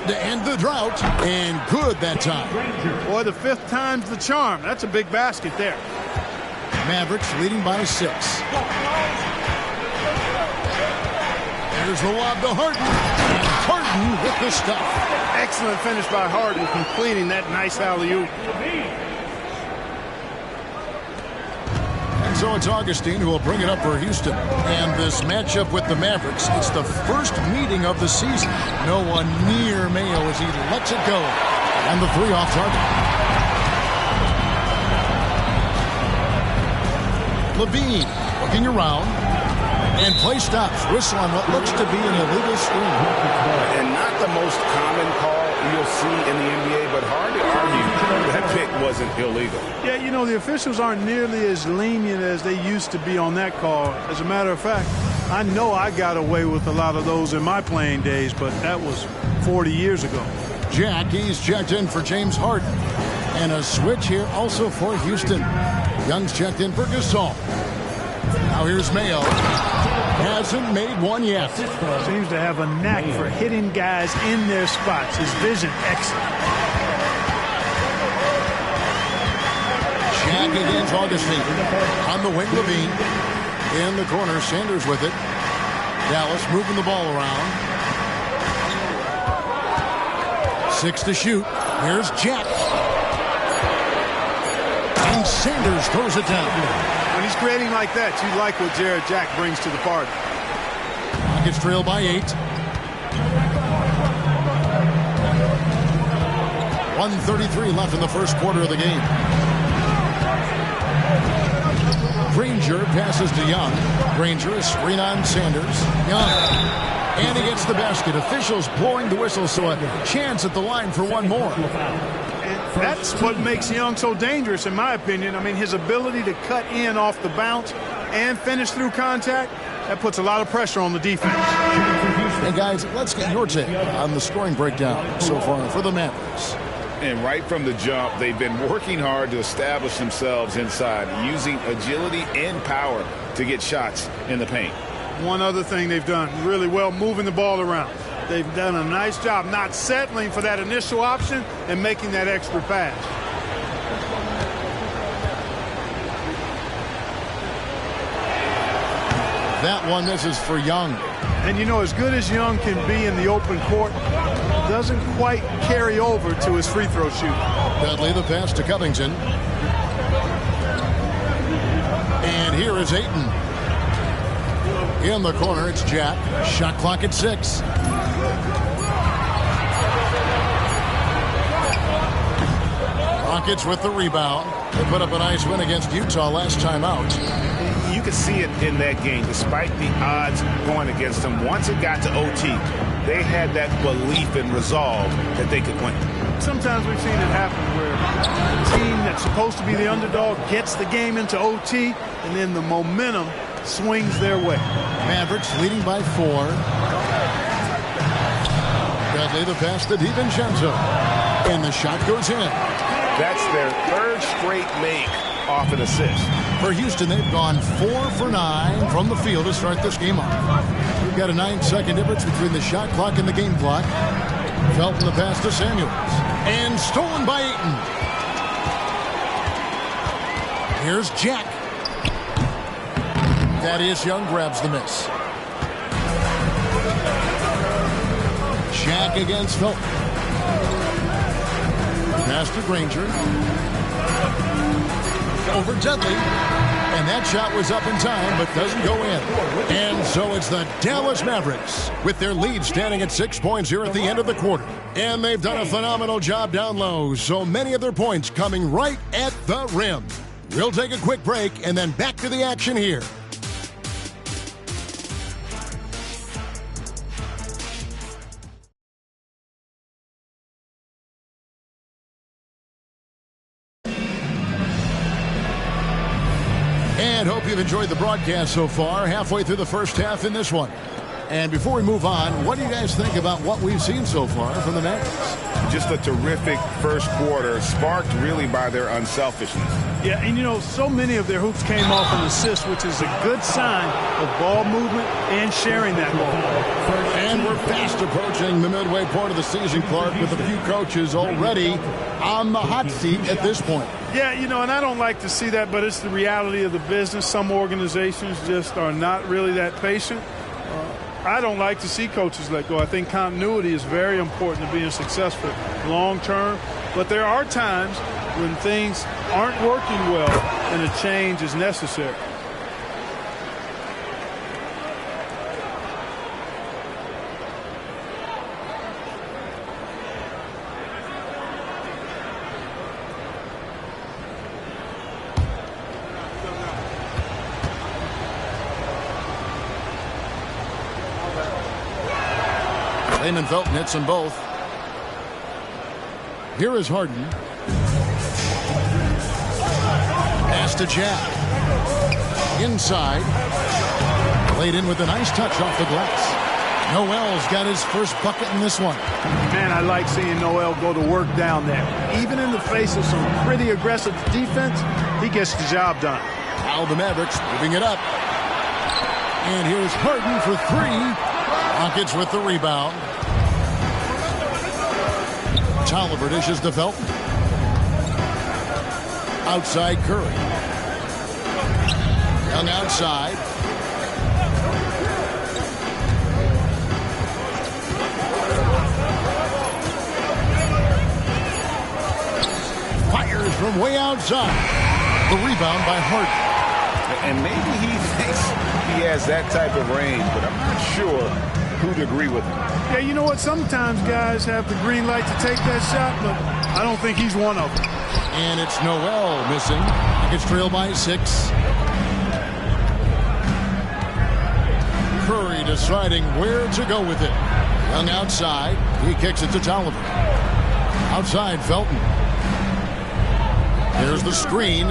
To end the drought, and good that time. Boy, the 5th time's the charm. That's a big basket there. Mavericks leading by 6. There's the lob to Harden. And Harden with the stuff. Excellent finish by Harden, completing that nice alley-oop. And so it's Augustine who will bring it up for Houston. And this matchup with the Mavericks, it's the first meeting of the season. No one near Mayo as he lets it go. And the 3 off target. Levine looking around. And play stops. Whistle on what looks to be an illegal screen. And not the most common call you'll see in the NBA, but hard to argue that pick wasn't illegal. Yeah, you know, the officials aren't nearly as lenient as they used to be on that call. As a matter of fact, I know I got away with a lot of those in my playing days, but that was 40 years ago. Jack, he's checked in for James Harden. And a switch here also for Houston. Young's checked in for Gasol. Now here's Mayo. Hasn't made one yet. Seems to have a knack for hitting guys in their spots. His vision, excellent. Jack against Augustine. On the wing, Levine. In the corner, Sanders with it. Dallas moving the ball around. 6 to shoot. Here's Jack. And Sanders throws it down. When he's creating like that, you like what Jared Jack brings to the party. Rockets trail by 8. 1:33 left in the first quarter of the game. Granger passes to Young. Granger, a screen on Sanders. Young. And he gets the basket. Officials blowing the whistle, so a chance at the line for one more. That's what makes Young so dangerous, in my opinion. I mean, his ability to cut in off the bounce and finish through contact, that puts a lot of pressure on the defense. And guys, let's get your take on the scoring breakdown so far for the Mavericks. And right from the jump, they've been working hard to establish themselves inside, using agility and power to get shots in the paint. One other thing they've done really well, moving the ball around. They've done a nice job not settling for that initial option and making that extra pass. That one misses for Young. And you know, as good as Young can be in the open court, doesn't quite carry over to his free throw shoot. Dudley the pass to Covington. And here is Ayton. In the corner, it's Jack. Shot clock at 6. Rockets with the rebound. They put up a nice win against Utah last time out. You could see it in that game, despite the odds going against them. Once it got to OT, they had that belief and resolve that they could win. Sometimes we've seen it happen where a team that's supposed to be the underdog gets the game into OT, and then the momentum swings their way. Mavericks leading by 4. Dudley the pass to DiVincenzo. And the shot goes in. That's their 3rd straight make off an assist. For Houston, they've gone 4 for 9 from the field to start this game off. We've got a 9-second difference between the shot clock and the game clock. Felton the pass to Samuels. And stolen by Ayton. Here's Jack. Thaddeus Young grabs the miss. Jack against Felton. Pass to Granger. Over Dudley. And that shot was up in time, but doesn't go in. And so it's the Dallas Mavericks with their lead standing at 6 points here at the end of the quarter. And they've done a phenomenal job down low, so many of their points coming right at the rim. We'll take a quick break and then back to the action here. And hope you've enjoyed the broadcast so far. Halfway through the first half in this one. And before we move on, what do you guys think about what we've seen so far from the Mavericks? Just a terrific first quarter, sparked really by their unselfishness. Yeah, and you know, so many of their hoops came off an assist, which is a good sign of ball movement and sharing that ball. And we're fast approaching the midway point of the season, Clark, with a few coaches already on the hot seat at this point. Yeah, you know, and I don't like to see that, but it's the reality of the business. Some organizations just are not really that patient. I don't like to see coaches let go. I think continuity is very important to being successful long term. But there are times when things aren't working well and a change is necessary. Raymond Felton hits them both. Here is Harden. Pass to Jack. Inside. Laid in with a nice touch off the glass. Noel's got his first bucket in this one. Man, I like seeing Noel go to work down there. Even in the face of some pretty aggressive defense, he gets the job done. Now the Mavericks moving it up. And here's Harden for three. Rockets with the rebound. Tolliver dishes to Felton. Outside Curry. Young outside. Fires from way outside. The rebound by Harden. And maybe he thinks he has that type of range, but I'm not sure who'd agree with him. Yeah, you know what? Sometimes guys have the green light to take that shot, but I don't think he's one of them. And it's Noel missing. He gets trailed by 6. Curry deciding where to go with it. Young outside. He kicks it to Tolliver. Outside Felton. There's the screen.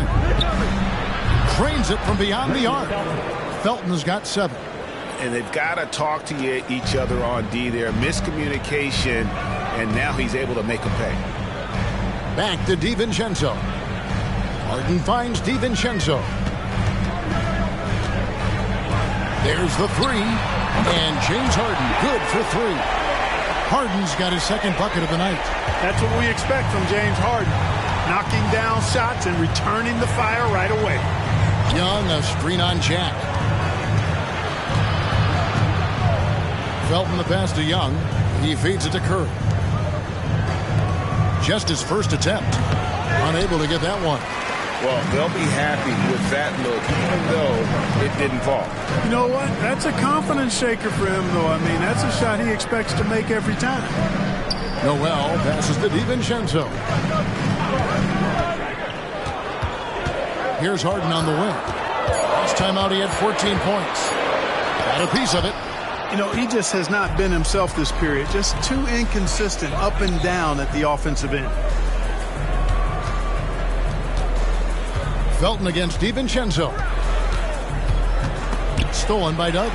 Trains it from beyond the arc. Felton's got 7. And they've got to talk to each other on D there. Miscommunication, and now he's able to make them pay. Back to DiVincenzo. Harden finds DiVincenzo. There's the 3. And James Harden, good for 3. Harden's got his second bucket of the night. That's what we expect from James Harden. Knocking down shots and returning the fire right away. Young, a screen on Jack. Felton the pass to Young. He feeds it to Curry. Just his first attempt. Unable to get that one. Well, they'll be happy with that look, even though it didn't fall. You know what? That's a confidence shaker for him, though. I mean, that's a shot he expects to make every time. Noel passes to DiVincenzo. Here's Harden on the wing. Last time out, he had 14 points. Got a piece of it. You know, he just has not been himself this period. Just too inconsistent up and down at the offensive end. Felton against DiVincenzo. Stolen by Doug.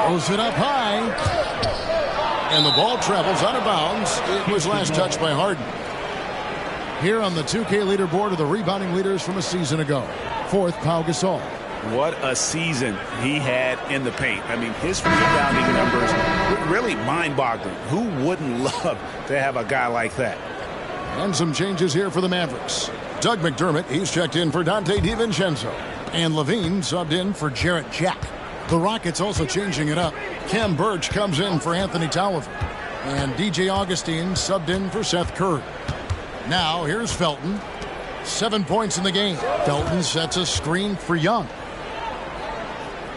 Throws it up high. And the ball travels out of bounds. It was last touched by Harden. Here on the 2K leaderboard are the rebounding leaders from a season ago. 4th, Pau Gasol. What a season he had in the paint. I mean, his rebounding numbers were really mind-boggling. Who wouldn't love to have a guy like that? And some changes here for the Mavericks. Doug McDermott, he's checked in for Dante DiVincenzo. And Levine subbed in for Jarrett Jack. The Rockets also changing it up. Kem Birch comes in for Anthony Tolliver. And DJ Augustine subbed in for Seth Curry. Now, here's Felton. 7 points in the game. Felton sets a screen for Young.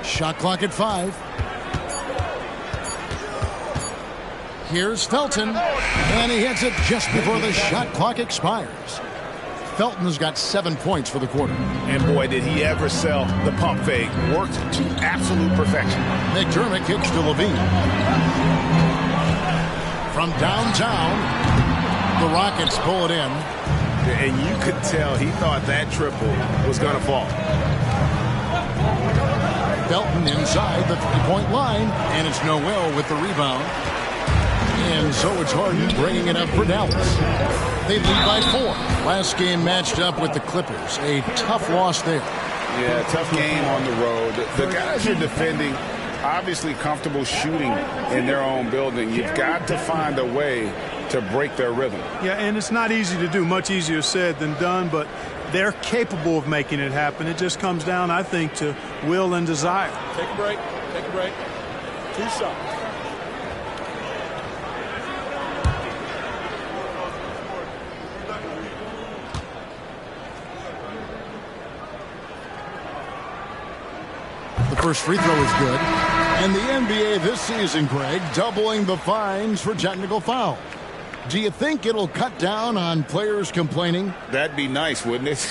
Shot clock at 5. Here's Felton. And he hits it just before the shot clock expires. Felton has got 7 points for the quarter. And boy, did he ever sell the pump fake. Worked to absolute perfection. McDermott kicks to Levine. From downtown, the Rockets pull it in. And you could tell he thought that triple was going to fall. Felton inside the three-point line, and it's Noel with the rebound. And so it's Harden bringing it up for Dallas. They lead by 4. Last game matched up with the Clippers. A tough loss there. Yeah, tough game on the road. The guys are defending, obviously comfortable shooting in their own building. You've got to find a way to break their rhythm. Yeah, and it's not easy to do. Much easier said than done, but they're capable of making it happen. It just comes down, I think, to will and desire. Take a break. Take a break. 2 shots. The first free throw is good. And the NBA this season, Greg, doubling the fines for technical foul. Do you think it'll cut down on players complaining? That'd be nice, wouldn't it?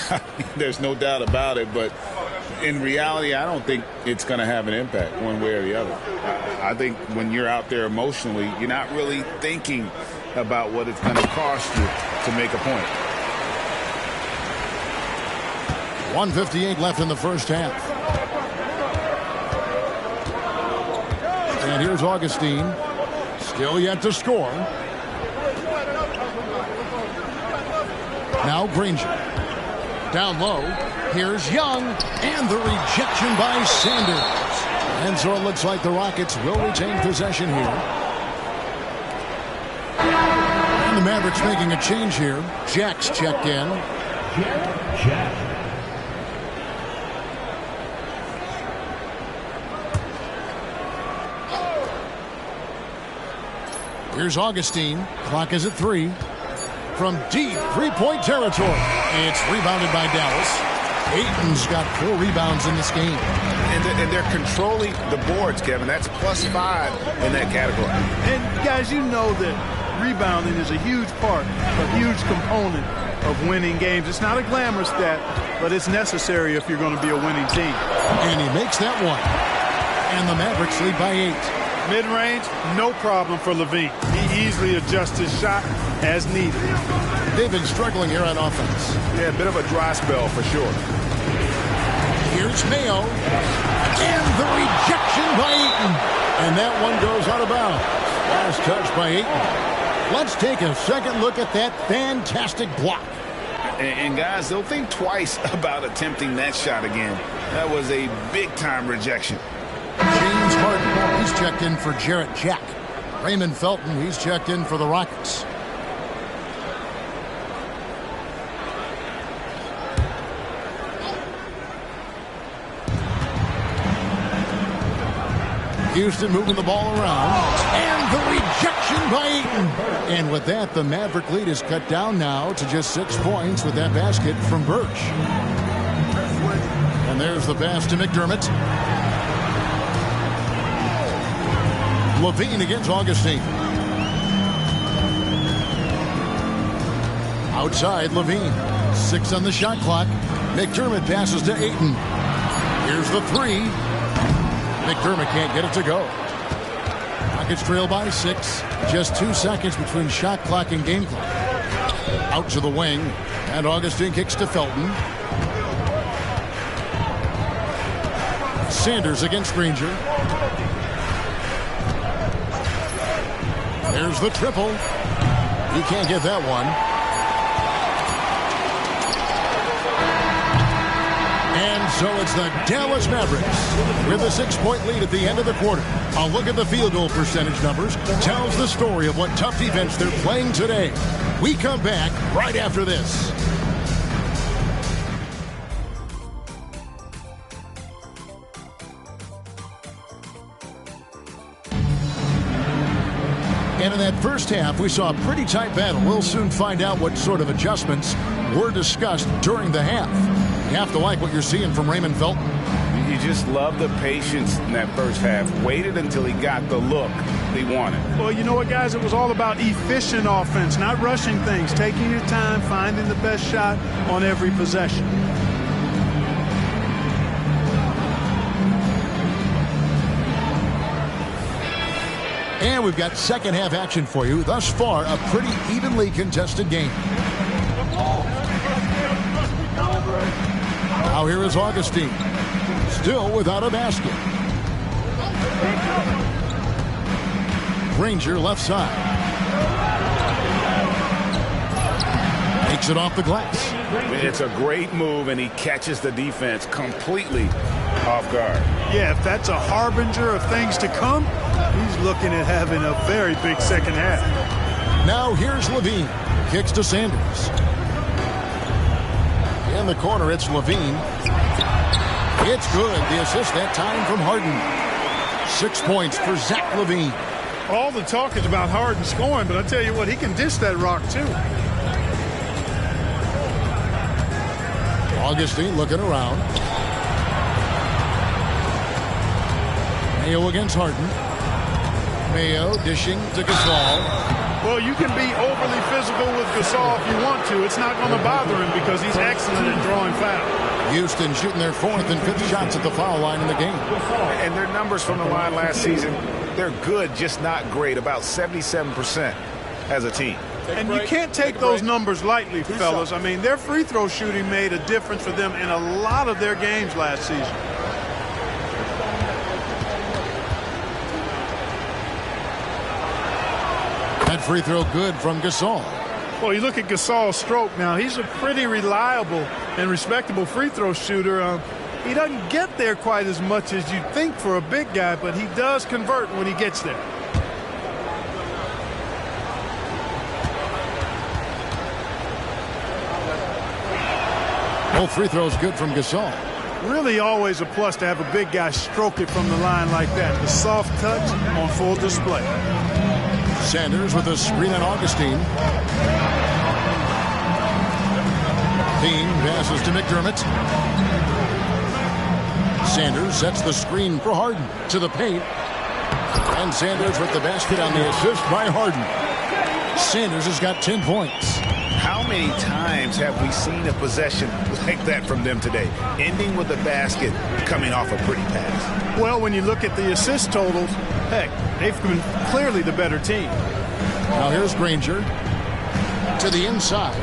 There's no doubt about it, but in reality, I don't think it's going to have an impact one way or the other. I think when you're out there emotionally, you're not really thinking about what it's going to cost you to make a point. 1:58 left in the first half. And here's Augustine. Still yet to score. Now Granger. Down low. Here's Young. And the rejection by Sanders. And so it looks like the Rockets will retain possession here. And the Mavericks making a change here. Jack's checked in. Jack. Here's Augustine. Clock is at 3. From deep three-point territory. It's rebounded by Dallas. Ayton's got 4 rebounds in this game. And they're controlling the boards, Kevin. That's +5 in that category. And, guys, you know that rebounding is a huge part, a huge component of winning games. It's not a glamorous stat, but it's necessary if you're going to be a winning team. And he makes that one. And the Mavericks lead by 8. Mid-range, no problem for Levine. He easily adjusts his shot as needed. They've been struggling here on offense. Yeah, a bit of a dry spell for sure. Here's Mayo. And the rejection by Ayton. And that one goes out of bounds. Last touch by Ayton. Let's take a second look at that fantastic block. And guys, they'll think twice about attempting that shot again. That was a big-time rejection. James Harden, he's checked in for Jarrett Jack. Raymond Felton, he's checked in for the Rockets. Houston moving the ball around. And the rejection by Ayton. And with that, the Maverick lead is cut down now to just 6 points with that basket from Birch. And there's the pass to McDermott. Levine against Augustine. Outside, Levine. 6 on the shot clock. McDermott passes to Ayton. Here's the 3. McDermott can't get it to go. Rockets trail by 6. Just 2 seconds between shot clock and game clock. Out to the wing. And Augustine kicks to Felton. Sanders against Granger. There's the triple. He can't get that one. And so it's the Dallas Mavericks with a 6-point lead at the end of the quarter. A look at the field goal percentage numbers tells the story of what tough defense they're playing today. We come back right after this. And in that first half, we saw a pretty tight battle. We'll soon find out what sort of adjustments were discussed during the half. You have to like what you're seeing from Raymond Felton. You just love the patience in that first half. Waited until he got the look he wanted. Well, you know what, guys? It was all about efficient offense, not rushing things, taking your time, finding the best shot on every possession. And we've got second half action for you. Thus far, a pretty evenly contested game. Now here is Augustine. still without a basket. Granger left side. Takes it off the glass. It's a great move, and he catches the defense completely off guard. Yeah, if that's a harbinger of things to come, he's looking at having a very big second half. Now here's Levine. Kicks to Sanders. In the corner, it's Levine. It's good. The assist that time from Harden. 6 points for Zach Levine. All the talk is about Harden scoring, but I tell you what, he can dish that rock too. Augustine looking around. Mayo against Harden. Mayo dishing to Gasol. Well, you can be overly physical with Gasol if you want to. It's not going to bother him because he's excellent at drawing fouls. Houston shooting their 4th and 5th shots at the foul line in the game. And their numbers from the line last season, they're good, just not great, about 77% as a team. And you can't take those numbers lightly, fellas. I mean, their free throw shooting made a difference for them in a lot of their games last season. That free throw good from Gasol. Well, you look at Gasol's stroke now. He's a pretty reliable and respectable free throw shooter. He doesn't get there quite as much as you'd think for a big guy, but he does convert when he gets there. Both free throws good from Gasol. Really always a plus to have a big guy stroke it from the line like that. The soft touch on full display. Sanders with a screen on Augustine. Dean passes to McDermott. Sanders sets the screen for Harden to the paint. And Sanders with the basket on the assist by Harden. Sanders has got 10 points. How many times have we seen a possession like that from them today, ending with a basket coming off a pretty pass? Well, when you look at the assist totals, heck, they've been clearly the better team. Now here's Granger to the inside.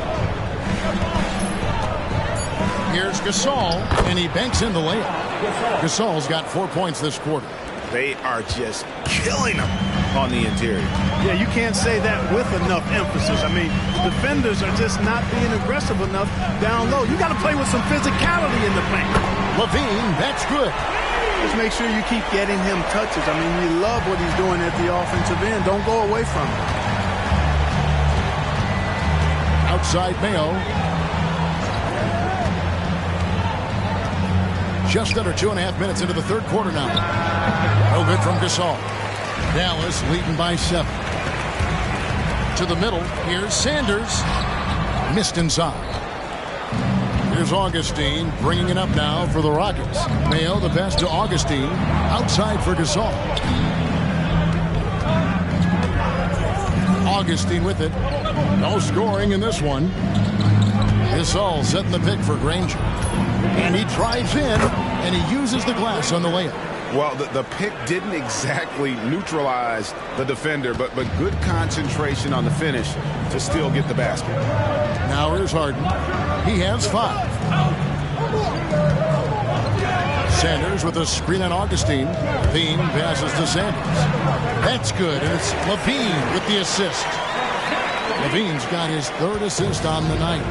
Here's Gasol, and he banks in the layup. Gasol's got 4 points this quarter. They are just killing them on the interior. Yeah, you can't say that with enough emphasis. I mean, defenders are just not being aggressive enough down low. You got to play with some physicality in the paint. Levine, that's good. Just make sure you keep getting him touches. I mean, you love what he's doing at the offensive end. Don't go away from him. Outside Mayo. Just under 2.5 minutes into the third quarter now. No good from Gasol. Dallas leading by 7. To the middle. Here's Sanders. Missed inside. Here's Augustine bringing it up now for the Rockets. Mayo the pass to Augustine. Outside for Gasol. Augustine with it. No scoring in this one. Gasol setting the pick for Granger. And he drives in, and he uses the glass on the layup. Well, the pick didn't exactly neutralize the defender, but good concentration on the finish to still get the basket. Now here's Harden. He has 5. Sanders with a screen on Augustine. Levine passes to Sanders. That's good, and it's Levine with the assist. Levine's got his 3rd assist on the night.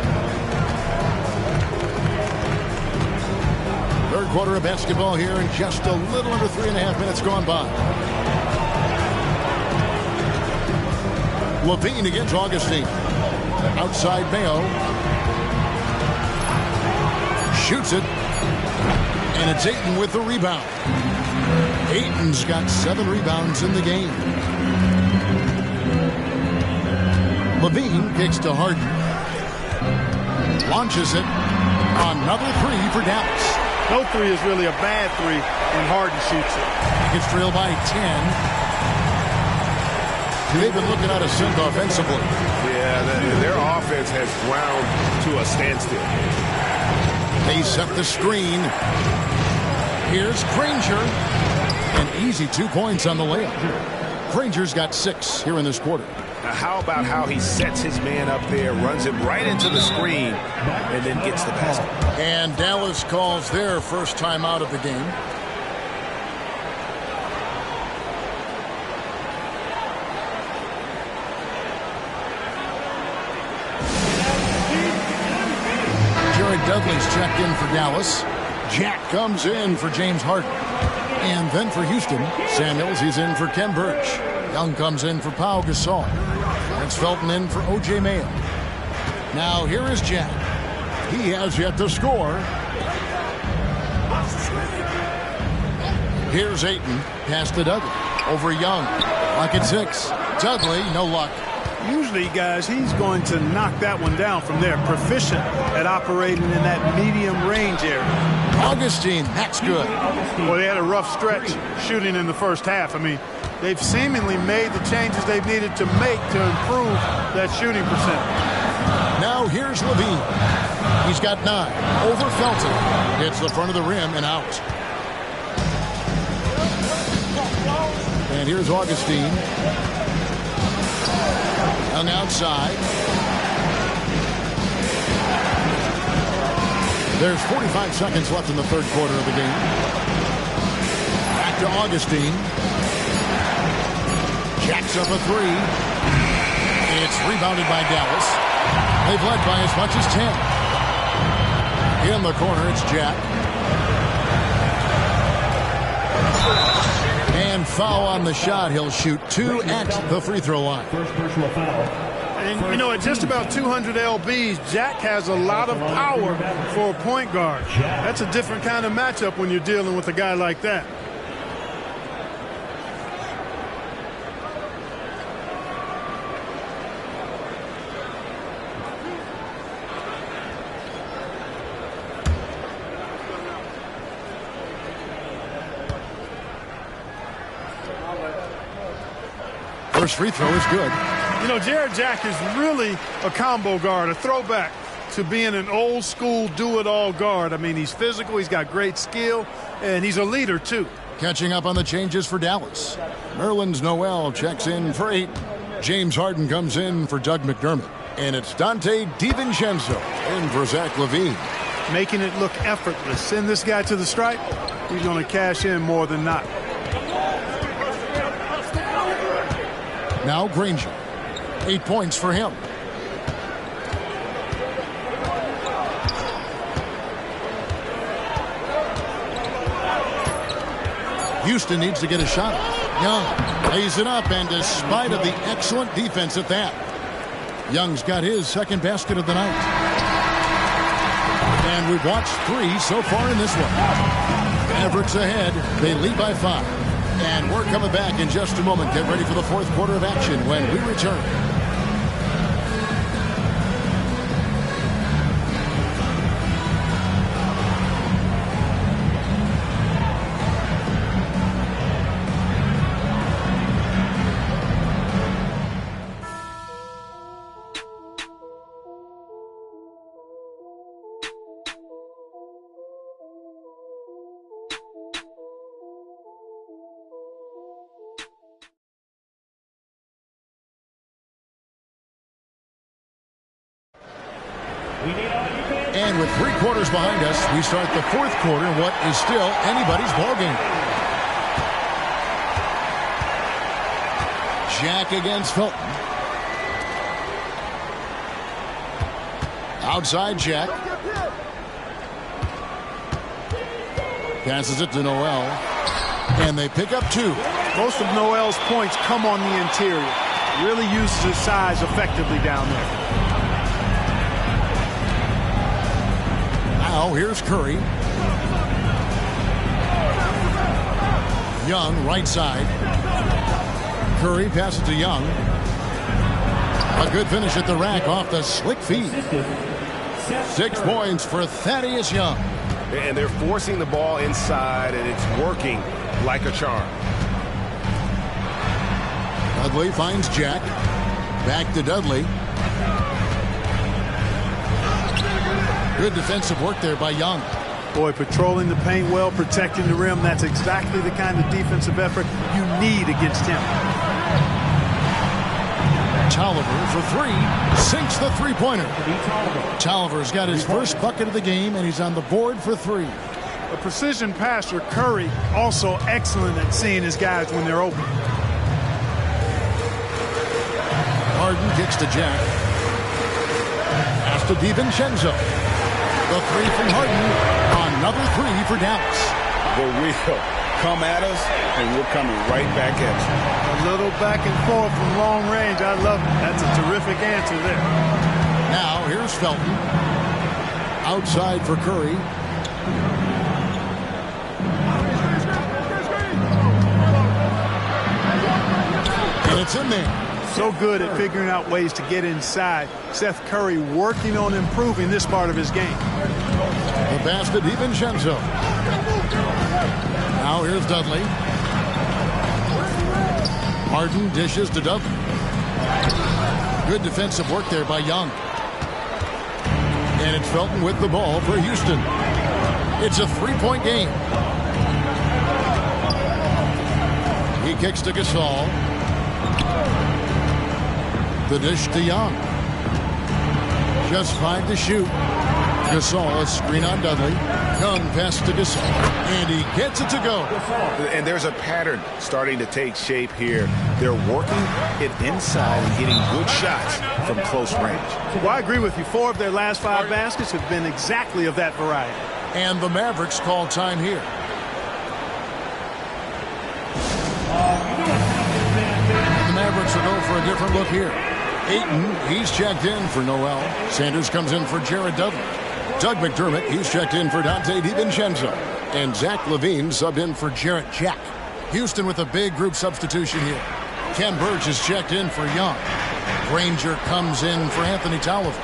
Third quarter of basketball here, and just a little under 3.5 minutes gone by. Levine against Augustine. Outside Mayo. Shoots it. And it's Ayton with the rebound. Ayton's got 7 rebounds in the game. Levine kicks to Harden. Launches it. Another 3 for Dallas. No 3 is really a bad 3 when Harden shoots it. Gets trailed by 10. They've been looking out of sync offensively. Yeah, their offense has ground to a standstill. They set the screen. Here's Granger. An easy 2 points on the layup. Granger's got 6 here in this quarter. How about how he sets his man up there, runs him right into the screen, and then gets the basket. And Dallas calls their first time out of the game. Dudley's checked in for Dallas. Jack comes in for James Harden. And then for Houston, Samuels, he's in for Ken Burch. Young comes in for Pau Gasol. That's Felton in for O.J. Mayo. Now here is Jack. He has yet to score. Here's Ayton. Pass to Dudley. Over Young. Lock at 6. Dudley, no luck. Usually, guys, he's going to knock that one down from there. Proficient at operating in that medium range area. Augustine, that's good. Well, they had a rough stretch shooting in the first half. I mean, they've seemingly made the changes they've needed to make to improve that shooting percentage. Now here's Levine. He's got 9. Over Felton. Hits the front of the rim and out. And here's Augustine. Young outside. There's 45 seconds left in the third quarter of the game. Back to Augustine. Jacks up a 3. It's rebounded by Dallas. They've led by as much as 10. In the corner, it's Jack. And foul on the shot. He'll shoot 2 at the free throw line. First personal foul. And, you know, at just about 200 lbs, Jack has a lot of power for a point guard. That's a different kind of matchup when you're dealing with a guy like that. First free throw is good. You know, Jared Jack is really a combo guard, a throwback to being an old school do-it-all guard. I mean, he's physical, he's got great skill, and he's a leader, too. Catching up on the changes for Dallas. Nerlens Noel checks in for 8. James Harden comes in for Doug McDermott. And it's Dante DiVincenzo in for Zach LaVine. Making it look effortless. Send this guy to the stripe, he's going to cash in more than not. Now Granger. 8 points for him. Houston needs to get a shot. Young lays it up, and despite of the excellent defense at that, Young's got his second basket of the night. And we've watched 3 so far in this one. Mavericks ahead. They lead by 5. And we're coming back in just a moment. Get ready for the fourth quarter of action when we return. And with 3 quarters behind us, we start the fourth quarter in what is still anybody's ballgame. Jack against Felton. Outside Jack. Passes it to Noel. And they pick up 2. Most of Noel's points come on the interior. Really uses his size effectively down there. Now here's Curry. Young, right side. Curry passes to Young. A good finish at the rack off the slick feed. 6 points for Thaddeus Young. And they're forcing the ball inside, and it's working like a charm. Dudley finds Jack. Back to Dudley. Good defensive work there by Young. Boy, patrolling the paint well, protecting the rim. That's exactly the kind of defensive effort you need against him. Tolliver for three. Sinks the three-pointer. Tolliver's got his first bucket of the game, and he's on the board for three. A precision passer, Curry, also excellent at seeing his guys when they're open. Harden kicks to Jack. Pass to DiVincenzo. The three from Harden. Another three for Dallas. The wheel. Come at us, and we're coming right back at you. A little back and forth from long range. I love it. That's a terrific answer there. Now, here's Felton. Outside for Curry. And it's in there. So good at figuring out ways to get inside. Seth Curry working on improving this part of his game. The pass to DiVincenzo. Now here's Dudley. Harden dishes to Dudley. Good defensive work there by Young. And it's Felton with the ball for Houston. It's a three-point game. He kicks to Gasol. The dish to Young. Just 5 to shoot. Gasol, a screen on Dudley. Young pass to Gasol. And he gets it to go. And there's a pattern starting to take shape here. They're working it inside and getting good shots from close range. Well, I agree with you. 4 of their last 5 baskets have been exactly of that variety. And the Mavericks call time here. The Mavericks will go for a different look here. Ayton, he's checked in for Noel. Sanders comes in for Jared Dudley. Doug McDermott, he's checked in for Dante DiVincenzo. And Zach LaVine subbed in for Jarrett Jack. Houston with a big group substitution here. Ken Burge is checked in for Young. Granger comes in for Anthony Tolliver.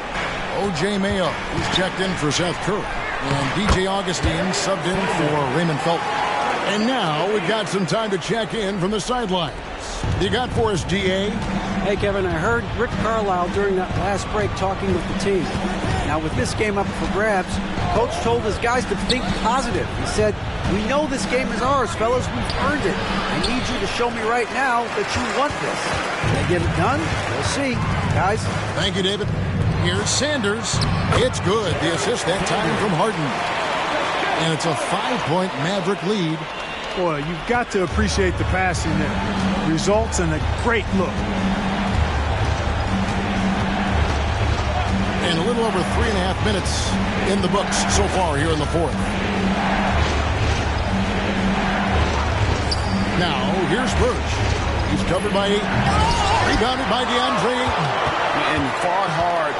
O.J. Mayo, he's checked in for Seth Curry. And D.J. Augustine subbed in for Raymond Felton. And now we've got some time to check in from the sidelines. You got for us, D.A.? Hey, Kevin, I heard Rick Carlisle during that last break talking with the team. Now, with this game up for grabs, Coach told his guys to think positive. He said, "We know this game is ours, fellas. We've earned it. I need you to show me right now that you want this." Can they get it done? We'll see. Guys. Thank you, David. Here's Sanders. It's good. The assist that time from Harden. And it's a 5-point Maverick lead. Boy, you've got to appreciate the passing there. Results in a great look. And a little over 3.5 minutes in the books so far here in the fourth. Now, here's Burge. He's covered by Ayton. Rebounded by DeAndre Ayton. And fought hard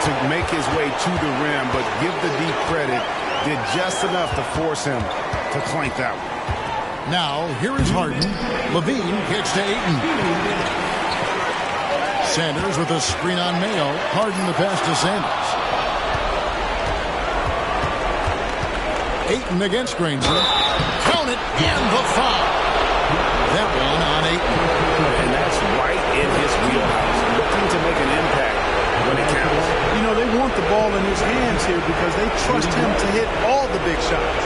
to make his way to the rim, but give the deep credit, did just enough to force him to clank that one. Now, here is Harden. LaVine kicks to Ayton. Sanders with a screen on Mayo. Harden the pass to Sanders. Ayton against Granger. Count it, and the foul. That one on Ayton. And that's right in his wheelhouse. Looking to make an impact when it counts. You know, they want the ball in his hands here because they trust him to hit all the big shots.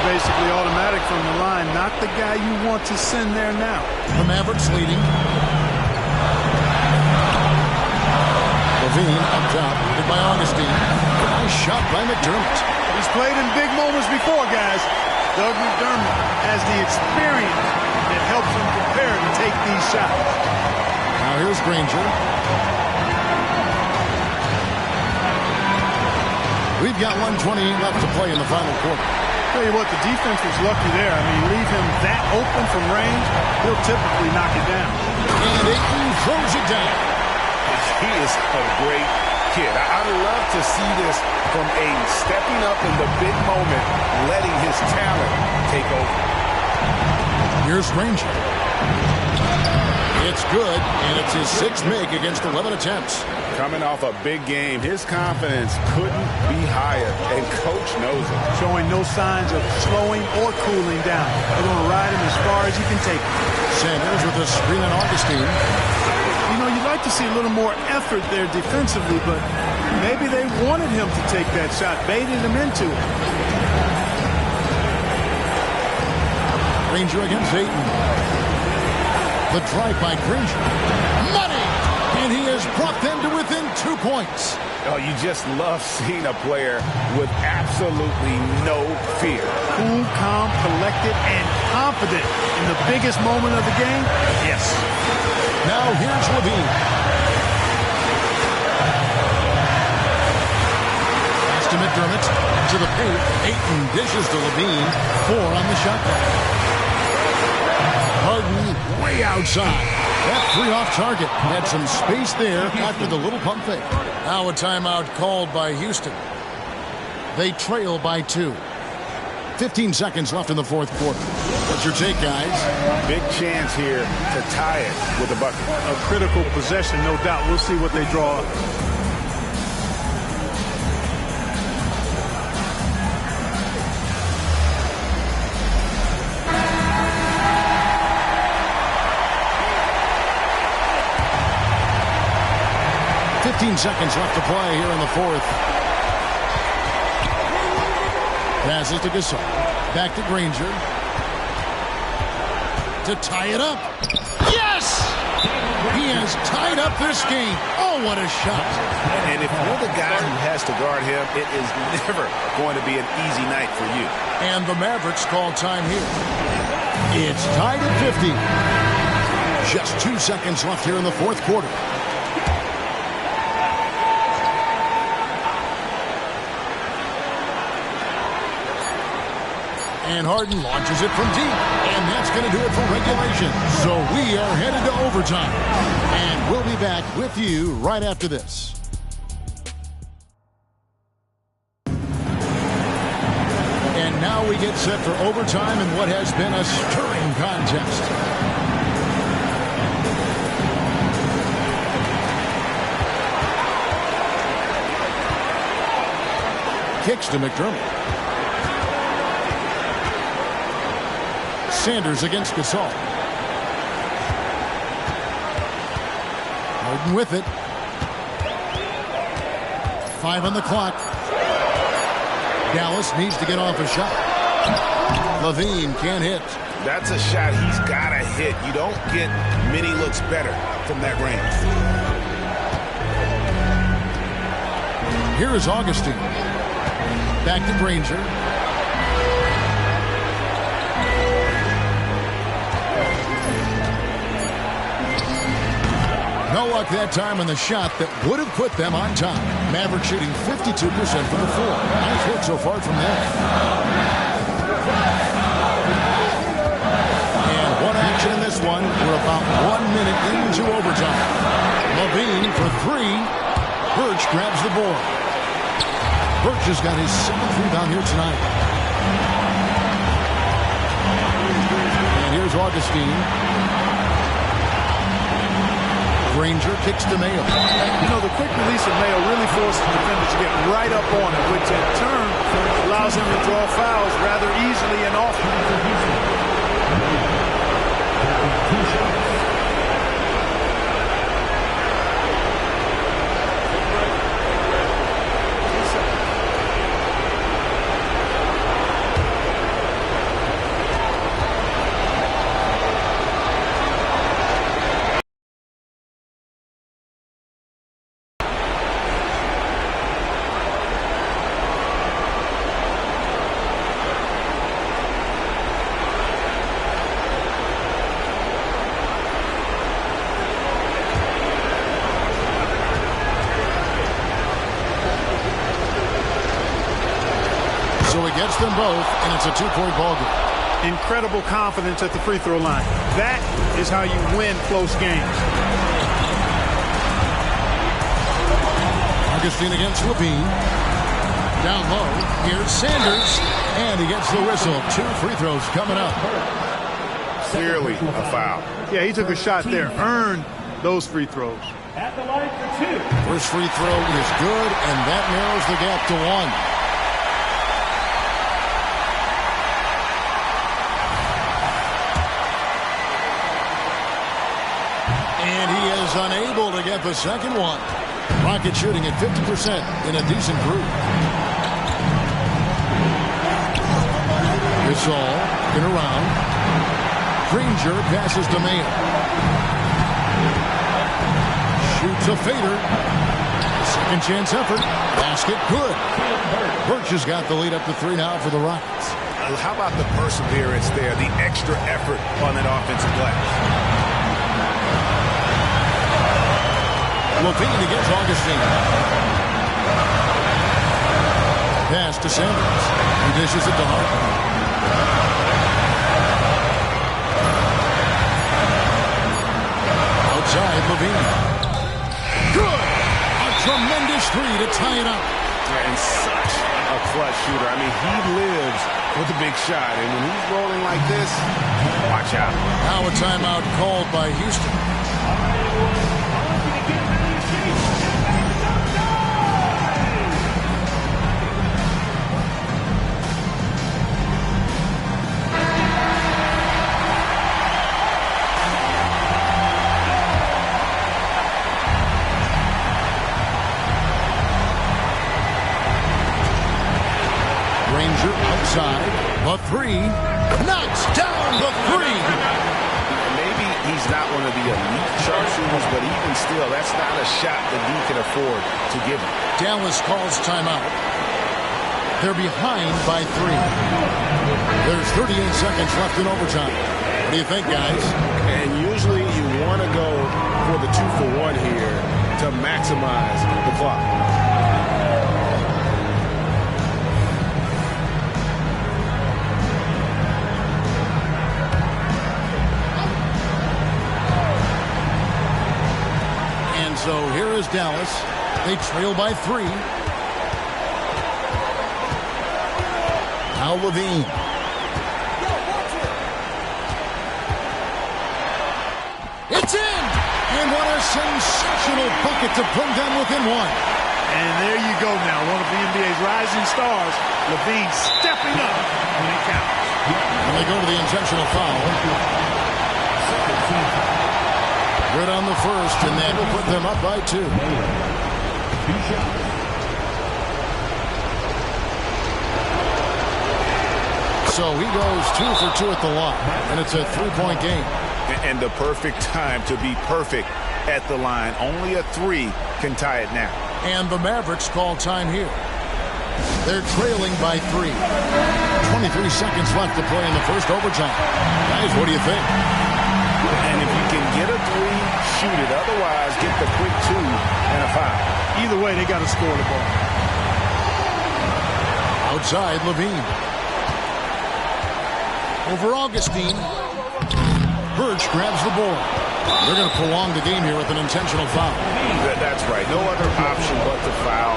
Basically automatic from the line, not the guy you want to send there now. The Mavericks leading. LaVine up top, hit by Augustine. Nice shot by McDermott. He's played in big moments before, guys. Doug McDermott has the experience that helps him prepare to take these shots. Now here's Granger. We've got 1:28 left to play in the final quarter. Tell you what, the defense was lucky there. I mean, leave him that open from range, he'll typically knock it down. And Ayton throws it down. He is a great kid. I'd love to see this from Ayton, stepping up in the big moment, letting his talent take over. Here's Granger. It's good, and it's his 6th make against 11 attempts. Coming off a big game, his confidence couldn't be higher, and Coach knows it. Showing no signs of slowing or cooling down. They're going to ride him as far as he can take him. Sanders with a screen on Augustine. You know, you'd like to see a little more effort there defensively, but maybe they wanted him to take that shot, baited him into it. Granger against Ayton. The drive by Granger. Money! And he has brought them to within 2 points. Oh, you just love seeing a player with absolutely no fear. Cool, calm, collected, and confident in the biggest moment of the game. Yes. Now here's Levine. Pass to McDermott. To the paint. Ayton dishes to Levine. 4 on the shot clock. Harden way outside. That 3 off target. Had some space there after the little pump fake. Now a timeout called by Houston. They trail by 2. 15 seconds left in the 4th quarter. What's your take, guys? Big chance here to tie it with a bucket. A critical possession, no doubt. We'll see what they draw up. Seconds left to play here in the 4th. Passes to Gasol. Back to Granger. To tie it up. Yes! He has tied up this game. Oh, what a shot. And if you're the guy who has to guard him, it is never going to be an easy night for you. And the Mavericks call time here. It's tied at 50. Just 2 seconds left here in the 4th quarter. And Harden launches it from deep. And that's going to do it for regulation. So we are headed to overtime. And we'll be back with you right after this. And now we get set for overtime in what has been a stirring contest. Kicks to McDermott. Sanders against Gasol. Harden with it. 5 on the clock. Dallas needs to get off a shot. Levine can't hit. That's a shot he's got to hit. You don't get many looks better from that range. Here is Augustine. Back to Granger. No luck that time on the shot that would have put them on top. Maverick shooting 52% from the floor. Nice look so far from there. And one action in this one. We're about 1 minute into overtime. Levine for 3. Birch grabs the board. Birch has got his 7th rebound here tonight. And here's Augustine. Granger kicks to Mayo. You know, the quick release of Mayo really forces the defender to get right up on him, which in turn allows him to draw fouls rather easily and often. Gets them both, and it's a 2-point ball game. Incredible confidence at the free throw line. That is how you win close games. Augustine against Levine. Down low, here's Sanders, and he gets the whistle. 2 free throws coming up. clearly a foul. Yeah, he took a shot there, earned those free throws. At the line for 2. First free throw is good, and that narrows the gap to 1. And he is unable to get the second one. Rocket shooting at 50% in a decent group. Gasol in around. Granger passes to Mayer. Shoots a fader. Second chance effort. Basket good. Birch has got the lead up to 3 now for the Rockets. How about the perseverance there, the extra effort on that offensive glass? Levine against Augustine. Pass to Sanders. He dishes it to Harden. Outside, Levine. Good! A tremendous 3 to tie it up. And such a clutch shooter. I mean, he lives with a big shot. And when he's rolling like this, watch out. Now a timeout called by Houston. Granger outside. The 3. Knocks down the 3. Maybe he's not one of the elite sharpshooters, but even still, that's not a shot that he can afford to give him. Dallas calls timeout. They're behind by 3. There's 38 seconds left in overtime. What do you think, guys? And usually you want to go for the 2-for-1 here to maximize the clock. So here is Dallas. They trail by 3. Now Levine. It's in! And what a sensational bucket to bring them within 1. And there you go now. One of the NBA's rising stars, Levine stepping up when it counts. And they go to the intentional foul. Good on the first, and that will put them up by 2. So he goes 2 for 2 at the line, and it's a 3-point game. And the perfect time to be perfect at the line. Only a 3 can tie it now. And the Mavericks call time here. They're trailing by 3. 23 seconds left to play in the first overtime. Guys, what do you think? And if you can get a 3, shoot it. Otherwise, get the quick 2 and a foul. Either way, they got to score the ball. Outside, Levine. Over Augustine. Birch grabs the board. They're going to prolong the game here with an intentional foul. That's right. No other option but to foul.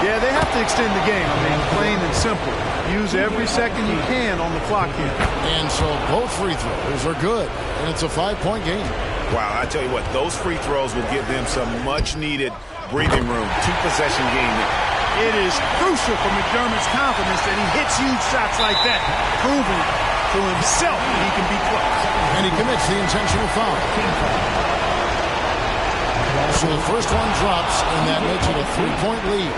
Yeah, they have to extend the game. I mean, plain and simple. Use every second you can on the clock here. And so both free throws are good. And it's a 5-point game. Wow, I tell you what, those free throws will give them some much-needed breathing room. 2-possession game there. It is crucial for McDermott's confidence that he hits huge shots like that, proving to himself that he can be close. And he commits the intentional foul. So the first one drops, and that makes it a 3-point lead.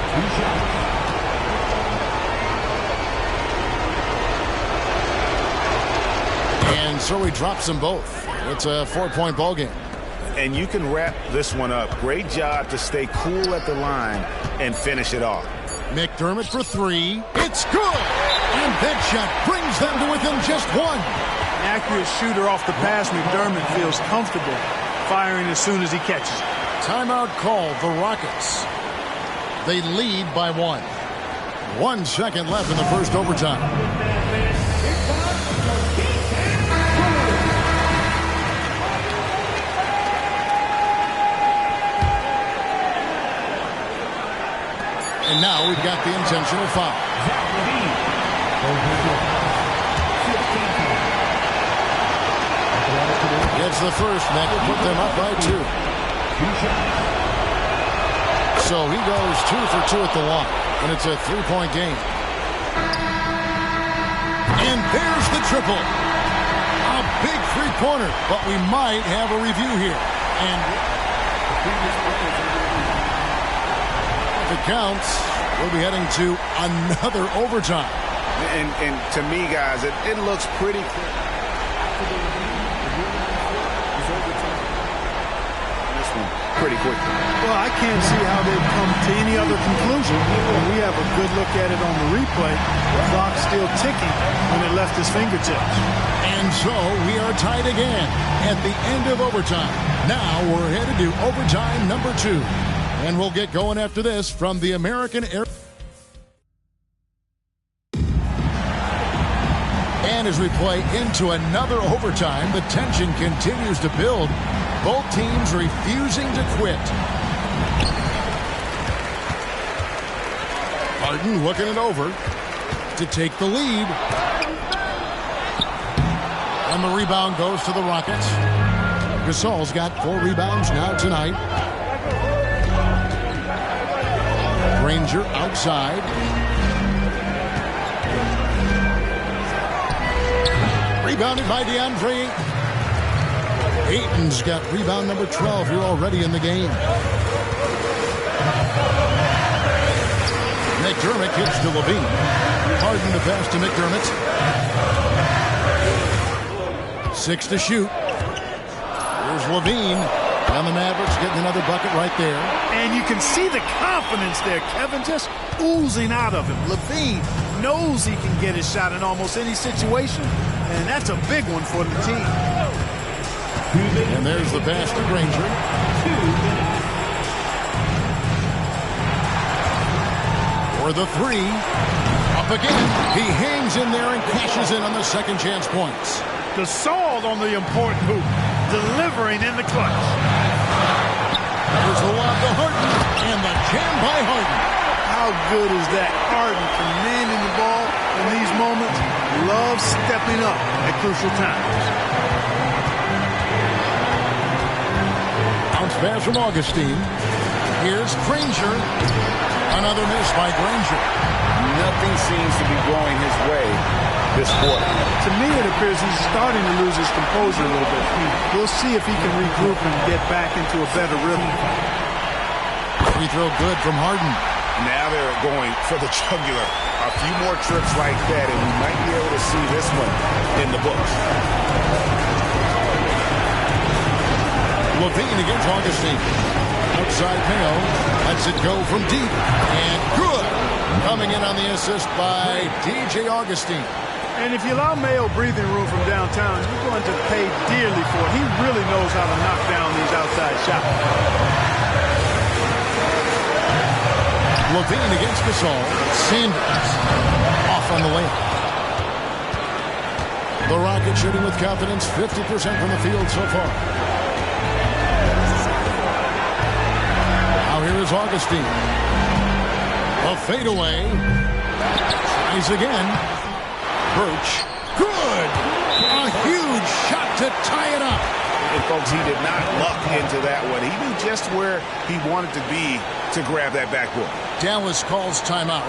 And so he drops them both. It's a 4-point ball game. And you can wrap this one up. Great job to stay cool at the line and finish it off. McDermott for 3. It's good! And that shot brings them to within just 1. An accurate shooter off the pass, McDermott feels comfortable firing as soon as he catches it. Timeout called the Rockets. They lead by 1. 1 second left in the first overtime. And now we've got the intentional foul. That's the first that put them up by 2. So he goes 2 for 2 at the line, and it's a 3-point game. And there's the triple. A big three-pointer, but we might have a review here. And if it counts, we'll be heading to another overtime. And to me, guys, it looks pretty clear. Pretty quick. Well, I can't see how they've come to any other conclusion. When we have a good look at it on the replay, the clock's still ticking when it left his fingertips. And so we are tied again at the end of overtime. Now we're headed to overtime number 2. And we'll get going after this from the American Air. And as we play into another overtime, the tension continues to build. Both teams refusing to quit. Harden looking it over to take the lead. And the rebound goes to the Rockets. Gasol's got 4 rebounds now tonight. Granger outside. Rebounded by DeAndre. Ayton's got rebound number 12 here already in the game. McDermott gives to Levine. Harden the pass to McDermott. 6 to shoot. Here's Levine. And the Mavericks getting another bucket right there. And you can see the confidence there, Kevin, just oozing out of him. Levine knows he can get his shot in almost any situation, and that's a big one for the team. And there's the pass to Granger. For the 3. Up again. He hangs in there and cashes in on the second chance points. Gasol on the important hoop, delivering in the clutch. There's the lob to Harden. And the jam by Harden. How good is that? Harden commanding the ball in these moments. Loves stepping up at crucial times. Pass from Augustine. Here's Granger. Another miss by Granger. Nothing seems to be going his way this quarter. To me, it appears he's starting to lose his composure a little bit. We'll see if he can regroup and get back into a better rhythm. Free throw good from Harden. Now they're going for the jugular. A few more trips like that, and we might be able to see this one in the books. Levine against Augustine. Outside Mayo. Lets it go from deep. And good. Coming in on the assist by DJ Augustine. And if you allow Mayo breathing room from downtown, you're going to pay dearly for it. He really knows how to knock down these outside shots. Levine against Gasol. Sanders off on the layup. The Rockets shooting with confidence, 50% from the field so far. Here is Augustine. A fadeaway. Tries again. Birch. Good. A huge shot to tie it up. And folks, he did not luck into that one. He knew just where he wanted to be to grab that backboard. Dallas calls timeout.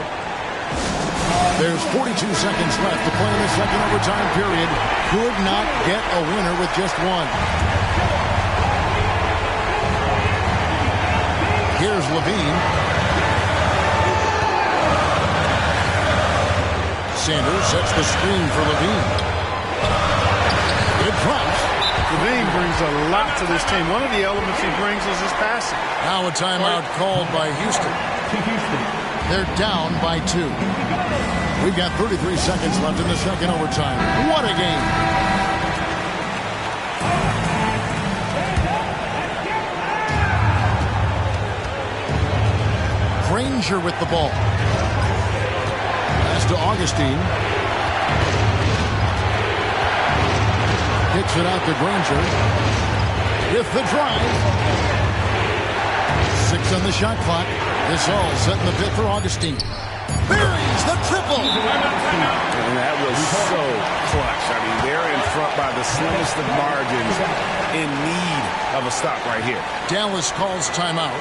There's 42 seconds left to play in the second overtime period. Could not get a winner with just one. Here's Levine. Sanders sets the screen for Levine. Good cross. Levine brings a lot to this team. One of the elements he brings is his passing. Now a timeout called by Houston. They're down by 2. We've got 33 seconds left in the second overtime. What a game. Granger with the ball. Pass to Augustine. Kicks it out to Granger. With the drive. 6 on the shot clock. This all set in the pit for Augustine. Buries the triple. level. And that was so clutch. I mean, they're in front by the slimmest of margins, in need of a stop right here. Dallas calls timeout.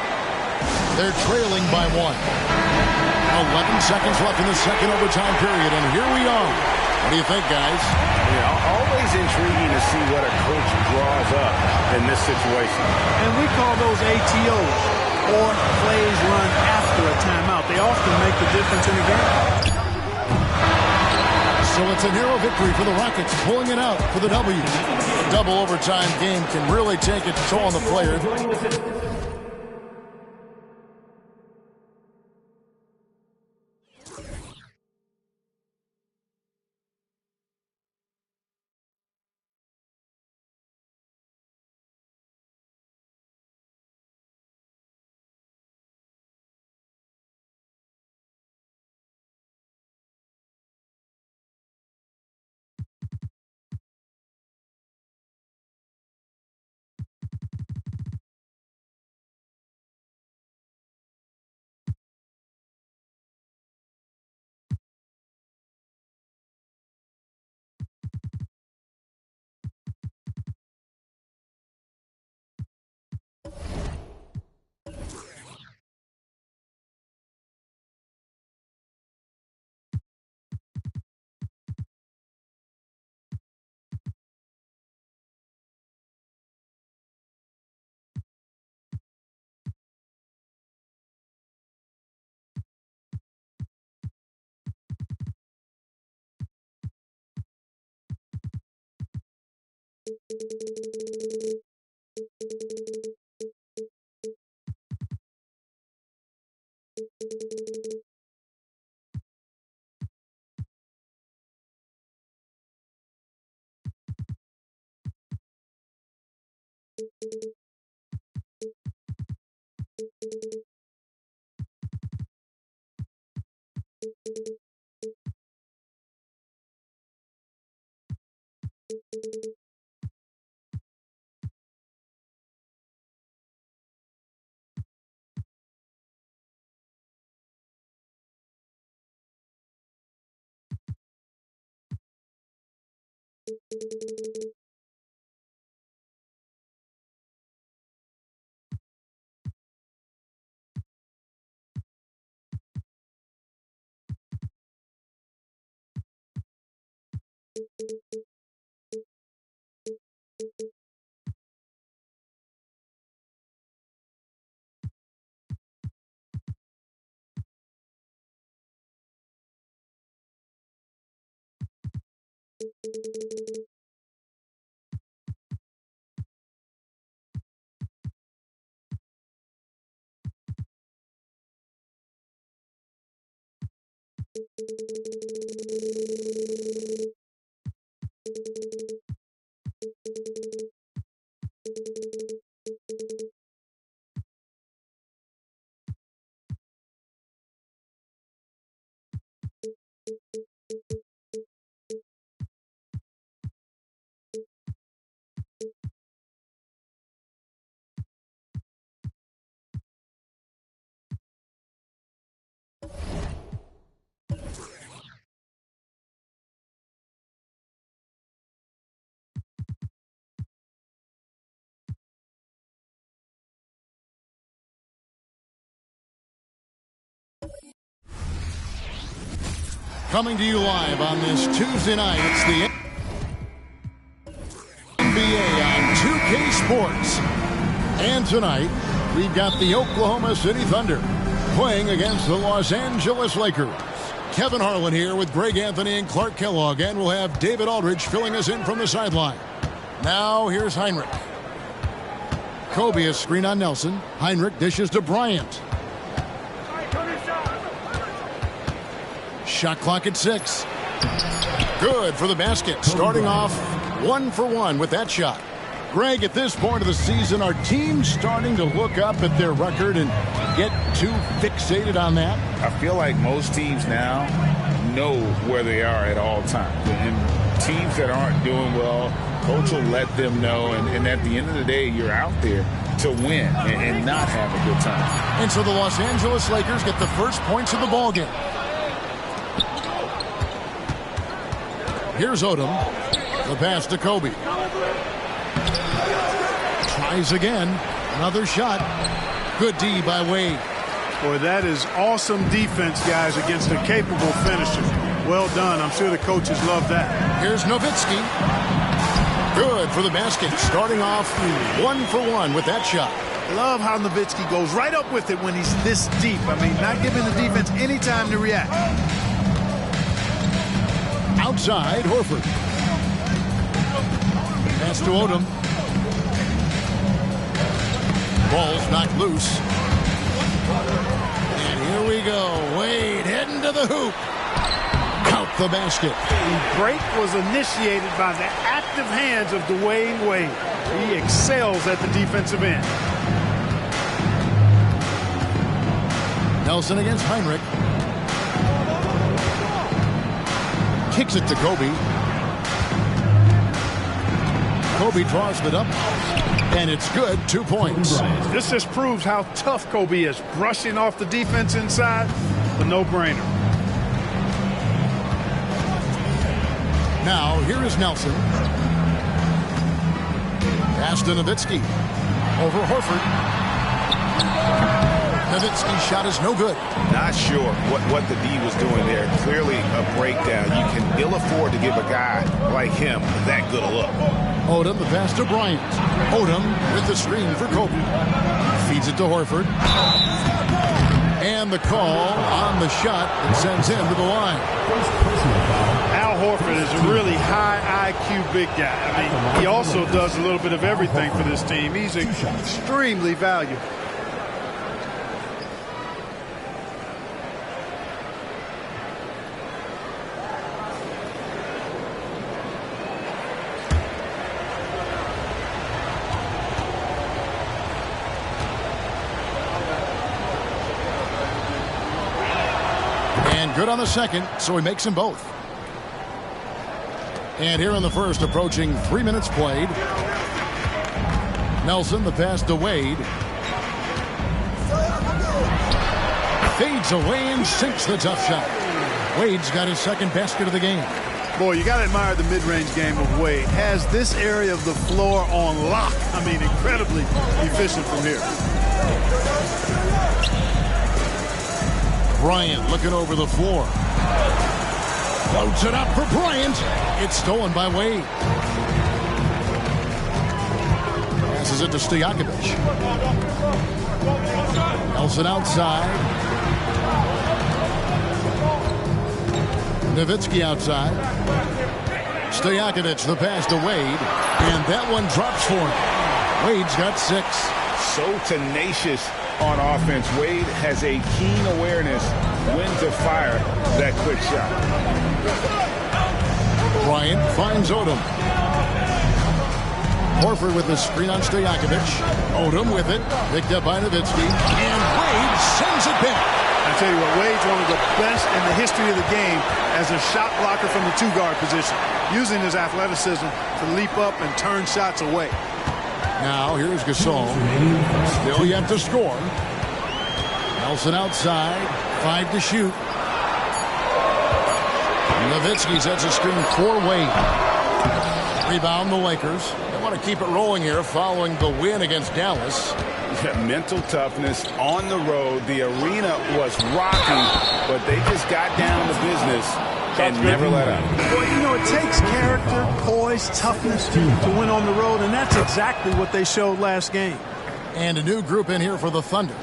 They're trailing by 1. 11 seconds left in the second overtime period, and here we are. What do you think, guys? Yeah, always intriguing to see what a coach draws up in this situation. And we call those ATOs, or plays run after a timeout. They often make the difference in the game. So it's a narrow victory for the Rockets, pulling it out for the W. Double overtime game can really take its toll on the player. Coming to you live on this Tuesday night, it's the NBA on 2K Sports. And tonight, we've got the Oklahoma City Thunder playing against the Los Angeles Lakers. Kevin Harlan here with Greg Anthony and Clark Kellogg, and we'll have David Aldridge filling us in from the sideline. Now, here's Heinrich. Kobe a screen on Nelson. Heinrich dishes to Bryant. Shot clock at 6. Good for the basket. Starting off 1 for 1 with that shot. Greg, at this point of the season, are teams starting to look up at their record and get too fixated on that? I feel like most teams now know where they are at all times. And teams that aren't doing well, coach will let them know. And at the end of the day, you're out there to win and not have a good time. And so the Los Angeles Lakers get the first points of the ballgame. here's Odom. The pass to Kobe. Tries again. Another shot. Good D by Wade. Boy, that is awesome defense, guys, against a capable finisher. Well done. I'm sure the coaches love that. Here's Nowitzki. Good for the basket. Starting off 1 for 1 with that shot. Love how Nowitzki goes right up with it when he's this deep. I mean, not giving the defense any time to react. Outside, Horford. Pass to Odom. Ball's knocked loose. And here we go. Wade heading to the hoop. Count the basket. The break was initiated by the active hands of Dwayne Wade. He excels at the defensive end. Nelson against Heinrich. Kicks it to Kobe. Kobe draws it up. And it's good. 2 points. This just proves how tough Kobe is. Brushing off the defense inside, a no-brainer. Now, here is Nelson. Pass to Nowitzki. Over Horford. Nowitzki's shot is no good. Not sure what the D was doing there. Clearly a breakdown. You can ill afford to give a guy like him that good a look. Odom, the pass to Bryant. Odom with the screen for Kobe. Feeds it to Horford. And the call on the shot that sends him to the line. Al Horford is a really high IQ big guy. I mean, he also does a little bit of everything for this team. He's extremely valuable. Good on the second, so he makes them both. And here in the first, approaching 3 minutes played. Nelson, the pass to Wade. Fades away and sinks the tough shot. Wade's got his second basket of the game. Boy, you got to admire the mid-range game of Wade. Has this area of the floor on lock. I mean, incredibly efficient from here. Bryant looking over the floor. Loads it up for Bryant. It's stolen by Wade. Passes it to Stojakovic. Nelson outside. Nowitzki outside. Stojakovic, the pass to Wade. And that one drops for him. Wade's got 6. So tenacious on offense. Wade has a keen awareness when to fire that quick shot. Bryant finds Odom. Horford with the screen on Stojakovic. Odom with it. Picked up by Nowitzki. And Wade sends it back. I tell you what, Wade's one of the best in the history of the game as a shot blocker from the two-guard position, using his athleticism to leap up and turn shots away. Now, here's Gasol. Still yet to score. Nelson outside. 5 to shoot. Nowitzki sets a screen for Wade. Rebound the Lakers. They want to keep it rolling here following the win against Dallas. Yeah, mental toughness on the road. The arena was rocking, but they just got down to business and never let up. Well, you know, it takes character, poise, toughness to win on the road, and that's exactly what they showed last game. And a new group in here for the Thunder.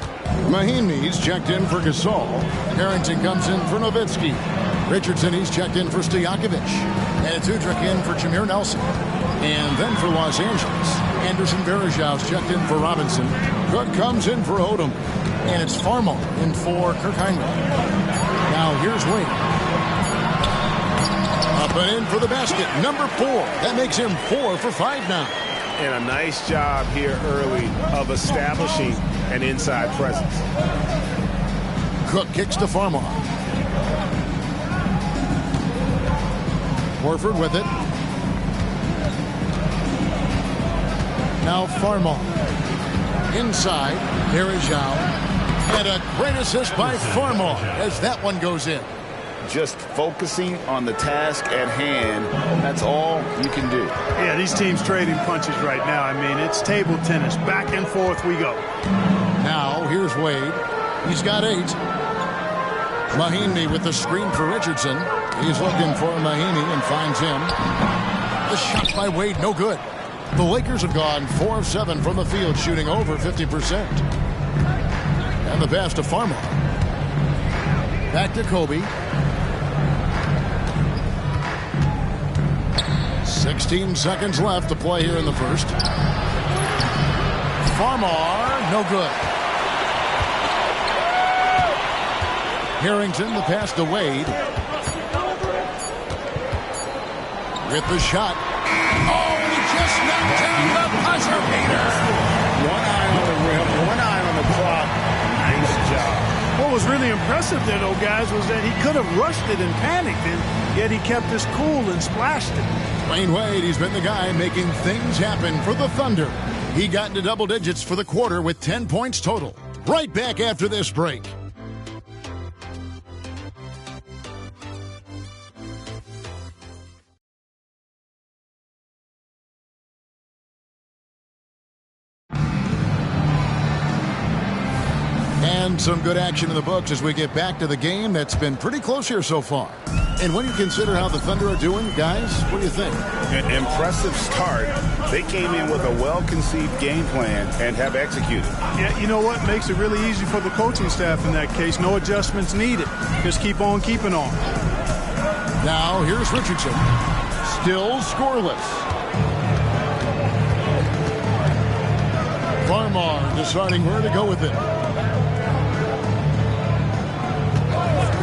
Mahinmi's checked in for Gasol. Harrington comes in for Nowitzki. Richardson, he's checked in for Stojakovic. And Udrich in for Jameer Nelson. And then for Los Angeles, Anderson Varejau's checked in for Robinson. Cook comes in for Odom. And it's Farmo in for Kirk Heinrich. Now here's Wade. Up and in for the basket, number 4. That makes him 4 for 5 now. And a nice job here early of establishing an inside presence. Cook kicks to Farmo. Horford with it. Now Farmo. Inside, Varejau. And a great assist by Farmo as that one goes in. just focusing on the task at hand. That's all you can do. Yeah, these teams trading punches right now. I mean, it's table tennis. Back and forth we go. Now, here's Wade. He's got 8. Mahinmi with the screen for Richardson. He's looking for Mahinmi and finds him. The shot by Wade, no good. The Lakers have gone 4 of 7 from the field, shooting over 50%. And the pass to Farmer. Back to Kobe. 16 seconds left to play here in the first. Farmer, no good. Harrington, the pass to Wade. With the shot. Oh, and he just knocked down the buzzer beater. One eye on the rim, one eye on the clock. Nice job. What was really impressive there, though, guys, was that he could have rushed it and panicked, and yet he kept his cool and splashed it. Dwayne Wade, he's been the guy making things happen for the Thunder. He got into double digits for the quarter with 10 points total. Right back after this break. And some good action in the books as we get back to the game that's been pretty close here so far. And when you consider how the Thunder are doing, guys, what do you think? An impressive start. They came in with a well-conceived game plan and have executed. Yeah, you know what? Makes it really easy for the coaching staff in that case. No adjustments needed. Just keep on keeping on. Now, here's Richardson. Still scoreless. Farmar deciding where to go with it.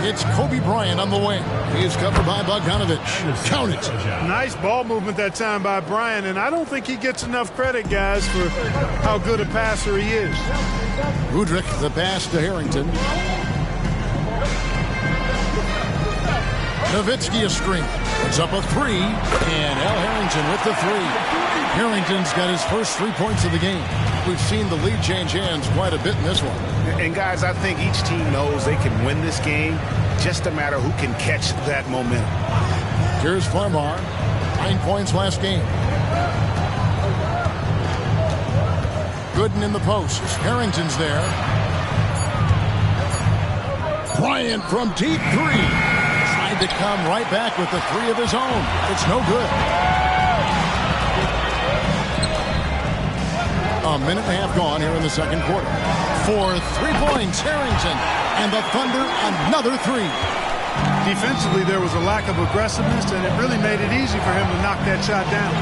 It's Kobe Bryant on the wing. He is covered by Bogdanovic. Count it. Nice ball movement that time by Bryant, and I don't think he gets enough credit, guys, for how good a passer he is. Udrich, the pass to Harrington. Nowitzki a screen. Puts up a 3, and Al Harrington with the 3. Harrington's got his first 3 points of the game. We've seen the lead change hands quite a bit in this one. And, guys, I think each team knows they can win this game. Just a matter who can catch that momentum. Here's Farmar. 9 points last game. Gooden in the post. Harrington's there. Bryant from deep 3. Tried to come right back with the 3 of his own. It's no good. A minute and a half gone here in the second quarter. For 3 points, Harrington. And the Thunder, another 3. Defensively, there was a lack of aggressiveness, and it really made it easy for him to knock that shot down.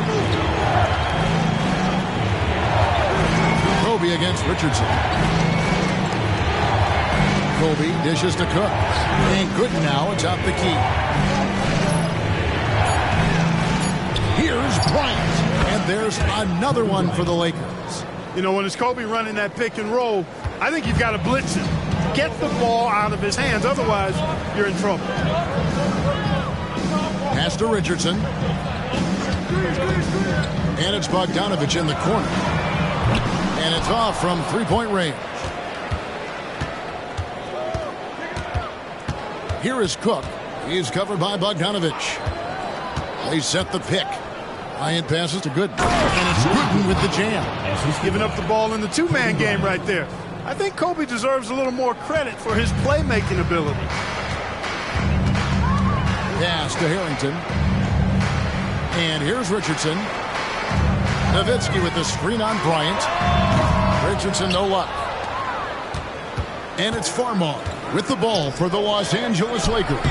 Kobe against Richardson. Kobe dishes to Cook. Ain't good now. It's out the key. Here's Bryant. And there's another one for the Lakers. You know, when it's Kobe running that pick and roll, I think you've got to blitz him. Get the ball out of his hands. Otherwise, you're in trouble. Pass to Richardson. And it's Bogdanovic in the corner. And it's off from 3-point range. Here is Cook. He's covered by Bogdanovic. They set the pick. Bryant passes to Gooden. And it's Gooden with the jam. He's giving up the ball in the two-man game right there. I think Kobe deserves a little more credit for his playmaking ability. Pass to Harrington. And here's Richardson. Nowitzki with the screen on Bryant. Richardson, no luck. And it's Farmar with the ball for the Los Angeles Lakers.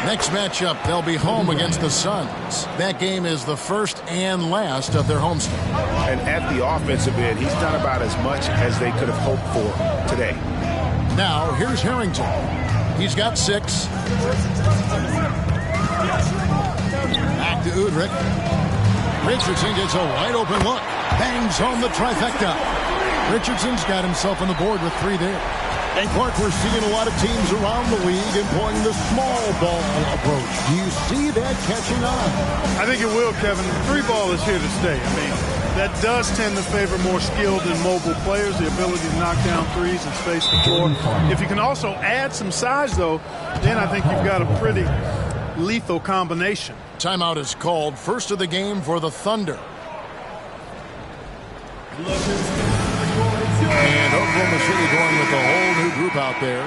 Next matchup, they'll be home against the Suns. That game is the first and last of their homestand. And at the offensive end, he's done about as much as they could have hoped for today. Now, here's Harrington. He's got 6. Back to Udrich. Richardson gets a wide open look. Bangs home the trifecta. Richardson's got himself on the board with 3 there. And Clark, we're seeing a lot of teams around the league employing the small ball approach. Do you see that catching on? I think it will, Kevin. The 3 ball is here to stay. I mean, That does tend to favor more skilled and mobile players, the ability to knock down threes and space the floor. If you can also add some size, though, then I think you've got a pretty lethal combination. Timeout is called. First of the game for the Thunder. And Oklahoma City going with the whole new group out there.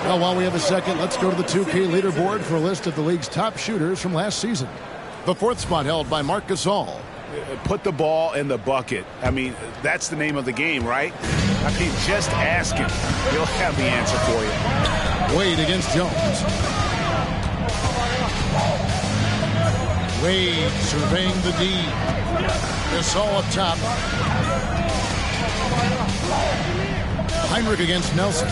Well, while we have a second, let's go to the 2K leaderboard for a list of the league's top shooters from last season. The 4th spot held by Marc Gasol. Put the ball in the bucket. I mean, that's the name of the game, right? I mean, just ask him. He'll have the answer for you. Wade against Jones. Wade surveying the D. Gasol up top. Heinrich against Nelson.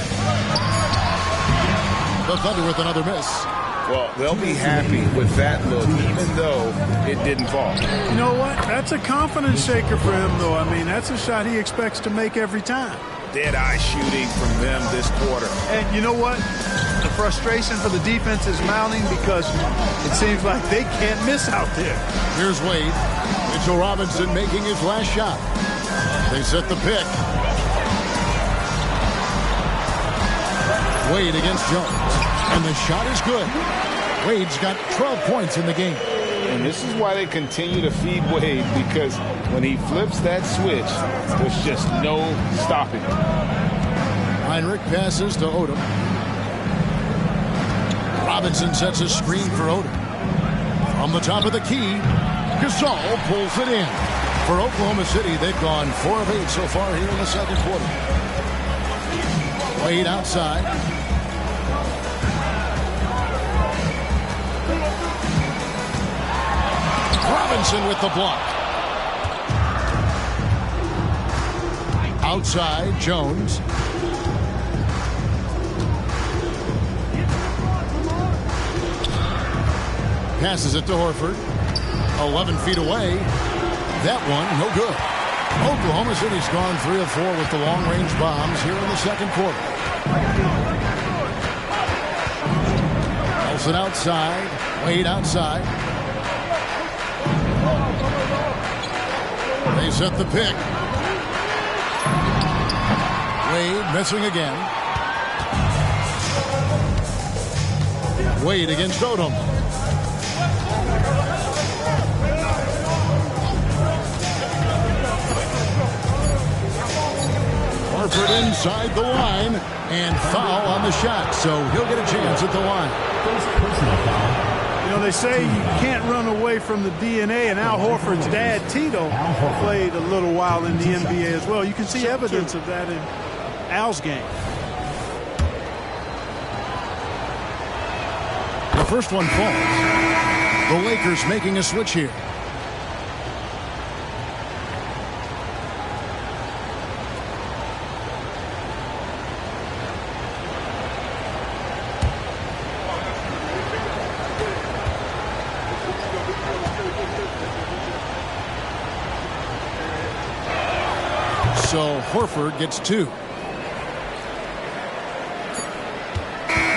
The Thunder with another miss. Well, they'll be happy with that look, even though it didn't fall. You know what? That's a confidence shaker for him, though. I mean, that's a shot he expects to make every time. Dead-eye shooting from them this quarter. And you know what? The frustration for the defense is mounting because it seems like they can't miss out there. Here's Wade. Mitchell Robinson making his last shot. They set the pick. Wade against Jones. And the shot is good. Wade's got 12 points in the game. And this is why they continue to feed Wade, because when he flips that switch, there's just no stopping him. Heinrich passes to Odom. Robinson sets a screen for Odom. From the top of the key, Gasol pulls it in. For Oklahoma City, they've gone 4 of 8 so far here in the second quarter. Wade outside. Robinson with the block. Outside, Jones. Passes it to Horford. 11 feet away. That one, no good. Oklahoma City's gone 3 of 4 with the long-range bombs here in the second quarter. Nelson outside. Wade outside. They set the pick. Wade missing again. Wade against Odom. Horford inside the line and foul on the shot, so he'll get a chance at the line. You know, they say you can't run away from the DNA, and Al Horford's dad, Tito, played a little while in the NBA as well. You can see evidence of that in Al's game. The first one falls. The Lakers making a switch here. So Horford gets 2.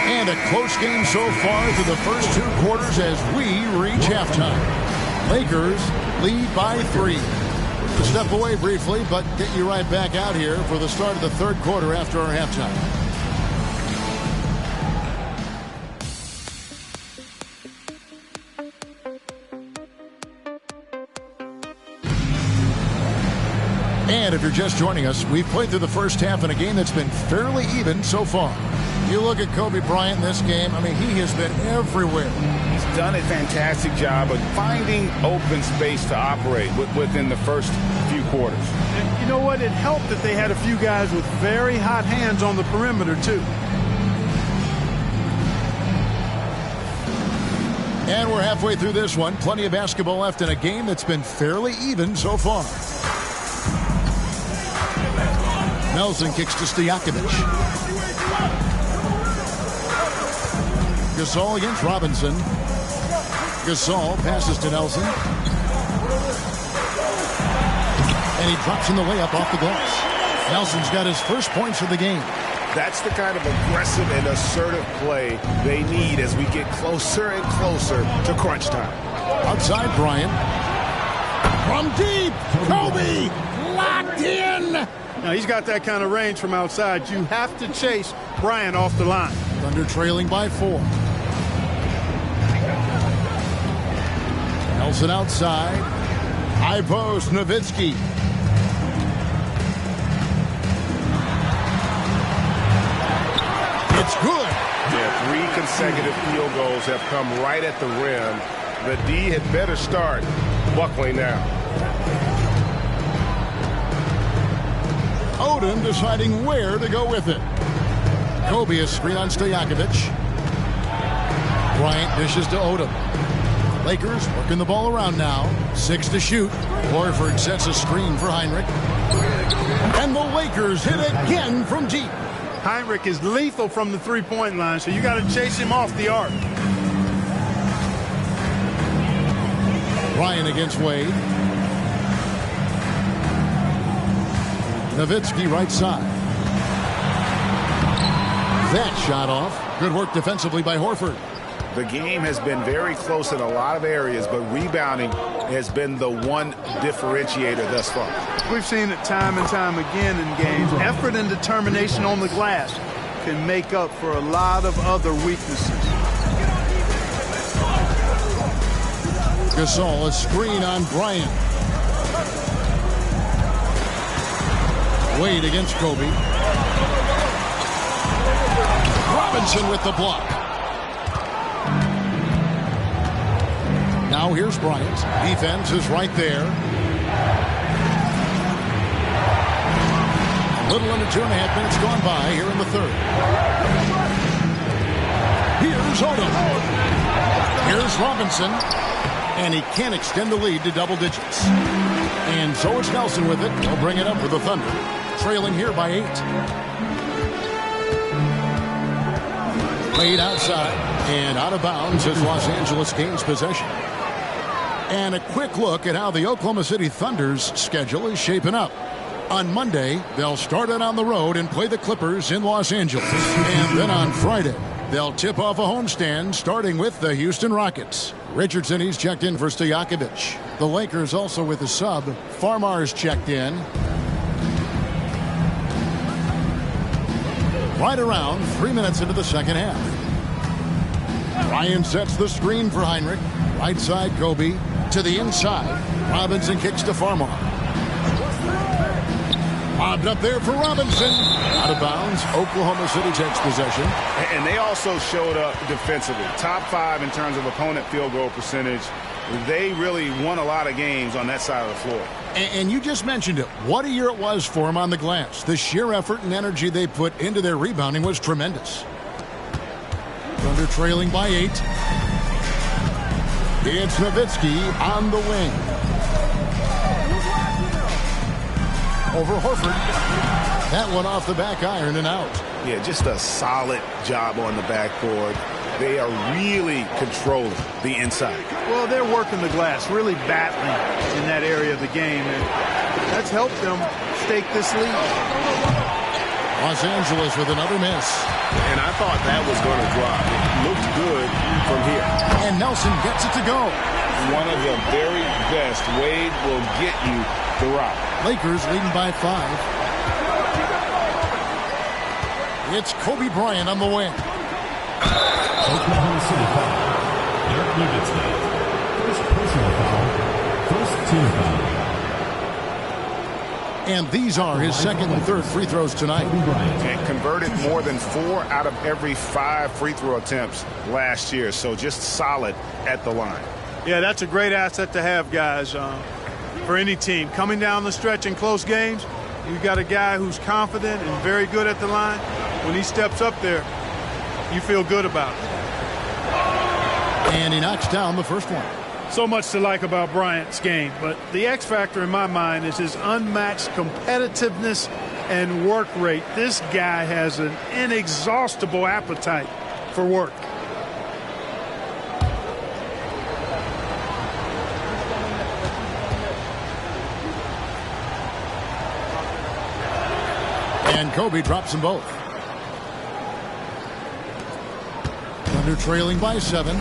And a close game so far through the first 2 quarters as we reach halftime. Lakers lead by 3. We'll step away briefly, but get you right back out here for the start of the third quarter after our halftime. And if you're just joining us, we've played through the first half in a game that's been fairly even so far. You look at Kobe Bryant in this game, I mean, he has been everywhere. He's done a fantastic job of finding open space to operate within the first few quarters. And you know what? It helped that they had a few guys with very hot hands on the perimeter, too. And we're halfway through this one. Plenty of basketball left in a game that's been fairly even so far. Nelson kicks to Stojakovic. Gasol against Robinson. Gasol passes to Nelson. And he drops in the layup off the glass. Nelson's got his first points of the game. That's the kind of aggressive and assertive play they need as we get closer and closer to crunch time. Outside Bryant. From deep, Kobe locked in. Now, he's got that kind of range from outside. You have to chase Bryant off the line. Thunder trailing by 4. Nelson outside. High post, Nowitzki. It's good. Yeah, 3 consecutive field goals have come right at the rim. The D had better start buckling now. Odom deciding where to go with it. Kobe is screen on Stojakovic. Bryant dishes to Odom. Lakers working the ball around now. 6 to shoot. Horford sets a screen for Heinrich. And the Lakers hit again from deep. Heinrich is lethal from the three-point line, so you got to chase him off the arc. Bryant against Wade. Nowitzki right side. That shot off. Good work defensively by Horford. The game has been very close in a lot of areas, but rebounding has been the one differentiator thus far. We've seen it time and time again in games. Effort and determination on the glass can make up for a lot of other weaknesses. Gasol, a screen on Bryant. Wade against Kobe. Robinson with the block. Now here's Bryant. Defense is right there. A little under 2.5 minutes gone by here in the third. Here's Odom. Here's Robinson. And he can't extend the lead to double digits. And so it's Nelson with it. He'll bring it up for the Thunder. Trailing here by 8. Played outside and out of bounds as Los Angeles gains possession. And a quick look at how the Oklahoma City Thunder's schedule is shaping up. On Monday, they'll start it on the road and play the Clippers in Los Angeles. And then on Friday, they'll tip off a homestand starting with the Houston Rockets. Richardson, he's checked in for Stojakovic. The Lakers also with a sub. Farmar's checked in. Right around 3 minutes into the second half. Ryan sets the screen for Heinrich. Right side, Kobe. To the inside. Robinson kicks to Farmar. Bobbed up there for Robinson. Out of bounds. Oklahoma City takes possession. And they also showed up defensively. Top 5 in terms of opponent field goal percentage. They really won a lot of games on that side of the floor. And you just mentioned it. What a year it was for them on the glass. The sheer effort and energy they put into their rebounding was tremendous. Thunder trailing by 8. It's Nowitzki on the wing. Over Horford. That one off the back iron and out. Yeah, just a solid job on the backboard. They are really controlling the inside. Well, they're working the glass, really battling in that area of the game, and that's helped them stake this lead. Los Angeles with another miss. And I thought that was going to drop. It looked good from here. And Nelson gets it to go. One of the very best. Wade will get you the rock. Lakers leading by 5. It's Kobe Bryant on the wing. Oklahoma City foul. Eric Livingston. First personal foul. First team foul. And these are his second and third free throws tonight. And converted more than 4 out of every 5 free throw attempts last year. So just solid at the line. Yeah, that's a great asset to have, guys, for any team. Coming down the stretch in close games, you've got a guy who's confident and very good at the line. When he steps up there, you feel good about it. And he knocks down the first one. So much to like about Bryant's game, but the X factor in my mind is his unmatched competitiveness and work rate. This guy has an inexhaustible appetite for work. And Kobe drops them both. Thunder trailing by 7.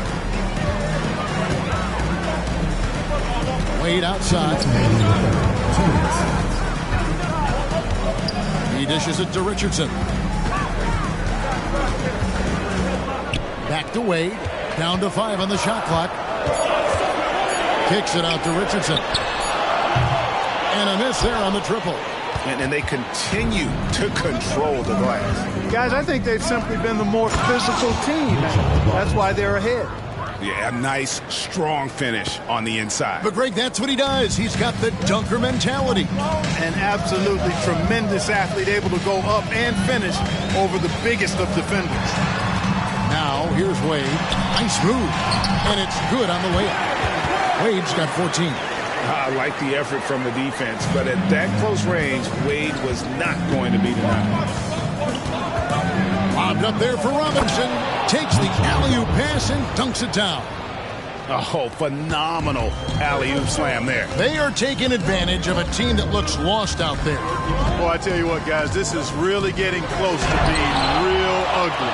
Wade outside. He dishes it to Richardson. Back to Wade. Down to 5 on the shot clock. Kicks it out to Richardson. And a miss there on the triple. And they continue to control the glass. Guys, I think they've simply been the more physical team. That's why they're ahead. Yeah, a nice, strong finish on the inside. But, Greg, that's what he does. He's got the dunker mentality. An absolutely tremendous athlete, able to go up and finish over the biggest of defenders. Now, here's Wade. Nice move. And it's good on the layup. Wade's got 14. I like the effort from the defense, but at that close range, Wade was not going to be denied. Lobbed up there for Robinson. Takes the alley-oop pass and dunks it down. Oh, phenomenal alley-oop slam there. They are taking advantage of a team that looks lost out there. Well, I tell you what, guys, this is really getting close to being real ugly.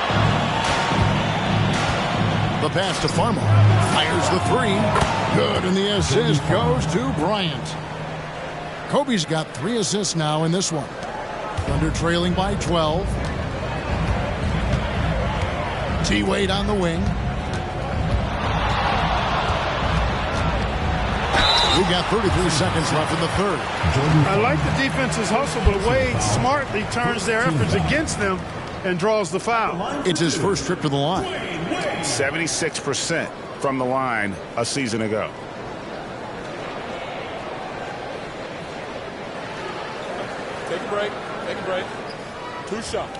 The pass to Farmer. Fires the 3. Good, and the assist goes to Bryant. Kobe's got 3 assists now in this one. Thunder trailing by 12. T-Wade on the wing. We got 33 seconds left in the third. I like the defense's hustle, but Wade smartly turns their efforts against them and draws the foul. It's his first trip to the line. 76% from the line a season ago. Take a break. Take a break. 2 shots.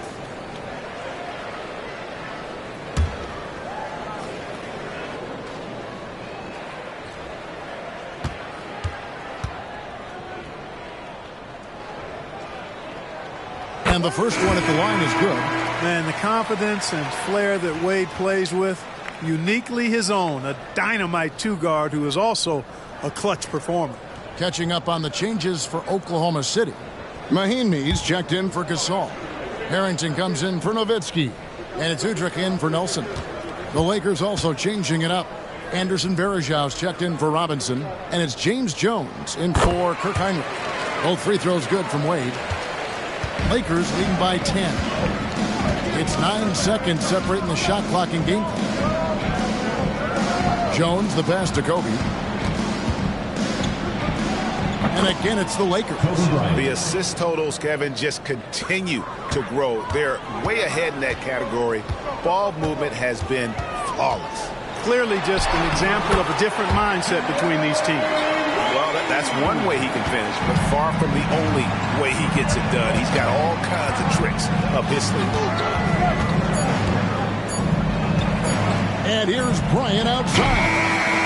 And the first one at the line is good. Man, the confidence and flair that Wade plays with, uniquely his own. A dynamite 2-guard who is also a clutch performer. Catching up on the changes for Oklahoma City. Mahinmi's checked in for Gasol. Harrington comes in for Nowitzki. And it's Udrich in for Nelson. The Lakers also changing it up. Anderson Varejau's checked in for Robinson. And it's James Jones in for Kirk Heinrich. Both free throws good from Wade. Lakers leading by 10. It's 9 seconds separating the shot clock and game clock. Jones, the pass to Kobe. And again, it's the Lakers. The assist totals, Kevin, just continue to grow. They're way ahead in that category. Ball movement has been flawless. Clearly just an example of a different mindset between these teams. Well, that's one way he can finish, but far from the only way he gets it done. He's got all kinds of tricks up his sleeve. And here's Bryant outside.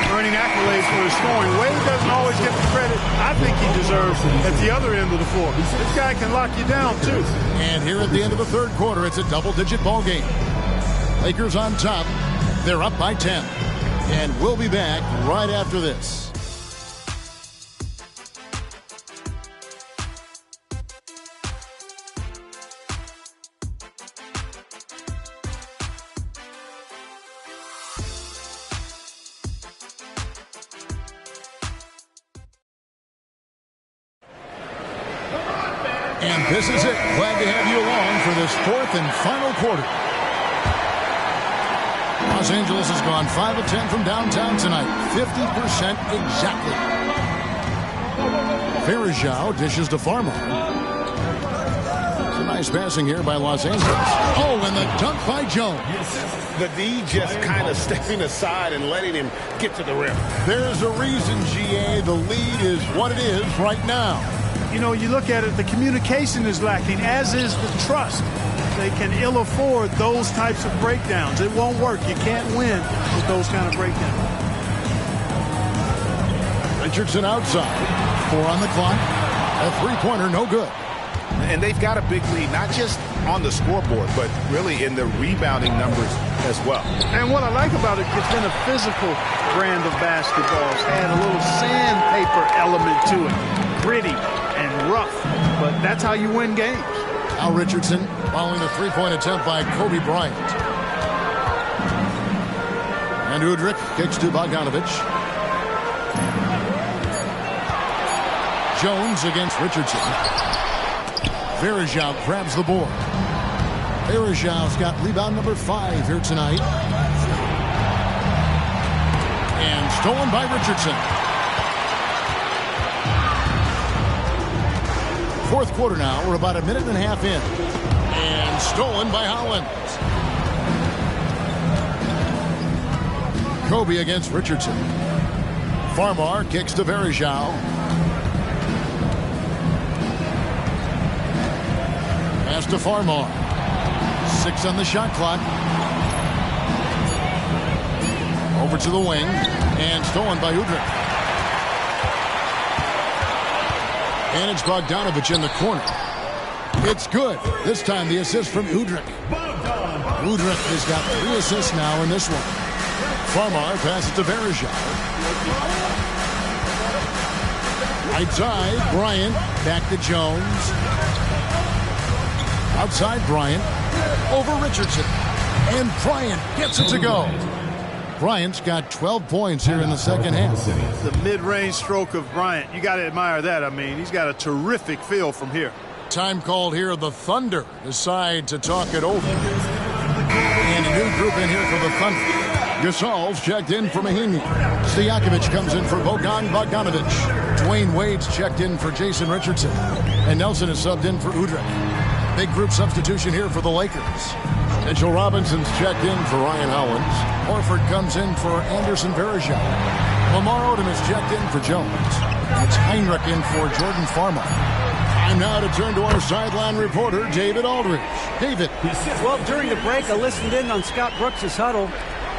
Earning accolades for his scoring. Wade doesn't always get the credit I think he deserves at the other end of the floor. This guy can lock you down, too. And here at the end of the third quarter, it's a double-digit ball game. Lakers on top. They're up by 10. And we'll be back right after this. And this is it. Glad to have you along for this fourth and final quarter. Los Angeles has gone 5 of 10 from downtown tonight. 50% exactly. Varejao dishes to Farmer. It's a nice passing here by Los Angeles. Oh, and the dunk by Jones. The D just kind of stepping aside and letting him get to the rim. There's a reason, GA, the lead is what it is right now. You know, you look at it, the communication is lacking, as is the trust. They can ill afford those types of breakdowns. It won't work. You can't win with those kind of breakdowns. Richardson outside. 4 on the clock. A three-pointer, no good. And they've got a big lead, not just on the scoreboard, but really in the rebounding numbers as well. And what I like about it, it's been a physical brand of basketball. It's had a little sandpaper element to it. Gritty and rough, but that's how you win games. Al Richardson following the three-point attempt by Kobe Bryant. And Udrich kicks to Bogdanovich. Jones against Richardson. Verejao grabs the board. Verejao's got rebound number 5 here tonight. And stolen by Richardson. Fourth quarter now. We're about a minute and a half in. And stolen by Hollins. Kobe against Richardson. Farmar kicks to Verejao. Pass to Farmar. 6 on the shot clock. Over to the wing. And stolen by Udrih. And it's Bogdanovich in the corner. It's good. This time the assist from Udrih. Udrih has got 3 assists now in this one. Farmar passes to Verejao. Right side, Bryant. Back to Jones. Outside Bryant. Over Richardson. And Bryant gets it to go. Bryant's got 12 points here in the second half. The mid-range stroke of Bryant. You got to admire that. I mean, he's got a terrific feel from here. Time called here. The Thunder decide to talk it over. And a new group in here for the Thunder. Gasol's checked in for Mahinmi. Stojakovic comes in for Bogdanovich. Dwayne Wade's checked in for Jason Richardson. And Nelson is subbed in for Udrih. Big group substitution here for the Lakers. Mitchell Robinson's checked in for Ryan Hollins. Horford comes in for Anderson Verejao. Lamar Odom is checked in for Jones. It's Heinrich in for Jordan Farmar. Time now to turn to our sideline reporter, David Aldridge. David. Well, during the break, I listened in on Scott Brooks' huddle.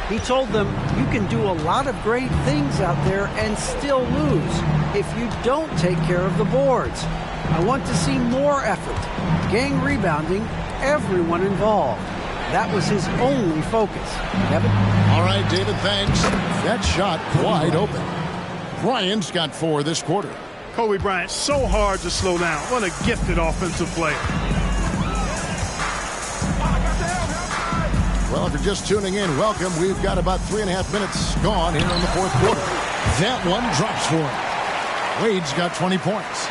He told them you can do a lot of great things out there and still lose if you don't take care of the boards. I want to see more effort, gang rebounding, everyone involved. That was his only focus. Kevin? All right, David, thanks. That shot wide open. Bryant's got 4 this quarter. Kobe Bryant, so hard to slow down. What a gifted offensive player. Well, if you're just tuning in, welcome. We've got about 3.5 minutes gone here in the fourth quarter. That one drops for him. Wade's got 20 points.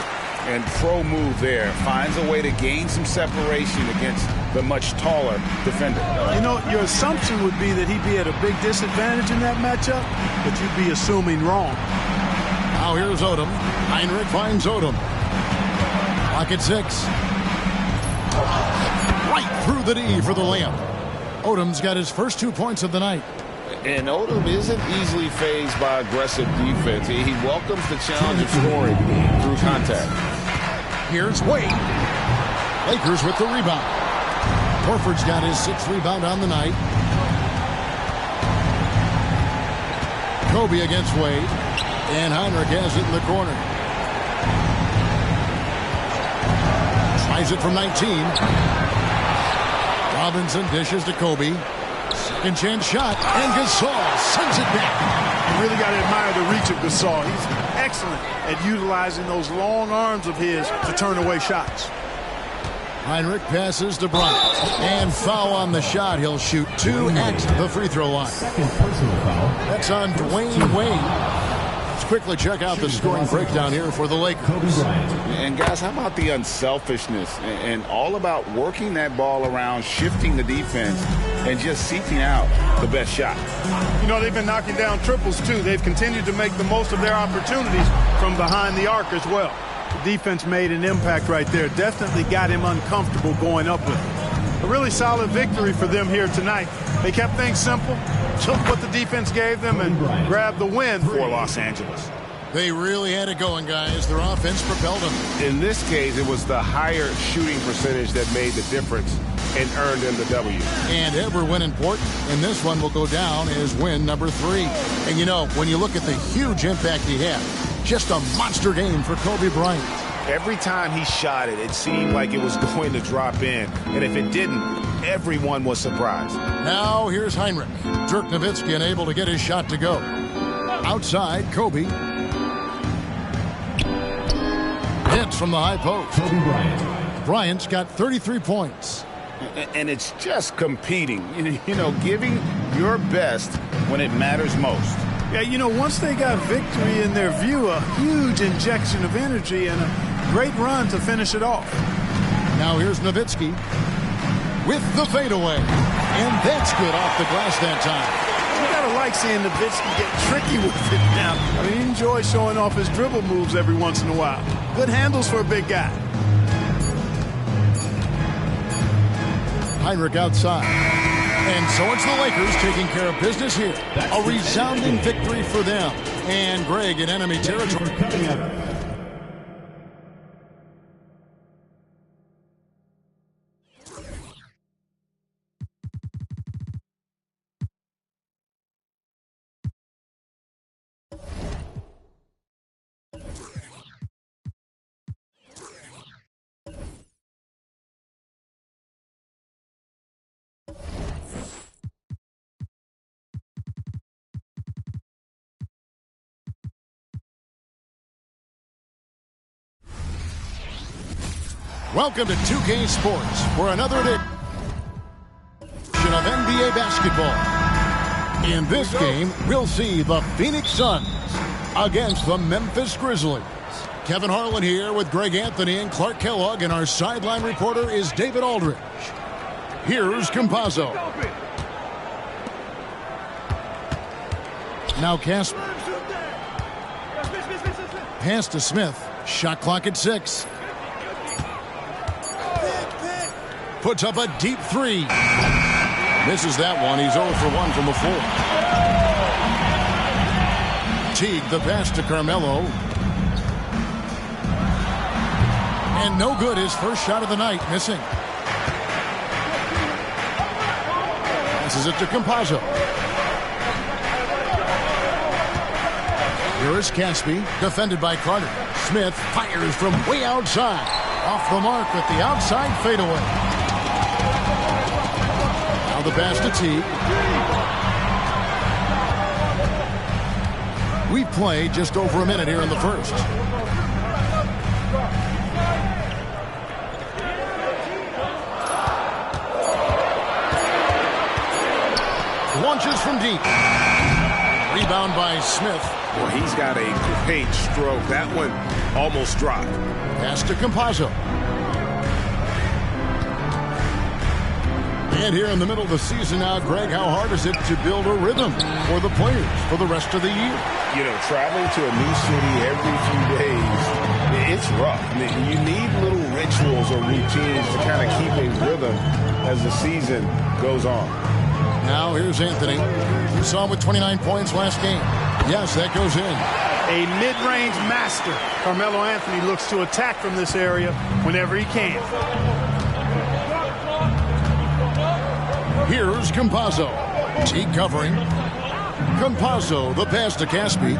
And pro move there. Finds a way to gain some separation against the much taller defender. You know, your assumption would be that he'd be at a big disadvantage in that matchup, but you'd be assuming wrong. Now here's Odom. Heinrich finds Odom. Pocket 6. Right through the D for the layup. Odom's got his first 2 points of the night. And Odom isn't easily fazed by aggressive defense. He welcomes the challenge of scoring through contact. Here's Wade. Lakers with the rebound. Horford's got his 6th rebound on the night. Kobe against Wade. And Heinrich has it in the corner. Tries it from 19. Robinson dishes to Kobe. Second chance shot. And Gasol sends it back. You really got to admire the reach of Gasol. He's excellent at utilizing those long arms of his to turn away shots. Heinrich passes to Bryant. And foul on the shot. He'll shoot 2 at the free throw line. That's on Dwayne Wade. Let's quickly check out the scoring breakdown here for the Lakers. And guys, how about the unselfishness and all about working that ball around, shifting the defense, and just seeking out the best shot. You know, they've been knocking down triples too. They've continued to make the most of their opportunities from behind the arc as well. The defense made an impact right there. Definitely got him uncomfortable going up with it. A really solid victory for them here tonight. They kept things simple, took what the defense gave them, and grabbed the win for Los Angeles. They really had it going, guys. Their offense propelled them. In this case, it was the higher shooting percentage that made the difference and earned them the W. And every win important, and this one will go down as win number 3. And you know, when you look at the huge impact he had, just a monster game for Kobe Bryant. Every time he shot it, it seemed like it was going to drop in. And if it didn't, everyone was surprised. Now here's Heinrich. Dirk Nowitzki unable to get his shot to go. Outside, Kobe. Hits from the high post. Kobe Bryant. Bryant's got 33 points. And it's just competing, you know, giving your best when it matters most. Yeah, you know, once they got victory in their view, a huge injection of energy and a great run to finish it off. Now here's Nowitzki with the fadeaway. And that's good off the glass that time. You gotta like seeing Nowitzki get tricky with it now. I mean, he enjoys showing off his dribble moves every once in a while. Good handles for a big guy. Heinrich outside. And so it's the Lakers taking care of business here. A resounding victory for them. And Greg in enemy territory. Welcome to 2K Sports for another edition of NBA basketball. In this game, we'll see the Phoenix Suns against the Memphis Grizzlies. Kevin Harlan here with Greg Anthony and Clark Kellogg, and our sideline reporter is David Aldridge. Here's Campazzo. Now Casper. Pass to Smith. Shot clock at 6. Puts up a deep three. Misses that one. He's 0 for 1 from the floor. Teague, the pass to Carmelo. And no good. His first shot of the night, missing. Passes it to Campazzo. Here is Caspi, defended by Carter. Smith fires from way outside. Off the mark with the outside fadeaway. Now the pass to Teague. We've played just over a minute here in the first. Launches from deep. Rebound by Smith. Well, he's got a great stroke. That one almost dropped. Pass to Campazzo. And here in the middle of the season now, Greg, how hard is it to build a rhythm for the players for the rest of the year? You know, traveling to a new city every few days, it's rough. I mean, you need little rituals or routines to kind of keep a rhythm as the season goes on. Now here's Anthony. We saw him with 29 points last game. Yes, that goes in. A mid-range master. Carmelo Anthony looks to attack from this area whenever he can. Here's Campazzo. Teague covering. Campazzo, the pass to Caspi.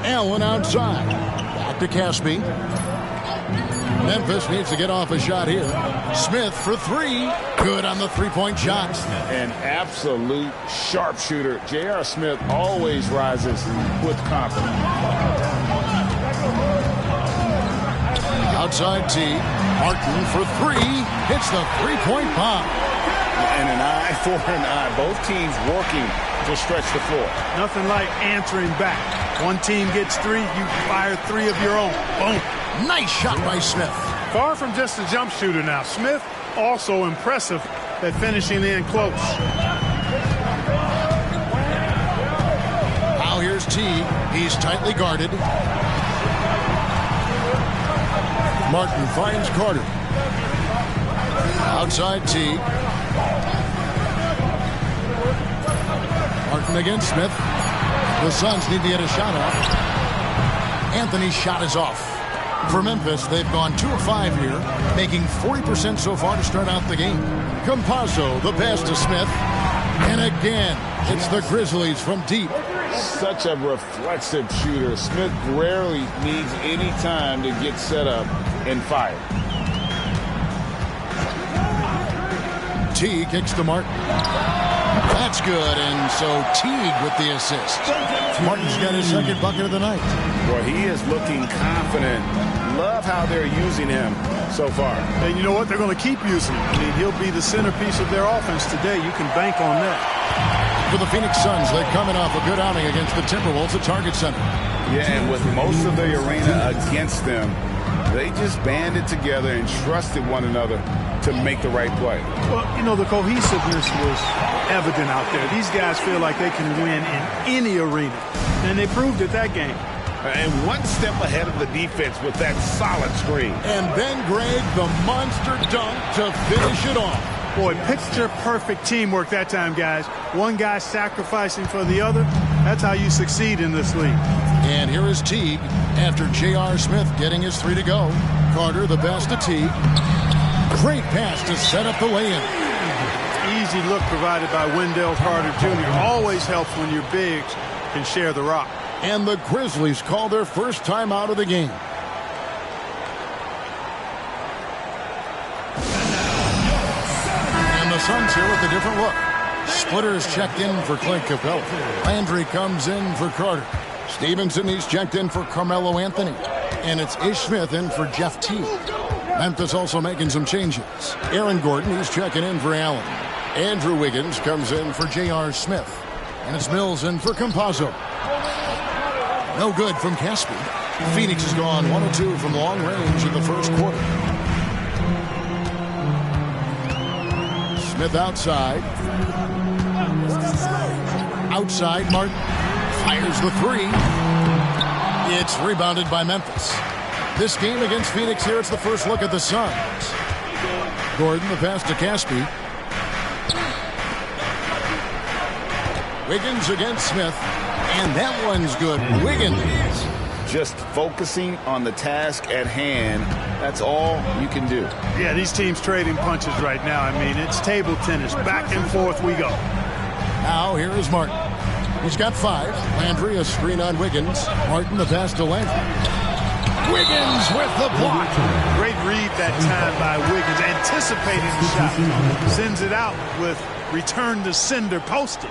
Allen outside. Back to Caspi. Memphis needs to get off a shot here. Smith for three. Good on the three-point shot. An absolute sharpshooter. J.R. Smith always rises with confidence. Outside T. Martin for three. Hits the three-point bomb. And an eye for an eye. Both teams working to stretch the floor. Nothing like answering back. One team gets three, you fire three of your own. Boom. Nice shot by Smith. Far from just a jump shooter now. Smith also impressive at finishing in close. Now here's T. He's tightly guarded. Martin finds Carter. Outside T. Martin against Smith. The Suns need to get a shot off. Anthony's shot is off. For Memphis, they've gone 2 of 5 here, making 40% so far to start out the game. Campazzo, the pass to Smith. And again, it's the Grizzlies from deep. Such a reflexive shooter. Smith rarely needs any time to get set up and fire. Teague kicks to Martin. That's good, and so Teague with the assist. Martin's got his second bucket of the night. Well, he is looking confident. Love how they're using him. so far. And you know what? They're going to keep using him. I mean, he'll be the centerpiece of their offense today. You can bank on that. For the Phoenix Suns, they're coming off a good outing against the Timberwolves at Target Center. Yeah, and with most of the arena against them, they just banded together and trusted one another to make the right play. Well, you know, the cohesiveness was evident out there. These guys feel like they can win in any arena, and they proved it that game. And one step ahead of the defense with that solid screen. And then, Greg, the monster dunk to finish it off. Boy, picture-perfect teamwork that time, guys. One guy sacrificing for the other. That's how you succeed in this league. And here is Teague after J.R. Smith getting his 3 to go. Carter, the pass to Teague. Great pass to set up the lay-in. Easy look provided by Wendell Carter Jr. Always helps when your bigs can share the rock. And the Grizzlies call their first time out of the game. And the Suns here with a different look. Splitters checked in for Clint Capella. Landry comes in for Carter. Stevenson, he's checked in for Carmelo Anthony. And it's Ish Smith in for Jeff Teague. Memphis also making some changes. Aaron Gordon, he's checking in for Allen. Andrew Wiggins comes in for J.R. Smith. And it's Mills in for Campazzo. No good from Caspi. Phoenix has gone 1 of 2 from long range in the first quarter. Smith outside. Outside, Martin fires the 3. It's rebounded by Memphis. This game against Phoenix here, it's the first look at the Suns. Gordon, the pass to Caspi. Wiggins against Smith. And that one's good. Wiggins. Just focusing on the task at hand. That's all you can do. Yeah, these teams trading punches right now. I mean, it's table tennis. Back and forth we go. Now here is Martin. He's got 5. Landry, a screen on Wiggins. Martin, the pass to Landry. Wiggins with the block. Great read that time by Wiggins, anticipating the shot. Sends it out with return to sender postage.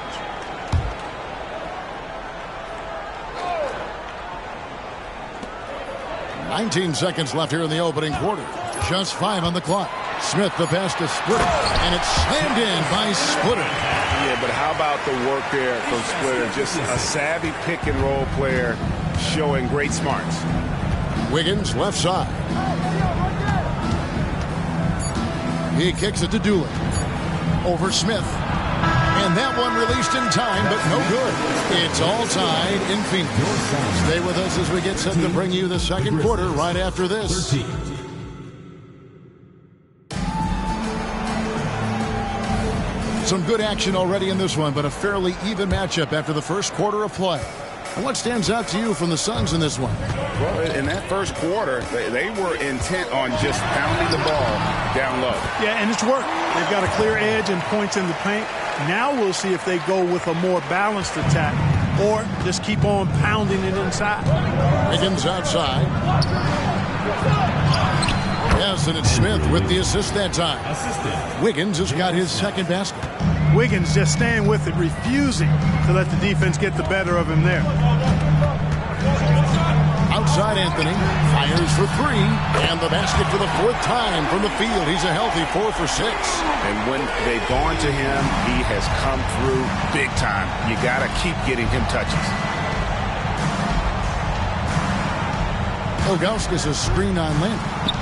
"19 seconds left here in the opening quarter. Just 5 on the clock. Smith, the pass to Splitter. And it's slammed in by Splitter. Yeah, but how about the work there from Splitter? Just a savvy pick-and-roll player showing great smarts. Wiggins, left side. He kicks it to Doolin. Over Smith. And that one released in time, but no good. It's all tied in Phoenix. Stay with us as we get set to bring you the second quarter right after this. Some good action already in this one, but a fairly even matchup after the first quarter of play. And what stands out to you from the Suns in this one? Well, in that first quarter, they were intent on just pounding the ball down low. Yeah, and it's worked. They've got a clear edge and points in the paint. Now we'll see if they go with a more balanced attack or just keep on pounding it inside. Wiggins outside. Yes, and it's Smith with the assist that time. Wiggins has got his second basket. Wiggins just staying with it, refusing to let the defense get the better of him there. Outside Anthony fires for 3, and the basket for the 4th time from the field. He's a healthy 4 for 6. And when they've gone to him, he has come through big time. You got to keep getting him touches. Ilgauskas a screen on Landry.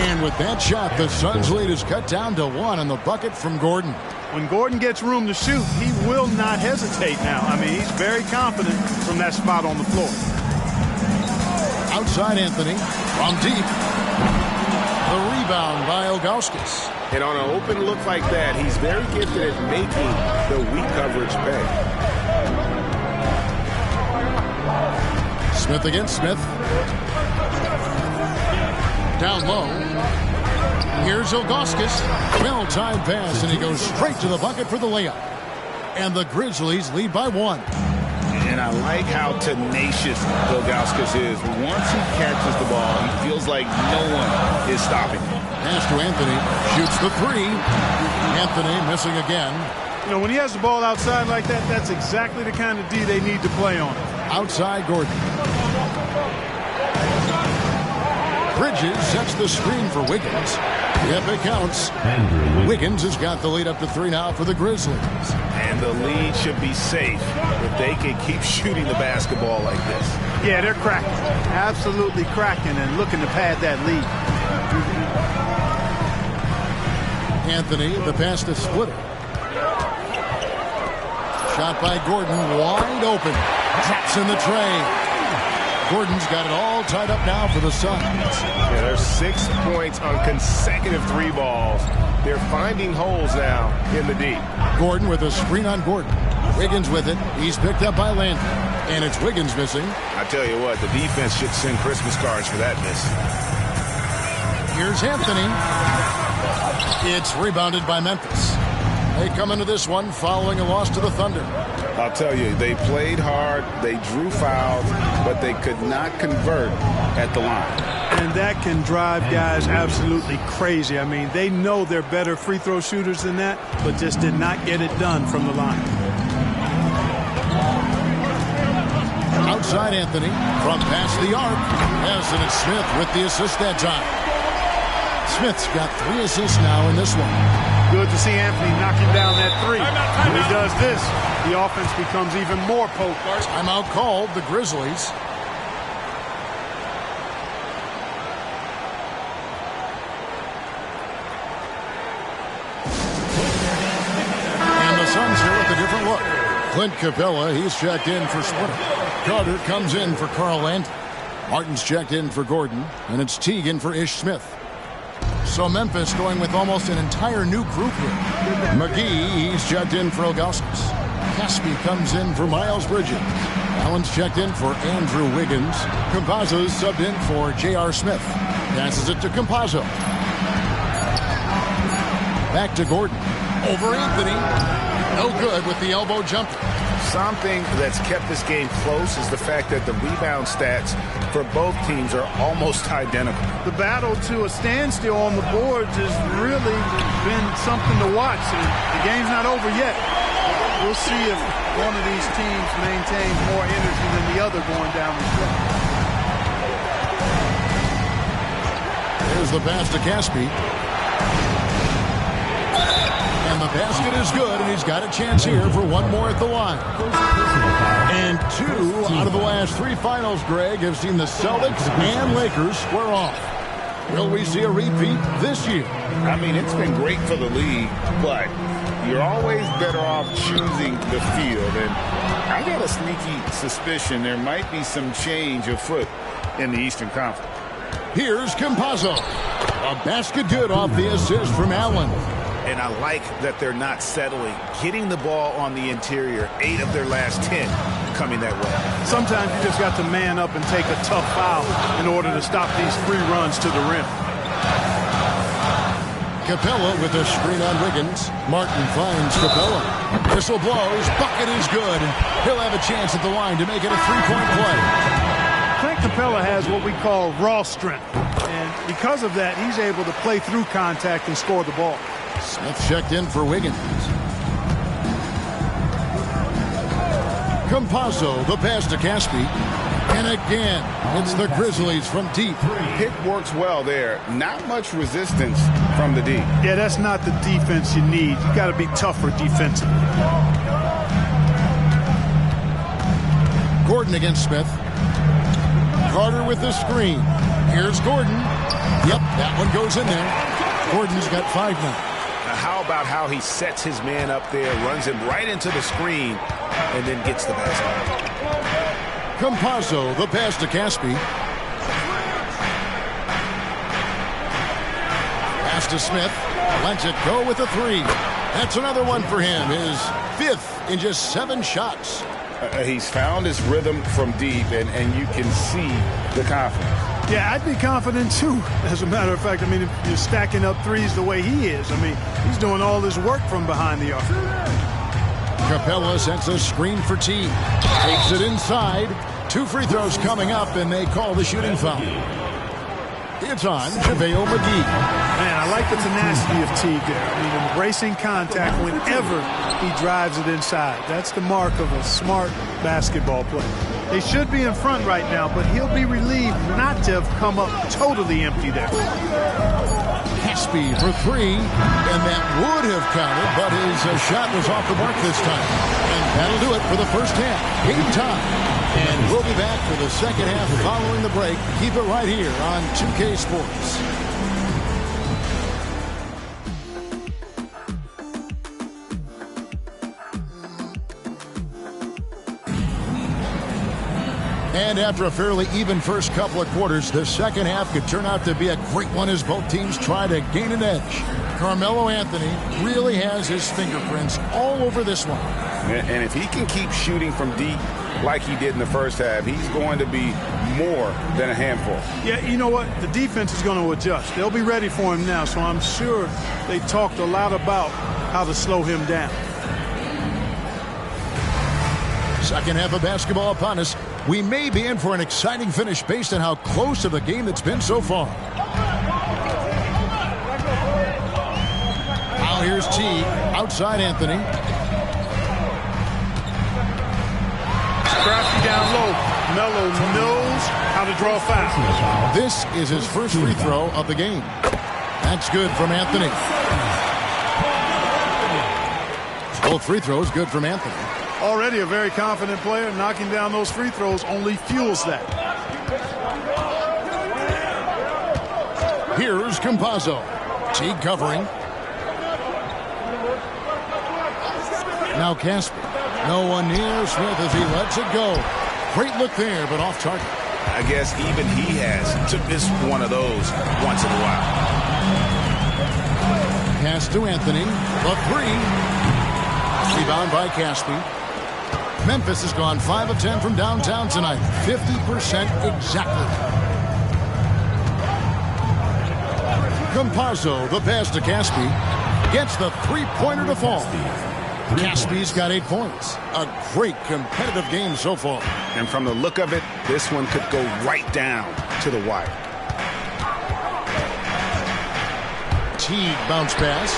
And with that shot, the Suns' lead is cut down to 1 on the bucket from Gordon. When Gordon gets room to shoot, he will not hesitate now. I mean, he's very confident from that spot on the floor. Outside Anthony from deep. The rebound by Ilgauskas. And on an open look like that, he's very gifted at making the weak coverage pay. Smith against Smith. Down low. Here's Ilgauskas. Well-timed pass, and he goes straight to the bucket for the layup. And the Grizzlies lead by 1. And I like how tenacious Ilgauskas is. Once he catches the ball, he feels like no one is stopping him. Pass to Anthony. Shoots the 3. Anthony missing again. You know, when he has the ball outside like that, that's exactly the kind of D they need to play on. Outside Gordon. Bridges sets the screen for Wiggins. Yep, it counts. Wiggins has got the lead up to 3 now for the Grizzlies. And the lead should be safe if they can keep shooting the basketball like this. Yeah, they're cracking. Absolutely cracking and looking to pad that lead. Anthony, the pass to Splitter. Shot by Gordon, wide open. Drops in the tray. Gordon's got it all tied up now for the Suns. Yeah, there's 6 points on consecutive 3 balls. They're finding holes now in the D. Gordon with a screen on Gordon. Wiggins with it. He's picked up by Landry. And it's Wiggins missing. I tell you what, the defense should send Christmas cards for that miss. Here's Anthony. It's rebounded by Memphis. They come into this one following a loss to the Thunder. I'll tell you, they played hard, they drew fouls, but they could not convert at the line. And that can drive guys absolutely crazy. I mean, they know they're better free throw shooters than that, but just did not get it done from the line. Outside Anthony from past the arc. Yes, and it's Smith with the assist that time. Smith's got 3 assists now in this one. Good to see Anthony knocking down that 3. When he does this, the offense becomes even more potent. Timeout called, the Grizzlies. And the Suns here with a different look. Clint Capella, he's checked in for Splitter. Carter comes in for Carl Landry. Martin's checked in for Gordon, and it's Teague in for Ish Smith. So Memphis going with almost an entire new group here. McGee, he's checked in for Ilgauskas. Caspi comes in for Miles Bridges. Allen's checked in for Andrew Wiggins. Campazzo's subbed in for J.R. Smith. Passes it to Campazzo. Back to Gordon. Over Anthony. No good with the elbow jumper. Something that's kept this game close is the fact that the rebound stats for both teams are almost identical. The battle to a standstill on the boards has really been something to watch. And the game's not over yet. We'll see if one of these teams maintains more energy than the other going down the stretch. There's the pass to Caspi. And the basket is good, and he's got a chance here for one more at the line. And 2 out of the last 3 finals, Greg, have seen the Celtics and Lakers square off. Will we see a repeat this year? I mean, it's been great for the league, but you're always better off choosing the field. And I got a sneaky suspicion there might be some change afoot in the Eastern Conference. Here's Campazzo. A basket good off the assist from Allen. And I like that they're not settling. Getting the ball on the interior, 8 of their last 10 coming that way. Sometimes you just got to man up and take a tough foul in order to stop these free runs to the rim. Capella with a screen on Wiggins. Martin finds Capella. Whistle blows. Bucket is good. And he'll have a chance at the line to make it a 3-point play. Clint Capella has what we call raw strength. And because of that, he's able to play through contact and score the ball. Smith checked in for Wiggins. Campazzo, the pass to Caspi. And again, it's the Grizzlies from deep. Pick works well there. Not much resistance from the D. Yeah, that's not the defense you need. You got to be tougher defensively. Gordon against Smith. Carter with the screen. Here's Gordon. Yep, that one goes in there. Gordon's got 5 now. How about how he sets his man up there, runs him right into the screen, and then gets the basket. Campazzo, the pass to Caspi. Pass to Smith. Lets it go with a 3. That's another one for him. His 5th in just 7 shots. He's found his rhythm from deep, and you can see the confidence. Yeah, I'd be confident too. As a matter of fact, I mean, if you're stacking up threes the way he is, I mean, he's doing all this work from behind the arc. Capella sets a screen for T. Takes it inside. 2 free throws coming up, and they call the shooting foul. It's on JaVale McGee. Man, I like the tenacity of Teague there. I mean, embracing contact whenever he drives it inside. That's the mark of a smart basketball player. They should be in front right now, but he'll be relieved not to have come up totally empty there. Caspi for three, and that would have counted, but his shot was off the mark this time. And that'll do it for the first half. Game time. And we'll be back for the second half following the break. Keep it right here on 2K Sports. And after a fairly even first couple of quarters, the second half could turn out to be a great one as both teams try to gain an edge. Carmelo Anthony really has his fingerprints all over this one. And if he can keep shooting from deep like he did in the first half, he's going to be more than a handful. Yeah, you know what? The defense is going to adjust. They'll be ready for him now, so I'm sure they talked a lot about how to slow him down. Second half of basketball upon us. We may be in for an exciting finish based on how close of a game it's been so far. Now here's Teague, outside Anthony. Crafty down low. Melo knows how to draw foul. This is his first free throw of the game. That's good from Anthony. Both free throws good from Anthony. Already a very confident player. Knocking down those free throws only fuels that. Here's Campazzo. Teague covering. Now Caspi. No one near Smith as he lets it go. Great look there, but off target. I guess even he has to miss one of those once in a while. Pass to Anthony. The three. Rebound by Caspi. Memphis has gone 5 of 10 from downtown tonight. 50% exactly. Campazzo, the pass to Caspi. Gets the three-pointer to fall. Caspi's got 8 points. A great competitive game so far. And from the look of it, this one could go right down to the wire. Teague bounce pass.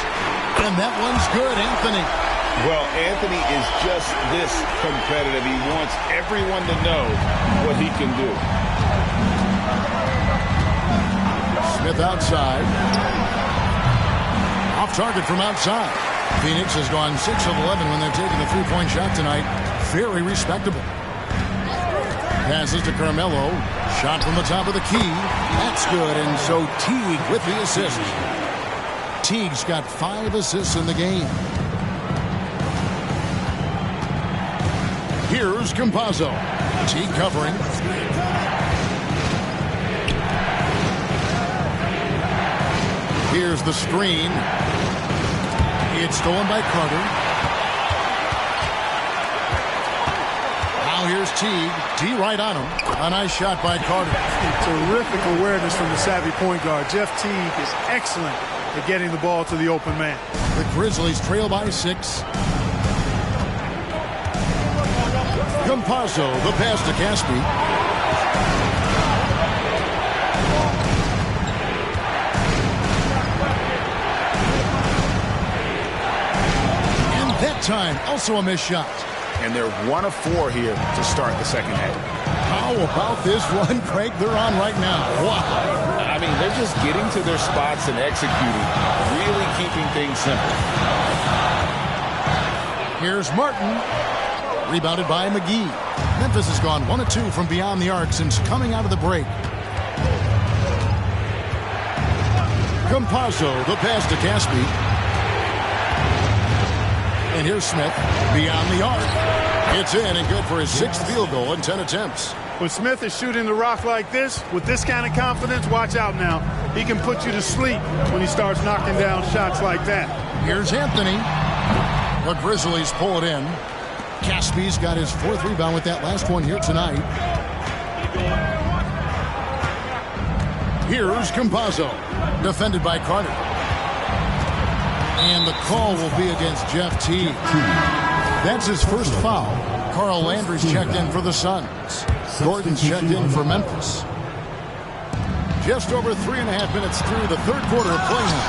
And that one's good, Anthony. Well, Anthony is just this competitive. He wants everyone to know what he can do. Smith outside. Off target from outside. Phoenix has gone 6 of 11 when they're taking the three-point shot tonight. Very respectable. Passes to Carmelo. Shot from the top of the key. That's good, and so Teague with the assist. Teague's got 5 assists in the game. Here's Campazzo. Teague covering. Here's the screen. It's stolen by Carter. Now here's Teague. D right on him. A nice shot by Carter. Terrific awareness from the savvy point guard. Jeff Teague is excellent at getting the ball to the open man. The Grizzlies trail by 6. Campazzo, the pass to Caspi. And that time, also a missed shot. And they're 1 of 4 here to start the second half. How about this one, Craig, they're on right now? Wow. I mean, they're just getting to their spots and executing, really keeping things simple. Here's Martin. Rebounded by McGee. Memphis has gone 1 of 2 from beyond the arc since coming out of the break. Campazzo, the pass to Caspi. And here's Smith beyond the arc. It's in and good for his 6th field goal in 10 attempts. When Smith is shooting the rock like this, with this kind of confidence, watch out now. He can put you to sleep when he starts knocking down shots like that. Here's Anthony. The Grizzlies pull it in. Caspi's got his 4th rebound with that last one here tonight. Here's Campazzo, defended by Carter. And the call will be against Jeff Teague. That's his first foul. Carl Landry's checked in for the Suns. Gordon's checked in for Memphis. just over 3.5 minutes through the third quarter of play now.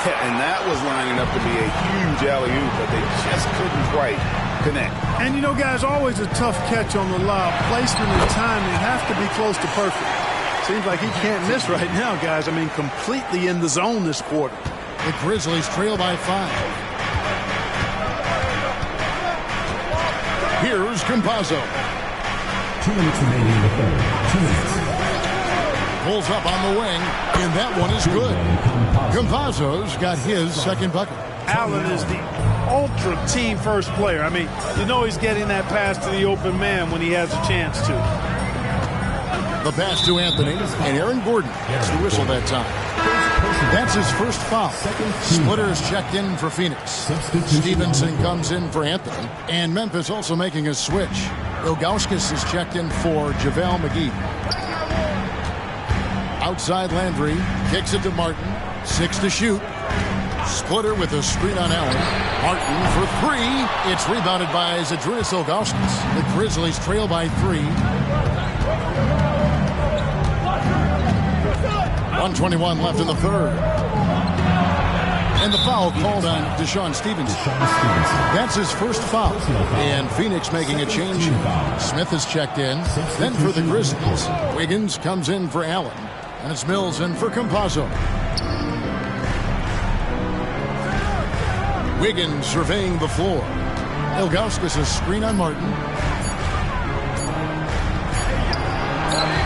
Yeah, and that was lining up to be a huge alley-oop, but they just couldn't quite connect. And, you know, guys, always a tough catch on the lob. Placement and timing have to be close to perfect. Seems like he can't miss right now, guys. I mean, completely in the zone this quarter. The Grizzlies trail by 5. Here's Campazzo. 2 minutes remaining in the third. 2 minutes. Pulls up on the wing, and that one is good. Campazzo's got his second bucket. Allen is the ultra team first player. I mean, you know he's getting that pass to the open man when he has a chance to. The pass to Anthony, and Aaron Gordon gets the whistle that time. That's his first foul. Splitter is checked in for Phoenix. Stevenson comes in for Anthony, and Memphis also making a switch. Ilgauskas is checked in for JaVale McGee. Outside Landry, kicks it to Martin, 6 to shoot. Splitter with a screen on Allen. Martin for 3. It's rebounded by Zydrunas Ilgauskas. The Grizzlies trail by 3. 1:21 left in the third. And the foul called on Deshaun Stevenson. That's his first foul. And Phoenix making a change. Smith is checked in. Then for the Grizzlies, Wiggins comes in for Allen. And it's Mills in for Campazzo. Wiggins surveying the floor. Ilgauskas a screen on Martin.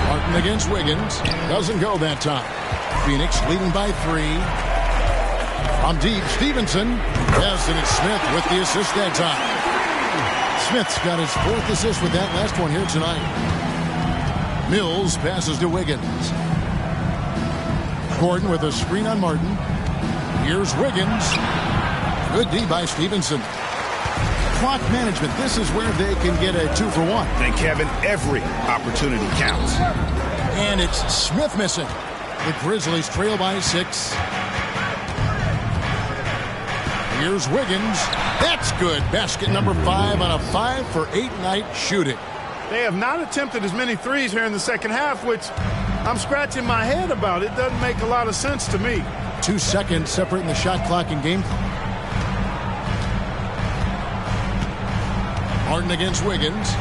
Martin against Wiggins. Doesn't go that time. Phoenix leading by 3. On deep, Stevenson. Yes, and it's Smith with the assist that time. Smith's got his 4th assist with that last one here tonight. Mills passes to Wiggins. Gordon with a screen on Martin. Here's Wiggins. Good D by Stevenson. Clock management. This is where they can get a 2 for 1. And Kevin, every opportunity counts. And it's Smith missing. The Grizzlies trail by 6. Here's Wiggins. That's good. Basket number 5 on a 5 for 8 night shooting. They have not attempted as many threes here in the second half, which I'm scratching my head about. It doesn't make a lot of sense to me. 2 seconds separating the shot clock and game clock. Martin against Wiggins.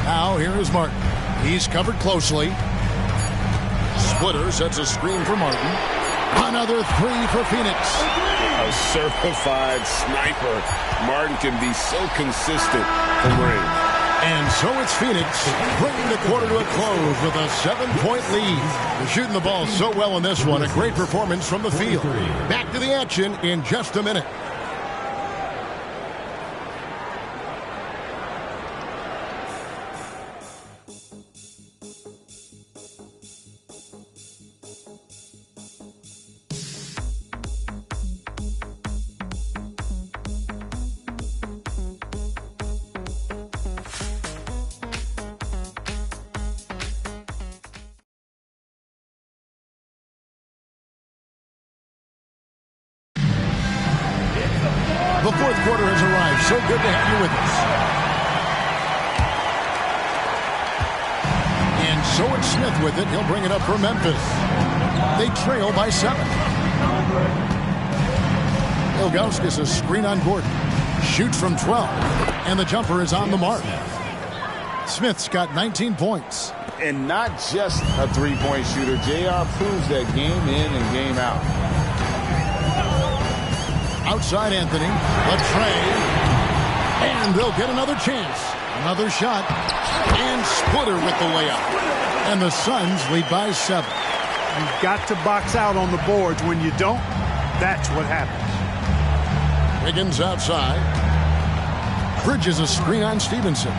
Now here is Martin. He's covered closely. Splitter sets a screen for Martin. Another 3 for Phoenix. A certified sniper. Martin can be so consistent from range. And so it's Phoenix bringing the quarter to a close with a 7-point lead. They're shooting the ball so well in this one. A great performance from the field. Back to the action in just a minute. The fourth quarter has arrived. So good to have you with us. And so it's Smith with it. He'll bring it up for Memphis. They trail by 7. Ilgauskas a screen on Gordon. Shoots from 12. And the jumper is on the mark. Smith's got 19 points. And not just a three-point shooter. JR proves that game in and game out. Outside Anthony, Latrey, and they'll get another chance. Another shot, and Splitter with the layup. And the Suns lead by 7. You've got to box out on the boards. When you don't, that's what happens. Wiggins outside. Bridges a screen on Stevenson.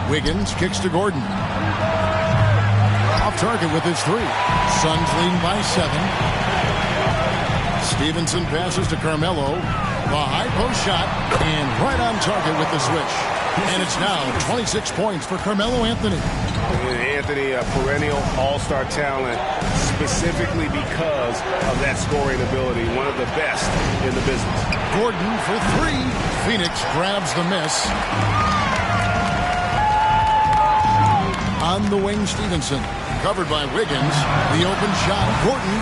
Wiggins kicks to Gordon. Off target with his 3. Suns leading by 7. Stevenson passes to Carmelo. The high post shot, and right on target with the switch. And it's now 26 points for Carmelo Anthony. Anthony, a perennial all-star talent, specifically because of that scoring ability. One of the best in the business. Gordon for 3. Phoenix grabs the miss. On the wing, Stevenson. Covered by Wiggins. The open shot. Gordon.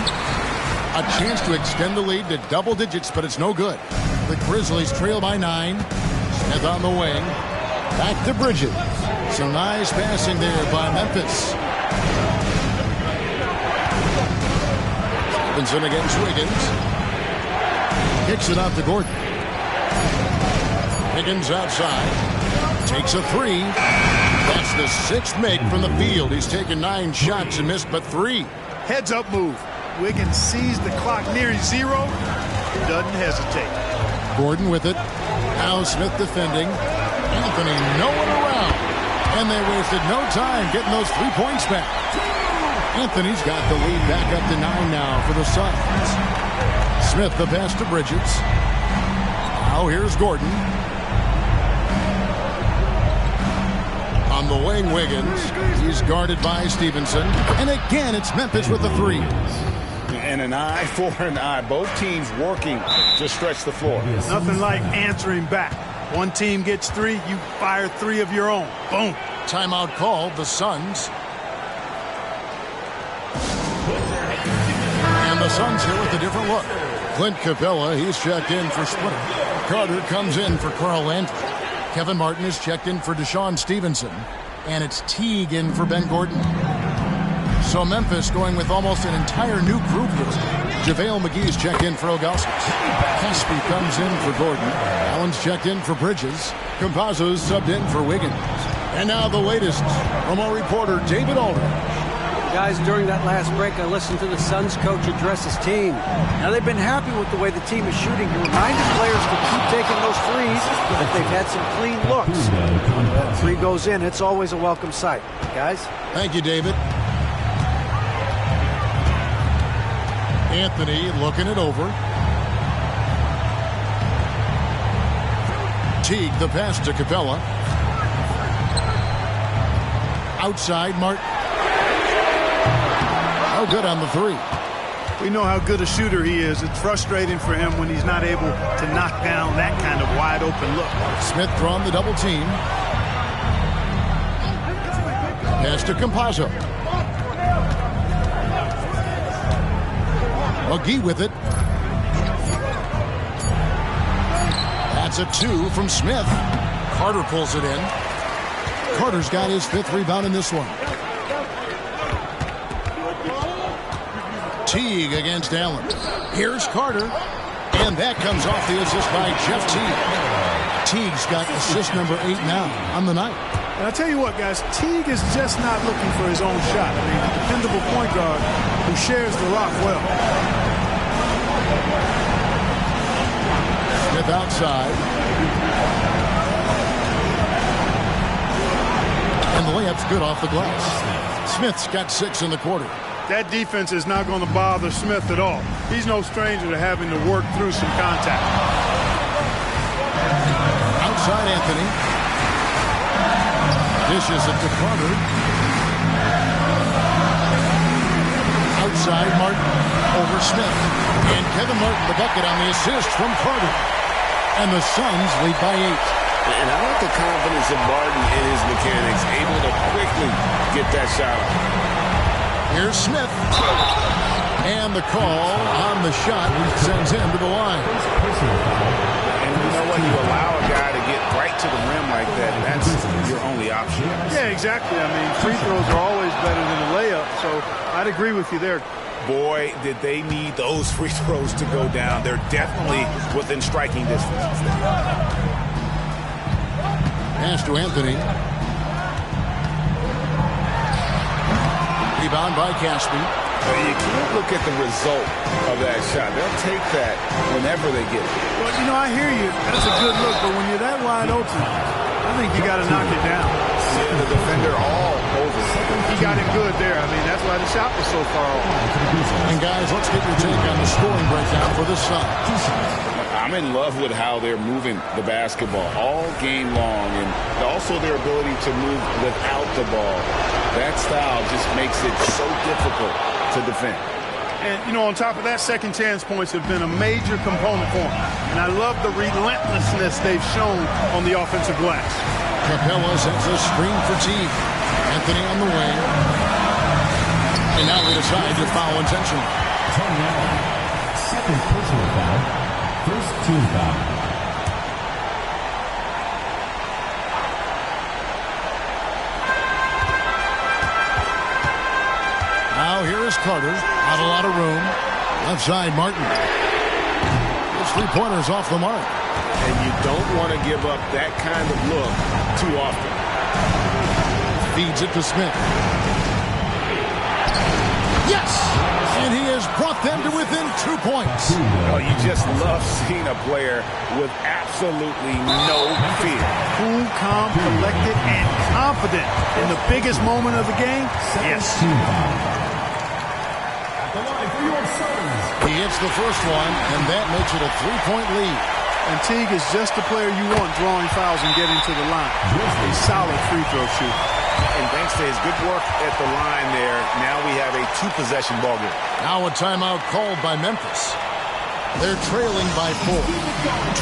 A chance to extend the lead to double digits, but it's no good. The Grizzlies trail by 9. Smith on the wing. Back to Bridges. Some nice passing there by Memphis. Stevenson against Wiggins. Kicks it out to Gordon. Wiggins outside. Takes a 3. That's the 6th make from the field. He's taken 9 shots and missed but 3. Heads up move. Wiggins sees the clock nearing 0. Doesn't hesitate. Gordon with it. Now Smith defending. Anthony nowhere around. And they wasted no time getting those 3 points back. Anthony's got the lead back up to 9 now for the Suns. Smith the pass to Bridges. Now here's Gordon. On the wing, Wiggins. He's guarded by Stevenson. And again, it's Memphis with the 3. And an eye for an eye. Both teams working to stretch the floor. Nothing like answering back. One team gets 3, you fire 3 of your own. Boom. Timeout called, the Suns. And the Suns here with a different look. Clint Capella, he's checked in for Splitter. Carter comes in for Carl Landry. Kevin Martin is checked in for Deshaun Stevenson. And it's Teague in for Ben Gordon. So Memphis going with almost an entire new group here. JaVale McGee's checked in for Ilgauskas. Caspi comes in for Gordon. Allen's checked in for Bridges. Campazzo's subbed in for Wiggins. And now the latest from our reporter David Aldridge. Guys, during that last break, I listened to the Suns coach address his team. Now, they've been happy with the way the team is shooting. He reminded players to keep taking those threes, that they've had some clean looks. That 3 goes in, it's always a welcome sight. Guys? Thank you, David. Anthony looking it over. Teague the pass to Capella. Outside, Martin. Oh, good on the 3. We know how good a shooter he is. It's frustrating for him when he's not able to knock down that kind of wide open look. Smith drawn the double team. Pass to Campazzo. McGee with it. That's a 2 from Smith. Carter pulls it in. Carter's got his 5th rebound in this one. Teague against Allen. Here's Carter. And that comes off the assist by Jeff Teague. Teague's got assist number 8 now on the night. And I tell you what, guys, Teague is just not looking for his own shot. I mean, a dependable point guard who shares the rock well. Smith outside. And the layup's good off the glass. Smith's got 6 in the quarter. That defense is not going to bother Smith at all. He's no stranger to having to work through some contact. Outside Anthony. Dishes it to Carter. Outside Martin over Smith. And Kevin Martin the bucket on the assist from Carter. And the Suns lead by 8. And I like the confidence of Martin in his mechanics, able to quickly get that shot off. Here's Smith. And the call on the shot sends him to the line. And you know what? You allow a guy to get right to the rim like that, that's your only option. Yeah, exactly. I mean, free throws are always better than a layup, so I'd agree with you there. Boy, did they need those free throws to go down. They're definitely within striking distance. Pass to Anthony. Rebound by Caspi. You can't look at the result of that shot. They'll take that whenever they get it. Well, you know, I hear you. That's a good look, but when you're that wide open, I think you got to knock it down. Yeah, the defender all over. He got it good there. I mean, that's why the shot was so far off. And guys, let's get your take on the scoring breakdown for this Suns. I'm in love with how they're moving the basketball all game long, and also their ability to move without the ball. That style just makes it so difficult to defend. And, you know, on top of that, second chance points have been a major component for them. And I love the relentlessness they've shown on the offensive glass. Capella sets a screen for Teague. And Anthony on the wing. And now they decide to foul intentionally. Second personal foul. First team foul. Now here is Carter. Not a lot of room. Left side, Martin. His three-pointers off the mark. And you don't want to give up that kind of look too often. Feeds it to Smith. Yes! And he has brought them to within 2 points. Oh, you just love seeing a player with absolutely no fear. Cool, calm, collected, and confident in the biggest moment of the game. Yes. He hits the first one, and that makes it a 3-point lead. And Teague is just the player you want drawing fouls and getting to the line. A solid free throw shooter. And thanks to his good work at the line there, now we have a two-possession ball game. Now a timeout called by Memphis. They're trailing by 4.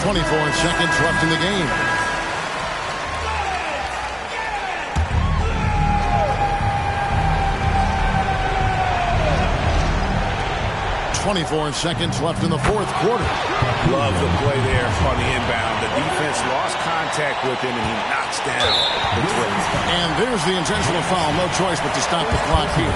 24 seconds left in the game. 24 seconds left in the fourth quarter. Love the play there on the inbound. The defense lost contact with him, and he knocks down the three. And there's the intentional foul. No choice but to stop the clock here.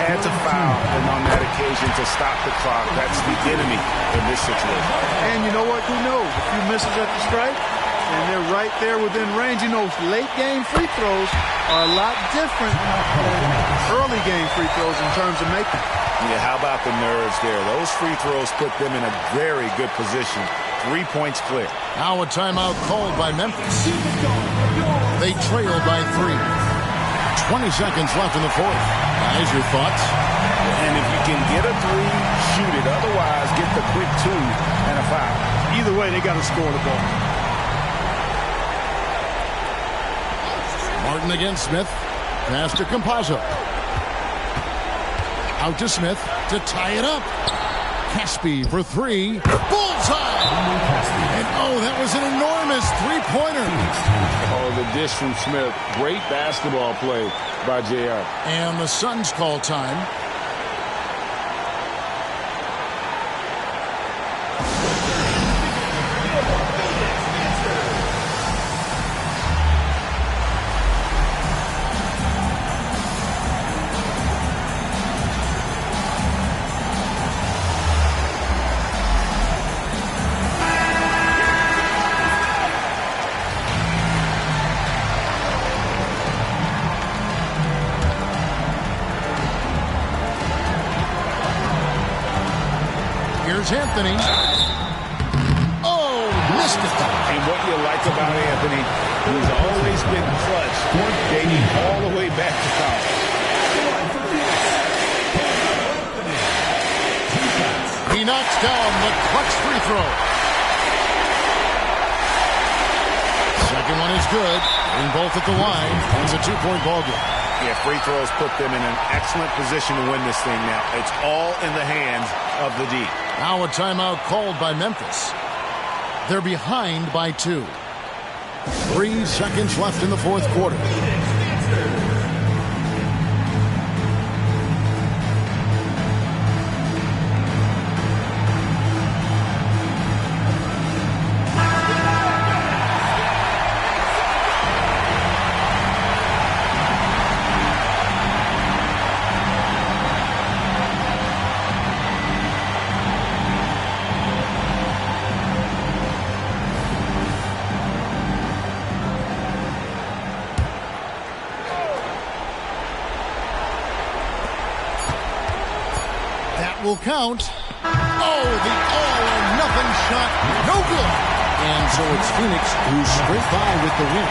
Had to foul, and on that occasion to stop the clock. That's the enemy in this situation. And you know what? Who knows? A few misses at the stripe, and they're right there within range. You know, late-game free throws are a lot different than early-game free throws in terms of making. Yeah, how about the nerves there? Those free throws put them in a very good position. 3 points clear. Now a timeout called by Memphis. They trail by 3. 20 seconds left in the fourth. Guys, your thoughts? And if you can get a three, shoot it. Otherwise, get the quick 2 and a foul. Either way, they got to score the ball. Martin against Smith. Pass to Campazzo. Out to Smith to tie it up. Caspi for 3. Bullseye! And that was an enormous three-pointer. Oh, the dish from Smith. Great basketball play by JR. And the Suns call time. Here's Anthony. Oh, missed it. And what you like about Anthony, he's always been clutch, dating all the way back to college. He knocks down the clutch free throw. Second one is good. In both at the line. It's a 2-point ball game. Yeah, free throws put them in an excellent position to win this thing now. It's all in the hands of the D. Now a timeout called by Memphis. They're behind by 2. 3 seconds left in the fourth quarter. Will count. Oh, the all-or-nothing shot. No good. And so it's Phoenix who's straight by with the win.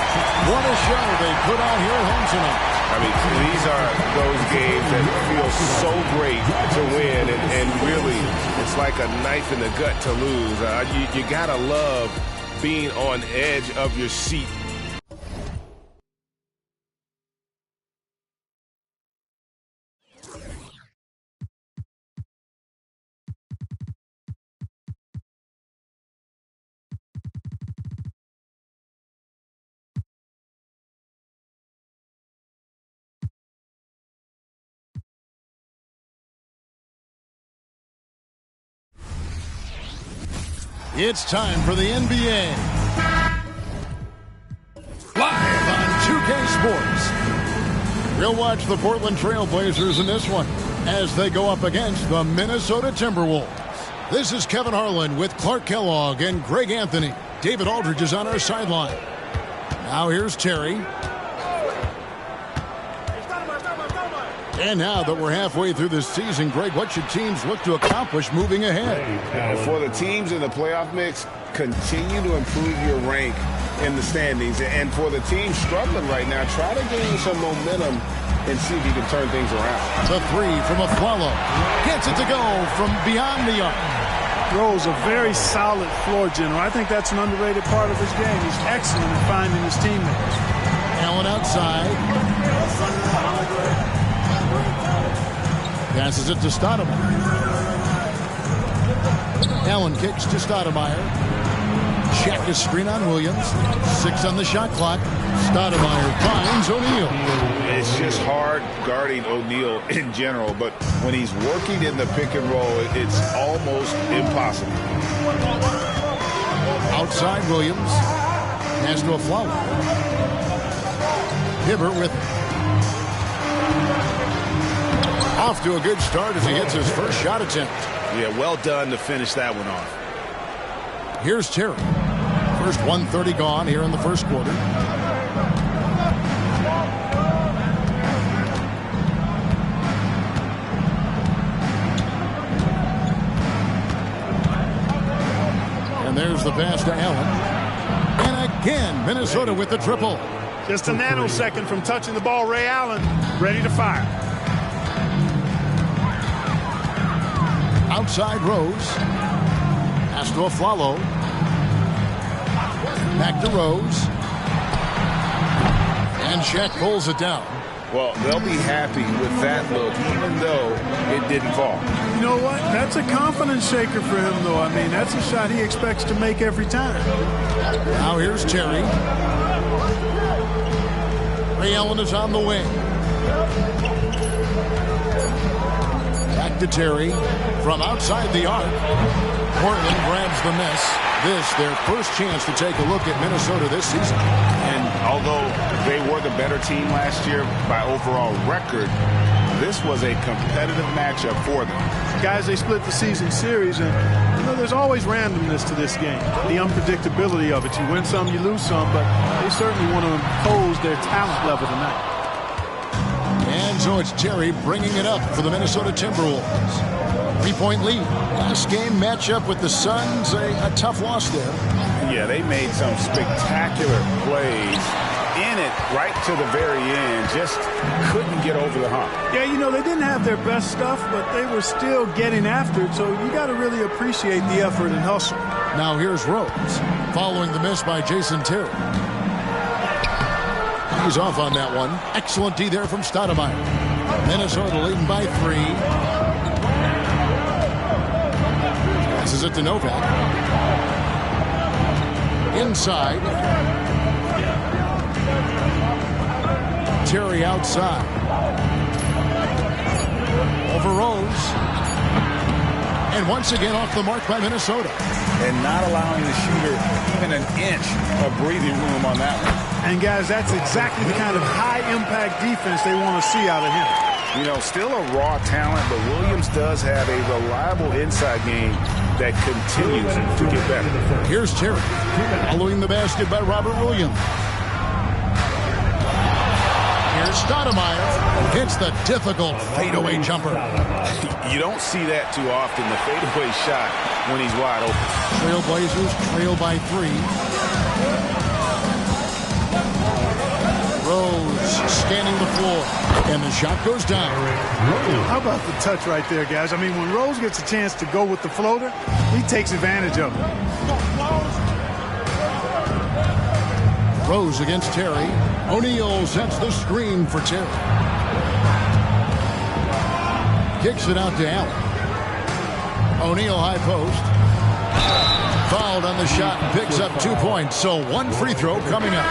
What a show they put on here at home tonight. I mean, these are those games that feel so great to win, and really, it's like a knife in the gut to lose. You gotta love being on edge of your seat It's time for the NBA. Live on 2K Sports. We'll watch the Portland Trail Blazers in this one as they go up against the Minnesota Timberwolves. This is Kevin Harlan with Clark Kellogg and Greg Anthony. David Aldridge is on our sideline. Now here's Terry. And now that we're halfway through this season, Greg, what should teams look to accomplish moving ahead? For the teams in the playoff mix, continue to improve your rank in the standings. And for the teams struggling right now, try to gain some momentum and see if you can turn things around. The three from Mkfl. Gets it to go from beyond the arc. Rose, a very solid floor general. I think that's an underrated part of his game. He's excellent at finding his teammates. Allen outside. Passes it to Stoudemire. Allen kicks to Stoudemire. Check his screen on Williams. 6 on the shot clock. Stoudemire finds O'Neal. It's just hard guarding O'Neal in general, but when he's working in the pick and roll, it's almost impossible. Outside Williams. Has to a Flower. Hibbert with it. Off to a good start as he hits his first shot attempt. Yeah, well done to finish that one off. Here's Terry. First 1:30 gone here in the first quarter. And there's the pass to Allen. And again, Minnesota with the triple. Just a nanosecond from touching the ball, Ray Allen ready to fire. Outside Rose. Pass to Aflalo. Back to Rose. And Shaq pulls it down. Well, they'll be happy with that look, even though it didn't fall. You know what? That's a confidence shaker for him, though. I mean, that's a shot he expects to make every time. Now here's Terry. Ray Allen is on the wing. Back to Terry from outside the arc. Portland grabs the miss. This, their first chance to take a look at Minnesota this season. And although they were the better team last year by overall record, this was a competitive matchup for them. Guys, they split the season series, and you know, there's always randomness to this game. The unpredictability of it. You win some, you lose some, but they certainly want to impose their talent level tonight. And so it's Terry bringing it up for the Minnesota Timberwolves. 3-point lead. Last game matchup with the Suns, a tough loss there. Yeah, they made some spectacular plays in it right to the very end. Just couldn't get over the hump. Yeah, you know, they didn't have their best stuff, but they were still getting after it, so you got to really appreciate the effort and hustle. Now here's Rose, following the miss by Jason Terry. He's off on that one. Excellent D there from Stoudemire. Minnesota leading by 3. Passes it to Novak. Inside. Terry outside. Over Rose. And once again off the mark by Minnesota. And not allowing the shooter even an inch of breathing room on that one. And, guys, that's exactly the kind of high-impact defense they want to see out of him. You know, still a raw talent, but Williams does have a reliable inside game that continues to get better. Here's Terry, following the basket by Robert Williams. Here's Stoudemire, hits the difficult fadeaway jumper. You don't see that too often, the fadeaway shot when he's wide open. Trailblazers trail by 3. Rose scanning the floor, and the shot goes down. How about the touch right there, guys? I mean, when Rose gets a chance to go with the floater, he takes advantage of it. Rose against Terry. O'Neal sets the screen for Terry. Kicks it out to Allen. O'Neal high post. Fouled on the shot and picks up 2 points. So one free throw coming up.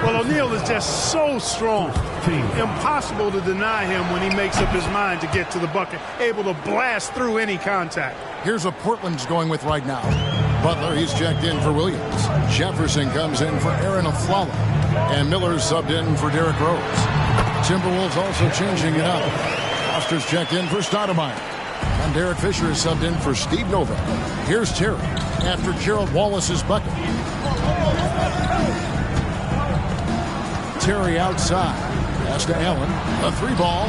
Well, O'Neal is just so strong. Impossible to deny him when he makes up his mind to get to the bucket. Able to blast through any contact. Here's what Portland's going with right now. Butler, he's checked in for Williams. Jefferson comes in for Aaron Aflalo. And Miller's subbed in for Derrick Rose. Timberwolves also changing it up. Foster's checked in for Stoudemire. And Derek Fisher is subbed in for Steve Novak. Here's Terry after Gerald Wallace's bucket. Terry outside. Pass to Allen. A 3-ball.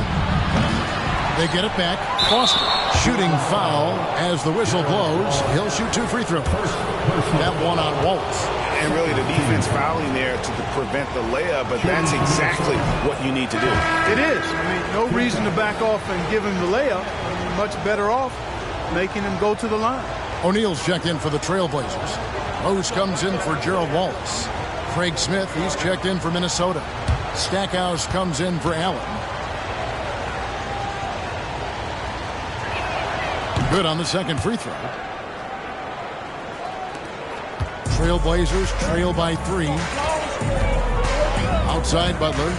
They get it back. Foster shooting foul as the whistle blows. He'll shoot 2 free throws. That one on Wallace. And really the defense fouling there to prevent the layup, but that's exactly what you need to do. It is. I mean, no reason to back off and give him the layup. Much better off making him go to the line. O'Neal's checked in for the Trailblazers. Rose comes in for Gerald Wallace. Craig Smith, he's checked in for Minnesota. Stackhouse comes in for Allen. Good on the second free throw. Trailblazers trail by 3. Outside Butler.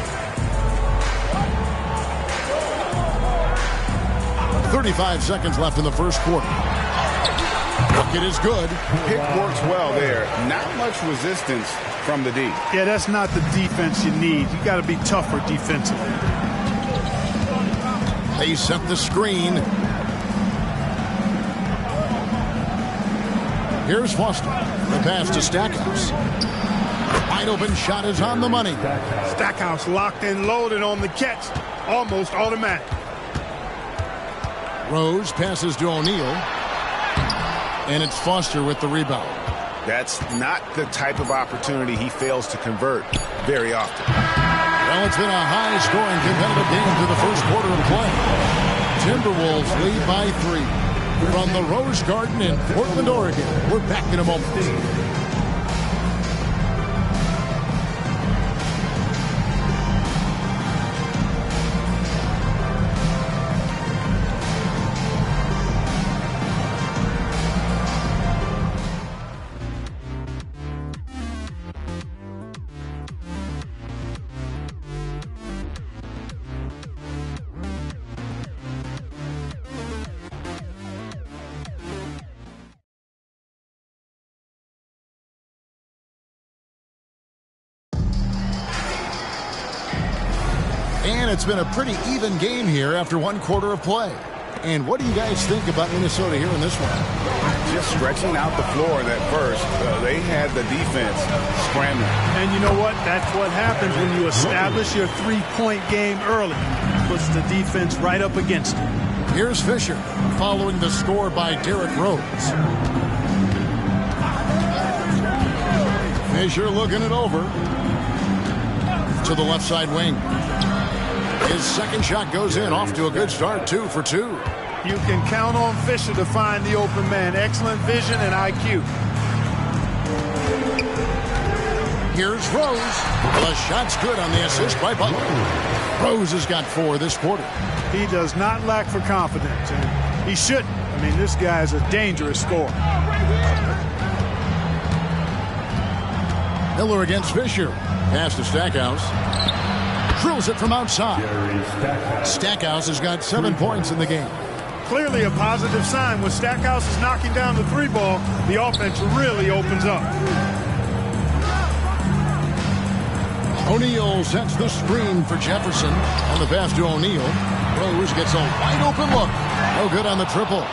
35 seconds left in the first quarter. Bucket is good. Pick works well there. Not much resistance from the D. Yeah, that's not the defense you need. You got to be tougher defensively. They set the screen. Here's Foster. The pass to Stackhouse. Wide open shot is on the money. Stackhouse locked and loaded on the catch. Almost automatic. Rose passes to O'Neal. And it's Foster with the rebound. That's not the type of opportunity he fails to convert very often. Well, it's been a high-scoring competitive game to the first quarter of play. Timberwolves lead by 3. From the Rose Garden in Portland, Oregon. We're back in a moment. And it's been a pretty even game here after 1 quarter of play. And what do you guys think about Minnesota here in this one? Just stretching out the floor that first. They had the defense scrambling. And you know what? That's what happens when you establish your 3-point game early. Puts the defense right up against it. Here's Fisher following the score by Derrick Rose. Fisher looking it over to the left side wing. His second shot goes in, off to a good start, 2 for 2. You can count on Fisher to find the open man. Excellent vision and IQ. Here's Rose. The shot's good on the assist by Butler. Rose has got 4 this quarter. He does not lack for confidence, and he shouldn't. I mean, this guy is a dangerous scorer. Miller against Fisher. Pass to Stackhouse. Drills it from outside. Stackhouse has got 7 points in the game. Clearly a positive sign. When Stackhouse is knocking down the 3-ball, the offense really opens up. O'Neal sets the screen for Jefferson. On the pass to O'Neal. Rose gets a wide open look. No good on the triple.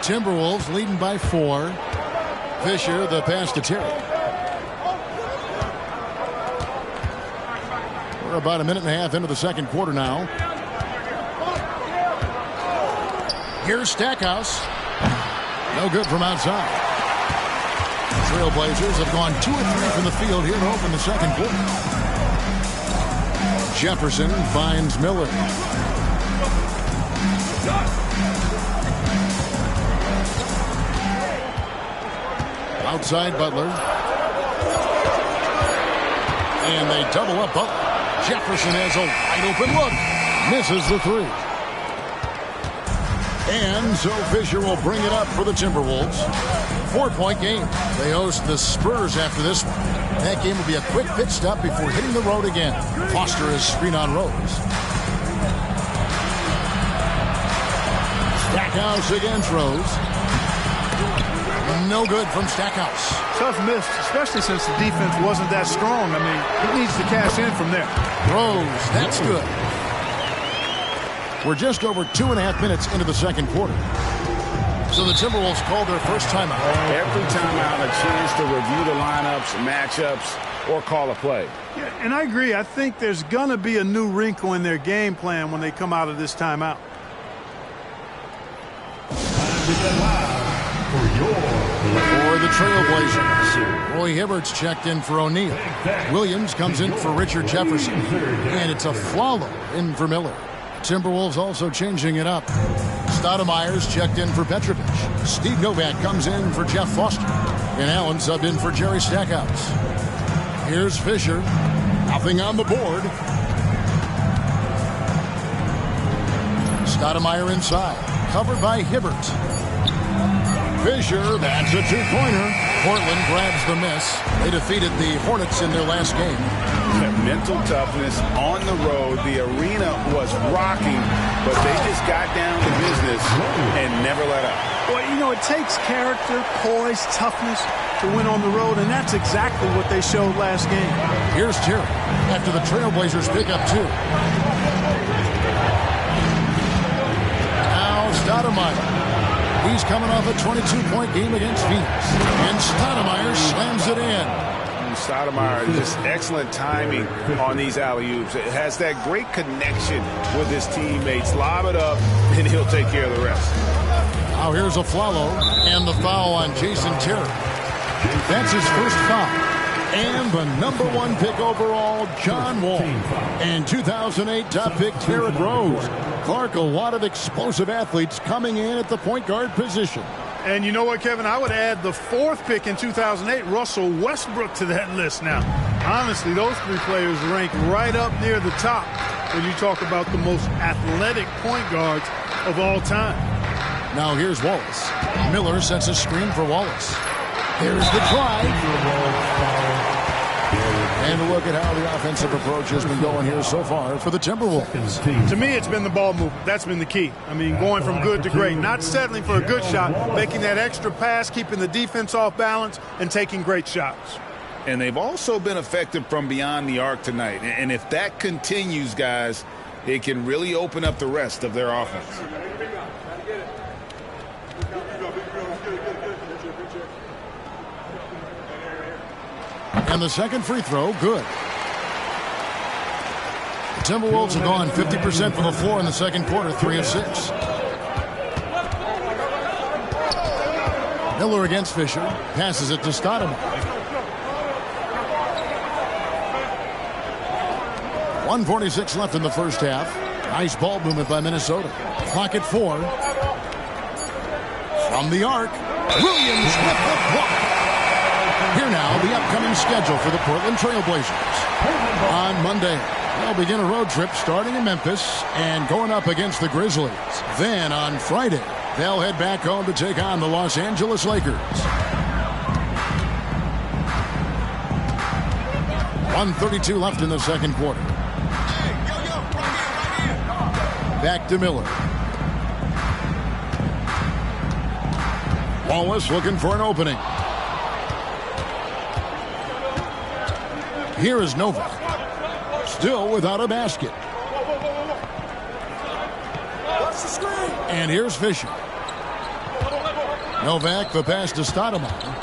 Timberwolves leading by 4. Fisher, the pass to Terry. We're about a minute and a half into the second quarter now. Here's Stackhouse. No good from outside. Trailblazers have gone 2 of 3 from the field here to open the second quarter. Jefferson finds Miller. Outside Butler. And they double up Butler. Jefferson has a wide open look. Misses the 3. And so Fisher will bring it up for the Timberwolves. 4-point game. They host the Spurs after this one. That game will be a quick pit stop before hitting the road again. Foster is screen on Rose. Stackhouse against Rose. No good from Stackhouse. Tough miss, especially since the defense wasn't that strong. I mean, he needs to cash in from there. Throws. That's good. We're just over 2.5 minutes into the second quarter. So the Timberwolves called their first timeout. Every timeout, a chance to review the lineups, matchups, or call a play. Yeah, and I agree. I think there's going to be a new wrinkle in their game plan when they come out of this timeout. For the Trailblazers, Roy Hibbert's checked in for O'Neal. Williams comes in for Richard Jefferson. And it's a Flalo in for Miller. Timberwolves also changing it up. Stoudemire's checked in for Petrovic. Steve Novak comes in for Jeff Foster. And Allen subbed in for Jerry Stackhouse. Here's Fisher. Nothing on the board. Stoudemire inside. Covered by Hibbert. Fisher, that's a two-pointer. Portland grabs the miss. They defeated the Hornets in their last game. Mental toughness on the road. The arena was rocking, but they just got down to business and never let up. Well, you know, it takes character, poise, toughness to win on the road, and that's exactly what they showed last game. Here's Terry after the Trailblazers pick up 2. Now Stoudemire. He's coming off a 22-point game against Phoenix. And Stoudemire slams it in. Stoudemire, just excellent timing on these alley-oops. It has that great connection with his teammates. Lob it up, and he'll take care of the rest. Now here's a Flalo, and the foul on Jason Terry. That's his first foul. And the number 1 pick overall, John Wall. And 2008 top pick, Derrick Rose. Clark, a lot of explosive athletes coming in at the point guard position. And you know what, Kevin? I would add the 4th pick in 2008, Russell Westbrook, to that list now. Honestly, those 3 players rank right up near the top when you talk about the most athletic point guards of all time. Now here's Wallace. Miller sets a screen for Wallace. Here's the drive. And a look at how the offensive approach has been going here so far for the Timberwolves. To me, it's been the ball movement. That's been the key. I mean, going from good to great. Not settling for a good shot, making that extra pass, keeping the defense off balance, and taking great shots. And they've also been effective from beyond the arc tonight. And if that continues, guys, it can really open up the rest of their offense. And the second free throw, good. The Timberwolves have gone 50% from the floor in the second quarter, 3 of 6. Miller against Fisher, passes it to Stoudemire. 1:46 left in the first half. Nice ball movement by Minnesota. Clock at 4. From the arc, Williams with the block. Here now, the upcoming schedule for the Portland Trailblazers. On Monday, they'll begin a road trip starting in Memphis and going up against the Grizzlies. Then on Friday, they'll head back home to take on the Los Angeles Lakers. 1:32 left in the second quarter. Back to Miller. Wallace looking for an opening. Here is Novak. Still without a basket. And here's Fisher. Novak, the pass to Stoudemire.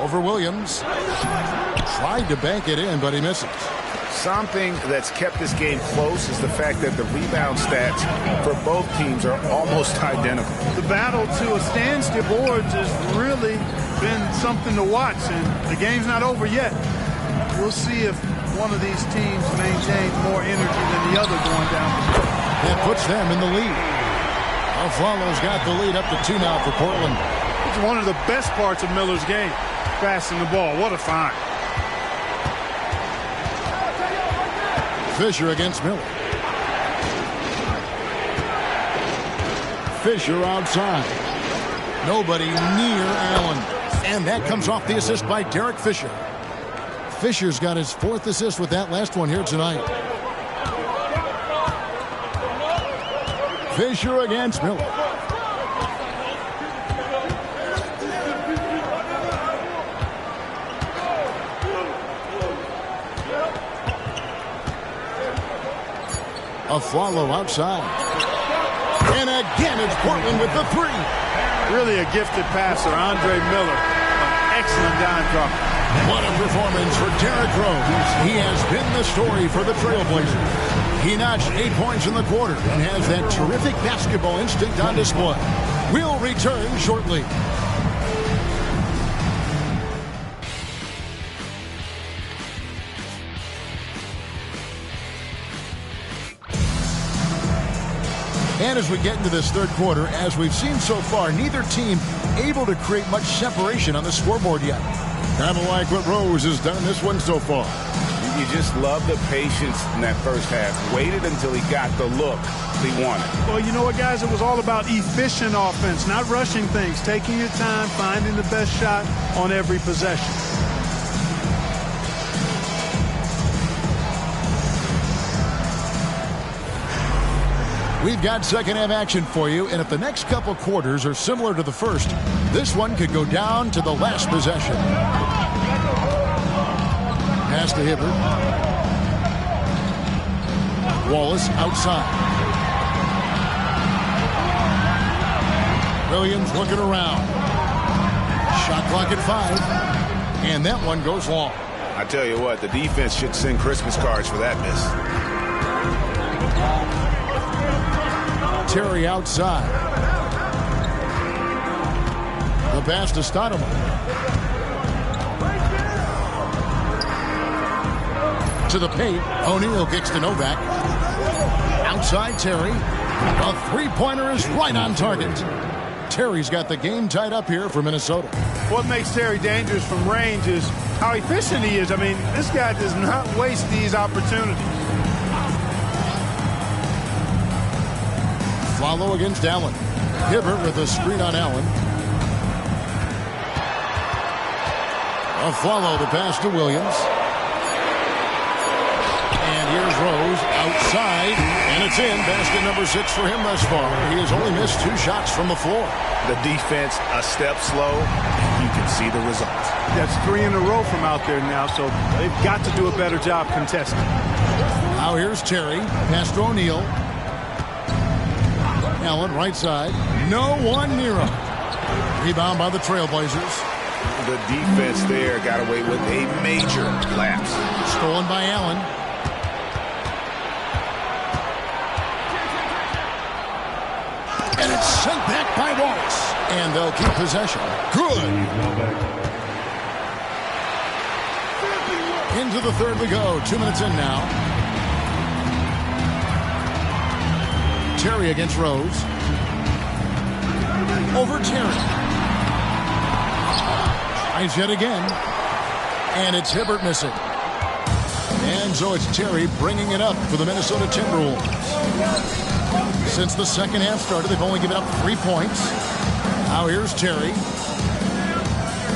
Over Williams. Tried to bank it in, but he misses. Something that's kept this game close is the fact that the rebound stats for both teams are almost identical. The battle to a standstill boards has really been something to watch, and the game's not over yet. We'll see if one of these teams maintains more energy than the other going down the court. That puts them in the lead. Flalo's got the lead up to 2 now for Portland. It's one of the best parts of Miller's game, passing the ball. What a find. Fisher against Miller. Fisher outside. Nobody near Allen. And that comes off the assist by Derek Fisher. Fisher's got his 4th assist with that last one here tonight. Fisher against Miller. A follow outside. And again, it's Portland with the three. Really a gifted passer, Andre Miller. An excellent dime dropper. What a performance for Derrick Rose. He has been the story for the Trailblazers. He notched 8 points in the quarter and has that terrific basketball instinct on display. We'll return shortly. And as we get into this third quarter, as we've seen so far, neither team able to create much separation on the scoreboard yet. Kind of like what Rose has done in this one so far. You just love the patience in that first half. Waited until he got the look he wanted. Well, you know what, guys? It was all about efficient offense, not rushing things, taking your time, finding the best shot on every possession. We've got second half action for you, and if the next couple quarters are similar to the first, this one could go down to the last possession. Pass to Hibbert. Wallace outside. Williams looking around. Shot clock at 5, and that one goes long. I tell you what, the defense should send Christmas cards for that miss. Terry outside. The pass to Stoudemire. To the paint. O'Neal kicks to Novak. Outside Terry. A three-pointer is right on target. Terry's got the game tied up here for Minnesota. What makes Terry dangerous from range is how efficient he is. I mean, this guy does not waste these opportunities. Follow against Allen. Hibbert with a screen on Allen. A follow, the pass to Williams. And here's Rose outside, and it's in. Basket number 6 for him thus far. He has only missed 2 shots from the floor. The defense a step slow, and you can see the results. That's 3 in a row from out there now, so they've got to do a better job contesting. Now here's Terry. Pass to O'Neal. Allen, right side. No one near him. Rebound by the Trailblazers. The defense there got away with a major lapse. Stolen by Allen. And it's sent back by Wallace. And they'll keep possession. Good. Into the third we go. 2 minutes in now. Terry against Rose. Over Terry. Tries yet again. And it's Hibbert missing. And so it's Terry bringing it up for the Minnesota Timberwolves. Since the second half started, they've only given up 3 points. Now here's Terry.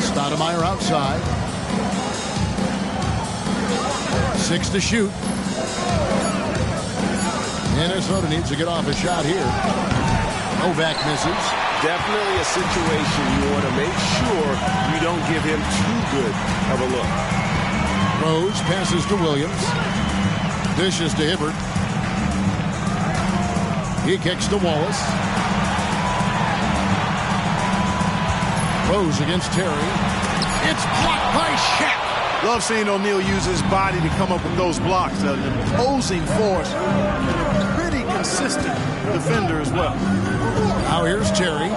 Stoudemire outside. 6 to shoot. Minnesota needs to get off a shot here. Novak misses. Definitely a situation you want to make sure you don't give him too good of a look. Rose passes to Williams. Dishes to Hibbert. He kicks to Wallace. Rose against Terry. It's blocked by Shaq. Love seeing O'Neal use his body to come up with those blocks. An opposing force. Pretty consistent defender as well. Now here's Terry.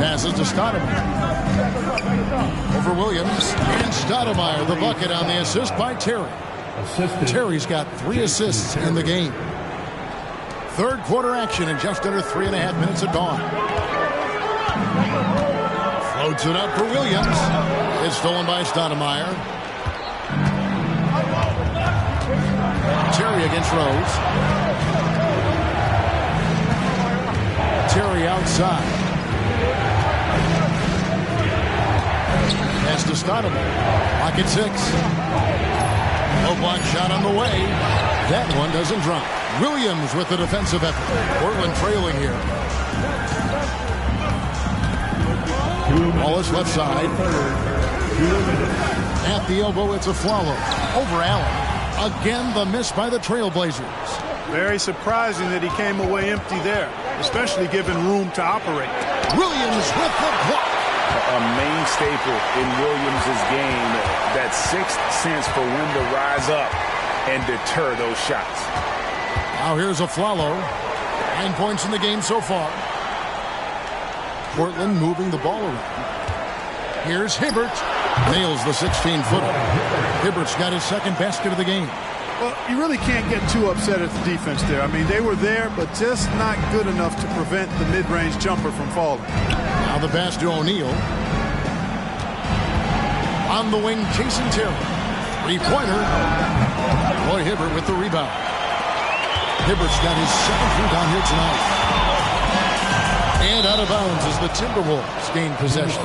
Passes to Stoudemire. Over Williams. And Stoudemire, the bucket on the assist by Terry. Terry's got 3 assists in the game. Third quarter action in just under 3.5 minutes of gone. Floats it up for Williams. It's stolen by Stoudemire. Terry against Rose. Terry outside. Pass to Stoudemire. Pocket 6. No block shot on the way. That one doesn't drop. Williams with the defensive effort. Portland trailing here. Wallace left side. At the elbow, it's a follow. Over Allen. Again, the miss by the Trailblazers. Very surprising that he came away empty there, especially given room to operate. Williams with the block. A main staple in Williams' game, that sixth sense for when to rise up and deter those shots. Now here's a Flalo. 9 points in the game so far. Portland moving the ball around. Here's Hibbert. Nails the 16-footer. Hibbert's got his second basket of the game. Well, you really can't get too upset at the defense there. I mean, they were there, but just not good enough to prevent the mid-range jumper from falling. Now the pass to O'Neal. On the wing, Jason Terry. Three-pointer. Roy Hibbert with the rebound. Hibbert's got his second rebound here tonight. And out of bounds as the Timberwolves gain possession.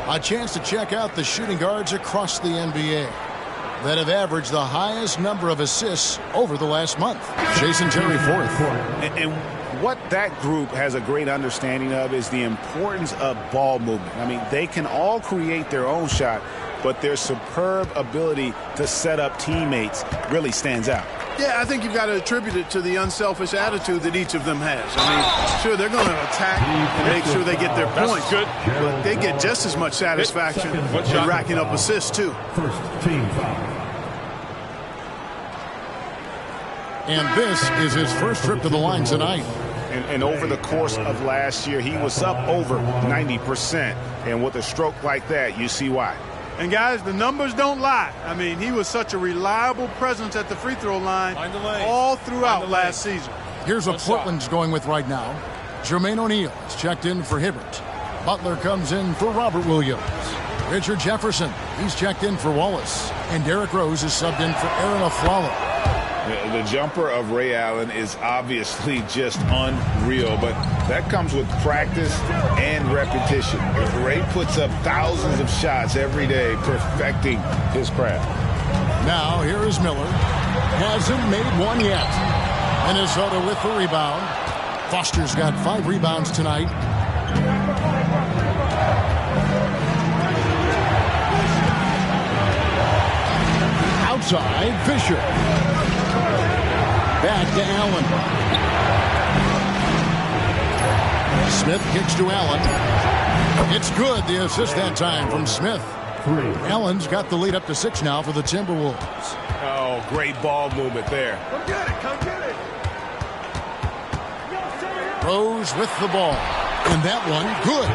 A chance to check out the shooting guards across the NBA that have averaged the highest number of assists over the last month. Jason Terry fourth. And what that group has a great understanding of is the importance of ball movement. I mean, they can all create their own shot, but their superb ability to set up teammates really stands out. Yeah, I think you've got to attribute it to the unselfish attitude that each of them has. I mean, sure, they're going to attack and make sure they get their points. Good. But they get just as much satisfaction in racking up assists, too. First team foul. And this is his first trip to the line tonight. And over the course of last year, he was up over 90%. And with a stroke like that, you see why. And, guys, the numbers don't lie. I mean, he was such a reliable presence at the free throw line all throughout last season. Here's what Portland's going with right now. Jermaine O'Neal is checked in for Hibbert. Butler comes in for Robert Williams. Richard Jefferson, he's checked in for Wallace. And Derrick Rose is subbed in for Aaron Aflalo. The jumper of Ray Allen is obviously just unreal, but that comes with practice and repetition. Ray puts up thousands of shots every day, perfecting his craft. Now here is Miller. Hasn't made one yet. Minnesota with the rebound. Foster's got 5 rebounds tonight. Outside, Fisher. Back to Allen. Smith kicks to Allen. It's good. The assist that time from Smith. Allen's got the lead up to 6 now for the Timberwolves. Oh, great ball movement there. Come get it. Come get it. Rose with the ball. And that one, good.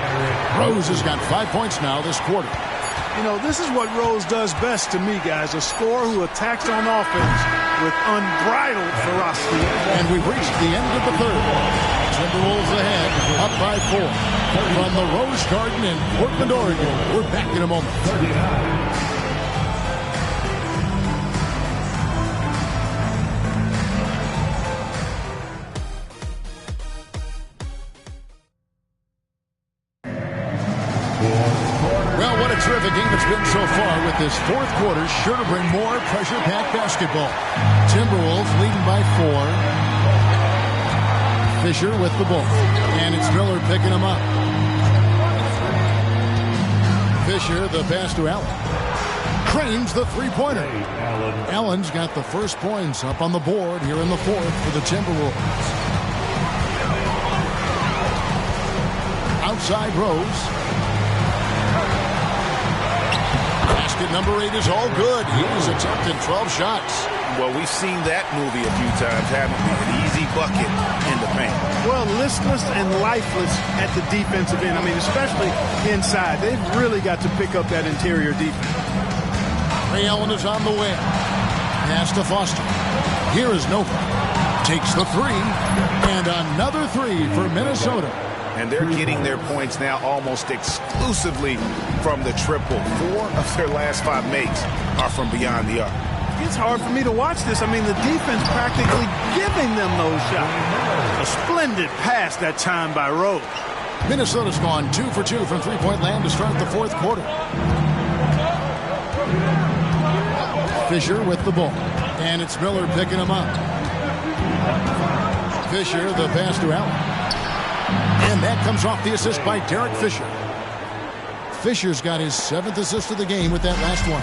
Rose has got 5 points now this quarter. You know, this is what Rose does best to me, guys. A scorer who attacks on offense with unbridled ferocity. And we've reached the end of the third. Timberwolves ahead, up by 4. From the Rose Garden in Portland, Oregon. We're back in a moment. Well, what a terrific game it's been so far, with this fourth quarter sure to bring more pressure-packed basketball. Timberwolves leading by 4. Fisher with the ball. And it's Miller picking him up. Fisher, the pass to Allen. Cranes the three-pointer. Allen's got the first points up on the board here in the fourth for the Timberwolves. Outside Rose. Basket number 8 is all good. He's attempted 12 shots. Well, we've seen that movie a few times, haven't we? An easy bucket in the paint. Well, listless and lifeless at the defensive end. I mean, especially inside. They've really got to pick up that interior defense. Ray Allen is on the way. Pass to Foster. Here is Nova. Takes the 3. And another 3 for Minnesota. And they're getting their points now almost exclusively from the triple. 4 of their last 5 makes are from beyond the arc. It's hard for me to watch this. I mean, the defense practically giving them those shots. A splendid pass that time by Rose. Minnesota's gone 2 for 2 from three-point land to start the fourth quarter. Fisher with the ball. And it's Miller picking him up. Fisher, the pass to Allen. And that comes off the assist by Derek Fisher. Fisher's got his 7th assist of the game with that last one.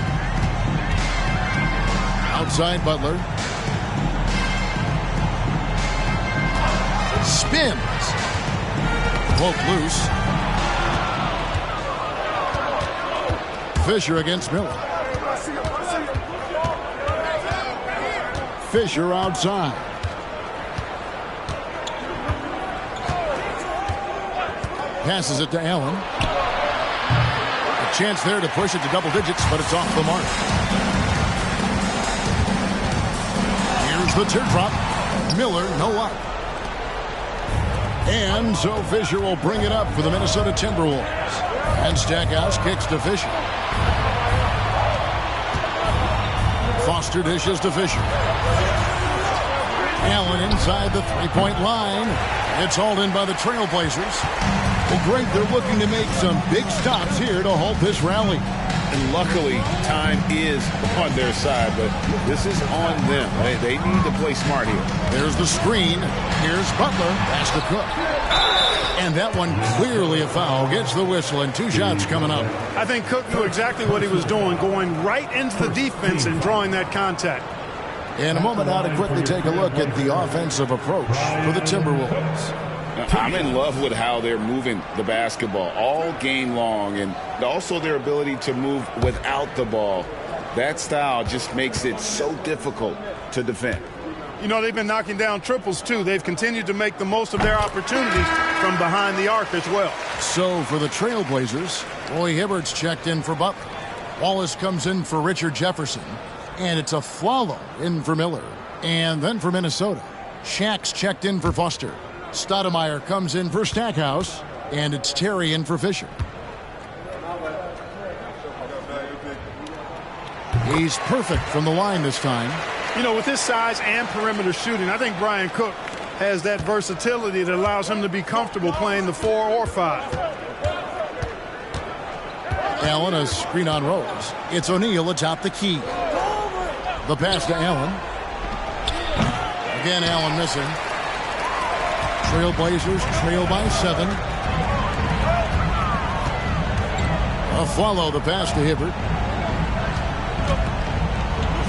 Outside Butler. Spins. Poke loose. Fisher against Miller. Fisher outside. Passes it to Allen. A chance there to push it to double digits, but it's off the mark. Here's the teardrop. Miller, no up. And so Fisher will bring it up for the Minnesota Timberwolves. And Stackhouse kicks to Fisher. Foster dishes to Fisher. Allen inside the three-point line. It's hauled in by the Trailblazers. Well, Greg, they're looking to make some big stops here to halt this rally. And luckily, time is on their side, but this is on them. They need to play smart here. There's the screen. Here's Butler. Pass to Cook. And that one clearly a foul. Gets the whistle, and 2 shots coming up. I think Cook knew exactly what he was doing, going right into the defense and drawing that contact. In a moment now to quickly take a look at the offensive approach for the Timberwolves. I'm in love with how they're moving the basketball all game long, and also their ability to move without the ball. That style just makes it so difficult to defend. You know, they've been knocking down triples, too. They've continued to make the most of their opportunities from behind the arc as well. So for the Trailblazers, Roy Hibbert's checked in for Butler. Wallace comes in for Richard Jefferson. And it's a Flalo in for Miller. And then for Minnesota, Shack's checked in for Foster. Stoudemire comes in for Stackhouse. And it's Terry in for Fisher. He's perfect from the line this time. You know, with his size and perimeter shooting, I think Brian Cook has that versatility that allows him to be comfortable playing the 4 or 5. Allen, a screen on Rose. It's O'Neal atop the key. The pass to Allen. Again, Allen missing. Trailblazers trail by 7. Follow the pass to Hibbert.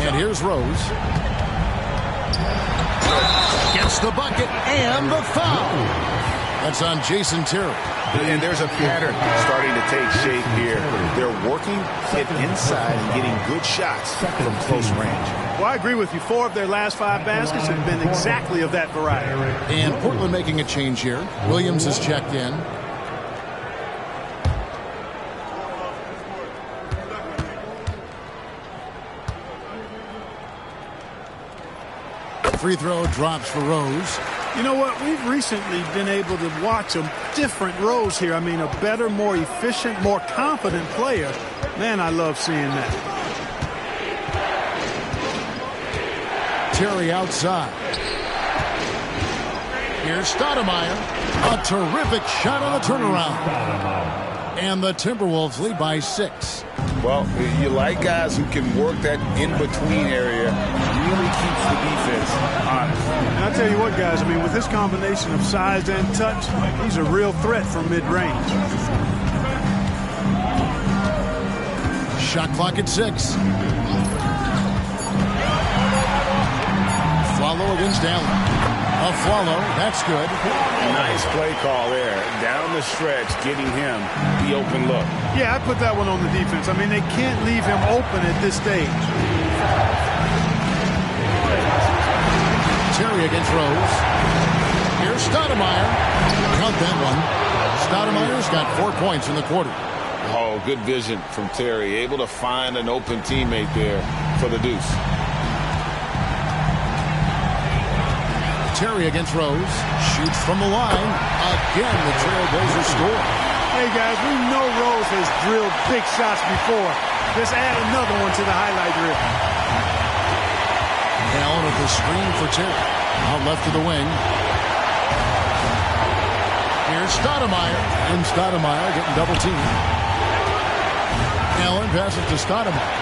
And here's Rose. Gets the bucket and the foul. That's on Jason Terry. And there's a pattern starting to take shape here. They're working it inside and getting good shots from close range. Well, I agree with you. 4 of their last 5 baskets have been exactly of that variety. And Portland making a change here. Williams is checked in. Free throw drops for Rose. You know what? We've recently been able to watch a different Rose here. I mean, a better, more efficient, more confident player. Man, I love seeing that. Terry outside. Here's Stoudemire. A terrific shot on the turnaround. And the Timberwolves lead by 6. Well, you like guys who can work that in-between area. Really keeps the defense honest. And I tell you what, guys, I mean, with this combination of size and touch, he's a real threat from mid-range. Shot clock at 6. Follow against Allen. A follow, that's good. Nice play call there. Down the stretch, getting him the open look. Yeah, I put that one on the defense. I mean, they can't leave him open at this stage. Terry against Rose. Here's Stoudemire. Count that one. Stoudemire's got 4 points in the quarter. Oh, good vision from Terry. Able to find an open teammate there for the deuce. Terry against Rose. Shoots from the line. Again, the Trailblazers score. Hey, guys, we know Rose has drilled big shots before. Just add another one to the highlight reel. Allen with the screen for Terry. Out left to the wing. Here's Stoudemire. And Stoudemire getting double teamed. Allen passes to Stoudemire.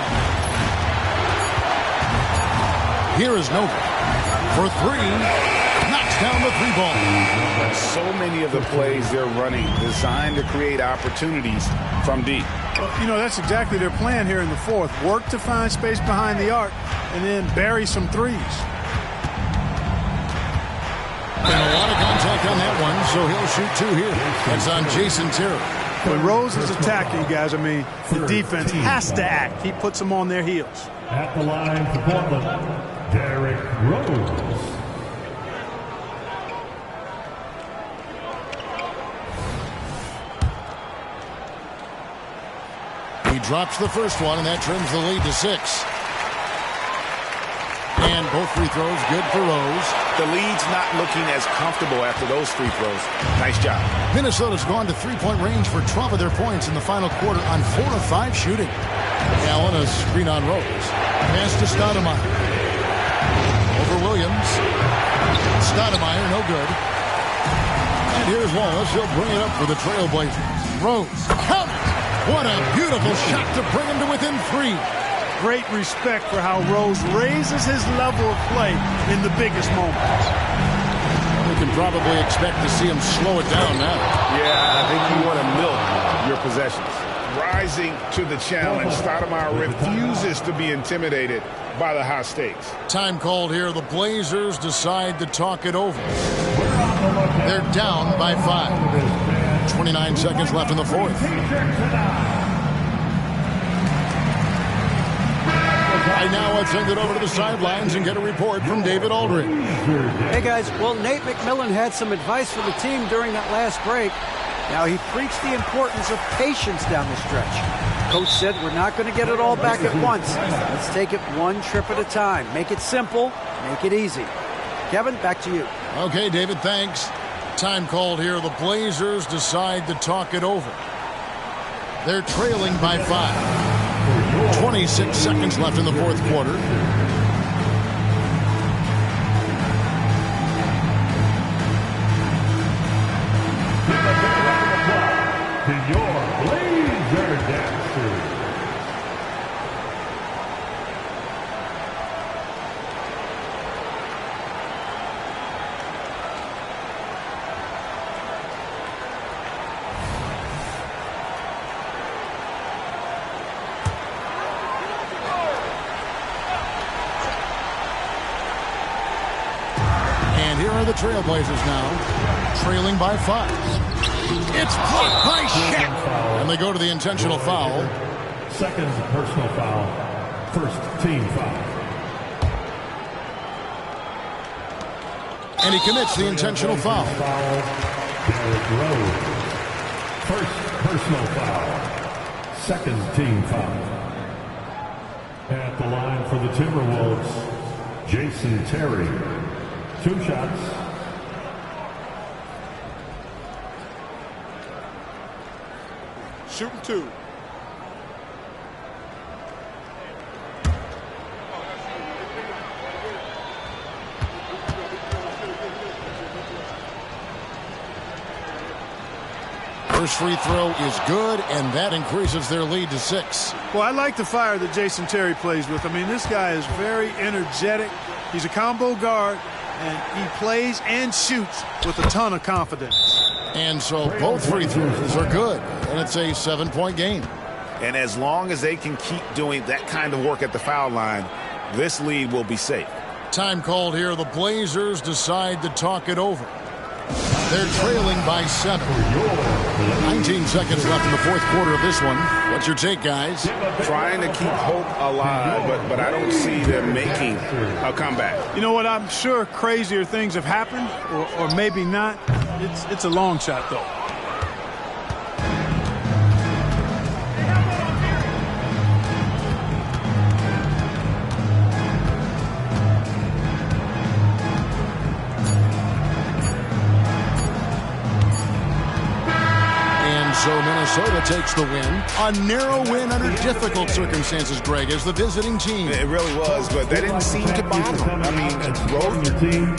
Here is Nova for 3. Knocks knocks down the three ball. So many of the plays they're running designed to create opportunities from deep. You know, that's exactly their plan here in the fourth. Work to find space behind the arc and then bury some threes. And a lot of contact on that one, so he'll shoot two here. That's on Jason Terry. When Rose is attacking, guys, I mean, the defense has to act. He puts them on their heels. At the line for Portland, Derrick Rose. He drops the first one, and that trims the lead to 6. And both free throws good for Rose. The lead's not looking as comfortable after those free throws. Nice job. Minnesota's gone to three-point range for 12 of their points in the final quarter on 4 of 5 shooting. Allen, a screen on Rose. Pass to Stoudemire. Over Williams. Stoudemire, no good. And here's Wallace. He'll bring it up for the Trailblazers. Rose, count it! What a beautiful shot to bring him to within 3. Great respect for how Rose raises his level of play in the biggest moments. We can probably expect to see him slow it down now. Yeah, I think you want to milk your possessions. Rising to the challenge, Stoudemire refuses to be intimidated by the high stakes. Time called here. The Blazers decide to talk it over. They're down by 5. 29 seconds left in the fourth. Right now, let's send it over to the sidelines and get a report from David Aldridge. Hey, guys. Well, Nate McMillan had some advice for the team during that last break. Now, he preached the importance of patience down the stretch. Coach said we're not going to get it all back at once. Let's take it one trip at a time. Make it simple. Make it easy. Kevin, back to you. Okay, David, thanks. Time called here. The Blazers decide to talk it over. They're trailing by 5. 26 seconds left in the fourth quarter. To your Blazer Dancers. And here are the Trailblazers now, trailing by 5. It's blocked by Shaq. And they go to the intentional foul. Second personal foul. First team foul. And he commits the intentional foul. Derrick Rose. First personal foul. Second team foul. At the line for the Timberwolves, Jason Terry. 2 shots. Shooting 2. First free throw is good, and that increases their lead to 6. Well, I like the fire that Jason Terry plays with. I mean, this guy is very energetic. He's a combo guard, and he plays and shoots with a ton of confidence. And so both free throws are good, and it's a 7-point game. And as long as they can keep doing that kind of work at the foul line, this lead will be safe. Time called here. The Blazers decide to talk it over. They're trailing by 7. 19 seconds left in the fourth quarter of this one. What's your take, guys? Trying to keep hope alive, but I don't see them making a comeback. You know what? I'm sure crazier things have happened, or maybe not. It's a long shot, though. So Minnesota takes the win. A narrow win under difficult circumstances, Greg, as the visiting team. It really was, but that didn't seem to bother them. I mean, road your team.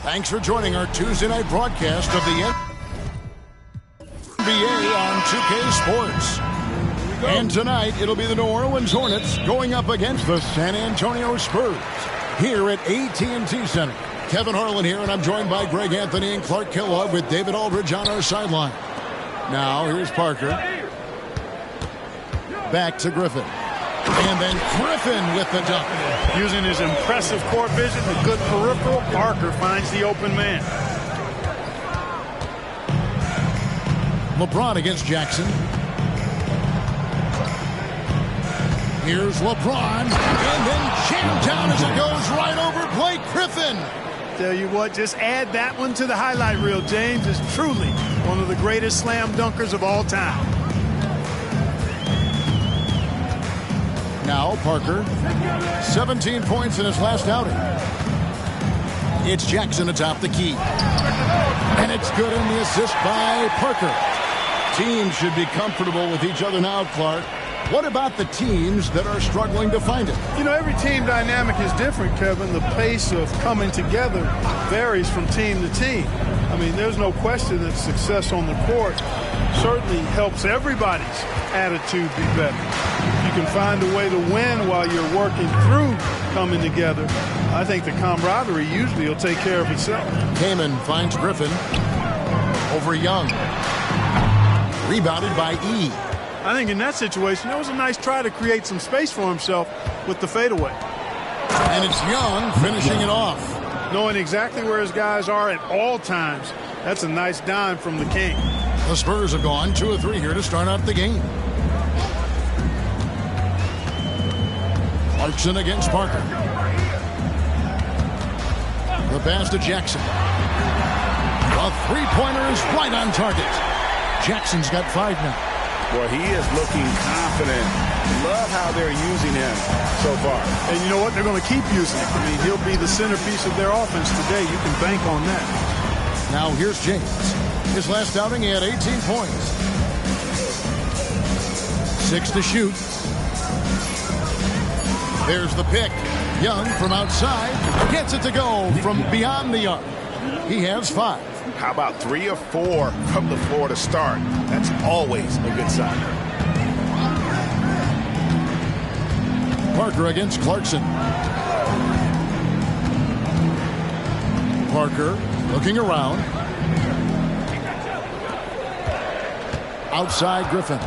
Thanks for joining our Tuesday night broadcast of the NBA on 2K Sports. And tonight, it'll be the New Orleans Hornets going up against the San Antonio Spurs here at AT&T Center. Kevin Harlan here, and I'm joined by Greg Anthony and Clark Kellogg with David Aldridge on our sideline. Now, here's Parker. Back to Griffin. And then Griffin with the dunk. Using his impressive court vision, the good peripheral, Parker finds the open man. LeBron against Jackson. Here's LeBron. And then jammed down as it goes right over Blake Griffin. Tell you what, just add that one to the highlight reel. James is truly one of the greatest slam dunkers of all time. Now Parker, 17 points in his last outing. It's Jackson atop the key. And it's good in the assist by Parker. Teams should be comfortable with each other now, Clark. What about the teams that are struggling to find it? You know, every team dynamic is different, Kevin. The pace of coming together varies from team to team. I mean, there's no question that success on the court certainly helps everybody's attitude be better. You can find a way to win while you're working through coming together. I think the camaraderie usually will take care of itself. Kaman finds Griffin over Young. Rebounded by E. I think in that situation, that was a nice try to create some space for himself with the fadeaway. And it's Young finishing it off. Knowing exactly where his guys are at all times, that's a nice dime from the King. The Spurs have gone 2 of 3 here to start out the game. Clarkson against Parker. The pass to Jackson. A three-pointer is right on target. Jackson's got 5 now. Well, he is looking confident. Love how they're using him so far. And you know what? They're going to keep using him. I mean, he'll be the centerpiece of their offense today. You can bank on that. Now here's James. His last outing, he had 18 points. 6 to shoot. There's the pick. Young from outside gets it to go from beyond the arc. He has 5. How about 3 or 4 from the floor to start? That's always a good sign. Parker against Clarkson. Parker looking around. Outside Griffin.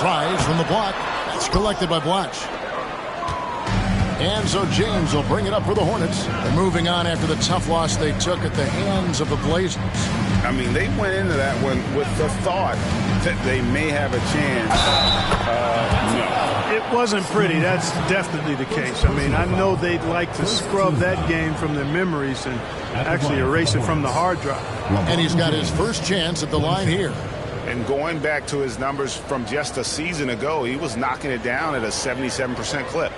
Tries from the block. That's collected by Blatch. And so James will bring it up for the Hornets. They're moving on after the tough loss they took at the hands of the Blazers. I mean, they went into that one with the thought that they may have a chance. No. It wasn't pretty. That's definitely the case. I mean, I know they'd like to scrub that game from their memories and actually erase it from the hard drive. And he's got his first chance at the line here. And going back to his numbers from just a season ago, he was knocking it down at a 77% clip.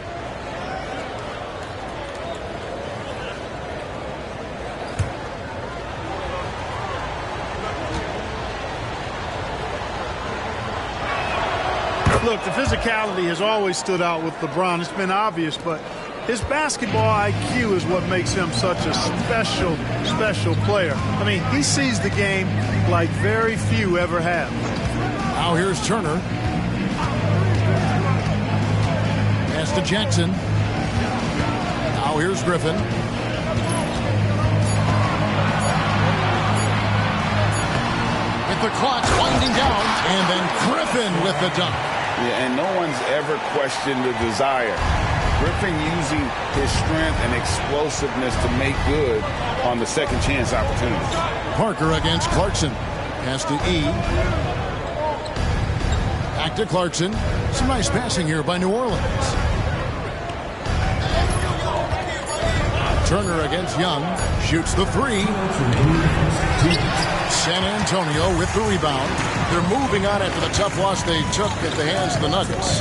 Look, the physicality has always stood out with LeBron. It's been obvious, but his basketball IQ is what makes him such a special, special player. I mean, he sees the game like very few ever have. Now here's Turner. Pass to Jackson. Now here's Griffin. With the clock winding down, and then Griffin with the dunk. Yeah, and no one's ever questioned the desire. Griffin using his strength and explosiveness to make good on the second chance opportunities. Parker against Clarkson. Pass to E. Back to Clarkson. Some nice passing here by New Orleans. Turner against Young. Shoots the 3. San Antonio with the rebound. They're moving on after the tough loss they took at the hands of the Nuggets.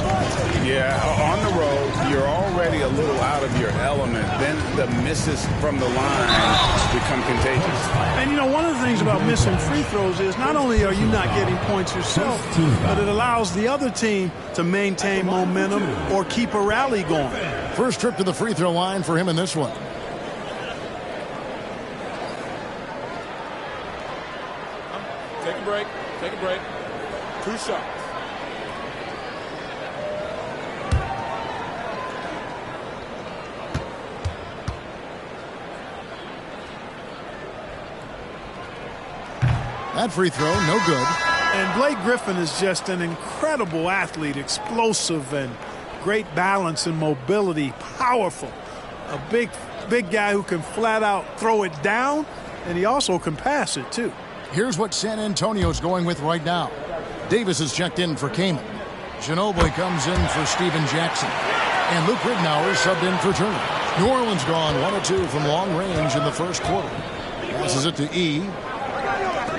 Yeah, on the road, you're already a little out of your element. Then the misses from the line become contagious. And, you know, one of the things about missing free throws is not only are you not getting points yourself, but it allows the other team to maintain momentum or keep a rally going. First trip to the free throw line for him in this one. Take a break. Take a break. 2 shots. That free throw, no good. And Blake Griffin is just an incredible athlete, explosive and great balance and mobility, powerful. A big guy who can flat out throw it down, and he also can pass it too. Here's what San Antonio's going with right now. Davis is checked in for Kaman. Ginobili comes in for Steven Jackson. And Luke Ridnour subbed in for Turner. New Orleans gone 1 of 2 from long range in the first quarter. Passes it to E.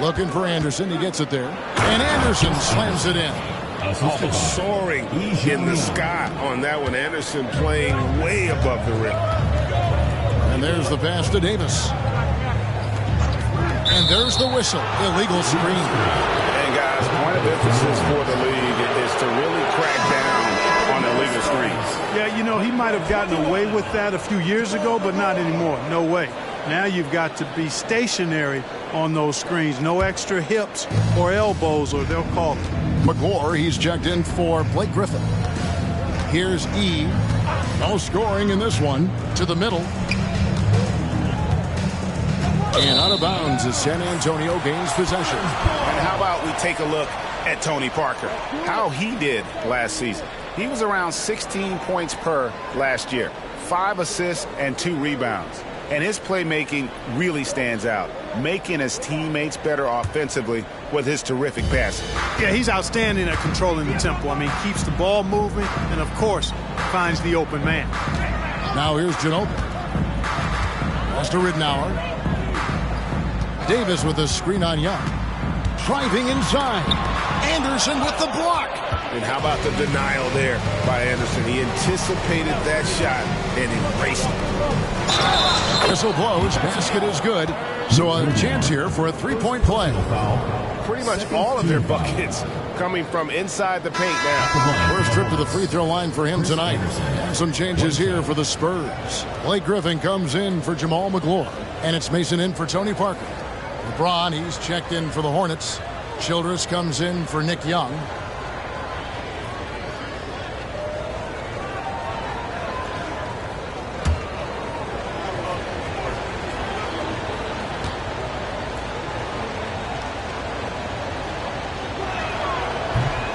Looking for Anderson. He gets it there. And Anderson slams it in. Oh, soaring in the sky on that one. Anderson playing way above the rim. And there's the pass to Davis. And there's the whistle. Illegal screen. And guys, point of emphasis for the league is to really crack down on illegal screens. Yeah, you know, he might have gotten away with that a few years ago, but not anymore. No way. Now you've got to be stationary on those screens. No extra hips or elbows, or they'll call it. McClure, he's checked in for Blake Griffin. Here's E. No scoring in this one. To the middle. And out of bounds as San Antonio gains possession. And how about we take a look at Tony Parker, how he did last season. He was around 16 points per last year, 5 assists and 2 rebounds. And his playmaking really stands out, making his teammates better offensively with his terrific passing. Yeah, he's outstanding at controlling the tempo. I mean, keeps the ball moving and, of course, finds the open man. Now here's Ginobili. Pass to Ridnour. Davis with a screen on Young. Driving inside. Anderson with the block. And how about the denial there by Anderson? He anticipated that shot and embraced it. Whistle blows. Basket is good. So a chance here for a three-point play. Pretty much all of their buckets coming from inside the paint now. First trip to the free throw line for him tonight. And some changes here for the Spurs. Blake Griffin comes in for Jamal McClure. And it's Mason in for Tony Parker. LeBron, he's checked in for the Hornets. Childress comes in for Nick Young.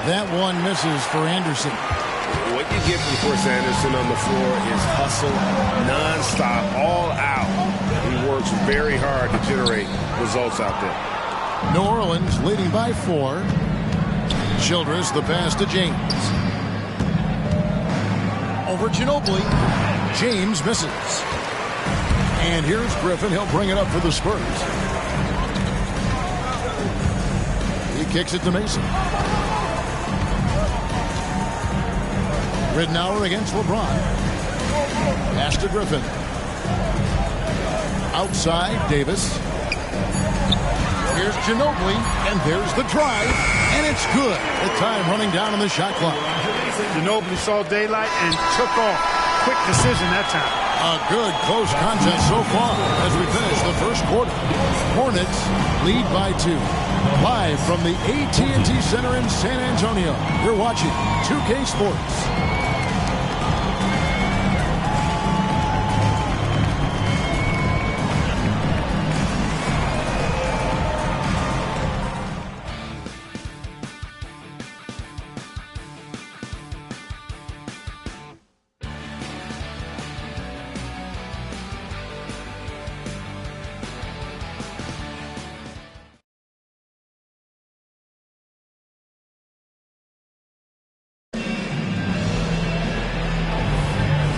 That one misses for Anderson. What you get from Chris Anderson on the floor is hustle, nonstop, all out. He works very hard to generate results out there. New Orleans leading by 4. Childress, the pass to James. Over Ginobili. James misses. And here's Griffin. He'll bring it up for the Spurs. He kicks it to Mason. Ridnour against LeBron. Pass to Griffin. Outside, Davis. Here's Ginobili, and there's the drive, and it's good. The time running down on the shot clock. Ginobili saw daylight and took off. Quick decision that time. A good close contest so far as we finish the first quarter. Hornets lead by 2. Live from the AT&T Center in San Antonio, you're watching 2K Sports.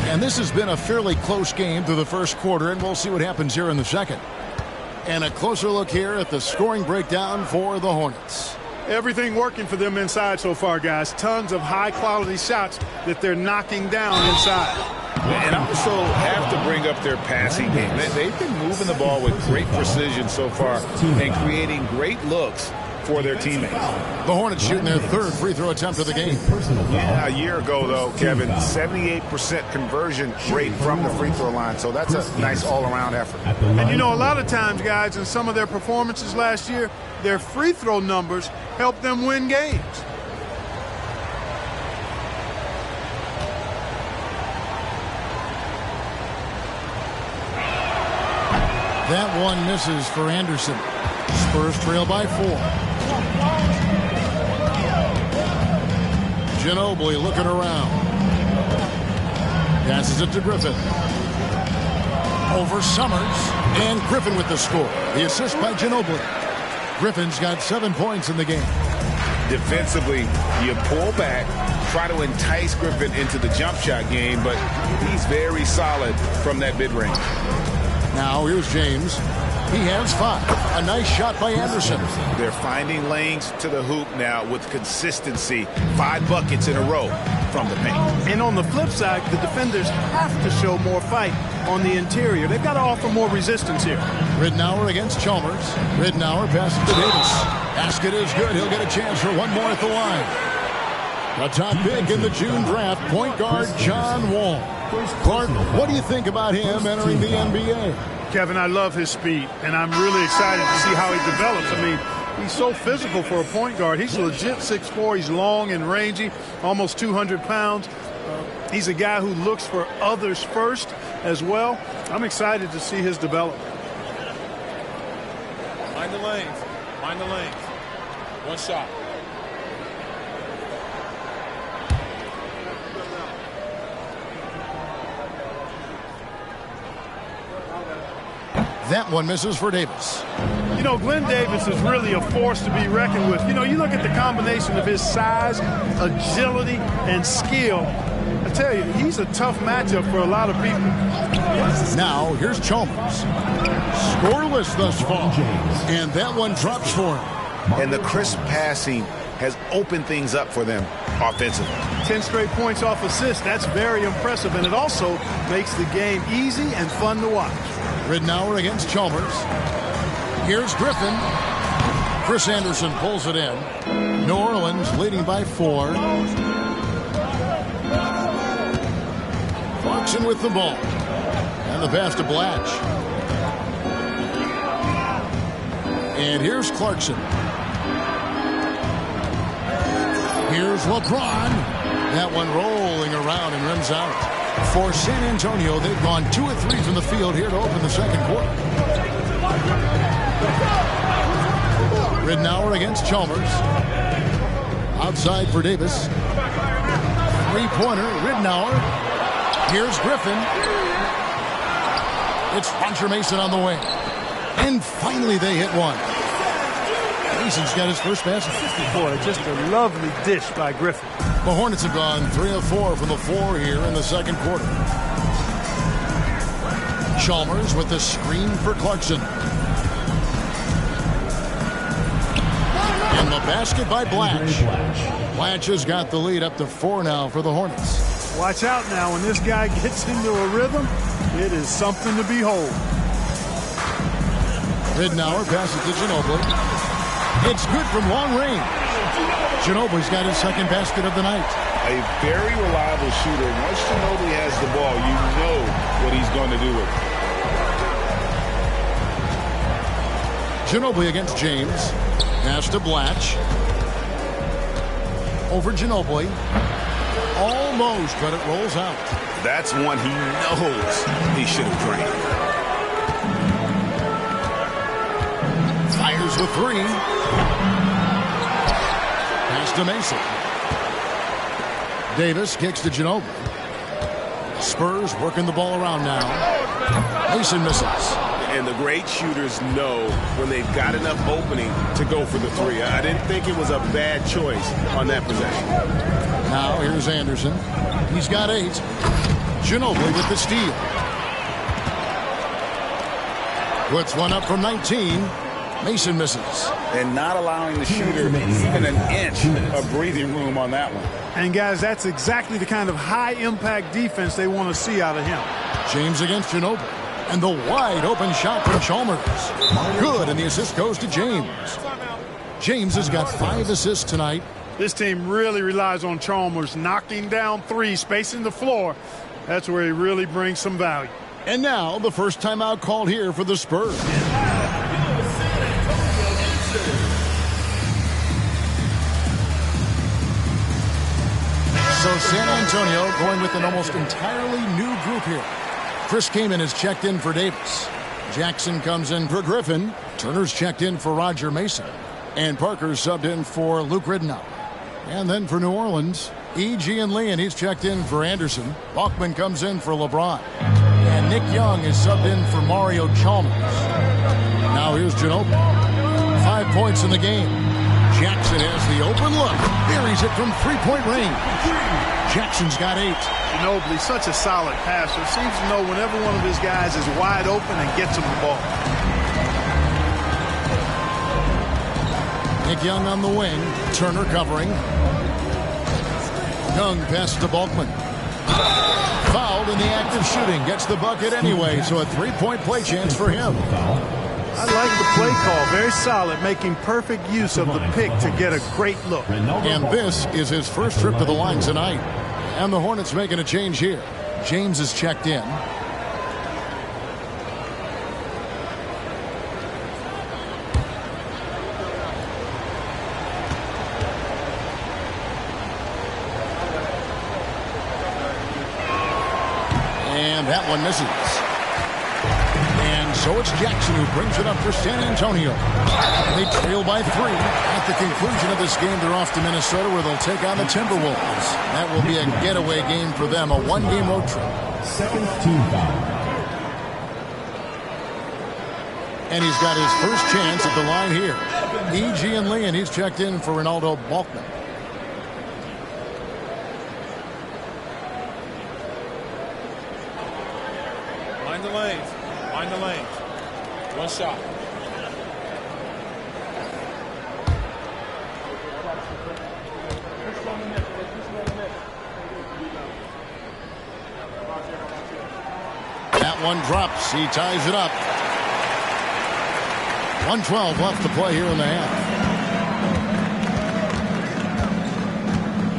And this has been a fairly close game through the first quarter, and we'll see what happens here in the second. And a closer look here at the scoring breakdown for the Hornets. Everything working for them inside so far, guys. Tons of high-quality shots that they're knocking down inside. And also have to bring up their passing game. They've been moving the ball with great precision so far and creating great looks for their teammates. The Hornets shooting their third free throw attempt of the game. Yeah, a year ago, though, Kevin, 78% conversion rate from the free throw line. So that's a nice all-around effort. And, you know, a lot of times, guys, in some of their performances last year, their free throw numbers helped them win games. That one misses for Anderson. Spurs trail by 4. Ginobili looking around. Passes it to Griffin. Over Summers. And Griffin with the score. The assist by Ginobili. Griffin's got 7 points in the game. Defensively, you pull back, try to entice Griffin into the jump shot game, but he's very solid from that mid-range. Now here's James. He has 5. A nice shot by Anderson. They're finding lanes to the hoop now with consistency. 5 buckets in a row from the paint. And on the flip side, the defenders have to show more fight on the interior. They've got to offer more resistance here. Ridnour against Chalmers. Ridnour passes to Davis. Basket is good. He'll get a chance for one more at the line. The top pick in the June draft, point guard John Wall. Clark, what do you think about him entering the NBA? Kevin, I love his speed, and I'm really excited to see how he develops. I mean, he's so physical for a point guard. He's legit 6'4". He's long and rangy, almost 200 pounds. He's a guy who looks for others first as well. I'm excited to see his development. Mind the lanes. Mind the lanes. One shot. That one misses for Davis. You know, Glenn Davis is really a force to be reckoned with. You know, you look at the combination of his size, agility, and skill. I tell you, he's a tough matchup for a lot of people. Now, here's Chalmers. Scoreless thus far. And that one drops for him. And the crisp passing has opened things up for them offensively. 10 straight points off assists. That's very impressive. And it also makes the game easy and fun to watch. Ridnour against Chalmers. Here's Griffin. Chris Anderson pulls it in. New Orleans leading by 4. Clarkson with the ball. And the pass to Blatch. And here's Clarkson. Here's LeBron. That one rolling around and rims out. For San Antonio, they've gone 2 of 3 from the field here to open the second quarter. Ridnour against Chalmers. Outside for Davis. 3-pointer, Ridnour. Here's Griffin. It's Roger Mason on the way. And finally they hit one. Mason's got his first basket. Boy, just a lovely dish by Griffin. The Hornets have gone 3 of 4 from the floor here in the second quarter. Chalmers with the screen for Clarkson. And the basket by Blatch. Blatch has got the lead up to 4 now for the Hornets. Watch out now. When this guy gets into a rhythm, it is something to behold. Ridnour passes to Ginobili. It's good from long range. Ginobili's got his second basket of the night. A very reliable shooter. Once Ginobili has the ball, you know what he's going to do with it. Ginobili against James. Pass to Blatch. Over Ginobili. Almost, but it rolls out. That's one he knows he should have drained. Fires the 3. Pass to Mason. Davis kicks to Ginobili. Spurs working the ball around now. Mason misses. And the great shooters know when they've got enough opening to go for the 3. I didn't think it was a bad choice on that possession. Now here's Anderson. He's got 8. Ginobili with the steal. Puts one up from 19. Mason misses. And not allowing the shooter even an inch of breathing room on that one. And, guys, that's exactly the kind of high-impact defense they want to see out of him. James against Ginobili. And the wide-open shot from Chalmers. Good, and the assist goes to James. James has got 5 assists tonight. This team really relies on Chalmers knocking down threes, spacing the floor. That's where he really brings some value. And now the first timeout called here for the Spurs. So San Antonio going with an almost entirely new group here. Chris Kaman is checked in for Davis. Jackson comes in for Griffin. Turner's checked in for Roger Mason. And Parker's subbed in for Luke Ridnow. And then for New Orleans, E.G. and Lee, and he's checked in for Anderson. Bachman comes in for LeBron. And Nick Young is subbed in for Mario Chalmers. Now here's Ginobili. 5 points in the game. Jackson has the open look. Buries it from three-point range. Jackson's got 8. Ginobili, such a solid passer. Seems to know whenever one of his guys is wide open and gets him the ball. Nick Young on the wing. Turner covering. Young passes to Balkman. Fouled in the act of shooting. Gets the bucket anyway, so a three-point play chance for him. I like the play call. Very solid, making perfect use of the pick to get a great look. And this is his first trip to the line tonight. And the Hornets making a change here. James is checked in. And that one misses. And so it's Jackson who brings it up for San Antonio. They trail by 3. At the conclusion of this game, they're off to Minnesota where they'll take on the Timberwolves. That will be a getaway game for them, a 1-game road trip. Second team foul. And he's got his first chance at the line here. E.G. and Lee, and he's checked in for Ronaldo Balkman. Mind the lanes. Mind the lanes. One shot. That one drops. He ties it up. 1:12 left to play here in the half.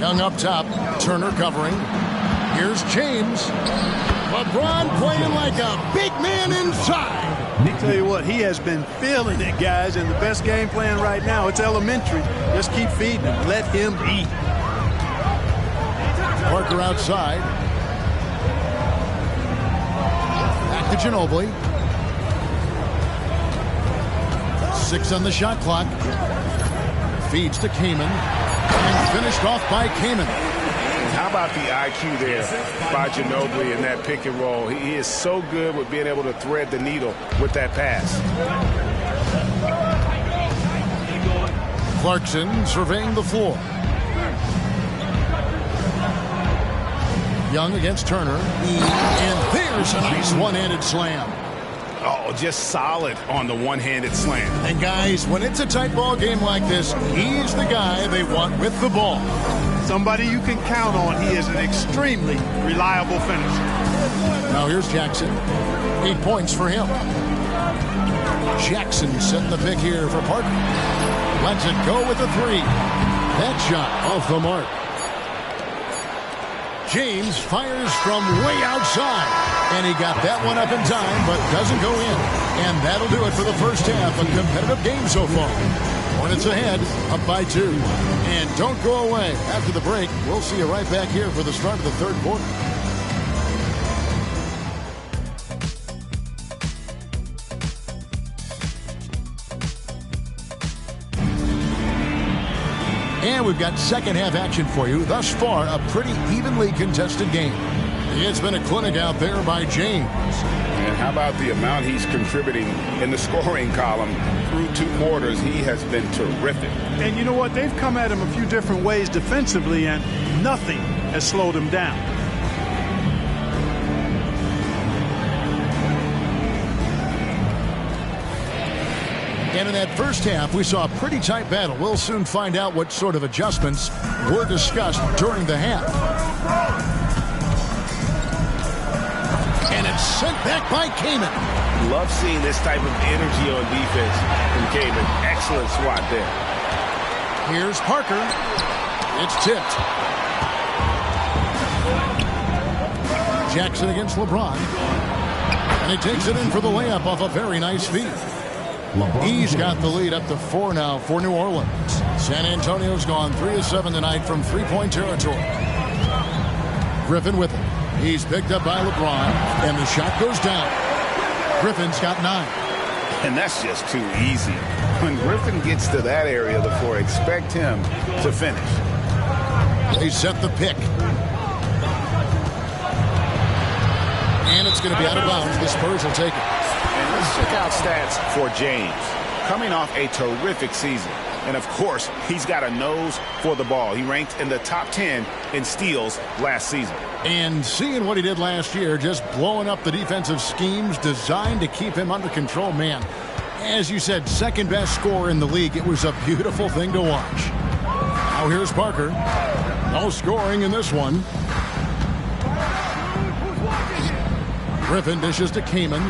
Young up top. Turner covering. Here's James. LeBron playing like a big man inside. Tell you what, he has been feeling it, guys, and the best game plan right now, it's elementary. Just keep feeding him. Let him eat. Parker outside. Back to Ginobili. 6 on the shot clock. Feeds to Kaman. And finished off by Kaman. How about the IQ there by Ginobili in that pick and roll? He is so good with being able to thread the needle with that pass. Clarkson surveying the floor. Young against Turner. And there's a nice one-handed slam. Oh, just solid on the one-handed slam. And guys, when it's a tight ball game like this, he's the guy they want with the ball. Somebody you can count on. He is an extremely reliable finisher. Now here's Jackson. 8 points for him. Jackson setting the pick here for Parker. Lets it go with a 3. That shot off the mark. James fires from way outside. And he got that one up in time, but doesn't go in. And that'll do it for the first half. A competitive game so far. Hornets ahead, up by 2. And don't go away. After the break, we'll see you right back here for the start of the third quarter. And we've got second half action for you. Thus far, a pretty evenly contested game. It's been a clinic out there by James. And how about the amount he's contributing in the scoring column through 2 quarters? He has been terrific. And you know what? They've come at him a few different ways defensively, and nothing has slowed him down. And in that first half, we saw a pretty tight battle. We'll soon find out what sort of adjustments were discussed during the half. And it's sent back by Kaman. Love seeing this type of energy on defense from Became an excellent swat there. Here's Parker. It's tipped. Jackson against LeBron. And he takes it in for the layup off a very nice feed. He's got the lead up to 4 now for New Orleans. San Antonio's gone 3 of 7 tonight from three-point territory. Griffin with it. He's picked up by LeBron, and the shot goes down. Griffin's got 9. And that's just too easy. When Griffin gets to that area of the floor, expect him to finish. They set the pick. And it's going to be out of bounds. The Spurs will take it. And let's check out stats for James. Coming off a terrific season. And, of course, he's got a nose for the ball. He ranked in the top 10 in steals last season. And seeing what he did last year, just blowing up the defensive schemes designed to keep him under control, man. As you said, second best scorer in the league. It was a beautiful thing to watch. Now here's Parker. No scoring in this one. Griffin dishes to Kaman.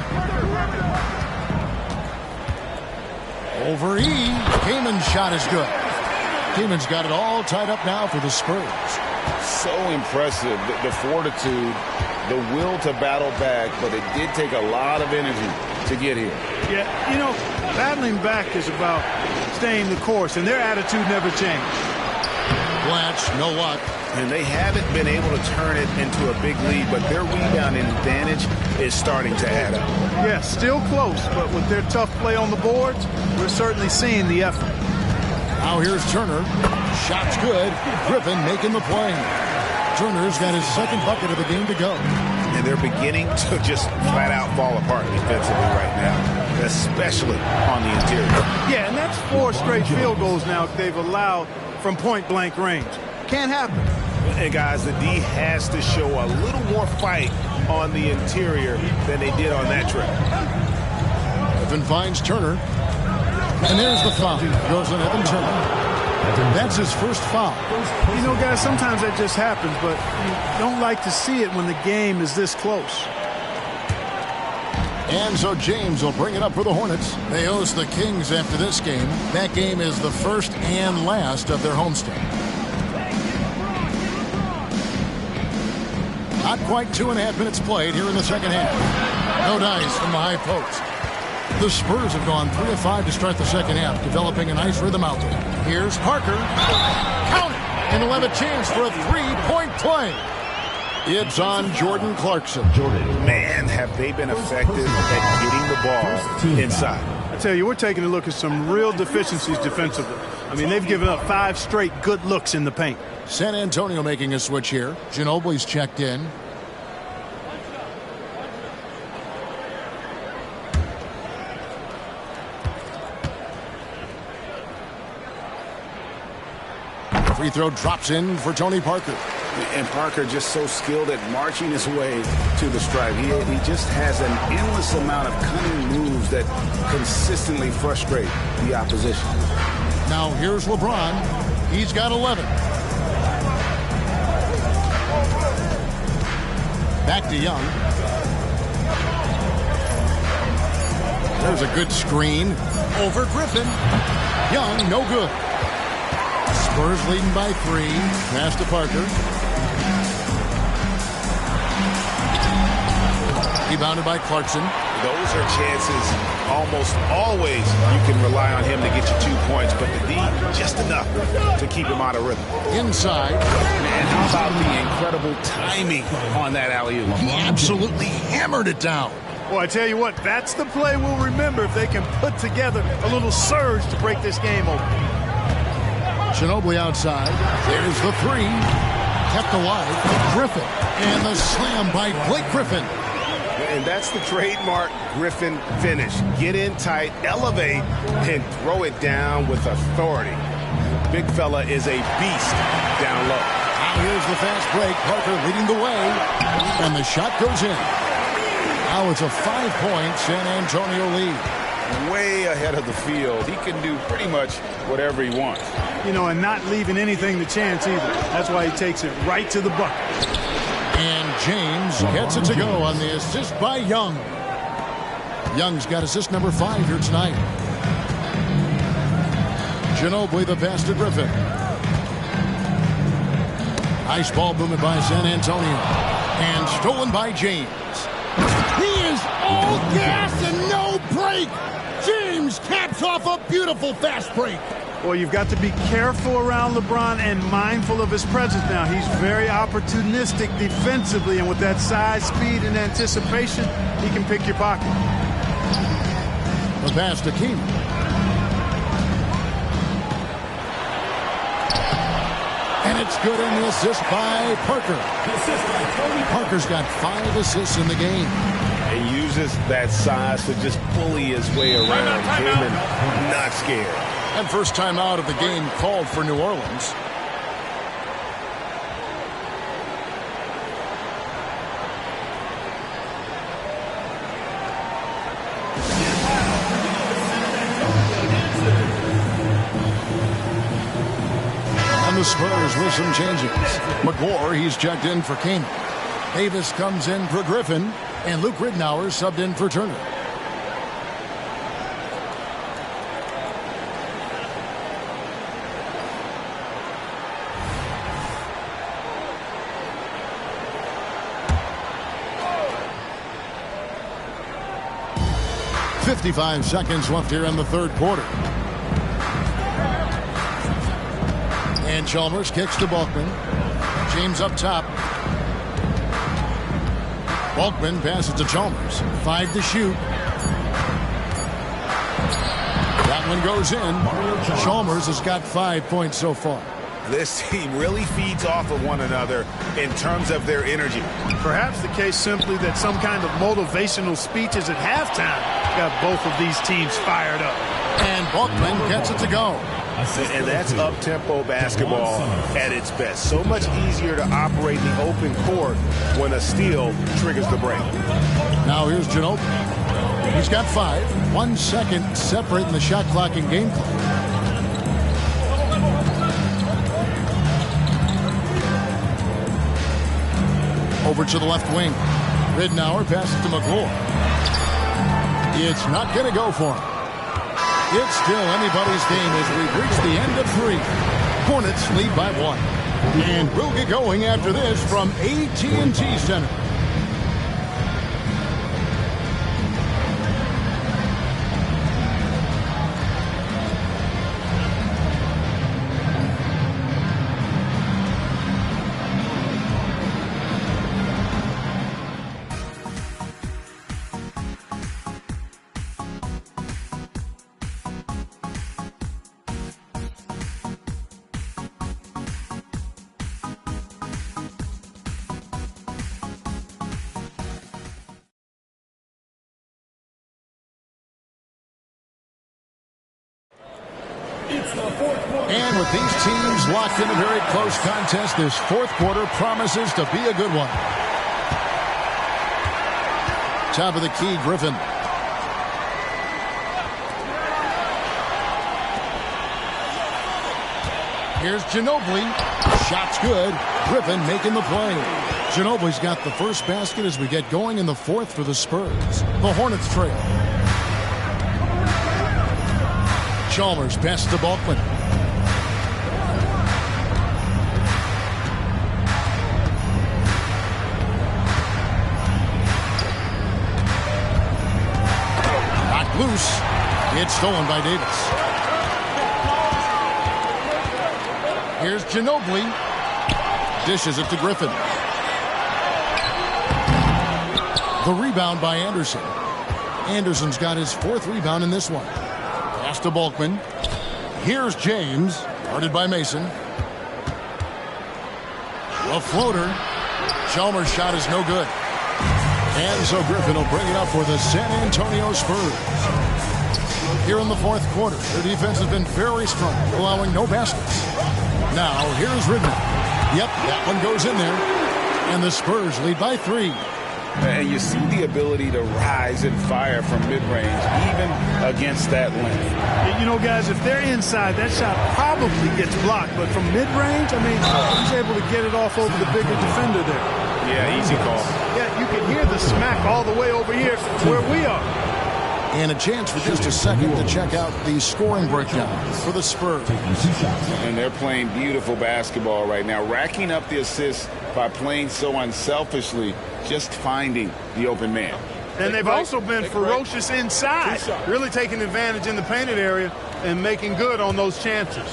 Over E. Kaman's shot is good. Kaman's got it all tied up now for the Spurs. So impressive, the fortitude, the will to battle back, but it did take a lot of energy to get here. Yeah, you know, battling back is about staying the course, and their attitude never changed. Blatch, no luck. And they haven't been able to turn it into a big lead, but their rebounding advantage is starting to add up. Yeah, still close, but with their tough play on the boards, we're certainly seeing the effort. Now here's Turner. Shot's good. Griffin making the play. Turner's got his second bucket of the game to go. And they're beginning to just flat out fall apart defensively right now, especially on the interior. Yeah, and that's 4 straight field goals now they've allowed from point-blank range. Can't happen. And guys, the D has to show a little more fight on the interior than they did on that trip. Griffin finds Turner. And there's the foul. Goes on Evan Turner. That's his first foul. You know, guys, sometimes that just happens, but you don't like to see it when the game is this close. And so James will bring it up for the Hornets. They host the Kings after this game. That game is the first and last of their homestand. Not quite 2.5 minutes played here in the second half. No dice from the high post. The Spurs have gone 3 of 5 to start the second half, developing a nice rhythm out there. Here's Parker. Count it! And he'll have a chance for a 3-point play. It's on Jordan Clarkson. Man, have they been effective at getting the ball inside. I tell you, we're taking a look at some real deficiencies defensively. I mean, they've given up 5 straight good looks in the paint. San Antonio making a switch here. Ginobili's checked in. Free throw drops in for Tony Parker. And Parker just so skilled at marching his way to the stripe. He just has an endless amount of cunning moves that consistently frustrate the opposition. Now here's LeBron. He's got 11. Back to Young. There's a good screen. Over Griffin. Young, no good. Spurs leading by 3. Pass to Parker. Rebounded by Clarkson. Those are chances almost always you can rely on him to get you 2 points, but the D just enough to keep him out of rhythm. Inside. And how about the incredible timing on that alley-oop? He absolutely hammered it down. Well, I tell you what, that's the play we'll remember if they can put together a little surge to break this game open. Ginobili outside. There's the 3. Kept alive. Griffin. And the slam by Blake Griffin. And that's the trademark Griffin finish. Get in tight, elevate, and throw it down with authority. Big fella is a beast down low. Now here's the fast break. Parker leading the way. And the shot goes in. Now it's a 5-point San Antonio lead. Way ahead of the field. He can do pretty much whatever he wants. You know, and not leaving anything to chance either. That's why he takes it right to the bucket. And James gets it to go on the assist by Young. Young's got assist number 5 here tonight. Ginobili the pass to Griffin. Nice ball movement by San Antonio. And stolen by James. He is all gas and no break. James caps off a beautiful fast break. Well, you've got to be careful around LeBron and mindful of his presence now. He's very opportunistic defensively, and with that size, speed, and anticipation, he can pick your pocket. The pass to King. And it's good in the assist by Parker. Parker's got 5 assists in the game. He uses that size to just bully his way around him and not scared. And first time out of the game called for New Orleans. And the Spurs with some changes. McGlure, he's checked in for Kane. Davis comes in for Griffin. And Luke Ridnour subbed in for Turner. .55 seconds left here in the third quarter. And Chalmers kicks to Balkman. James up top. Balkman passes to Chalmers. 5 to shoot. That one goes in. Chalmers has got 5 points so far. This team really feeds off of one another in terms of their energy. Perhaps the case simply that some kind of motivational speeches at halftime got both of these teams fired up. And Balkman gets it to go. And that's up-tempo basketball at its best. So much easier to operate in the open court when a steal triggers the break. Now here's Ginobili. He's got 5. 1 second separating the shot clock and game clock. Over to the left wing. Ridnour passes to McGlure. It's not going to go for him. It's still anybody's game as we've reached the end of 3. Hornets lead by 1. And we'll get going after this from AT&T Center. And with these teams locked in a very close contest, this fourth quarter promises to be a good one. Top of the key, Griffin. Here's Ginobili. Shot's good. Griffin making the play. Ginobili's got the first basket as we get going in the fourth for the Spurs. The Hornets trail. Chalmers passes to Balkman. Knocked loose. It's stolen by Davis. Here's Ginobili. Dishes it to Griffin. The rebound by Anderson. Anderson's got his 4th rebound in this one. Pass to Balkman. Here's James. Guarded by Mason. A floater. Chalmers' shot is no good. And so Griffin will bring it up for the San Antonio Spurs. Here in the fourth quarter, their defense has been very strong, allowing no baskets. Now, here's Ridman. Yep, that one goes in there. And the Spurs lead by 3. And you see the ability to rise and fire from mid-range, even against that length. You know, guys, if they're inside, that shot probably gets blocked. But from mid-range, I mean, he's able to get it off over the bigger defender there. Yeah, easy call. Yeah, you can hear the smack all the way over here where we are. And a chance for just a second to check out the scoring breakdown for the Spurs. And they're playing beautiful basketball right now, racking up the assists by playing so unselfishly, just finding the open man. And they've also been ferocious inside, really taking advantage in the painted area and making good on those chances.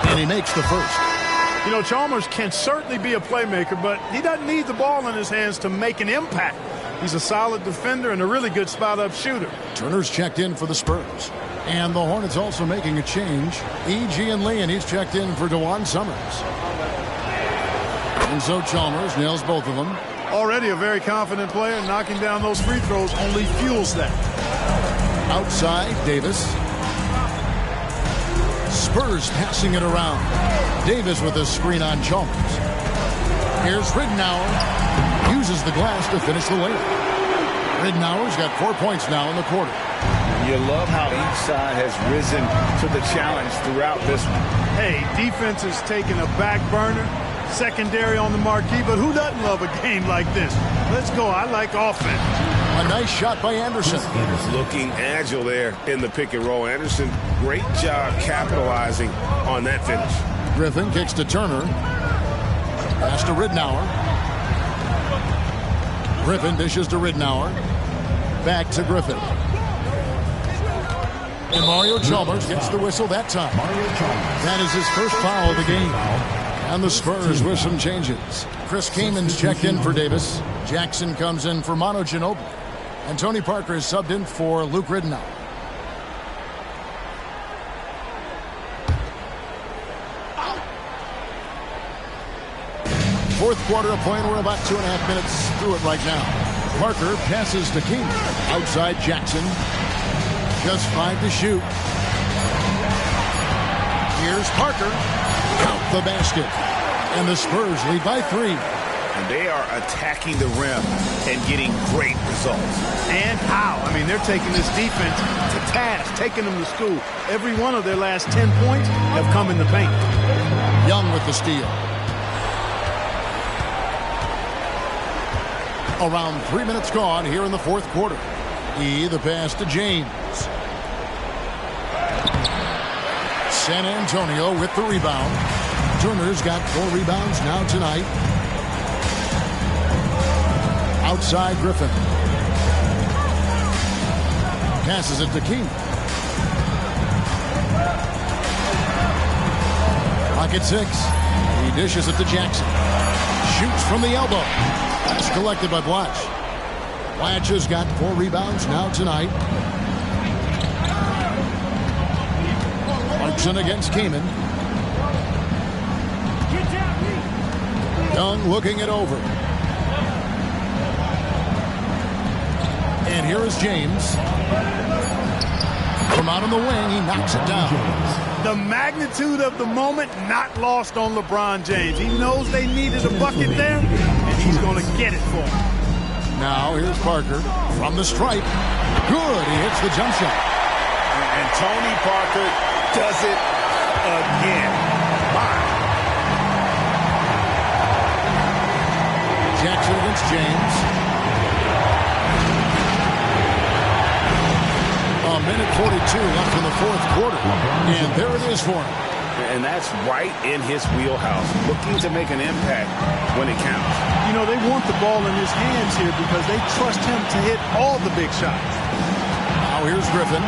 And he makes the first. You know, Chalmers can certainly be a playmaker, but he doesn't need the ball in his hands to make an impact. He's a solid defender and a really good spot-up shooter. Turner's checked in for the Spurs. And the Hornets also making a change. E.G. and Lee, and he's checked in for DeJuan Summers. And so Chalmers nails both of them. Already a very confident player. Knocking down those free throws only fuels that. Outside, Davis. Spurs passing it around. Davis with a screen on Chalmers. Here's Ridnour. Uses the glass to finish the layup. Ridnour's got 4 points now in the quarter. You love how each side has risen to the challenge throughout this one. Hey, defense is taking a back burner. Secondary on the marquee, but who doesn't love a game like this? Let's go. I like offense. A nice shot by Anderson. Looking agile there in the pick and roll. Anderson, great job capitalizing on that finish. Griffin kicks to Turner. Pass to Ridnour. Griffin dishes to Ridnour. Back to Griffin. And Mario Chalmers gets the whistle that time. That is his first foul of the game. And the Spurs with some changes. Chris Kamen's checked in for Davis. Jackson comes in for Manu Ginobili. And Tony Parker is subbed in for Luke Ridnour. Fourth quarter of play, and we're about 2.5 minutes through it right now. Parker passes to King. Outside Jackson. Just 5 to shoot. Here's Parker. Count the basket. And the Spurs lead by 3. And they are attacking the rim and getting great results. And how? I mean, they're taking this defense to task, taking them to school. Every one of their last 10 points have come in the paint. Young with the steal. Around 3 minutes gone here in the fourth quarter. The pass to James. San Antonio with the rebound. Turner's got 4 rebounds now tonight. Outside Griffin. Passes it to King. Pocket 6. He dishes it to Jackson. Shoots from the elbow. Pass collected by Blatch. Blatch has got 4 rebounds now tonight. Clarkson against Kaman. Young looking it over. And here is James. From out on the wing, he knocks it down. The magnitude of the moment not lost on LeBron James. He knows they needed a bucket there, and he's going to get it for them. Now here's Parker from the stripe. Good, he hits the jump shot. And Tony Parker does it again. Jackson against James. A minute 42 left in the fourth quarter. And there it is for him. And that's right in his wheelhouse, looking to make an impact when it counts. You know, they want the ball in his hands here because they trust him to hit all the big shots. Now here's Griffin.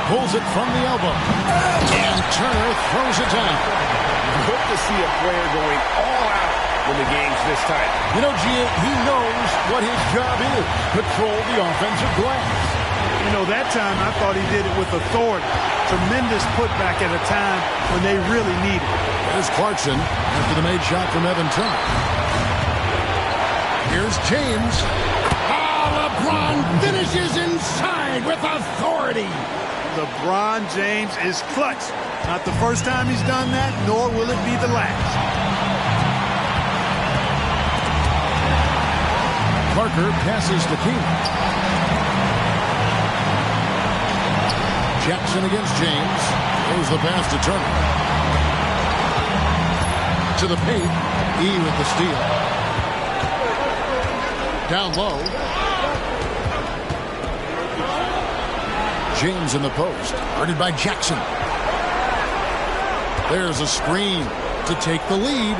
Pulls it from the elbow. And Turner throws it down. Good to see a player going all out when the game's this tight. You know, he knows what his job is. Control the offensive glass. You know, that time I thought he did it with authority. Tremendous putback at a time when they really need it. There's Clarkson after the made shot from Evan Turner. Here's James. LeBron finishes inside with authority. LeBron James is clutch. Not the first time he's done that, nor will it be the last. Parker passes to King. Jackson against James. Throws the pass to Turner. To the paint. E with the steal. down low. James in the post. Guarded by Jackson. There's a screen to take the lead.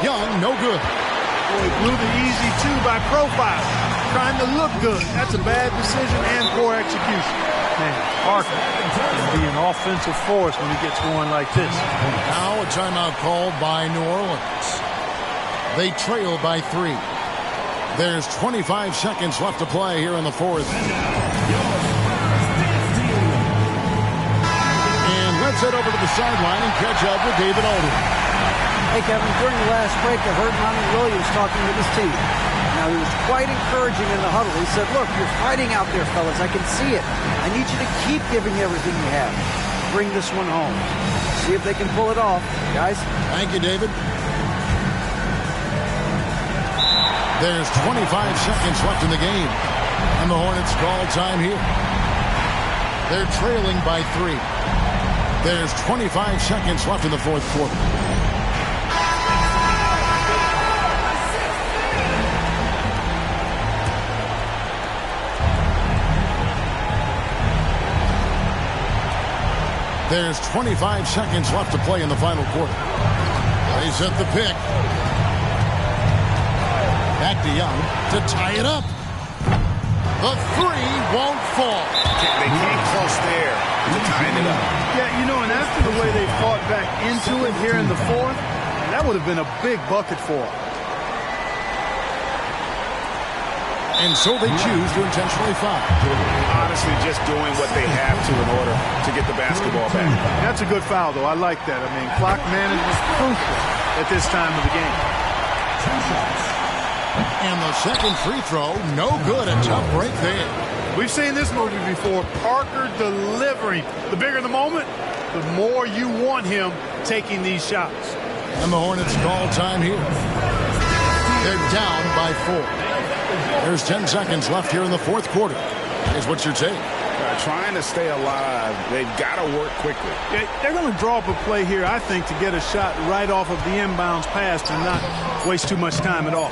Young, no good. Boy, he blew the easy two by profile. Trying to look good. That's a bad decision and poor execution. Man, Parker can be an offensive force when he gets going like this. Now a timeout called by New Orleans. They trail by 3. There's 25 seconds left to play here in the fourth. And let's head over to the sideline and catch up with David Aldridge. Hey, Kevin, during the last break, I heard Monty Williams talking to his team. Now, he was quite encouraging in the huddle. He said, look, you're fighting out there, fellas. I can see it. I need you to keep giving everything you have. Bring this one home. See if they can pull it off. Guys? Thank you, David. There's 25 seconds left in the game. And the Hornets call time here. They're trailing by 3. There's 25 seconds left in the fourth quarter. There's 25 seconds left to play in the final quarter. They set the pick. Back to Young to tie it up. The 3 won't fall. They came close there to tying it up. Yeah, you know, and after the way they fought back into it here in the fourth, that would have been a big bucket for them. And so they choose to intentionally foul. Honestly, just doing what they have to in order to get the basketball back. That's a good foul, though. I like that. I mean, clock management is crucial at this time of the game. And the second free throw, no good. A tough break there. We've seen this movie before. Parker delivering. The bigger the moment, the more you want him taking these shots. And the Hornets call time here. They're down by 4. There's 10 seconds left here in the fourth quarter. Here's what's your take. Trying to stay alive. They've got to work quickly. They're going to draw up a play here, I think, to get a shot right off of the inbounds pass and not waste too much time at all.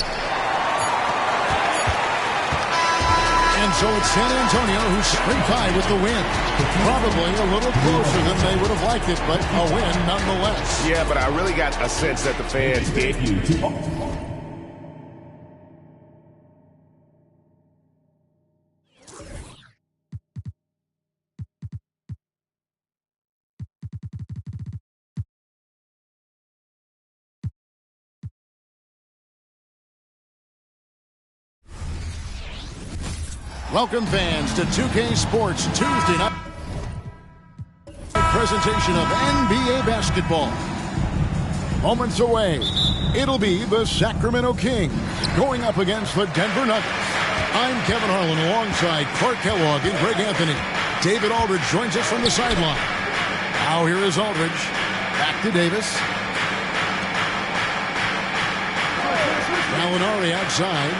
And so it's San Antonio who scraped by with the win. Probably a little closer than they would have liked it, but a win nonetheless. Yeah, but I really got a sense that the fans did. Welcome, fans, to 2K Sports Tuesday night presentation of NBA basketball. Moments away, it'll be the Sacramento Kings going up against the Denver Nuggets. I'm Kevin Harlan alongside Clark Kellogg and Greg Anthony. David Aldridge joins us from the sideline. Now here is Aldridge. Back to Davis. Gallinari outside.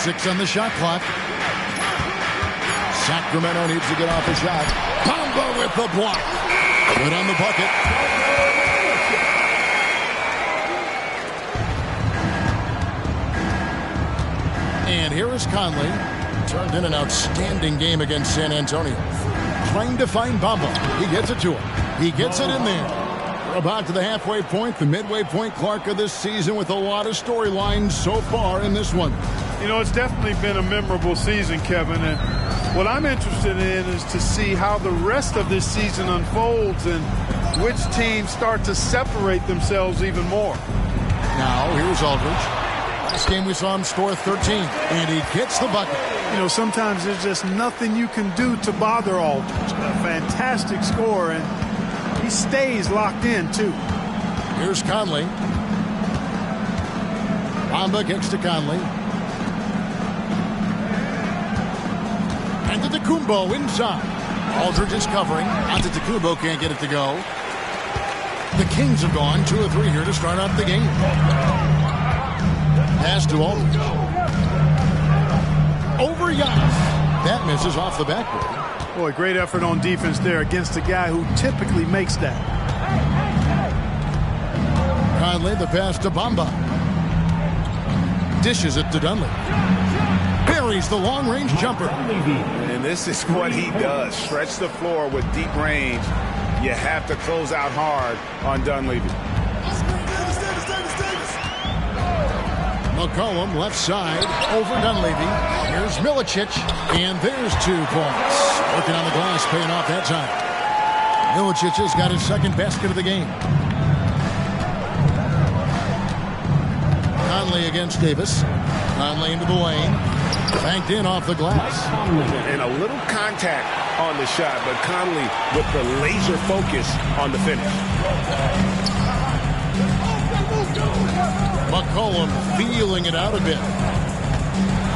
6 on the shot clock. Sacramento needs to get off a shot. Bamba with the block. Good on the bucket. And here is Conley. Turned in an outstanding game against San Antonio. Trying to find Bamba. He gets it to him. He gets it in there. We're about to the halfway point, the midway point, Clark, of this season with a lot of storylines so far in this one. You know, it's definitely been a memorable season, Kevin, and what I'm interested in is to see how the rest of this season unfolds and which teams start to separate themselves even more. Now, here's Aldridge. This game we saw him score 13, and he gets the bucket. You know, sometimes there's just nothing you can do to bother Aldridge. A fantastic score, and he stays locked in, too. Here's Conley. Bamba kicks to Conley. Antetokounmpo inside. Aldridge is covering. Antetokounmpo can't get it to go. The Kings have gone 2 of 3 here to start out the game. Pass to Aldridge. Over Giannis. That misses off the backboard. Boy, great effort on defense there against a guy who typically makes that. Conley, the pass to Bamba. Dishes it to Dunley. Buries the long-range jumper. And this is what he does. Stretch the floor with deep range. You have to close out hard on Dunleavy. McCollum left side over Dunleavy. Here's Milicic, and there's 2 points. Working on the glass, paying off that time. Milicic has got his second basket of the game. Conley against Davis. Conley into the lane. Banked in off the glass. And a little contact on the shot, but Conley with the laser focus on the finish. McCollum feeling it out a bit.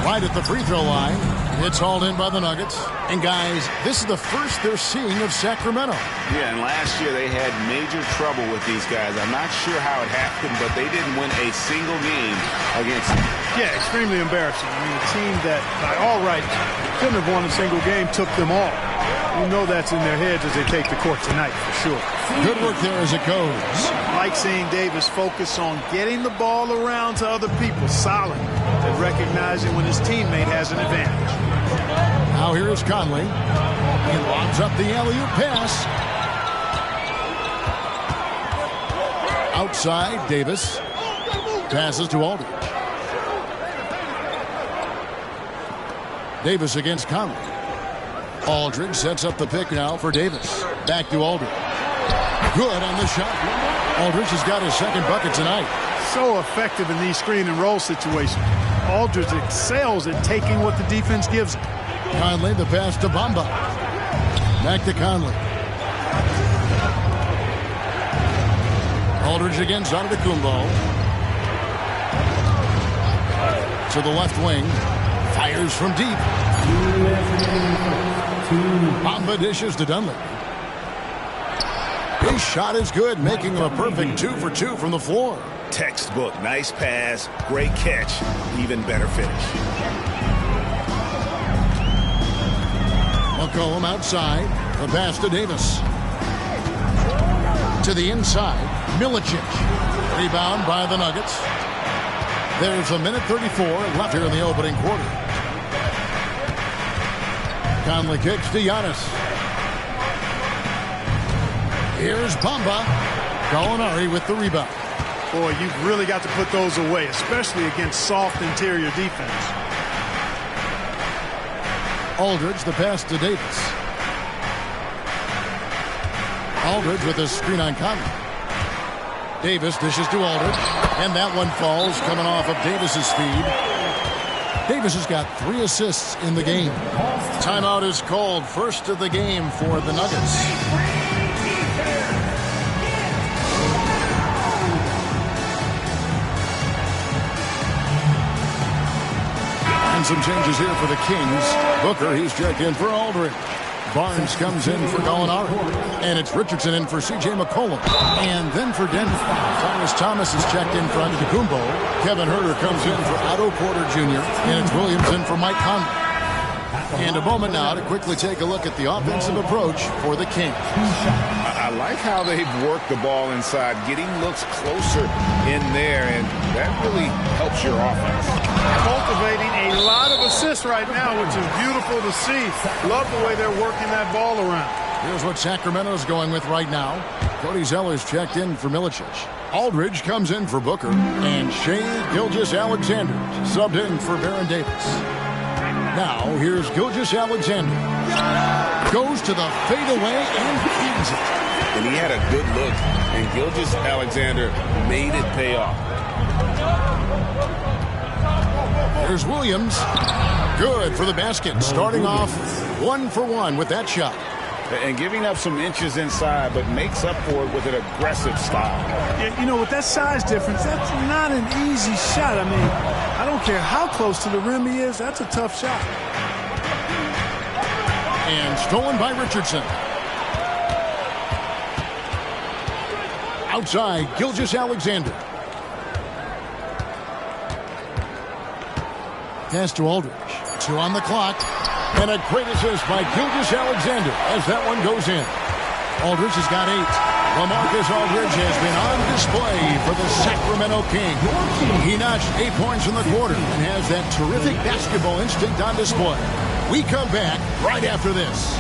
Right at the free throw line. It's hauled in by the Nuggets. And guys, this is the first they're seeing of Sacramento. Yeah, and last year they had major trouble with these guys. I'm not sure how it happened, but they didn't win a single game against them. Yeah, extremely embarrassing. I mean, a team that, by all rights, couldn't have won a single game, took them all. You know that's in their heads as they take the court tonight, for sure. Good work there as it goes. I like seeing Davis focus on getting the ball around to other people, solid, and recognizing when his teammate has an advantage. Now here is Conley. He lobs up the alley-oop pass. Outside, Davis. Passes to Aldridge. Davis against Conley. Aldridge sets up the pick now for Davis. Back to Aldridge. Good on the shot. Aldridge has got his second bucket tonight. So effective in these screen and roll situations. Aldridge excels at taking what the defense gives him. Conley, the pass to Bamba. Back to Conley. Aldridge against Antetokounmpo. To the left wing. Fires from deep. Bamba dishes to Dunley. His shot is good, making him a perfect 2 for 2 from the floor. Textbook, nice pass, great catch, even better finish. McCollum outside. The pass to Davis. To the inside. Milicic. Rebound by the Nuggets. There's a minute 34 left here in the opening quarter. Conley kicks to Giannis. Here's Bamba. Gallinari with the rebound. Boy, you've really got to put those away, especially against soft interior defense. Aldridge, the pass to Davis. Aldridge with a screen on Conley. Davis dishes to Aldridge, and that one falls coming off of Davis's speed. Davis has got 3 assists in the game. Timeout is called, first of the game for the Nuggets. And some changes here for the Kings. Booker, he's checked in for Aldridge. Barnes comes in for Gallinari. And it's Richardson in for C.J. McCollum. And then for Denver, Cyrus Thomas is checked in for Antetokounmpo. Kevin Huerter comes in for Otto Porter Jr. And it's Williams in for Mike Conley. And a moment now to quickly take a look at the offensive approach for the Kings. I like how they've worked the ball inside, getting looks closer in there, and that really helps your offense. Cultivating a lot of assists right now, which is beautiful to see. Love the way they're working that ball around. Here's what Sacramento's going with right now. Cody Zeller's checked in for Milicic. Aldridge comes in for Booker. And Shai Gilgeous-Alexander subbed in for Baron Davis. Now, here's Gilgeous-Alexander. Goes to the fadeaway and pins it. And he had a good look, and Gilgeous-Alexander made it pay off. Here's Williams. Good for the basket. Starting off 1 for 1 with that shot. And giving up some inches inside, but makes up for it with an aggressive style. You know, with that size difference, that's not an easy shot. I mean, I don't care how close to the rim he is. That's a tough shot. And stolen by Richardson. Outside, Gilgeous-Alexander. Pass to Aldridge. 2 on the clock. And a great assist by Gilgeous-Alexander as that one goes in. Aldridge has got 8. LaMarcus Aldridge has been on display for the Sacramento Kings. He notched 8 points in the quarter and has that terrific basketball instinct on display. We come back right after this.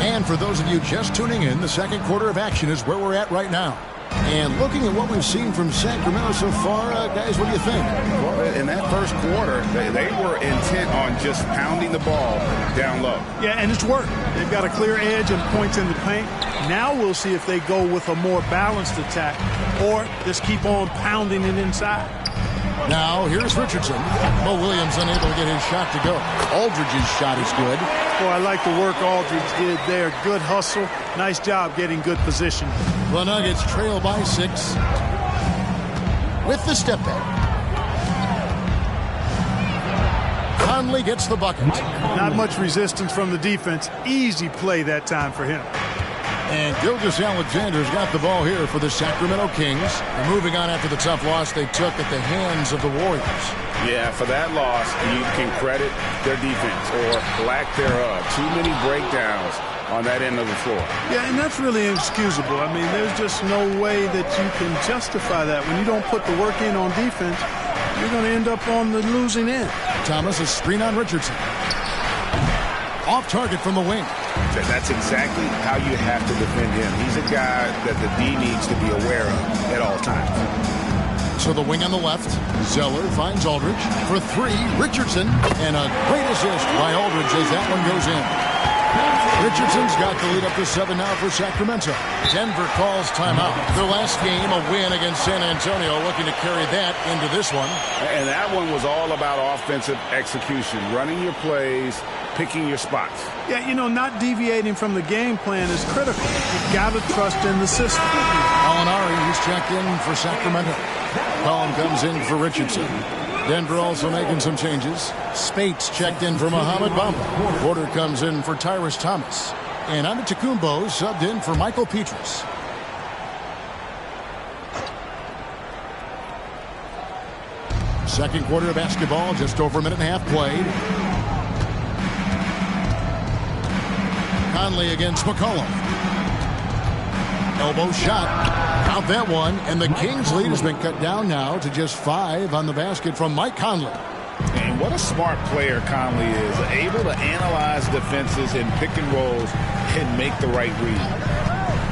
And for those of you just tuning in, the second quarter of action is where we're at right now. And looking at what we've seen from Sacramento so far, guys, what do you think? Well, in that first quarter, they were intent on just pounding the ball down low. Yeah, and it's worked. They've got a clear edge and points in the paint. Now we'll see if they go with a more balanced attack or just keep on pounding it inside. Now, here's Richardson. Mo Williams unable to get his shot to go. Aldridge's shot is good. Boy, I like the work Aldridge did there. Good hustle. Nice job getting good position. The Nuggets trail by 6 with the step back. Conley gets the bucket. Not much resistance from the defense. Easy play that time for him. And Gilgeous-Alexander's got the ball here for the Sacramento Kings. And moving on after the tough loss they took at the hands of the Warriors. Yeah, for that loss, you can credit their defense or lack thereof. Too many breakdowns on that end of the floor. Yeah, and that's really inexcusable. I mean, there's just no way that you can justify that. When you don't put the work in on defense, you're going to end up on the losing end. Thomas, a screen on Richardson. Off target from the wing. That's exactly how you have to defend him. He's a guy that the D needs to be aware of at all times. So the wing on the left. Zeller finds Aldridge for 3. Richardson, and a great assist by Aldridge as that one goes in. Richardson's got the lead up to 7 now for Sacramento. Denver calls timeout. Their last game, a win against San Antonio, looking to carry that into this one. And that one was all about offensive execution, running your plays, picking your spots. Yeah, you know, not deviating from the game plan is critical. You've got to trust in the system. Gallinari, he's checked in for Sacramento. Collin comes in for Richardson. Denver also making some changes. Spates checked in for Mohamed Bamba. Porter comes in for Tyrese Thomas. And Antetokounmpo subbed in for Michael Petrus. Second quarter of basketball, just over a minute and a half played. Conley against McCollum. Elbow shot. Count that one. And the Kings' lead has been cut down now to just 5 on the basket from Mike Conley. And what a smart player Conley is. Able to analyze defenses and pick and rolls and make the right read.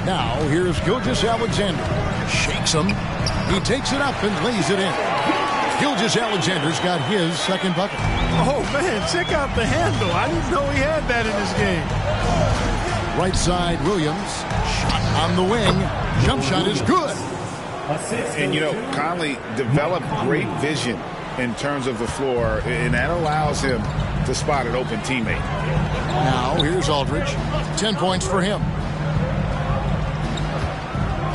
Now, here's Gilgeous-Alexander. Shakes him. He takes it up and lays it in. Gilgeous-Alexander's got his second bucket. Oh, man, check out the handle. I didn't know he had that in his game. Right side, Williams. Shot on the wing. Jump shot is good. And, you know, Conley developed great vision in terms of the floor, and that allows him to spot an open teammate. Now, here's Aldridge. 10 points for him.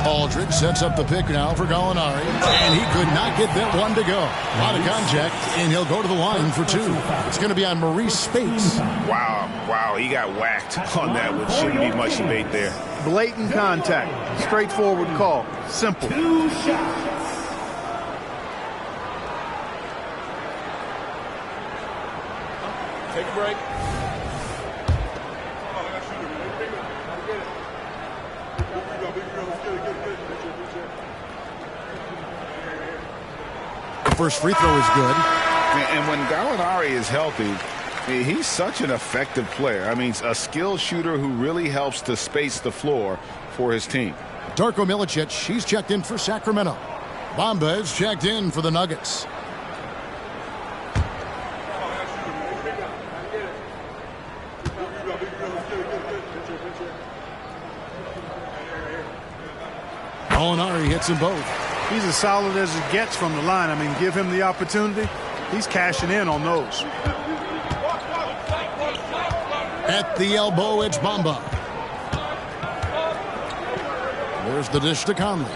Aldridge sets up the pick now for Gallinari, and he could not get that one to go. A lot of contact, and he'll go to the line for 2. It's going to be on Maurice Spates. Wow, he got whacked on that, which shouldn't be much debate there. Blatant contact. Straightforward call. Simple. 2 shots. Take a break. The first free throw is good. And when Gallinari is healthy, he's such an effective player. I mean, a skilled shooter who really helps to space the floor for his team. Darko Milicic, he's checked in for Sacramento. Bamba is checked in for the Nuggets. Gallinari hits them both. He's as solid as it gets from the line. I mean, give him the opportunity. He's cashing in on those. At the elbow, it's Bamba. There's the dish to Conley.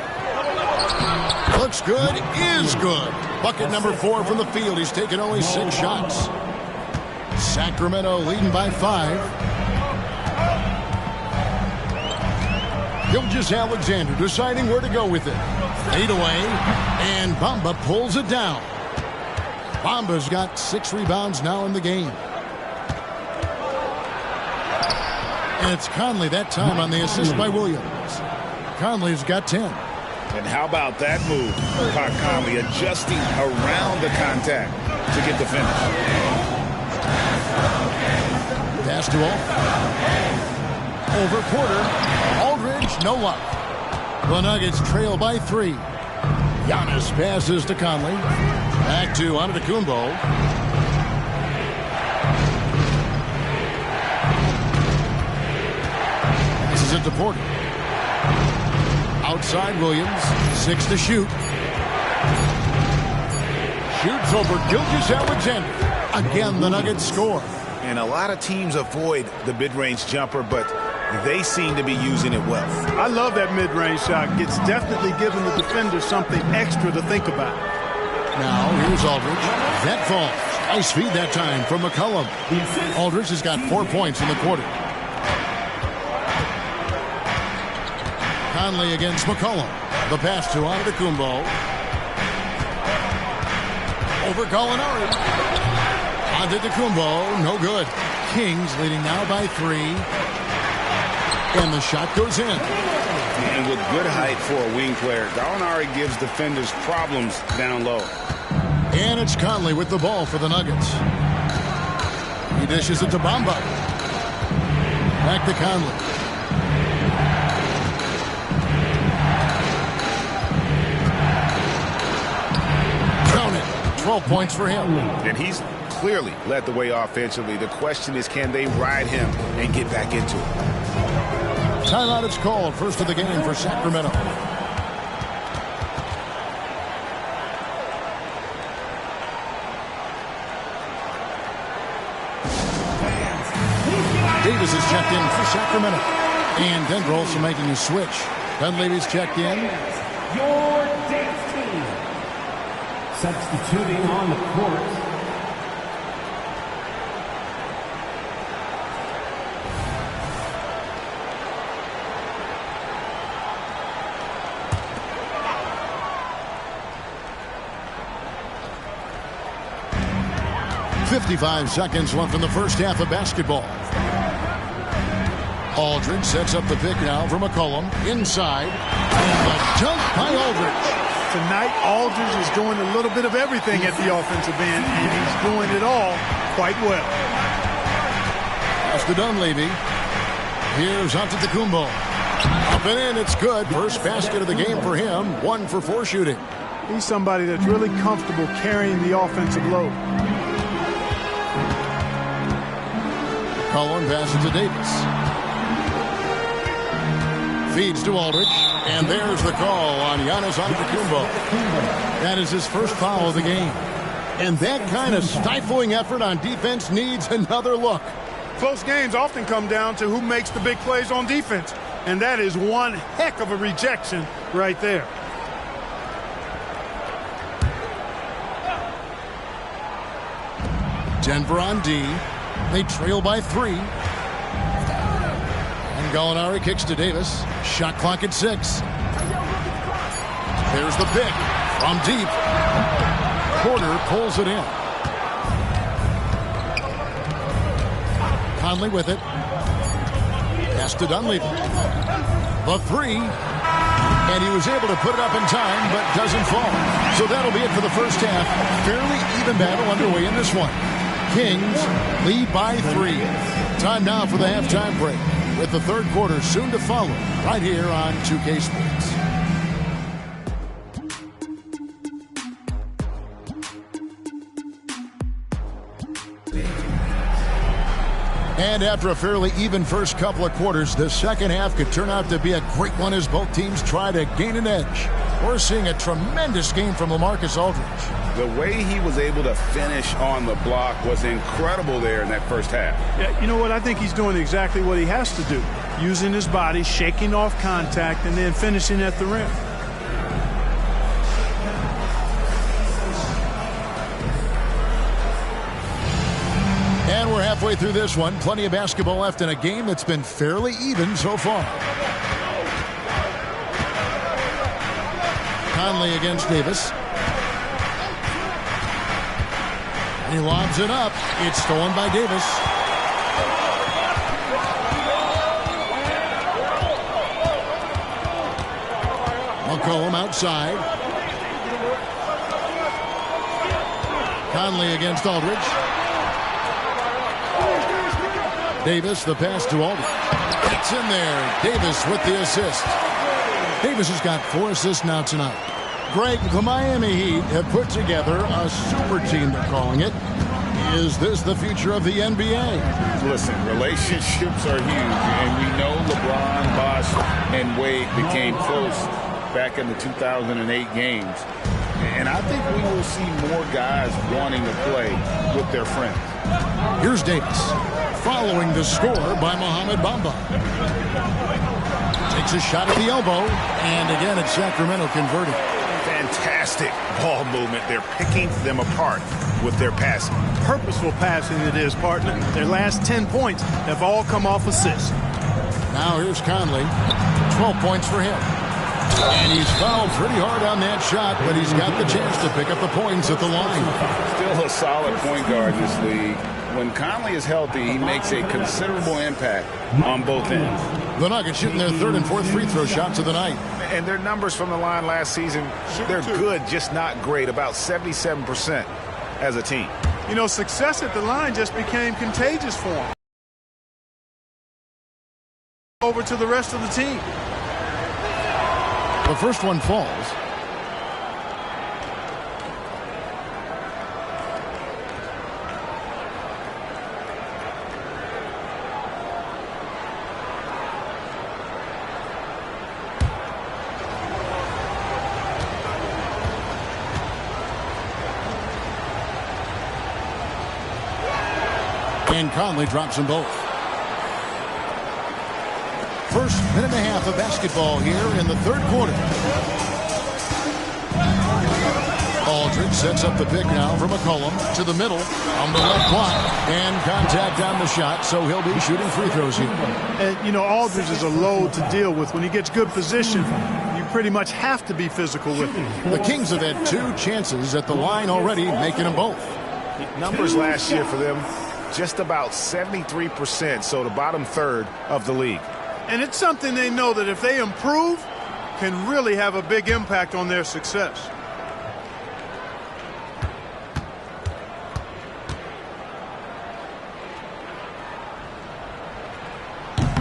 Looks good, is good. Bucket number 4 from the field. He's taken only 6 shots. Sacramento leading by 5. Gilgeous-Alexander deciding where to go with it. Lead away, and Bamba pulls it down. Bamba's got 6 rebounds now in the game. And it's Conley that time on the assist by Williams. Conley's got 10. And how about that move? Pat Conley adjusting around the contact to get the finish. Pass to over Porter. Aldridge, no luck. The Nuggets trail by 3. Giannis passes to Conley. Back to Antetokounmpo. Passes it to Porter. Outside Williams. 6 to shoot. Shoots over Gilgeous-Alexander. Again, the Nuggets score. And a lot of teams avoid the mid-range jumper, but they seem to be using it well. I love that mid-range shot. It's definitely giving the defender something extra to think about. Now, here's Aldridge. That falls. Nice feed that time from McCollum. Aldridge has got 4 points in the quarter. Conley against McCollum. The pass to Antetokounmpo. Over Gallinari. Antetokounmpo, no good. Kings leading now by 3. And the shot goes in. And with good height for a wing player, Gallinari gives defenders problems down low. And it's Conley with the ball for the Nuggets. He dishes it to Bamba. Back to Conley. Count it. 12 points for him. And he's clearly led the way offensively. The question is, can they ride him and get back into it? Timeout is called. First of the game for Sacramento. Davis is checked in for Sacramento. And Denver also making a switch. Dunleavy's checked in. Your dance team. Substituting on the court. .55 seconds left in the first half of basketball. Aldridge sets up the pick now for McCollum. Inside. And a dunk by Aldridge. Tonight, Aldridge is doing a little bit of everything at the offensive end, and he's doing it all quite well. Pass to Dunleavy. Here's Antetokounmpo. Up and in, it's good. First basket of the game for him. 1 for 4 shooting. He's somebody that's really comfortable carrying the offensive load. Cullen passes to Davis. Feeds to Aldridge. And there's the call on Giannis Antetokounmpo. That is his first foul of the game. And that kind of stifling effort on defense needs another look. Close games often come down to who makes the big plays on defense. And that is one heck of a rejection right there. Denver on D. They trail by 3. And Gallinari kicks to Davis. Shot clock at 6. There's the pick from deep. Porter pulls it in. Conley with it. Pass to Dunleavy. The 3. And he was able to put it up in time, but doesn't fall. So that'll be it for the first half. Fairly even battle underway in this one. Kings lead by 3. Time now for the halftime break, with the third quarter soon to follow right here on 2K Sports. And after a fairly even first couple of quarters, the second half could turn out to be a great one as both teams try to gain an edge. We're seeing a tremendous game from LaMarcus Aldridge. The way he was able to finish on the block was incredible there in that first half. Yeah, you know what? I think he's doing exactly what he has to do. Using his body, shaking off contact, and then finishing at the rim. And we're halfway through this one. Plenty of basketball left in a game that's been fairly even so far. Conley against Davis. He lobs it up. It's stolen by Davis. McCollum outside. Conley against Aldridge. Davis, the pass to Aldridge. It's in there. Davis with the assist. Davis has got 4 assists now tonight. Greg, the Miami Heat have put together a super team, they're calling it. Is this the future of the NBA? Listen, relationships are huge, and we know LeBron, Bosh, and Wade became close back in the 2008 games. And I think we will see more guys wanting to play with their friends. Here's Davis, following the score by Mohamed Bamba. Takes a shot at the elbow, and again it's Sacramento converting. Fantastic ball movement. They're picking them apart with their passing. Purposeful passing it is, partner. Their last 10 points have all come off assists. Now here's Conley. 12 points for him. And he's fouled pretty hard on that shot, but he's got the chance to pick up the points at the line. Still a solid point guard in this league. When Conley is healthy, he makes a considerable impact on both ends. The Nuggets shooting their 3rd and 4th free throw shots of the night. And their numbers from the line last season, they're good, just not great. About 77% as a team. You know, success at the line just became contagious for them. Over to the rest of the team. The first one falls. And Conley drops them both. First minute and a half of basketball here in the 3rd quarter. Aldridge sets up the pick now for McCollum to the middle on the left block. And contact on the shot, so he'll be shooting free throws here. And, you know, Aldridge is a load to deal with. When he gets good position, you pretty much have to be physical with him. The Kings have had 2 chances at the line already, making them both. Numbers last year for them, just about 73%, so the bottom third of the league. And it's something they know that if they improve, can really have a big impact on their success.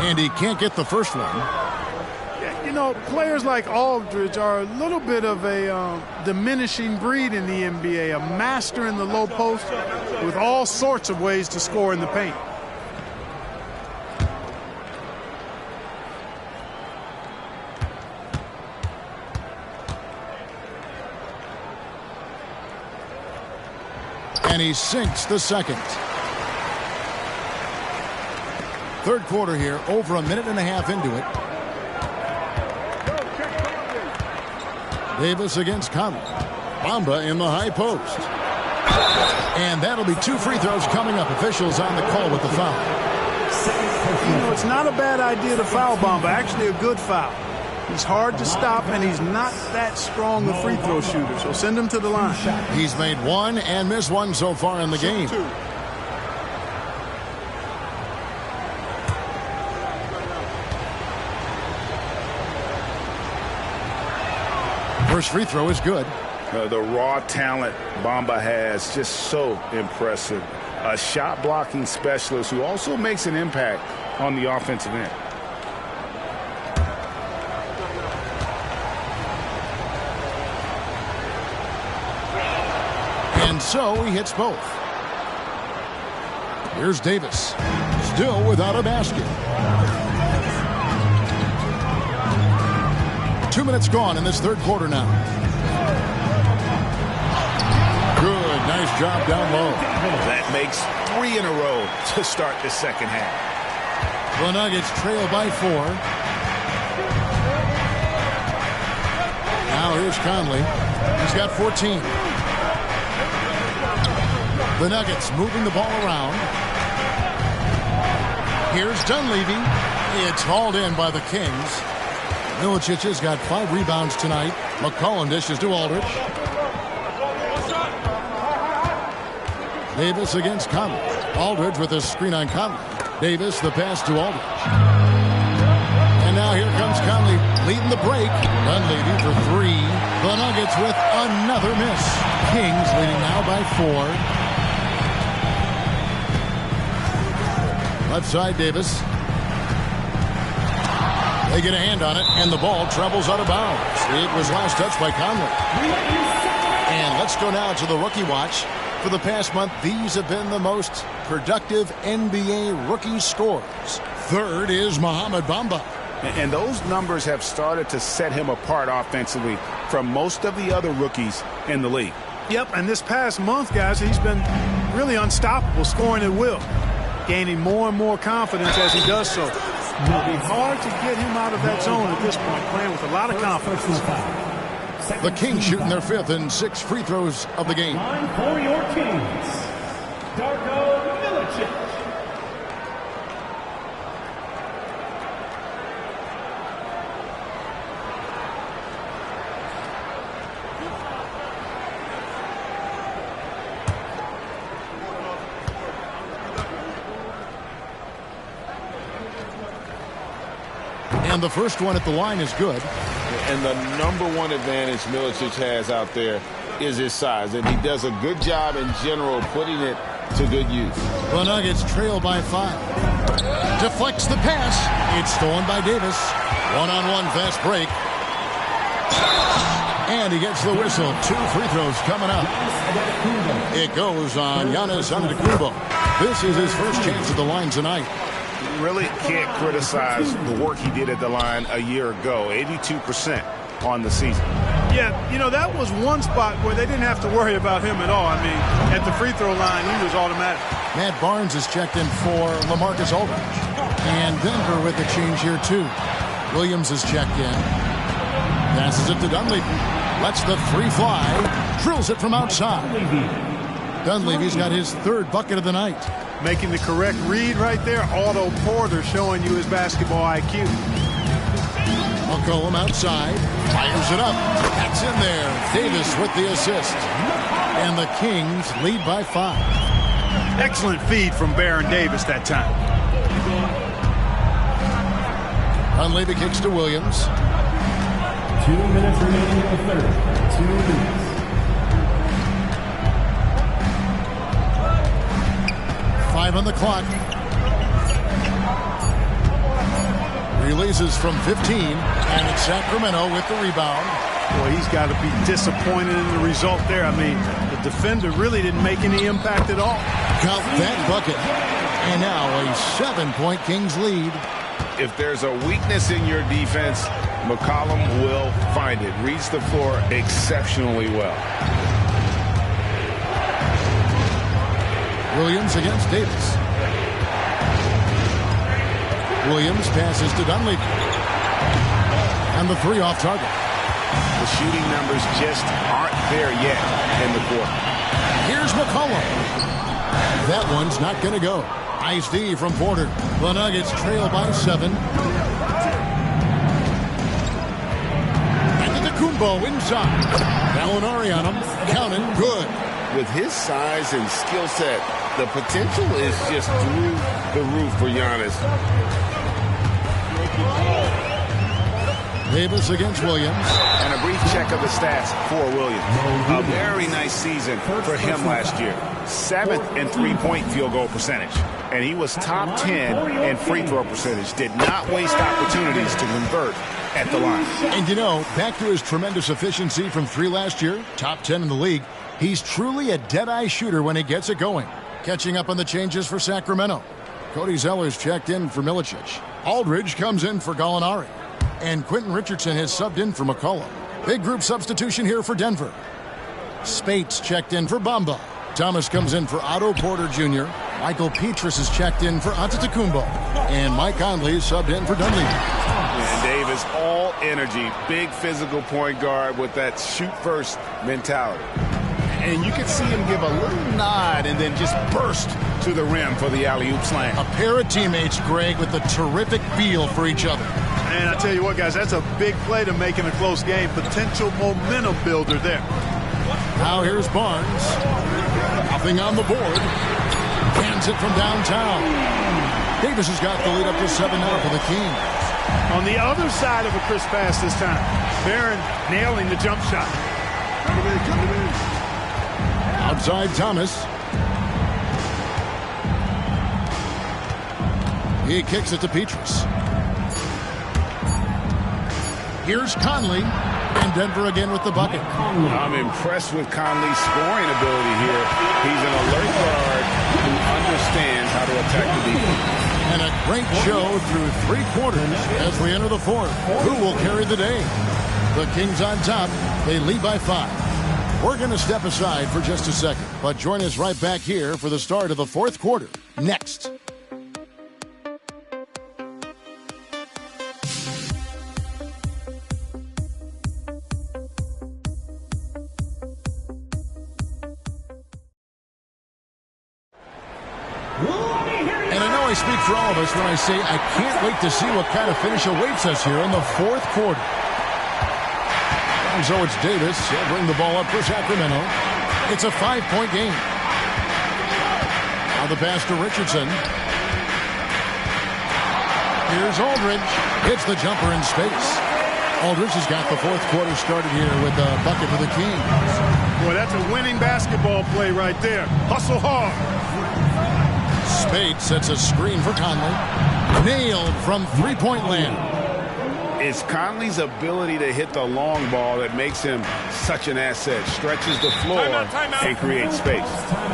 And he can't get the first one. You know, players like Aldridge are a little bit of a diminishing breed in the NBA, a master in the low post with all sorts of ways to score in the paint. And he sinks the second. 3rd quarter here, over a minute and a half into it. Davis against Conley. Bamba in the high post. And that'll be 2 free throws coming up. Officials on the call with the foul. You know, it's not a bad idea to foul Bamba. Actually a good foul. He's hard to stop, and he's not that strong a free throw shooter, so send him to the line. He's made 1 and missed 1 so far in the game. First free throw is good. The raw talent Bamba has, just so impressive. A shot blocking specialist who also makes an impact on the offensive end. And so he hits both. Here's Davis, still without a basket. 2 minutes gone in this 3rd quarter now. Good, nice job down low. That makes 3 in a row to start the second half. The Nuggets trail by 4. Now here's Conley. He's got 14. The Nuggets moving the ball around. Here's Dunleavy. It's hauled in by the Kings. Milicic has got 5 rebounds tonight. McCollum dishes to Aldridge. Davis against Conley. Aldridge with a screen on Conley. Davis the pass to Aldridge. And now here comes Conley leading the break. Dunleavy for 3. The Nuggets with another miss. Kings leading now by 4. Left side Davis. They get a hand on it, and the ball travels out of bounds. It was last touched by Conley. And let's go now to the rookie watch. For the past month, these have been the most productive NBA rookie scores. Third is Mohamed Bamba. And those numbers have started to set him apart offensively from most of the other rookies in the league. Yep, and this past month, guys, he's been really unstoppable, scoring at will, gaining more and more confidence as he does so. It'll be hard to get him out of that zone at this point, playing with a lot of confidence. The Kings shooting their 5th and 6th free throws of the game. Line for your Kings, Darko Milicic. And the first one at the line is good. And the number one advantage Milicic has out there is his size. And he does a good job in general putting it to good use. The Nuggets trail by 5. Deflects the pass. It's stolen by Davis. One-on-one fast break. And he gets the whistle. 2 free throws coming up. It goes on Giannis Antetokounmpo. This is his first chance at the line tonight. Really can't criticize the work he did at the line a year ago. 82% on the season. Yeah, you know, that was one spot where they didn't have to worry about him at all. I mean, at the free throw line, he was automatic. Matt Barnes is checked in for LaMarcus Aldridge. And Denver with a change here, too. Williams is checked in. Passes it to Dunleavy. Lets the 3 fly. Drills it from outside. Dunleavy's got his 3rd bucket of the night. Making the correct read right there. Otto Porter showing you his basketball IQ. McCollum outside. Fires it up. That's in there. Davis with the assist. And the Kings lead by 5. Excellent feed from Baron Davis that time. Dunleavy kicks to Williams. 2 minutes remaining in the third. 2 minutes. On the clock. Releases from 15, and it's Sacramento with the rebound. Boy, he's got to be disappointed in the result there. I mean, the defender really didn't make any impact at all. Count that bucket. And now a 7-point Kings lead. If there's a weakness in your defense, McCollum will find it. Reads the floor exceptionally well. Williams against Davis. Williams passes to Dunleavy. And the 3 off target. The shooting numbers just aren't there yet in the quarter. Here's McCollum. That one's not going to go. Nice D from Porter. The Nuggets trail by 7. Antetokounmpo inside. Gallinari on him. Counted. Good. With his size and skill set, the potential is just through the roof for Giannis. Davis against Williams. And a brief check of the stats for Williams. A very nice season for him last year. 7th in 3-point field goal percentage. And he was top 10 in free throw percentage. Did not waste opportunities to convert at the line. And you know, back to his tremendous efficiency from 3 last year, top 10 in the league, he's truly a dead-eye shooter when he gets it going. Catching up on the changes for Sacramento. Cody Zeller's checked in for Milicic. Aldridge comes in for Gallinari. And Quentin Richardson has subbed in for McCollum. Big group substitution here for Denver. Spates checked in for Bamba. Thomas comes in for Otto Porter Jr. Michael Petrus is checked in for Antetokounmpo. And Mike Conley is subbed in for Dunleavy. And Davis, all energy, big physical point guard with that shoot-first mentality. And you could see him give a little nod and then just burst to the rim for the alley-oop slam. A pair of teammates, Greg, with a terrific feel for each other. And I tell you what, guys, that's a big play to make in a close game. Potential momentum builder there. Now here's Barnes. Nothing on the board. Cans it from downtown. Davis has got the lead up to 7 now for the Kings. On the other side of a crisp pass this time. Barron nailing the jump shot. Outside Thomas. He kicks it to Petrus. Here's Conley. And Denver again with the bucket. I'm impressed with Conley's scoring ability here. He's an alert guard who understands how to attack the defense. And a great show through 3 quarters as we enter the 4th. Who will carry the day? The Kings on top. They lead by 5. We're going to step aside for just a second, but join us right back here for the start of the 4th quarter. Next. I speak for all of us when I say I can't wait to see what kind of finish awaits us here in the 4th quarter. And so it's Davis. He'll bring the ball up for Sacramento. It's a 5-point game. Now the pass to Richardson. Here's Aldridge. Hits the jumper in space. Aldridge has got the 4th quarter started here with a bucket for the Kings. Boy, that's a winning basketball play right there. Hustle hard. Spade sets a screen for Conley. Nailed from 3-point land. It's Conley's ability to hit the long ball that makes him such an asset. Stretches the floor timeout. And creates space.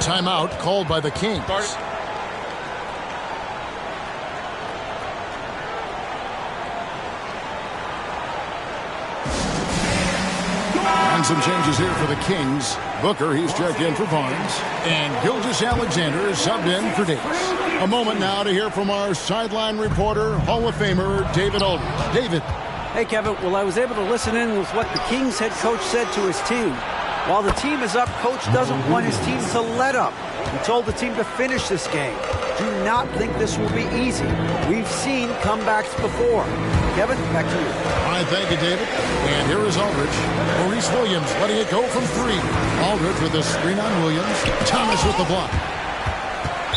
Timeout called by the Kings. And some changes here for the Kings. Booker, he's checked in for Barnes. And Gilgeous-Alexander is subbed in for Davis. A moment now to hear from our sideline reporter, Hall of Famer David Aldridge. David. Hey, Kevin. Well, I was able to listen in with what the Kings head coach said to his team. While the team is up, coach doesn't want his team to let up. He told the team to finish this game. Do not think this will be easy. We've seen comebacks before. Kevin, back to you. All right, thank you, David. And here is Aldridge. Maurice Williams letting it go from 3. Aldridge with a screen on Williams. Thomas with the block.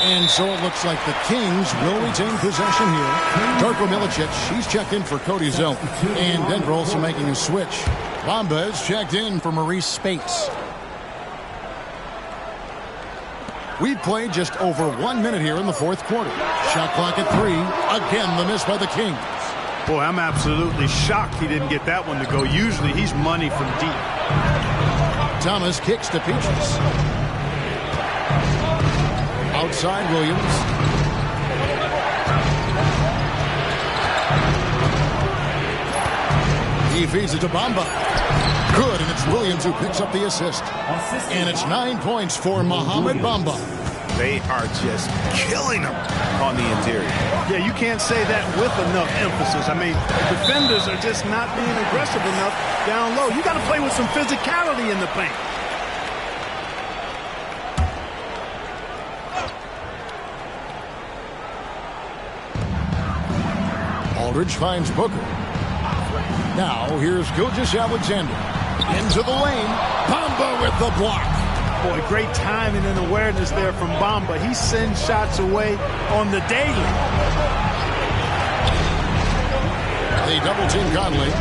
And so it looks like the Kings will retain possession here. Darko Milicic, he's checked in for Cody Zeller. And Denver also making a switch. Bamba is checked in for Maurice Spates. We've played just over 1 minute here in the 4th quarter. Shot clock at 3. Again, the miss by the Kings. Boy, I'm absolutely shocked he didn't get that one to go. Usually he's money from deep. Thomas kicks to Petrus. Outside Williams. He feeds it to Bamba. Good, and it's Williams who picks up the assist. And it's 9 points for Mohamed Bamba. They are just killing them on the interior. Yeah, you can't say that with enough emphasis. I mean, defenders are just not being aggressive enough down low. You got to play with some physicality in the paint. Aldridge finds Booker. Now here's Gilgeous-Alexander. Into the lane. Bamba with the block. Boy, great timing and awareness there from Bamba. He sends shots away on the daily. They double team Conley.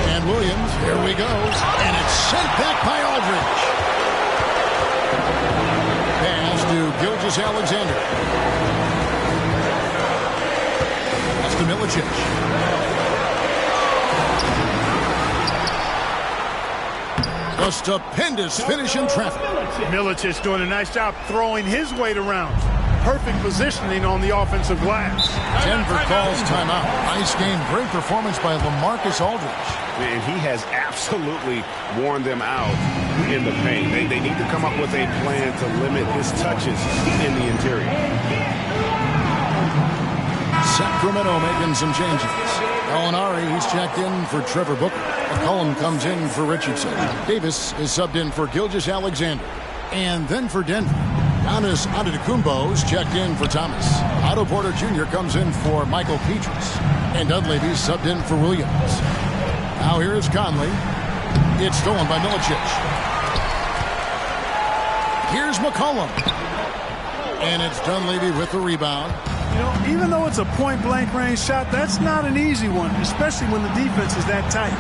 And Williams, here we go. And it's sent back by Aldridge. Pass to Gilgeous-Alexander. That's to Milicic. A stupendous finish in traffic. Milicic doing a nice job throwing his weight around. Perfect positioning on the offensive glass. Denver calls timeout. Nice game. Great performance by LaMarcus Aldridge. And he has absolutely worn them out in the paint. They need to come up with a plan to limit his touches in the interior. Sacramento making some changes. Gallinari, he's checked in for Trevor Booker. McCollum comes in for Richardson. Davis is subbed in for Gilgeous-Alexander. And then for Denver, Giannis Antetokounmpo's checked in for Thomas. Otto Porter Jr. comes in for Michael Petras. And Dunleavy's subbed in for Williams. Now here is Conley. It's stolen by Milicic. Here's McCollum. And it's Dunleavy with the rebound. You know, even though it's a point-blank range shot, that's not an easy one, especially when the defense is that tight.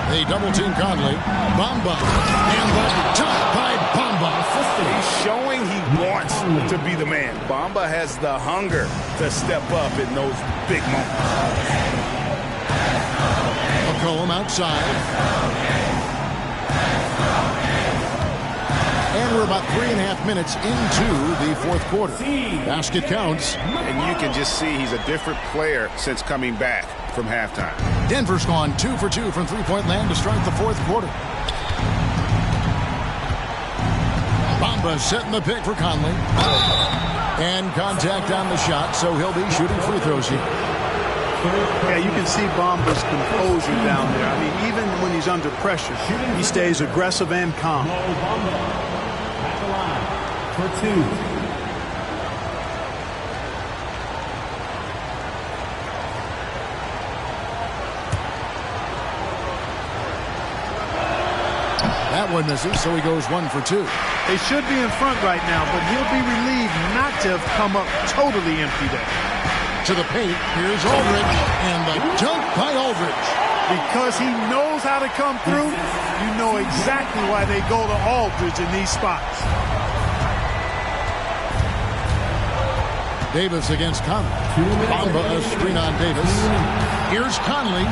They double-team Conley. Bamba. And the top by Bamba. He's showing he wants to be the man. Bamba has the hunger to step up in those big moments. McCollum outside. And we're about 3.5 minutes into the fourth quarter. Basket counts. And you can just see he's a different player since coming back from halftime. Denver's gone 2 for 2 from three-point land to start the fourth quarter. Bamba setting the pick for Conley. And contact on the shot, so he'll be shooting free throws here. Yeah, you can see Bamba's composure down there. I mean, even when he's under pressure, he stays aggressive and calm. At the line for 2. That one misses, so he goes 1 for 2. They should be in front right now, but he'll be relieved not to have come up totally empty there. To the paint, here's Aldridge, and the dunk by Aldridge. Because he knows how to come through, you know exactly why they go to Aldridge in these spots. Davis against Conley. Bamba a screen on Davis. Here's Conley.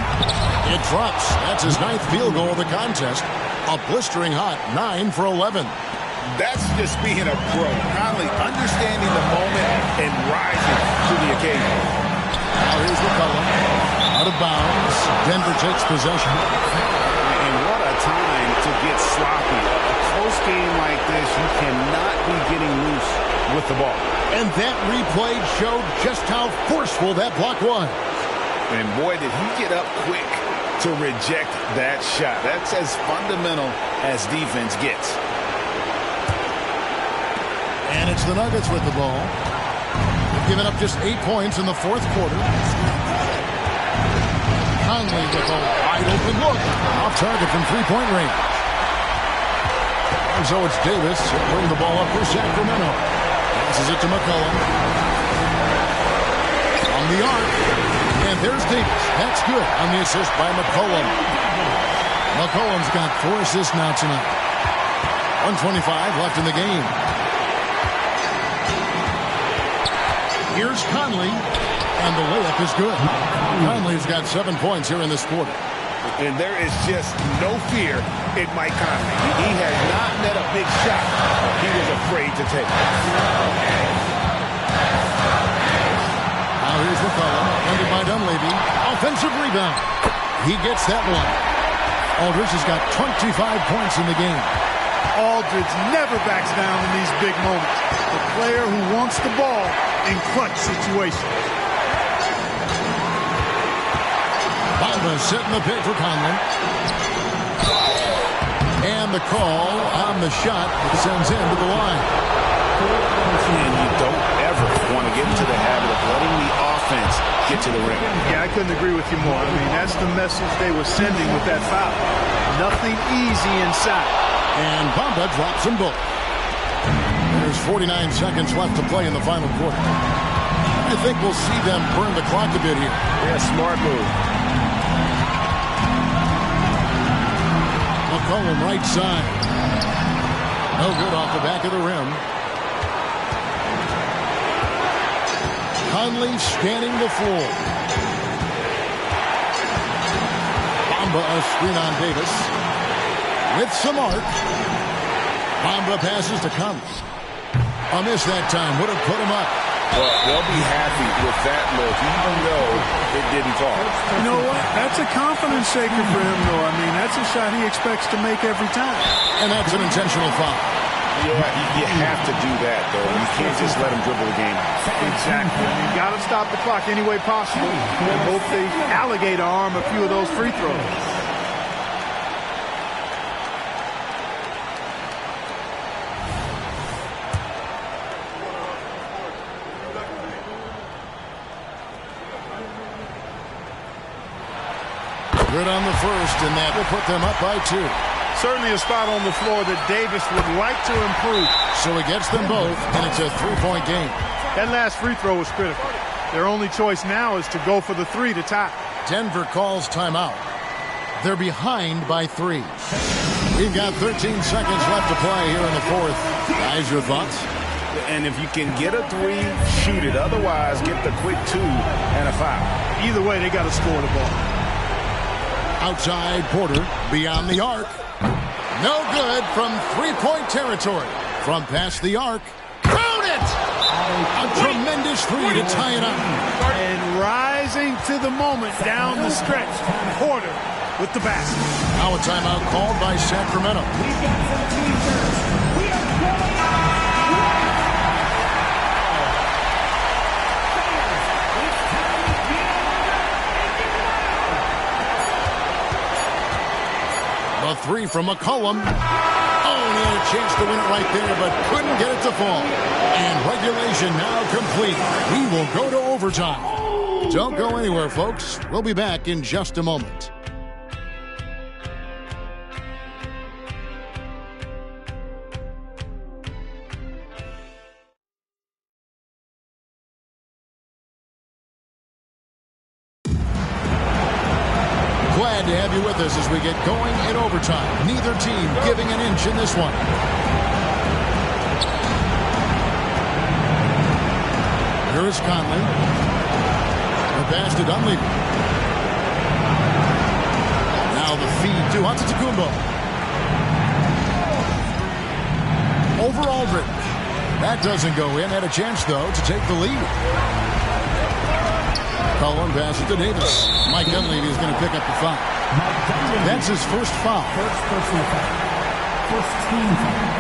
It drops. That's his 9th field goal of the contest. A blistering hot 9 for 11. That's just being a pro. Conley understanding the moment and rising to the occasion. Now here's McCollum. Out of bounds. Denver takes possession. And what a time to get sloppy. A close game like this, you cannot be getting loose with the ball. And that replay showed just how forceful that block was. And boy, did he get up quick to reject that shot. That's as fundamental as defense gets. And it's the Nuggets with the ball. They've given up just 8 points in the fourth quarter. Conley with a wide open look. Off target from three-point range. And so it's Davis who bring the ball up for Sacramento. Passes it to McCollum. On the arc. And there's Davis. That's good on the assist by McCollum. McCollum's got 4 assists now tonight. 1:25 left in the game. Here's Conley, and the layup is good. Conley's got 7 points here in this quarter. And there is just no fear in Mike Conley. He has not met a big shot he was afraid to take. Now here's McCollum, ended by Dunleavy. Offensive rebound. He gets that one. Aldridge has got 25 points in the game. Aldridge never backs down in these big moments. The player who wants the ball in clutch situations. Bamba setting the pick for Conley. And the call on the shot that sends him to the line. And you don't ever want to get into the habit of letting the offense get to the rim. Yeah, I couldn't agree with you more. I mean, that's the message they were sending with that foul. Nothing easy inside. And Bamba drops them both. There's 49 seconds left to play in the final quarter. I think we'll see them burn the clock a bit here. Yeah, smart move. McCollum right side. No good off the back of the rim. Conley scanning the floor. Bamba a screen on Davis. With some arc. Bamba passes to Conley. A miss that time. Would have put him up. Well, they'll be happy with that look, even though it didn't fall. You know what? That's a confidence shaker for him, though. I mean, that's a shot he expects to make every time. And that's an intentional foul. Yeah, you have to do that, though. You can't just let him dribble the game out. Exactly. You got to stop the clock any way possible. And hope they alligator arm a few of those free throws. Good on the first, and that will put them up by 2. Certainly a spot on the floor that Davis would like to improve. So he gets them both, and it's a 3-point game. That last free throw was critical. Their only choice now is to go for the 3 to tie. Denver calls timeout. They're behind by 3. We've got 13 seconds left to play here in the fourth. Guys, your thoughts? And if you can get a 3, shoot it. Otherwise, get the quick 2 and a foul. Either way, they got to score the ball. Outside Porter, beyond the arc. No good from 3-point territory. From past the arc. Count it! A tremendous 3 to tie it up. And rising to the moment down the stretch. Porter with the basket. Now a timeout called by Sacramento. A 3 from McCollum. Oh, and he had a chance to win it right there, but couldn't get it to fall. And regulation now complete. We will go to overtime. Don't go anywhere, folks. We'll be back in just a moment. Glad to have you with us as we get going in overtime. Neither team giving an inch in this one. Here is Conley. The pass to Dunleavy. Now the feed to Antetokounmpo. Over Aldridge. That doesn't go in. Had a chance, though, to take the lead. Cullen passes to Davis. Mike Dunleavy is going to pick up the foul. That's his first foul. First personal foul. First team foul.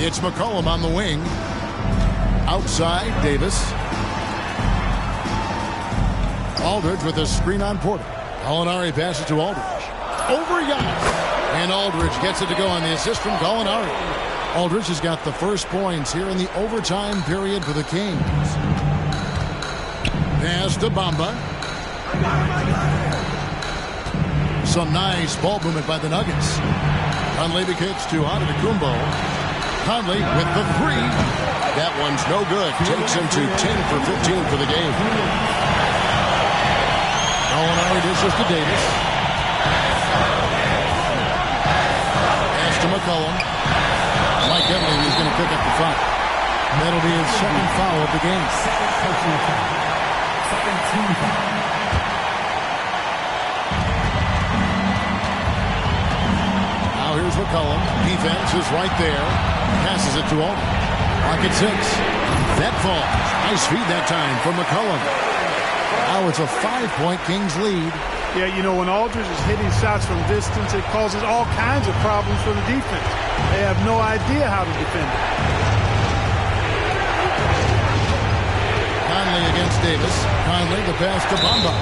It's McCollum on the wing. Outside, Davis. Aldridge with a screen on Porter. Gallinari passes to Aldridge. Over Giannis. And Aldridge gets it to go on the assist from Gallinari. Aldridge has got the first points here in the overtime period for the Kings. Pass to Bamba. Some nice ball movement by the Nuggets. Dunleavy kicks to Antetokounmpo. Conley with the 3. That one's no good. Takes him to 10 for 15 for the game. Gallinari dishes to Davis. Pass to McCollum. Mike Dunleavy is going to pick up the foul. That'll be his second foul of the game. Second personal foul. Second team foul. Now here's McCollum. Defense is right there. Passes it to Aldridge. Clock at 6. That falls. Nice feed that time from McCollum. Now it's a 5-point Kings lead. Yeah, you know, when Aldridge is hitting shots from distance, it causes all kinds of problems for the defense. They have no idea how to defend it. Conley against Davis. Conley the pass to Bamba.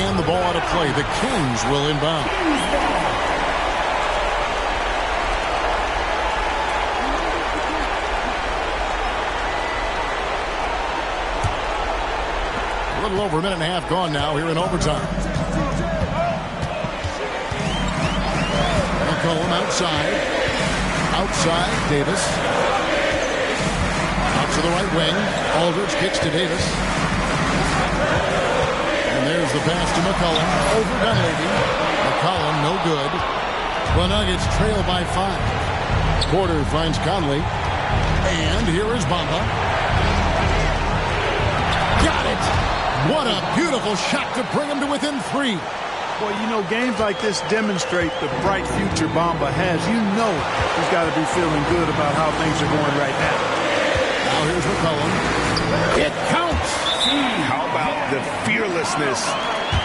And the ball out of play. The Kings will inbound. A little over a minute and a half gone now here in overtime. McCollum outside. Outside, Davis. Out to the right wing. Aldridge kicks to Davis. And there's the pass to McCollum. Over Dunleavy. McCollum, no good. The Nuggets trail by 5. Porter finds Conley. And here is Bamba. Got it! What a beautiful shot to bring him to within 3. Well, you know, games like this demonstrate the bright future Bamba has. You know he's got to be feeling good about how things are going right now. Now here's McCollum. It counts! How about the fearlessness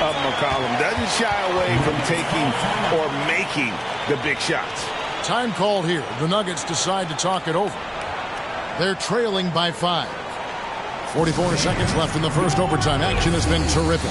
of McCollum? Doesn't shy away from taking or making the big shots. Time called here. The Nuggets decide to talk it over. They're trailing by 5. 44 seconds left in the first overtime. Action has been terrific.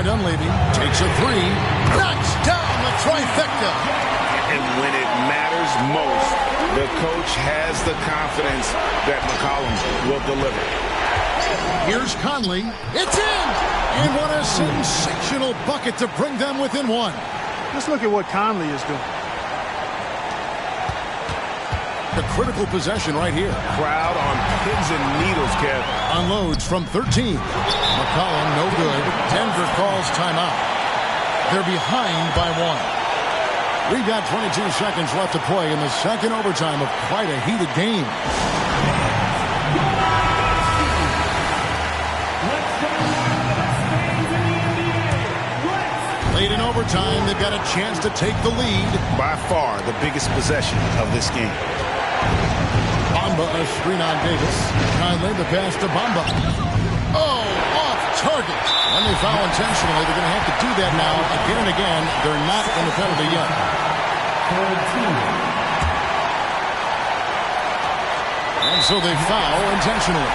by Dunleavy. Takes a three. Knocks down the trifecta. And when it matters most, the coach has the confidence that McCollum will deliver. Here's Conley. It's in! And what a sensational bucket to bring them within one. Let's look at what Conley is doing. The critical possession right here. Crowd on pins and needles, Kev. Unloads from 13. McCollum, no good. Denver calls timeout. They're behind by one. We've got 22 seconds left to play in the second overtime of quite a heated game. Late in overtime, they've got a chance to take the lead. By far the biggest possession of this game. Bamba, a screen on Davis. Conley, the pass to Bamba. Oh, off target. When they foul intentionally, they're going to have to do that now again and again. They're not in the penalty yet. And so they foul intentionally.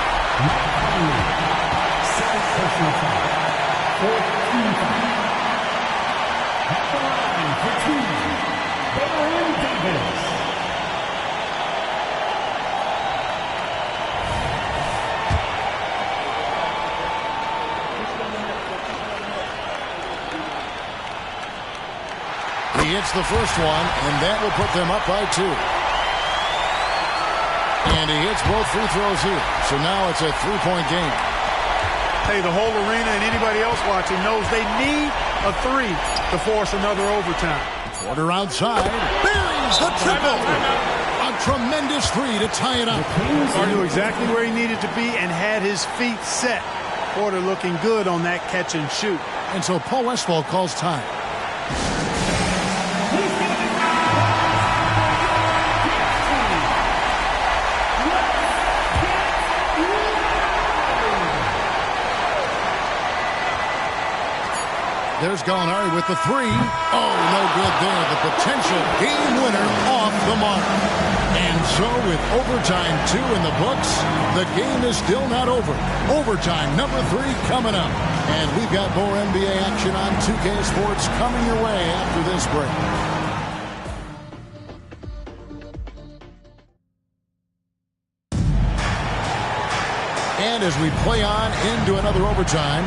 He hits the first one, and that will put them up by 2. And he hits both free throws here. So now it's a 3-point game. Hey, the whole arena and anybody else watching knows they need a 3 to force another overtime. Porter outside. Buries the triple. A tremendous 3 to tie it up. He knew exactly where he needed to be and had his feet set. Porter looking good on that catch and shoot. And so Paul Westphal calls time. There's Gallinari with the 3. Oh, no good there. The potential game winner off the mark. And so with overtime 2 in the books, the game is still not over. Overtime number 3 coming up. And we've got more NBA action on 2K Sports coming your way after this break. And as we play on into another overtime,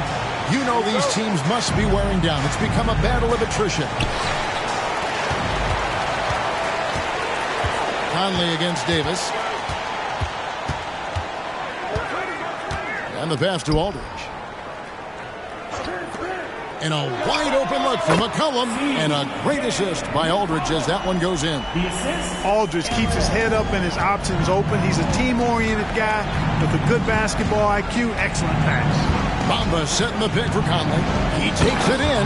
you know these teams must be wearing down. It's become a battle of attrition. Conley against Davis. And the pass to Aldridge. And a wide open look for McCollum. And a great assist by Aldridge as that one goes in. Aldridge keeps his head up and his options open. He's a team-oriented guy with a good basketball IQ. Excellent pass. Bamba setting the pick for Conley. He takes it in,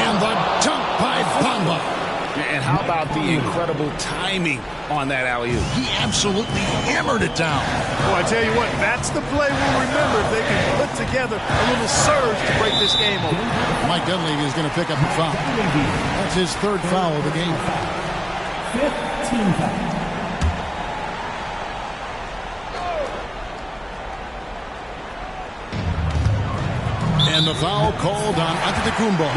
and the dunk by Bamba. And how about the incredible timing on that alley-oop? He absolutely hammered it down. Well, I tell you what, that's the play we'll remember if they can put together a little surge to break this game open. Mike Dunleavy is going to pick up the foul. That's his 3rd foul of the game. 15 foul. And the foul called on Antetokounmpo.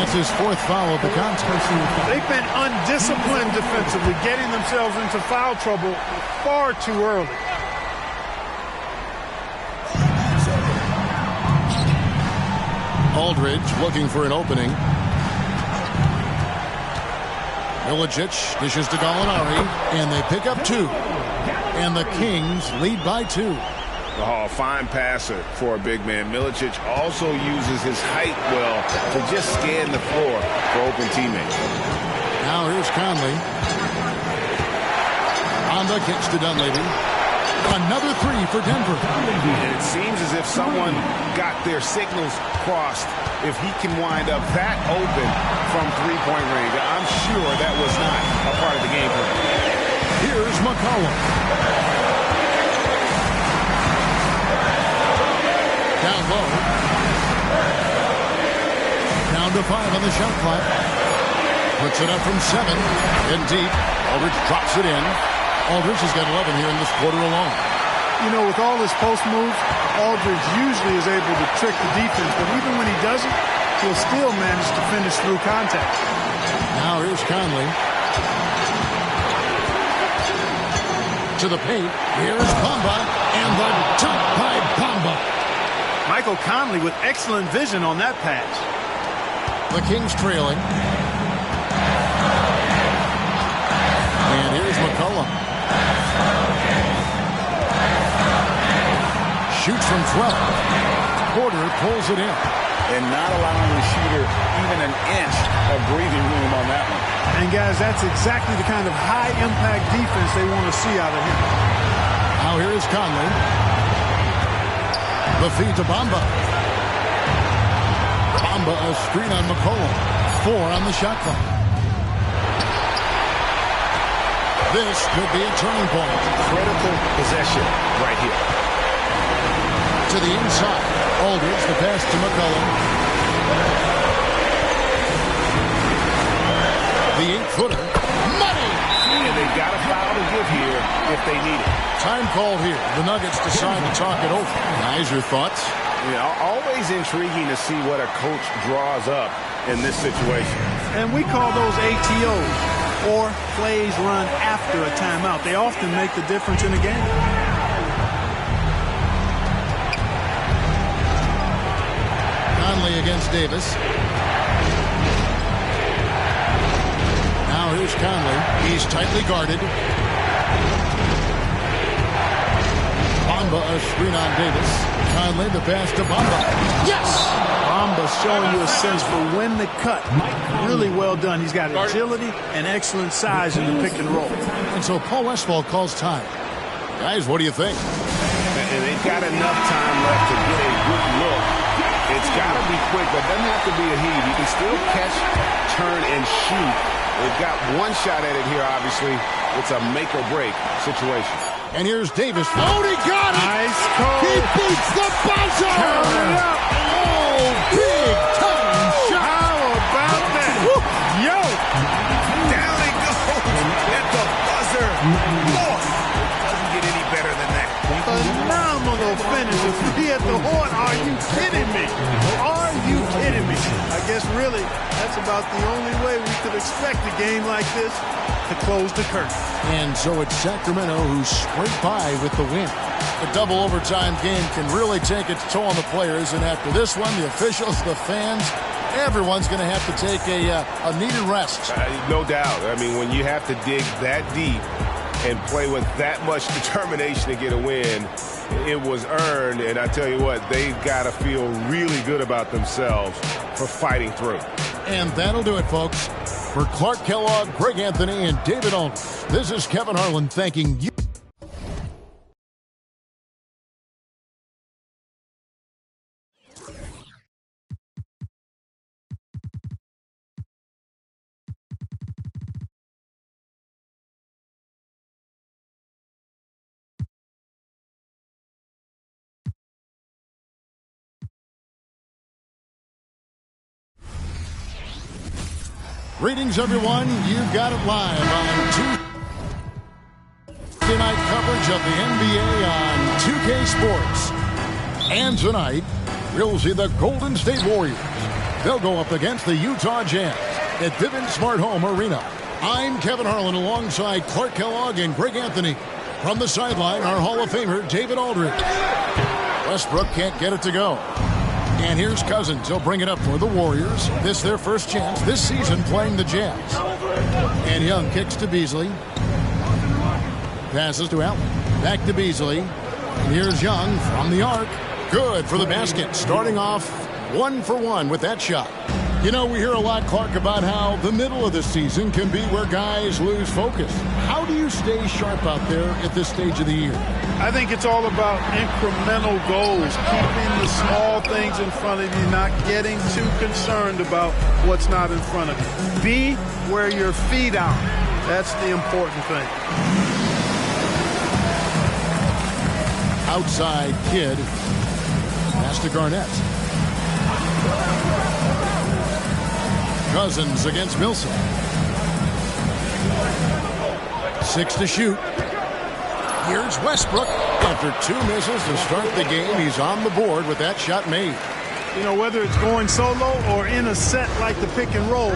That's his 4th foul of the contest. They've been undisciplined defensively, getting themselves into foul trouble far too early. Aldridge looking for an opening. Milicic dishes to Gallinari, and they pick up 2. And the Kings lead by 2. Oh, fine passer for a big man. Milicic also uses his height well to just scan the floor for open teammates. Now here's Conley. On the kicks to Dunleavy. Another 3 for Denver. And it seems as if someone got their signals crossed if he can wind up that open from 3-point range. I'm sure that was not a part of the game plan. Here's McCollum. Down low. Down to 5 on the shot clock. Puts it up from 7. In deep. Aldridge drops it in. Aldridge has got 11 here in this quarter alone. You know, with all his post moves, Aldridge usually is able to trick the defense, but even when he doesn't, he'll still manage to finish through contact. Now here's Conley. To the paint. Here's Bamba. And the dunk by Bamba. Michael Conley with excellent vision on that pass. The Kings trailing. And here's McCollum. Shoots from 12. Porter pulls it in. And not allowing the shooter even an inch of breathing room on that one. And guys, that's exactly the kind of high-impact defense they want to see out of him. Now here is Conley. The feed to Bamba. Bamba a screen on McCollum. 4 on the shot clock. This could be a turning point. Critical possession right here. To the inside. Aldridge, the pass to McCollum. The 8-footer. Money! And they've got a foul to give here if they need it. Time called here. The Nuggets decide to talk it over. Guys, your thoughts? Yeah, always intriguing to see what a coach draws up in this situation. And we call those ATOs, or plays run after a timeout. They often make the difference in a game. Conley against Davis. Now here's Conley. He's tightly guarded. Bamba a screen on Davis. Conley the pass to Bamba. Yes! Bamba showing you a sense for when to cut. Really well done. He's got agility and excellent size in the pick and roll. And so Paul Westphal calls time. Guys, what do you think? And they've got enough time left to get a good look. It's got to be quick, but it doesn't have to be a heave. You can still catch, turn, and shoot. They've got one shot at it here, obviously. It's a make-or-break situation. And here's Davis. Oh, he got it! Nice call. He beats the buzzer! Count it up. Oh, big time shot! How about that? Woo. Yo! Down it goes at the buzzer. Lord, it doesn't get any better than that. Phenomenal finish. A 3 at the horn. Are you kidding me? Are you kidding me? I guess really that's about the only way we could expect a game like this to close the curtain. And so it's Sacramento who scraped by with the win. The double overtime game can really take its toll on the players, and after this one, the officials, the fans, everyone's going to have to take a needed rest. No doubt. I mean, when you have to dig that deep and play with that much determination to get a win, it was earned, and I tell you what, they've got to feel really good about themselves for fighting through. And that'll do it, folks. For Clark Kellogg, Greg Anthony, and David Aldridge, this is Kevin Harlan thanking you. Greetings, everyone. You've got it live on Tuesday night coverage of the NBA on 2K Sports. And tonight, we'll see the Golden State Warriors. They'll go up against the Utah Jazz at Vivint Smart Home Arena. I'm Kevin Harlan alongside Clark Kellogg and Greg Anthony. From the sideline, our Hall of Famer, David Aldridge. Westbrook can't get it to go. And here's Cousins. He'll bring it up for the Warriors. This their first chance this season playing the Jazz. And Young kicks to Beasley. Passes to Allen. Back to Beasley. And here's Young from the arc. Good for the basket. Starting off 1 for 1 with that shot. You know, we hear a lot, Clark, about how the middle of the season can be where guys lose focus. How do you stay sharp out there at this stage of the year? I think it's all about incremental goals, keeping the small things in front of you, not getting too concerned about what's not in front of you. Be where your feet are. That's the important thing. Outside Kid. Pass to Garnett. Cousins against Millsap. 6 to shoot. Here's Westbrook. After 2 misses to start the game, he's on the board with that shot made. You know, whether it's going solo or in a set like the pick and roll,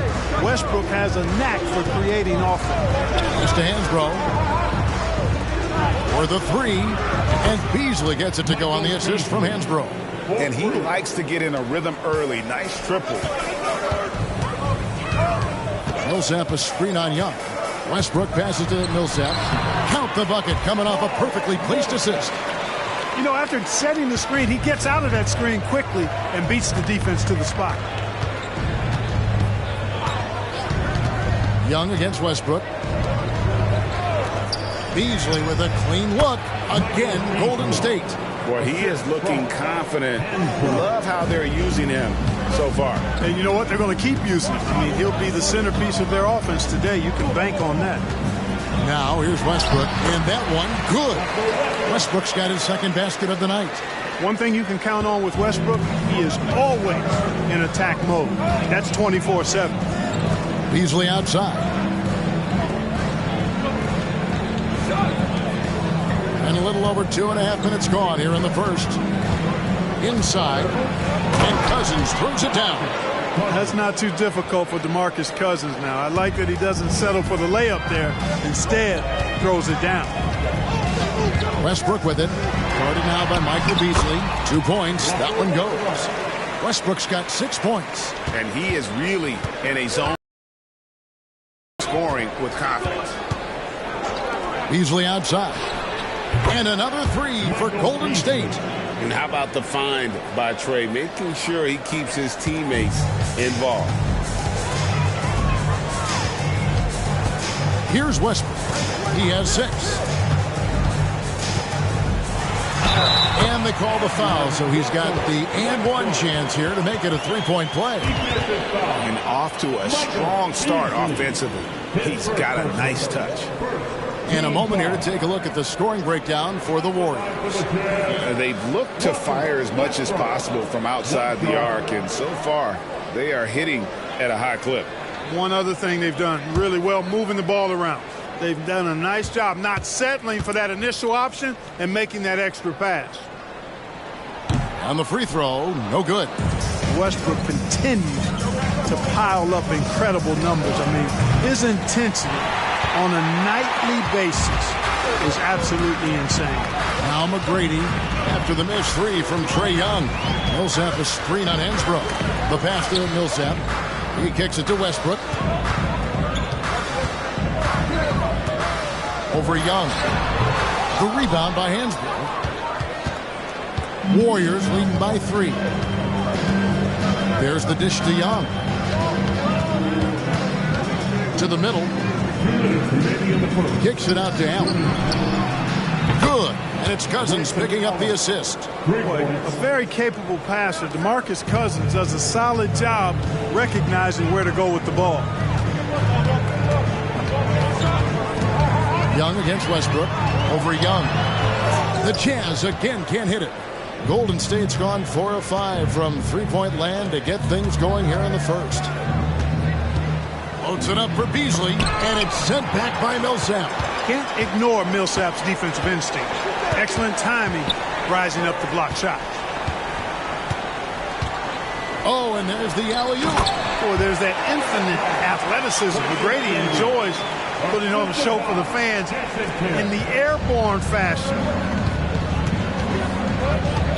Westbrook has a knack for creating offense. Just to Hansbrough for the three, and Beasley gets it to go on the assist from Hansbrough. And he likes to get in a rhythm early. Nice triple. Millsap a screen on Young. Westbrook passes to Millsap. Count the bucket, coming off a perfectly placed assist. You know, after setting the screen, he gets out of that screen quickly and beats the defense to the spot. Young against Westbrook. Beasley with a clean look. Again, Golden State. Boy, he is looking confident. Love how they're using him so far. And you know what? They're going to keep using him. I mean, he'll be the centerpiece of their offense today. You can bank on that. Now here's Westbrook, and that one good. Westbrook's got his second basket of the night. One thing you can count on with Westbrook, he is always in attack mode. That's 24/7. Beasley outside. And a little over 2.5 minutes gone here in the first. Inside, and Cousins throws it down. That's not too difficult for DeMarcus Cousins now. I like that he doesn't settle for the layup there. Instead, throws it down. Westbrook with it. Guarded now by Michael Beasley. 2 points. That one goes. Westbrook's got 6 points. And he is really in a zone scoring with confidence. Beasley outside. And another three for Golden State. And how about the find by Trey, making sure he keeps his teammates involved. Here's Westbrook. He has 6. And they call the foul, so he's got the and one chance here to make it a 3-point play. And off to a strong start offensively. He's got a nice touch. And a moment here to take a look at the scoring breakdown for the Warriors. They've looked to fire as much as possible from outside the arc, and so far they are hitting at a high clip. One other thing they've done really well, moving the ball around. They've done a nice job not settling for that initial option and making that extra pass. On the free throw, no good. Westbrook continues to pile up incredible numbers. I mean, his intensity on a nightly basis is absolutely insane. Now McGrady after the missed three from Trae Young. Millsap a screen on Hansbrough. The pass to Millsap. He kicks it to Westbrook. Over Young. The rebound by Hansbrough. Warriors leading by 3. There's the dish to Young. To the middle. Kicks it out to Allen. Good. And it's Cousins picking up the assist. Boy, a very capable passer. DeMarcus Cousins does a solid job recognizing where to go with the ball. Young against Westbrook. Over Young. The Jazz again can't hit it. Golden State's gone 4 of 5 from three-point land to get things going here in the first. Loads it up for Beasley, and it's sent back by Millsap. Can't ignore Millsap's defensive instinct. Excellent timing, rising up to block shots. Oh, and there's the alley-oop. Boy, there's that infinite athleticism McGrady enjoys putting on a show for the fans in the airborne fashion.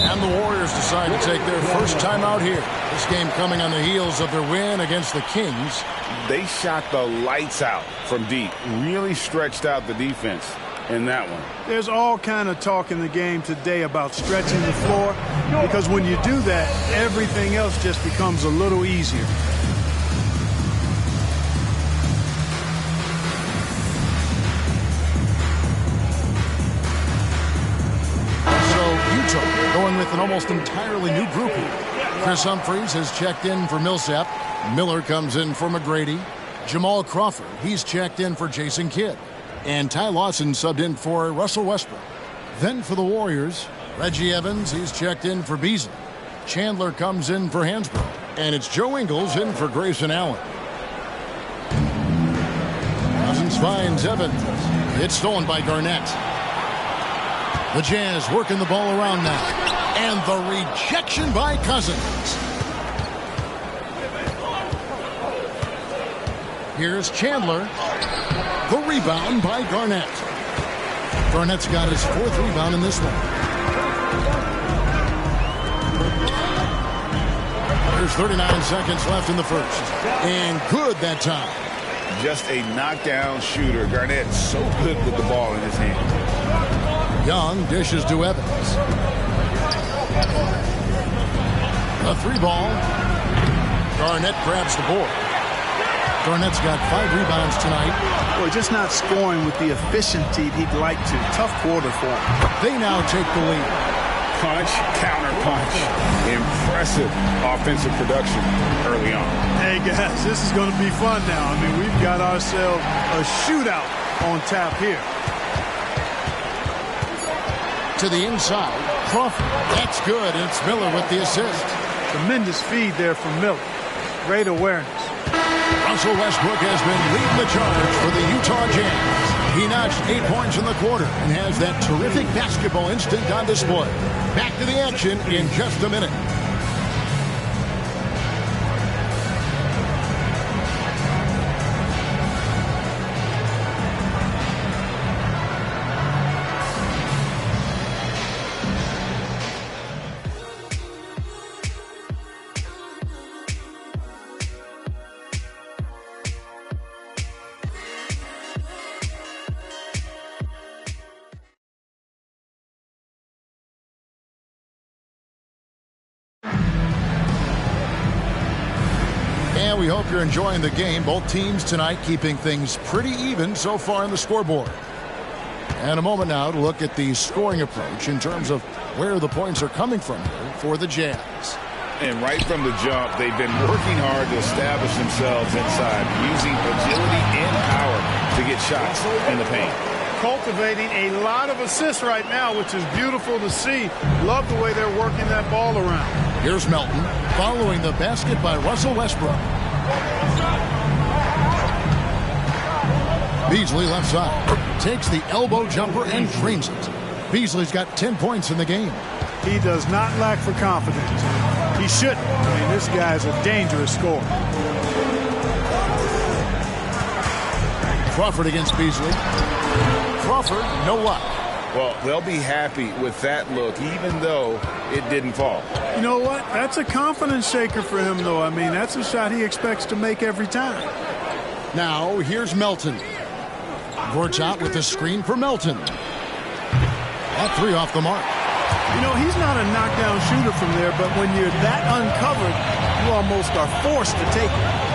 And the Warriors decide to take their first time out here. This game coming on the heels of their win against the Kings. They shot the lights out from deep. Really stretched out the defense in that one. There's all kind of talk in the game today about stretching the floor, because when you do that, everything else just becomes a little easier. Going with an almost entirely new group here. Chris Humphries has checked in for Millsap. Miller comes in for McGrady. Jamal Crawford, he's checked in for Jason Kidd. And Ty Lawson subbed in for Russell Westbrook. Then for the Warriors, Reggie Evans, he's checked in for Beasley. Chandler comes in for Hansbrough. And it's Joe Ingles in for Grayson Allen. Cousins finds Evans. It's stolen by Garnett. The Jazz working the ball around now. And the rejection by Cousins. Here's Chandler. The rebound by Garnett. Garnett's got his 4th rebound in this one. There's 39 seconds left in the first. And good that time. Just a knockdown shooter. Garnett so good with the ball in his hand. Young dishes to Evans. A 3-ball. Garnett grabs the board. Garnett's got 5 rebounds tonight. Well, just not scoring with the efficiency he'd like to. Tough quarter for him. They now take the lead. Punch, counter punch. Impressive offensive production early on. Hey, guys, this is going to be fun now. I mean, we've got ourselves a shootout on tap here. To the inside. Crawford. That's good. And it's Miller with the assist. Tremendous feed there from Miller. Great awareness. Russell Westbrook has been leading the charge for the Utah Jazz. He notched 8 points in the quarter and has that terrific basketball instinct on display. Back to the action in just a minute. And we hope you're enjoying the game. Both teams tonight keeping things pretty even so far in the scoreboard. And a moment now to look at the scoring approach in terms of where the points are coming from here for the Jazz. And right from the jump, they've been working hard to establish themselves inside, using agility and power to get shots in the paint. Cultivating a lot of assists right now, which is beautiful to see. Love the way they're working that ball around. Here's Melton following the basket by Russell Westbrook. Beasley left side. Takes the elbow jumper and drains it. Beasley's got 10 points in the game. He does not lack for confidence. He shouldn't. I mean, this guy's a dangerous scorer. Crawford against Beasley. Crawford, no luck. Well, they'll be happy with that look, even though it didn't fall. You know what? That's a confidence shaker for him, though. I mean, that's a shot he expects to make every time. Now, here's Melton. Gort's out with the screen for Melton. That 3 off the mark. You know, he's not a knockdown shooter from there, but when you're that uncovered, you almost are forced to take it.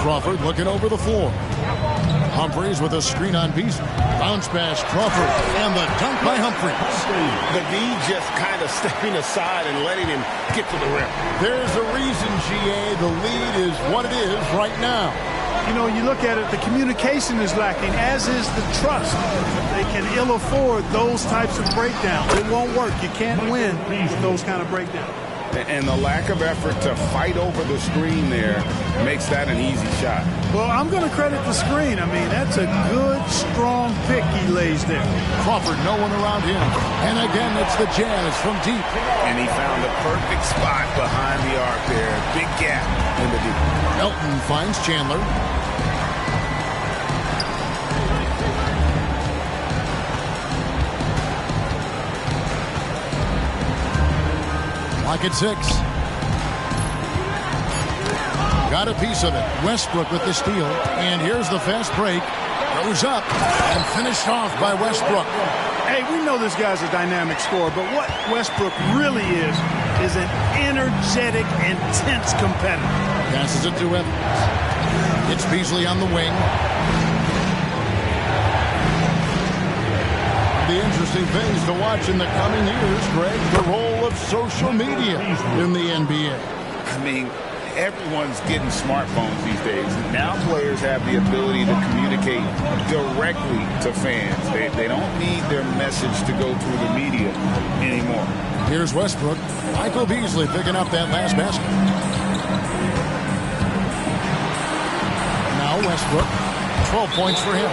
Crawford looking over the floor. Humphries with a screen on Beasley. Bounce pass, Crawford, and the dunk by Humphries. The D just kind of stepping aside and letting him get to the rim. There's a reason, GA, the lead is what it is right now. You know, you look at it, the communication is lacking, as is the trust. They can ill afford those types of breakdowns. It won't work. You can't win with those kind of breakdowns. And the lack of effort to fight over the screen there makes that an easy shot. Well, I'm going to credit the screen. I mean, that's a good, strong pick he lays there. Crawford, no one around him. And again, it's the Jazz from deep. And he found the perfect spot behind the arc there. Big gap in the deep. Melton finds Chandler. Clock at 6. Got a piece of it. Westbrook with the steal. And here's the fast break. Goes up and finished off by Westbrook. Hey, we know this guy's a dynamic scorer, but what Westbrook really is an energetic, intense competitor. Passes it to Evans. It's Beasley on the wing. The interesting things to watch in the coming years, Greg, the role of social media in the NBA. I mean, everyone's getting smartphones these days. Now players have the ability to communicate directly to fans. They don't need their message to go through the media anymore. Here's Westbrook. Michael Beasley picking up that last basket. Now Westbrook. 12 points for him.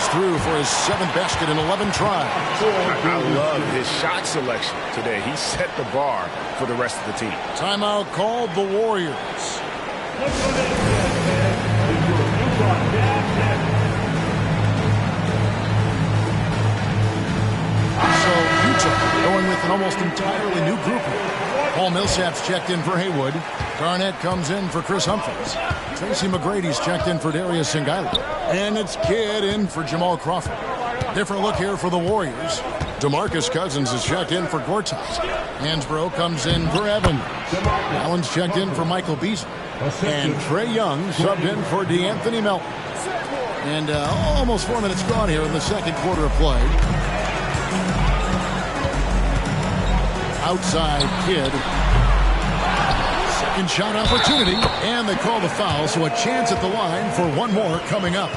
Slides through for his 7th basket in 11 tries. I love his shot selection today. He set the bar for the rest of the team. Timeout called the Warriors. So Utah going with an almost entirely new group here. Paul Millsap's checked in for Haywood. Garnett comes in for Chris Humphries. Tracy McGrady's checked in for Darius Singaila. And it's Kidd in for Jamal Crawford. Different look here for the Warriors. DeMarcus Cousins is checked in for Gortat. Hansbrough comes in for Evans. Allen's checked in for Michael Beasley. And Trae Young subbed in for DeAnthony Melton. And almost 4 minutes gone here in the second quarter of play. Outside Kidd. Second shot opportunity. And they call the foul, so a chance at the line for one more coming up.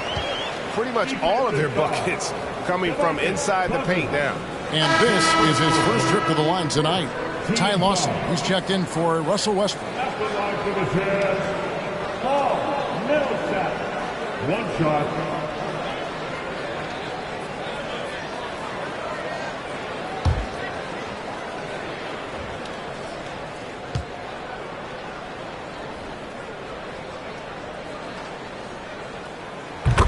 Pretty much all of their buckets coming from inside the paint now. And this is his first trip to the line tonight. Ty Lawson, he's checked in for Russell Westbrook. One shot.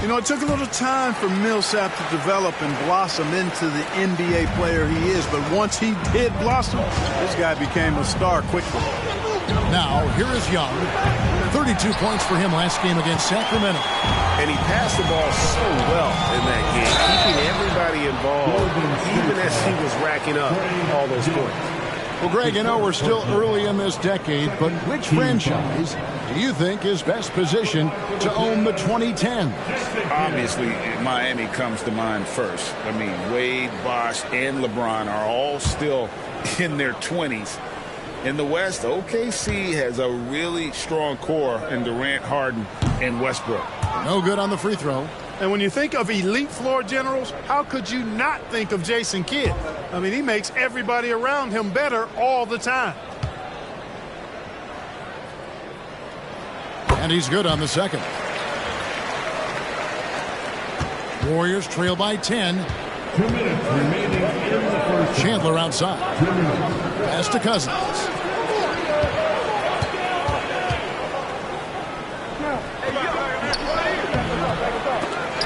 You know, it took a little time for Millsap to develop and blossom into the NBA player he is, but once he did blossom, this guy became a star quickly. Now, here is Young. 32 points for him last game against Sacramento. And he passed the ball so well in that game, keeping everybody involved, even as he was racking up all those points. Well, Greg, you know we're still early in this decade, but which franchise do you think is best positioned to own the 2010s? Obviously, Miami comes to mind first. I mean, Wade, Bosh, and LeBron are all still in their 20s. In the West, OKC has a really strong core in Durant, Harden, and Westbrook. No good on the free throw. And when you think of elite floor generals, how could you not think of Jason Kidd? I mean, he makes everybody around him better all the time. And he's good on the second. Warriors trail by 10. 2 minutes remaining in the first. Chandler outside. Pass to Cousins.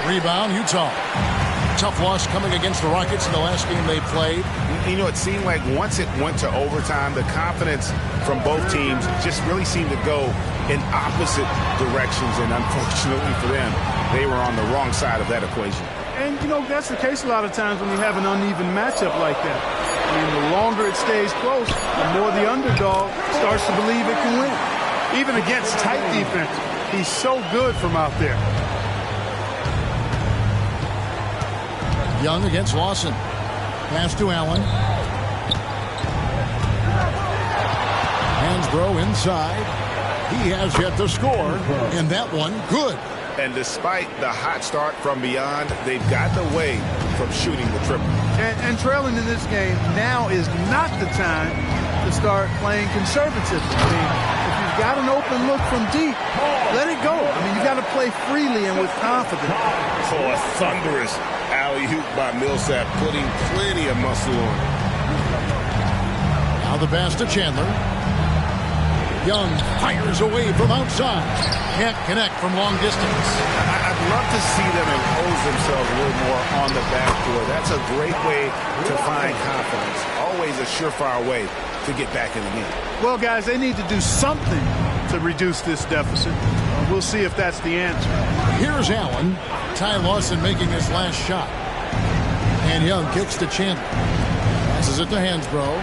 Rebound, Utah. Tough loss coming against the Rockets in the last game they played. You know, it seemed like once it went to overtime, the confidence from both teams just really seemed to go in opposite directions. And unfortunately for them, they were on the wrong side of that equation. And, you know, that's the case a lot of times when you have an uneven matchup like that. I mean, the longer it stays close, the more the underdog starts to believe it can win. Even against tight defense, he's so good from out there. Young against Lawson. Pass to Allen. Hansbrough inside. He has yet to score, and that one good. And despite the hot start from beyond, they've gotten away from shooting the triple. And trailing in this game now is not the time to start playing conservative. I mean, if you've got an open look from deep, let it go. I mean, you got to play freely and with confidence. So a thunderous alley-oop by Millsap, putting plenty of muscle on. Now the pass to Chandler. Young fires away from outside. Can't connect from long distance. I'd love to see them impose themselves a little more on the backboard. That's a great way to find confidence. Always a surefire way to get back in the game. Well, guys, they need to do something to reduce this deficit. We'll see if that's the answer. Here's Allen. Ty Lawson making his last shot. And Young kicks to Chandler. Passes it to Hansbrough.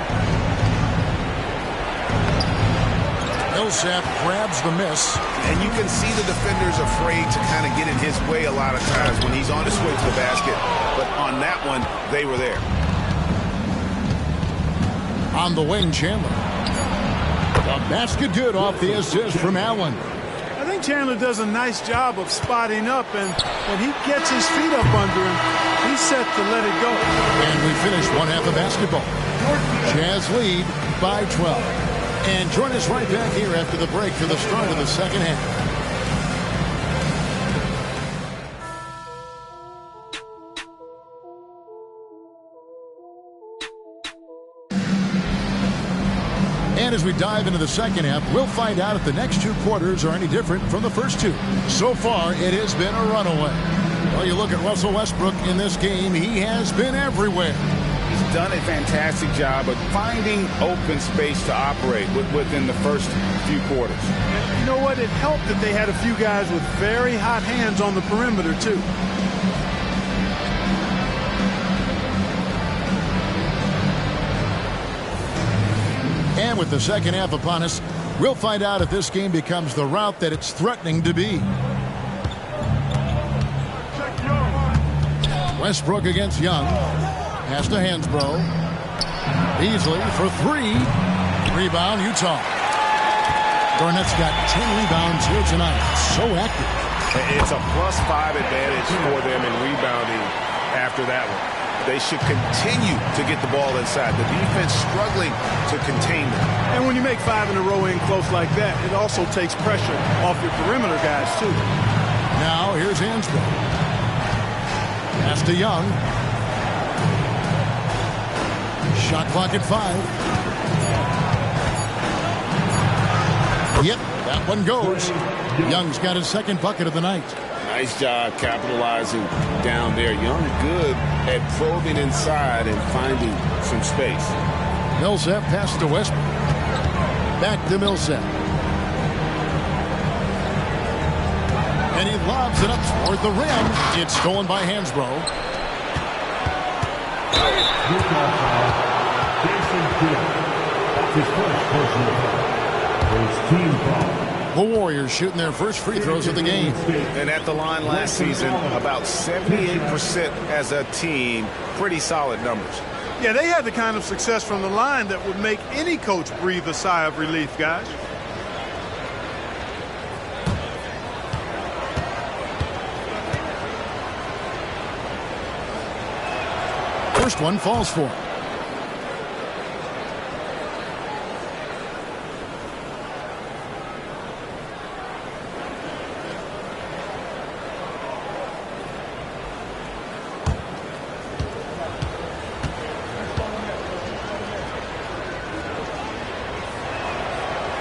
Millsap grabs the miss. And you can see the defenders afraid to kind of get in his way a lot of times when he's on his way to the basket. But on that one, they were there. On the wing, Chandler. The basket good off the assist from Allen. I think Chandler does a nice job of spotting up, and when he gets his feet up under him, he's set to let it go. And we finish one half of basketball. Jazz lead by 12. And join us right back here after the break for the start of the second half. And as we dive into the second half, we'll find out if the next two quarters are any different from the first two. So far, it has been a runaway. Well, you look at Russell Westbrook in this game, he has been everywhere. He's done a fantastic job of finding open space to operate within the first few quarters. And you know what? It helped that they had a few guys with very hot hands on the perimeter, too. And with the second half upon us, we'll find out if this game becomes the route that it's threatening to be. Westbrook against Young. Pass to Hansbrough. Beasley for three. Rebound, Utah. Garnett's got 10 rebounds here tonight. So active. It's a +5 advantage for them in rebounding after that one. They should continue to get the ball inside. The defense struggling to contain them. And when you make 5 in a row in close like that, it also takes pressure off your perimeter guys, too. Now, here's Hansbrough. Pass to Young. Shot clock at 5. Yep, that one goes. Young's got his second bucket of the night. Nice job capitalizing down there. Young good at probing inside and finding some space. Millsap passes to Westbrook. Back to Millsap. And he lobs it up toward the rim. It's stolen by Hansbrough. His first personal foul. His team foul. The Warriors shooting their first free throws of the game. And at the line last season, about 78% as a team. Pretty solid numbers. Yeah, they had the kind of success from the line that would make any coach breathe a sigh of relief, guys. First one falls for him.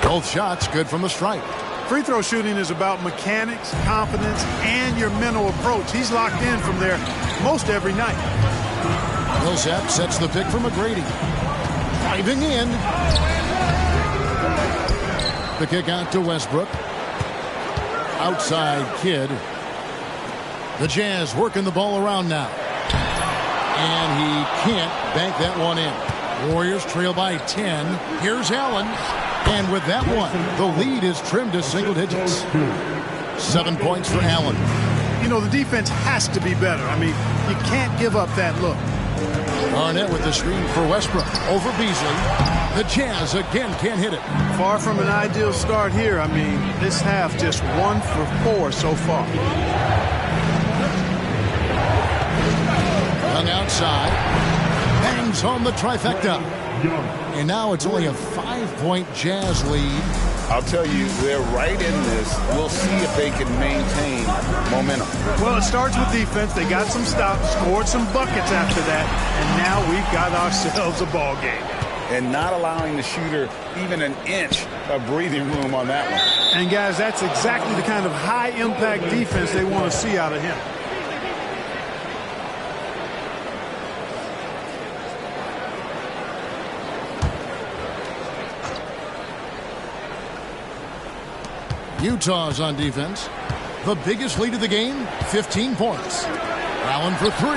Both shots good from the stripe. Free throw shooting is about mechanics, confidence, and your mental approach. He's locked in from there most every night. Millsap sets the pick for McGrady. Diving in. The kick out to Westbrook. Outside Kidd. The Jazz working the ball around now. And he can't bank that one in. Warriors trail by 10. Here's Allen. And with that one, the lead is trimmed to single digits. 7 points for Allen. You know, the defense has to be better. I mean, you can't give up that look. Garnett with the screen for Westbrook. Over Beasley. The Jazz again can't hit it. Far from an ideal start here. I mean, this half just 1 for 4 so far. Young outside. Bangs home the trifecta. And now it's only a 5-point Jazz lead. I'll tell you, they're right in this. We'll see if they can maintain momentum. Well, it starts with defense. They got some stops, scored some buckets after that, and now we've got ourselves a ball game. And not allowing the shooter even an inch of breathing room on that one. And, guys, that's exactly the kind of high-impact defense they want to see out of him. Utah's on defense. The biggest lead of the game, 15 points. Allen for 3.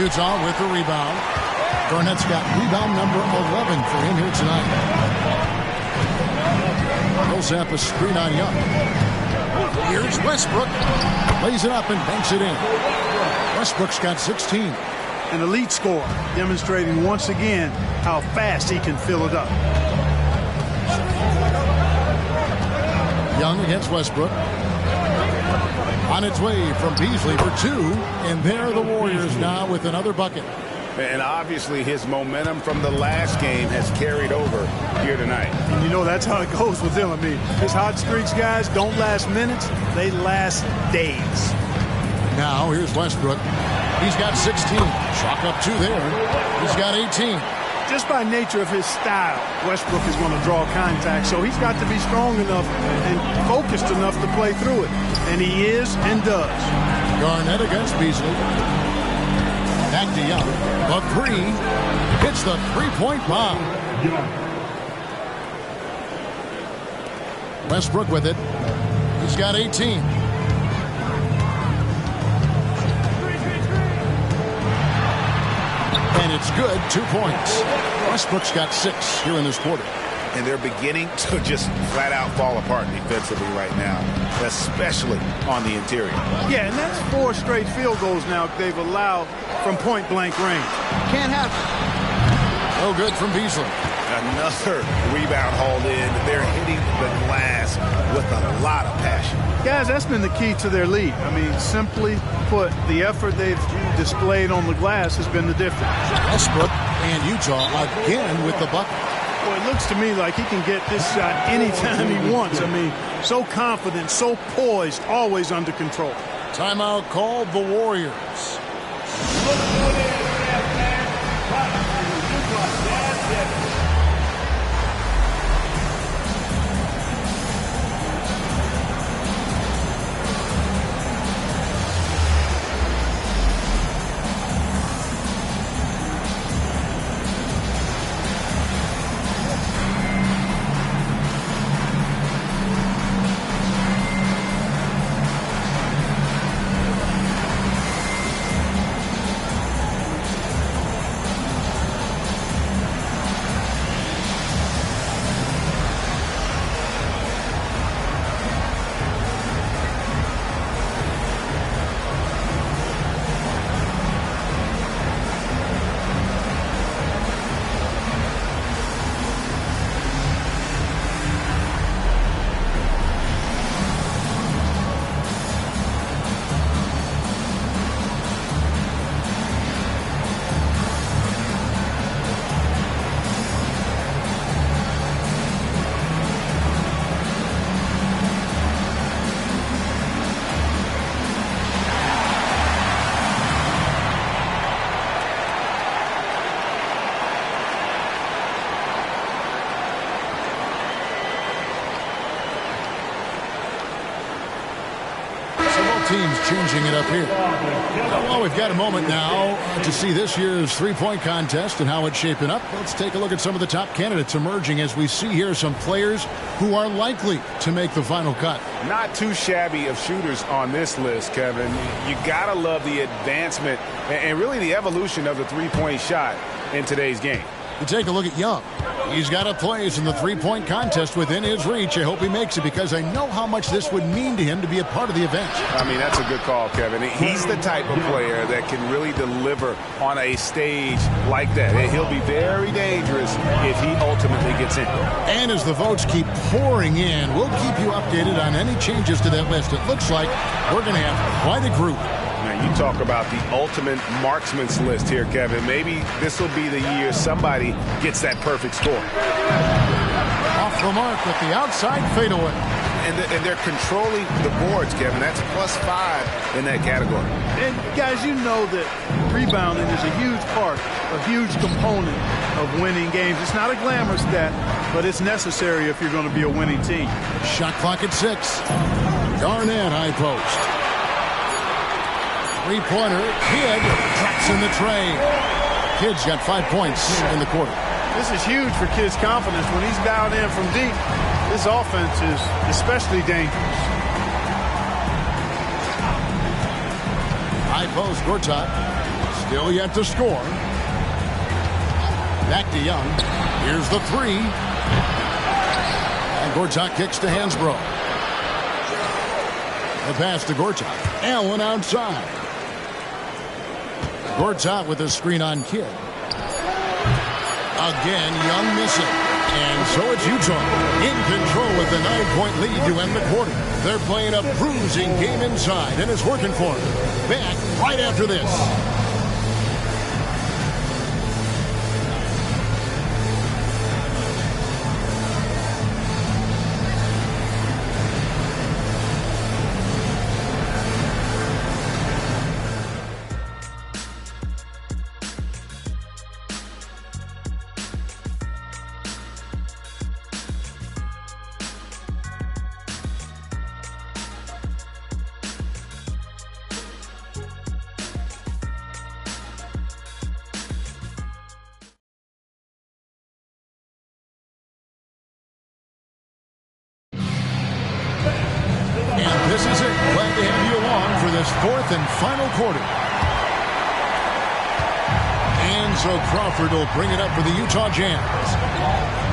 Utah with the rebound. Garnett's got rebound number 11 for him here tonight. Millsap a screen on Young. Here's Westbrook. Lays it up and banks it in. Westbrook's got 16. An elite scorer, demonstrating once again how fast he can fill it up. Young against Westbrook. On its way from Beasley for 2. And there the Warriors now with another bucket. And obviously his momentum from the last game has carried over here tonight. And you know that's how it goes with him. I mean, his hot streaks, guys, don't last minutes. They last days. Now here's Westbrook. He's got 16. Chalk up 2 there. He's got 18. just by nature of his style, Westbrook is going to draw contact. So he's got to be strong enough and focused enough to play through it. And he is and does. Garnett against Beasley. Back to Young. The three. Hits the three-point bomb. Westbrook with it. He's got 18. And it's good. 2 points. Westbrook's got 6 here in this quarter. And they're beginning to just flat out fall apart defensively right now, especially on the interior. Yeah, and that's 4 straight field goals now they've allowed from point-blank range. Can't have it. No good from Beasley. Another rebound hauled in. They're hitting the glass with a lot of passion. Guys, that's been the key to their lead. I mean, simply put, the effort they've displayed on the glass has been the difference. Westbrook and Utah again with the bucket. Well, it looks to me like he can get this shot anytime he wants. I mean, so confident, so poised, always under control. Timeout called the Warriors. Teams changing it up here. Well, we've got a moment now to see this year's three-point contest and how it's shaping up. Let's take a look at some of the top candidates emerging as we see here some players who are likely to make the final cut. Not too shabby of shooters on this list, Kevin. You gotta love the advancement and really the evolution of the three-point shot in today's game. You take a look at Young. He's got a place in the three-point contest within his reach. I hope he makes it because I know how much this would mean to him to be a part of the event. I mean, that's a good call, Kevin. He's the type of player that can really deliver on a stage like that. He'll be very dangerous if he ultimately gets in. And as the votes keep pouring in, we'll keep you updated on any changes to that list. It looks like we're going to have quite a group. Now, you talk about the ultimate marksman's list here, Kevin. Maybe this will be the year somebody gets that perfect score. Off the mark with the outside fadeaway. And they're controlling the boards, Kevin. That's +5 in that category. And, guys, you know that rebounding is a huge part, a huge component of winning games. It's not a glamorous stat, but it's necessary if you're going to be a winning team. Shot clock at 6. Garnett high post. Three-pointer. Kidd drops in the tray. Kidd's got 5 points in the quarter. This is huge for Kidd's confidence. When he's dialed in from deep, this offense is especially dangerous. High post, Gortat. Still yet to score. Back to Young. Here's the three. And Gortat kicks to Hansbrough. The pass to Gortat. Allen outside. Gortat with a screen on Kidd. Again, Young missing. And so it's Utah in control with the 9-point lead to end the quarter. They're playing a bruising game inside, and it's working for them. Back right after this. fourth and final quarter. And so Crawford will bring it up for the Utah Jazz.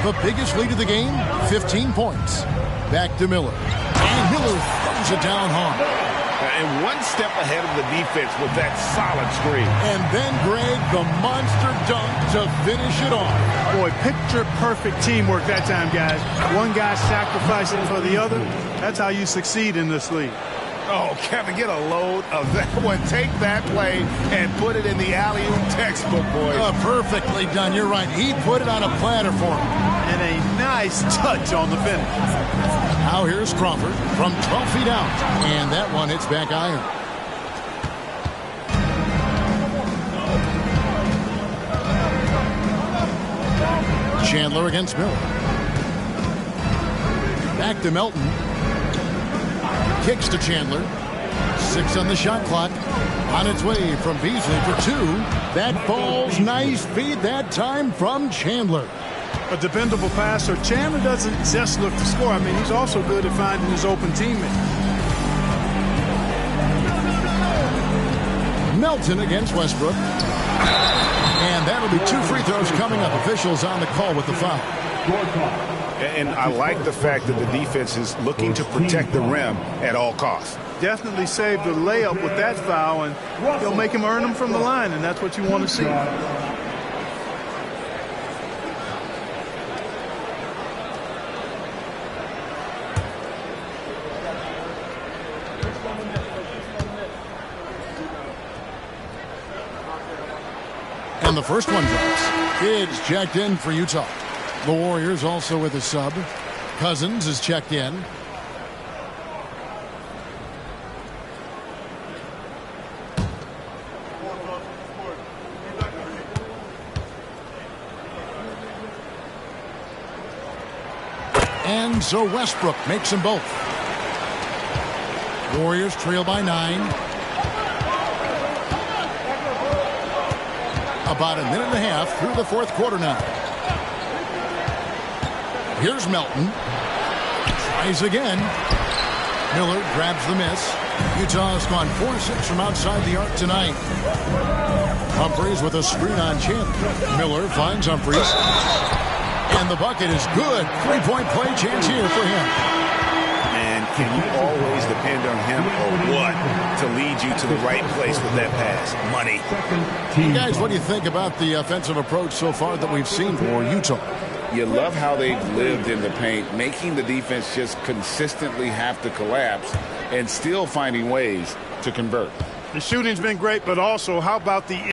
The biggest lead of the game, 15 points. Back to Miller. And Miller throws it down hard. And one step ahead of the defense with that solid screen. And then, Greg, the monster dunk to finish it off. Boy, picture-perfect teamwork that time, guys. One guy sacrificing for the other. That's how you succeed in this league. Oh, Kevin, get a load of that one. Take that play and put it in the alley-oop textbook, boys. Perfectly done. You're right. He put it on a platter for him. And a nice touch on the finish. Now here's Crawford from 12 feet out. And that one hits back iron. Chandler against Miller. Back to Melton. Kicks to Chandler. 6 on the shot clock. On its way from Beasley for 2. That falls. Nice feed that time from Chandler. A dependable passer. Chandler doesn't just look to score. I mean, he's also good at finding his open teammate. Melton against Westbrook. And that'll be 2 free throws coming up. Officials on the call with the foul. And I like the fact that the defense is looking to protect the rim at all costs. Definitely saved the layup with that foul, and he'll make him earn them from the line, and that's what you want to see. And the first one drops. Kids checked in for Utah. The Warriors also with a sub. Cousins is checked in. And so Westbrook makes them both. Warriors trail by 9. About a minute and a half through the fourth quarter now. Here's Melton. Tries again. Miller grabs the miss. Utah has gone 4-6 from outside the arc tonight. Humphries with a screen on Chandler. Miller finds Humphries. And the bucket is good. 3-point play chance here for him. And can you always depend on him or what to lead you to the right place with that pass? Money. Hey guys, what do you think about the offensive approach so far that we've seen for Utah? You love how they've lived in the paint, making the defense just consistently have to collapse and still finding ways to convert. The shooting's been great, but also how about the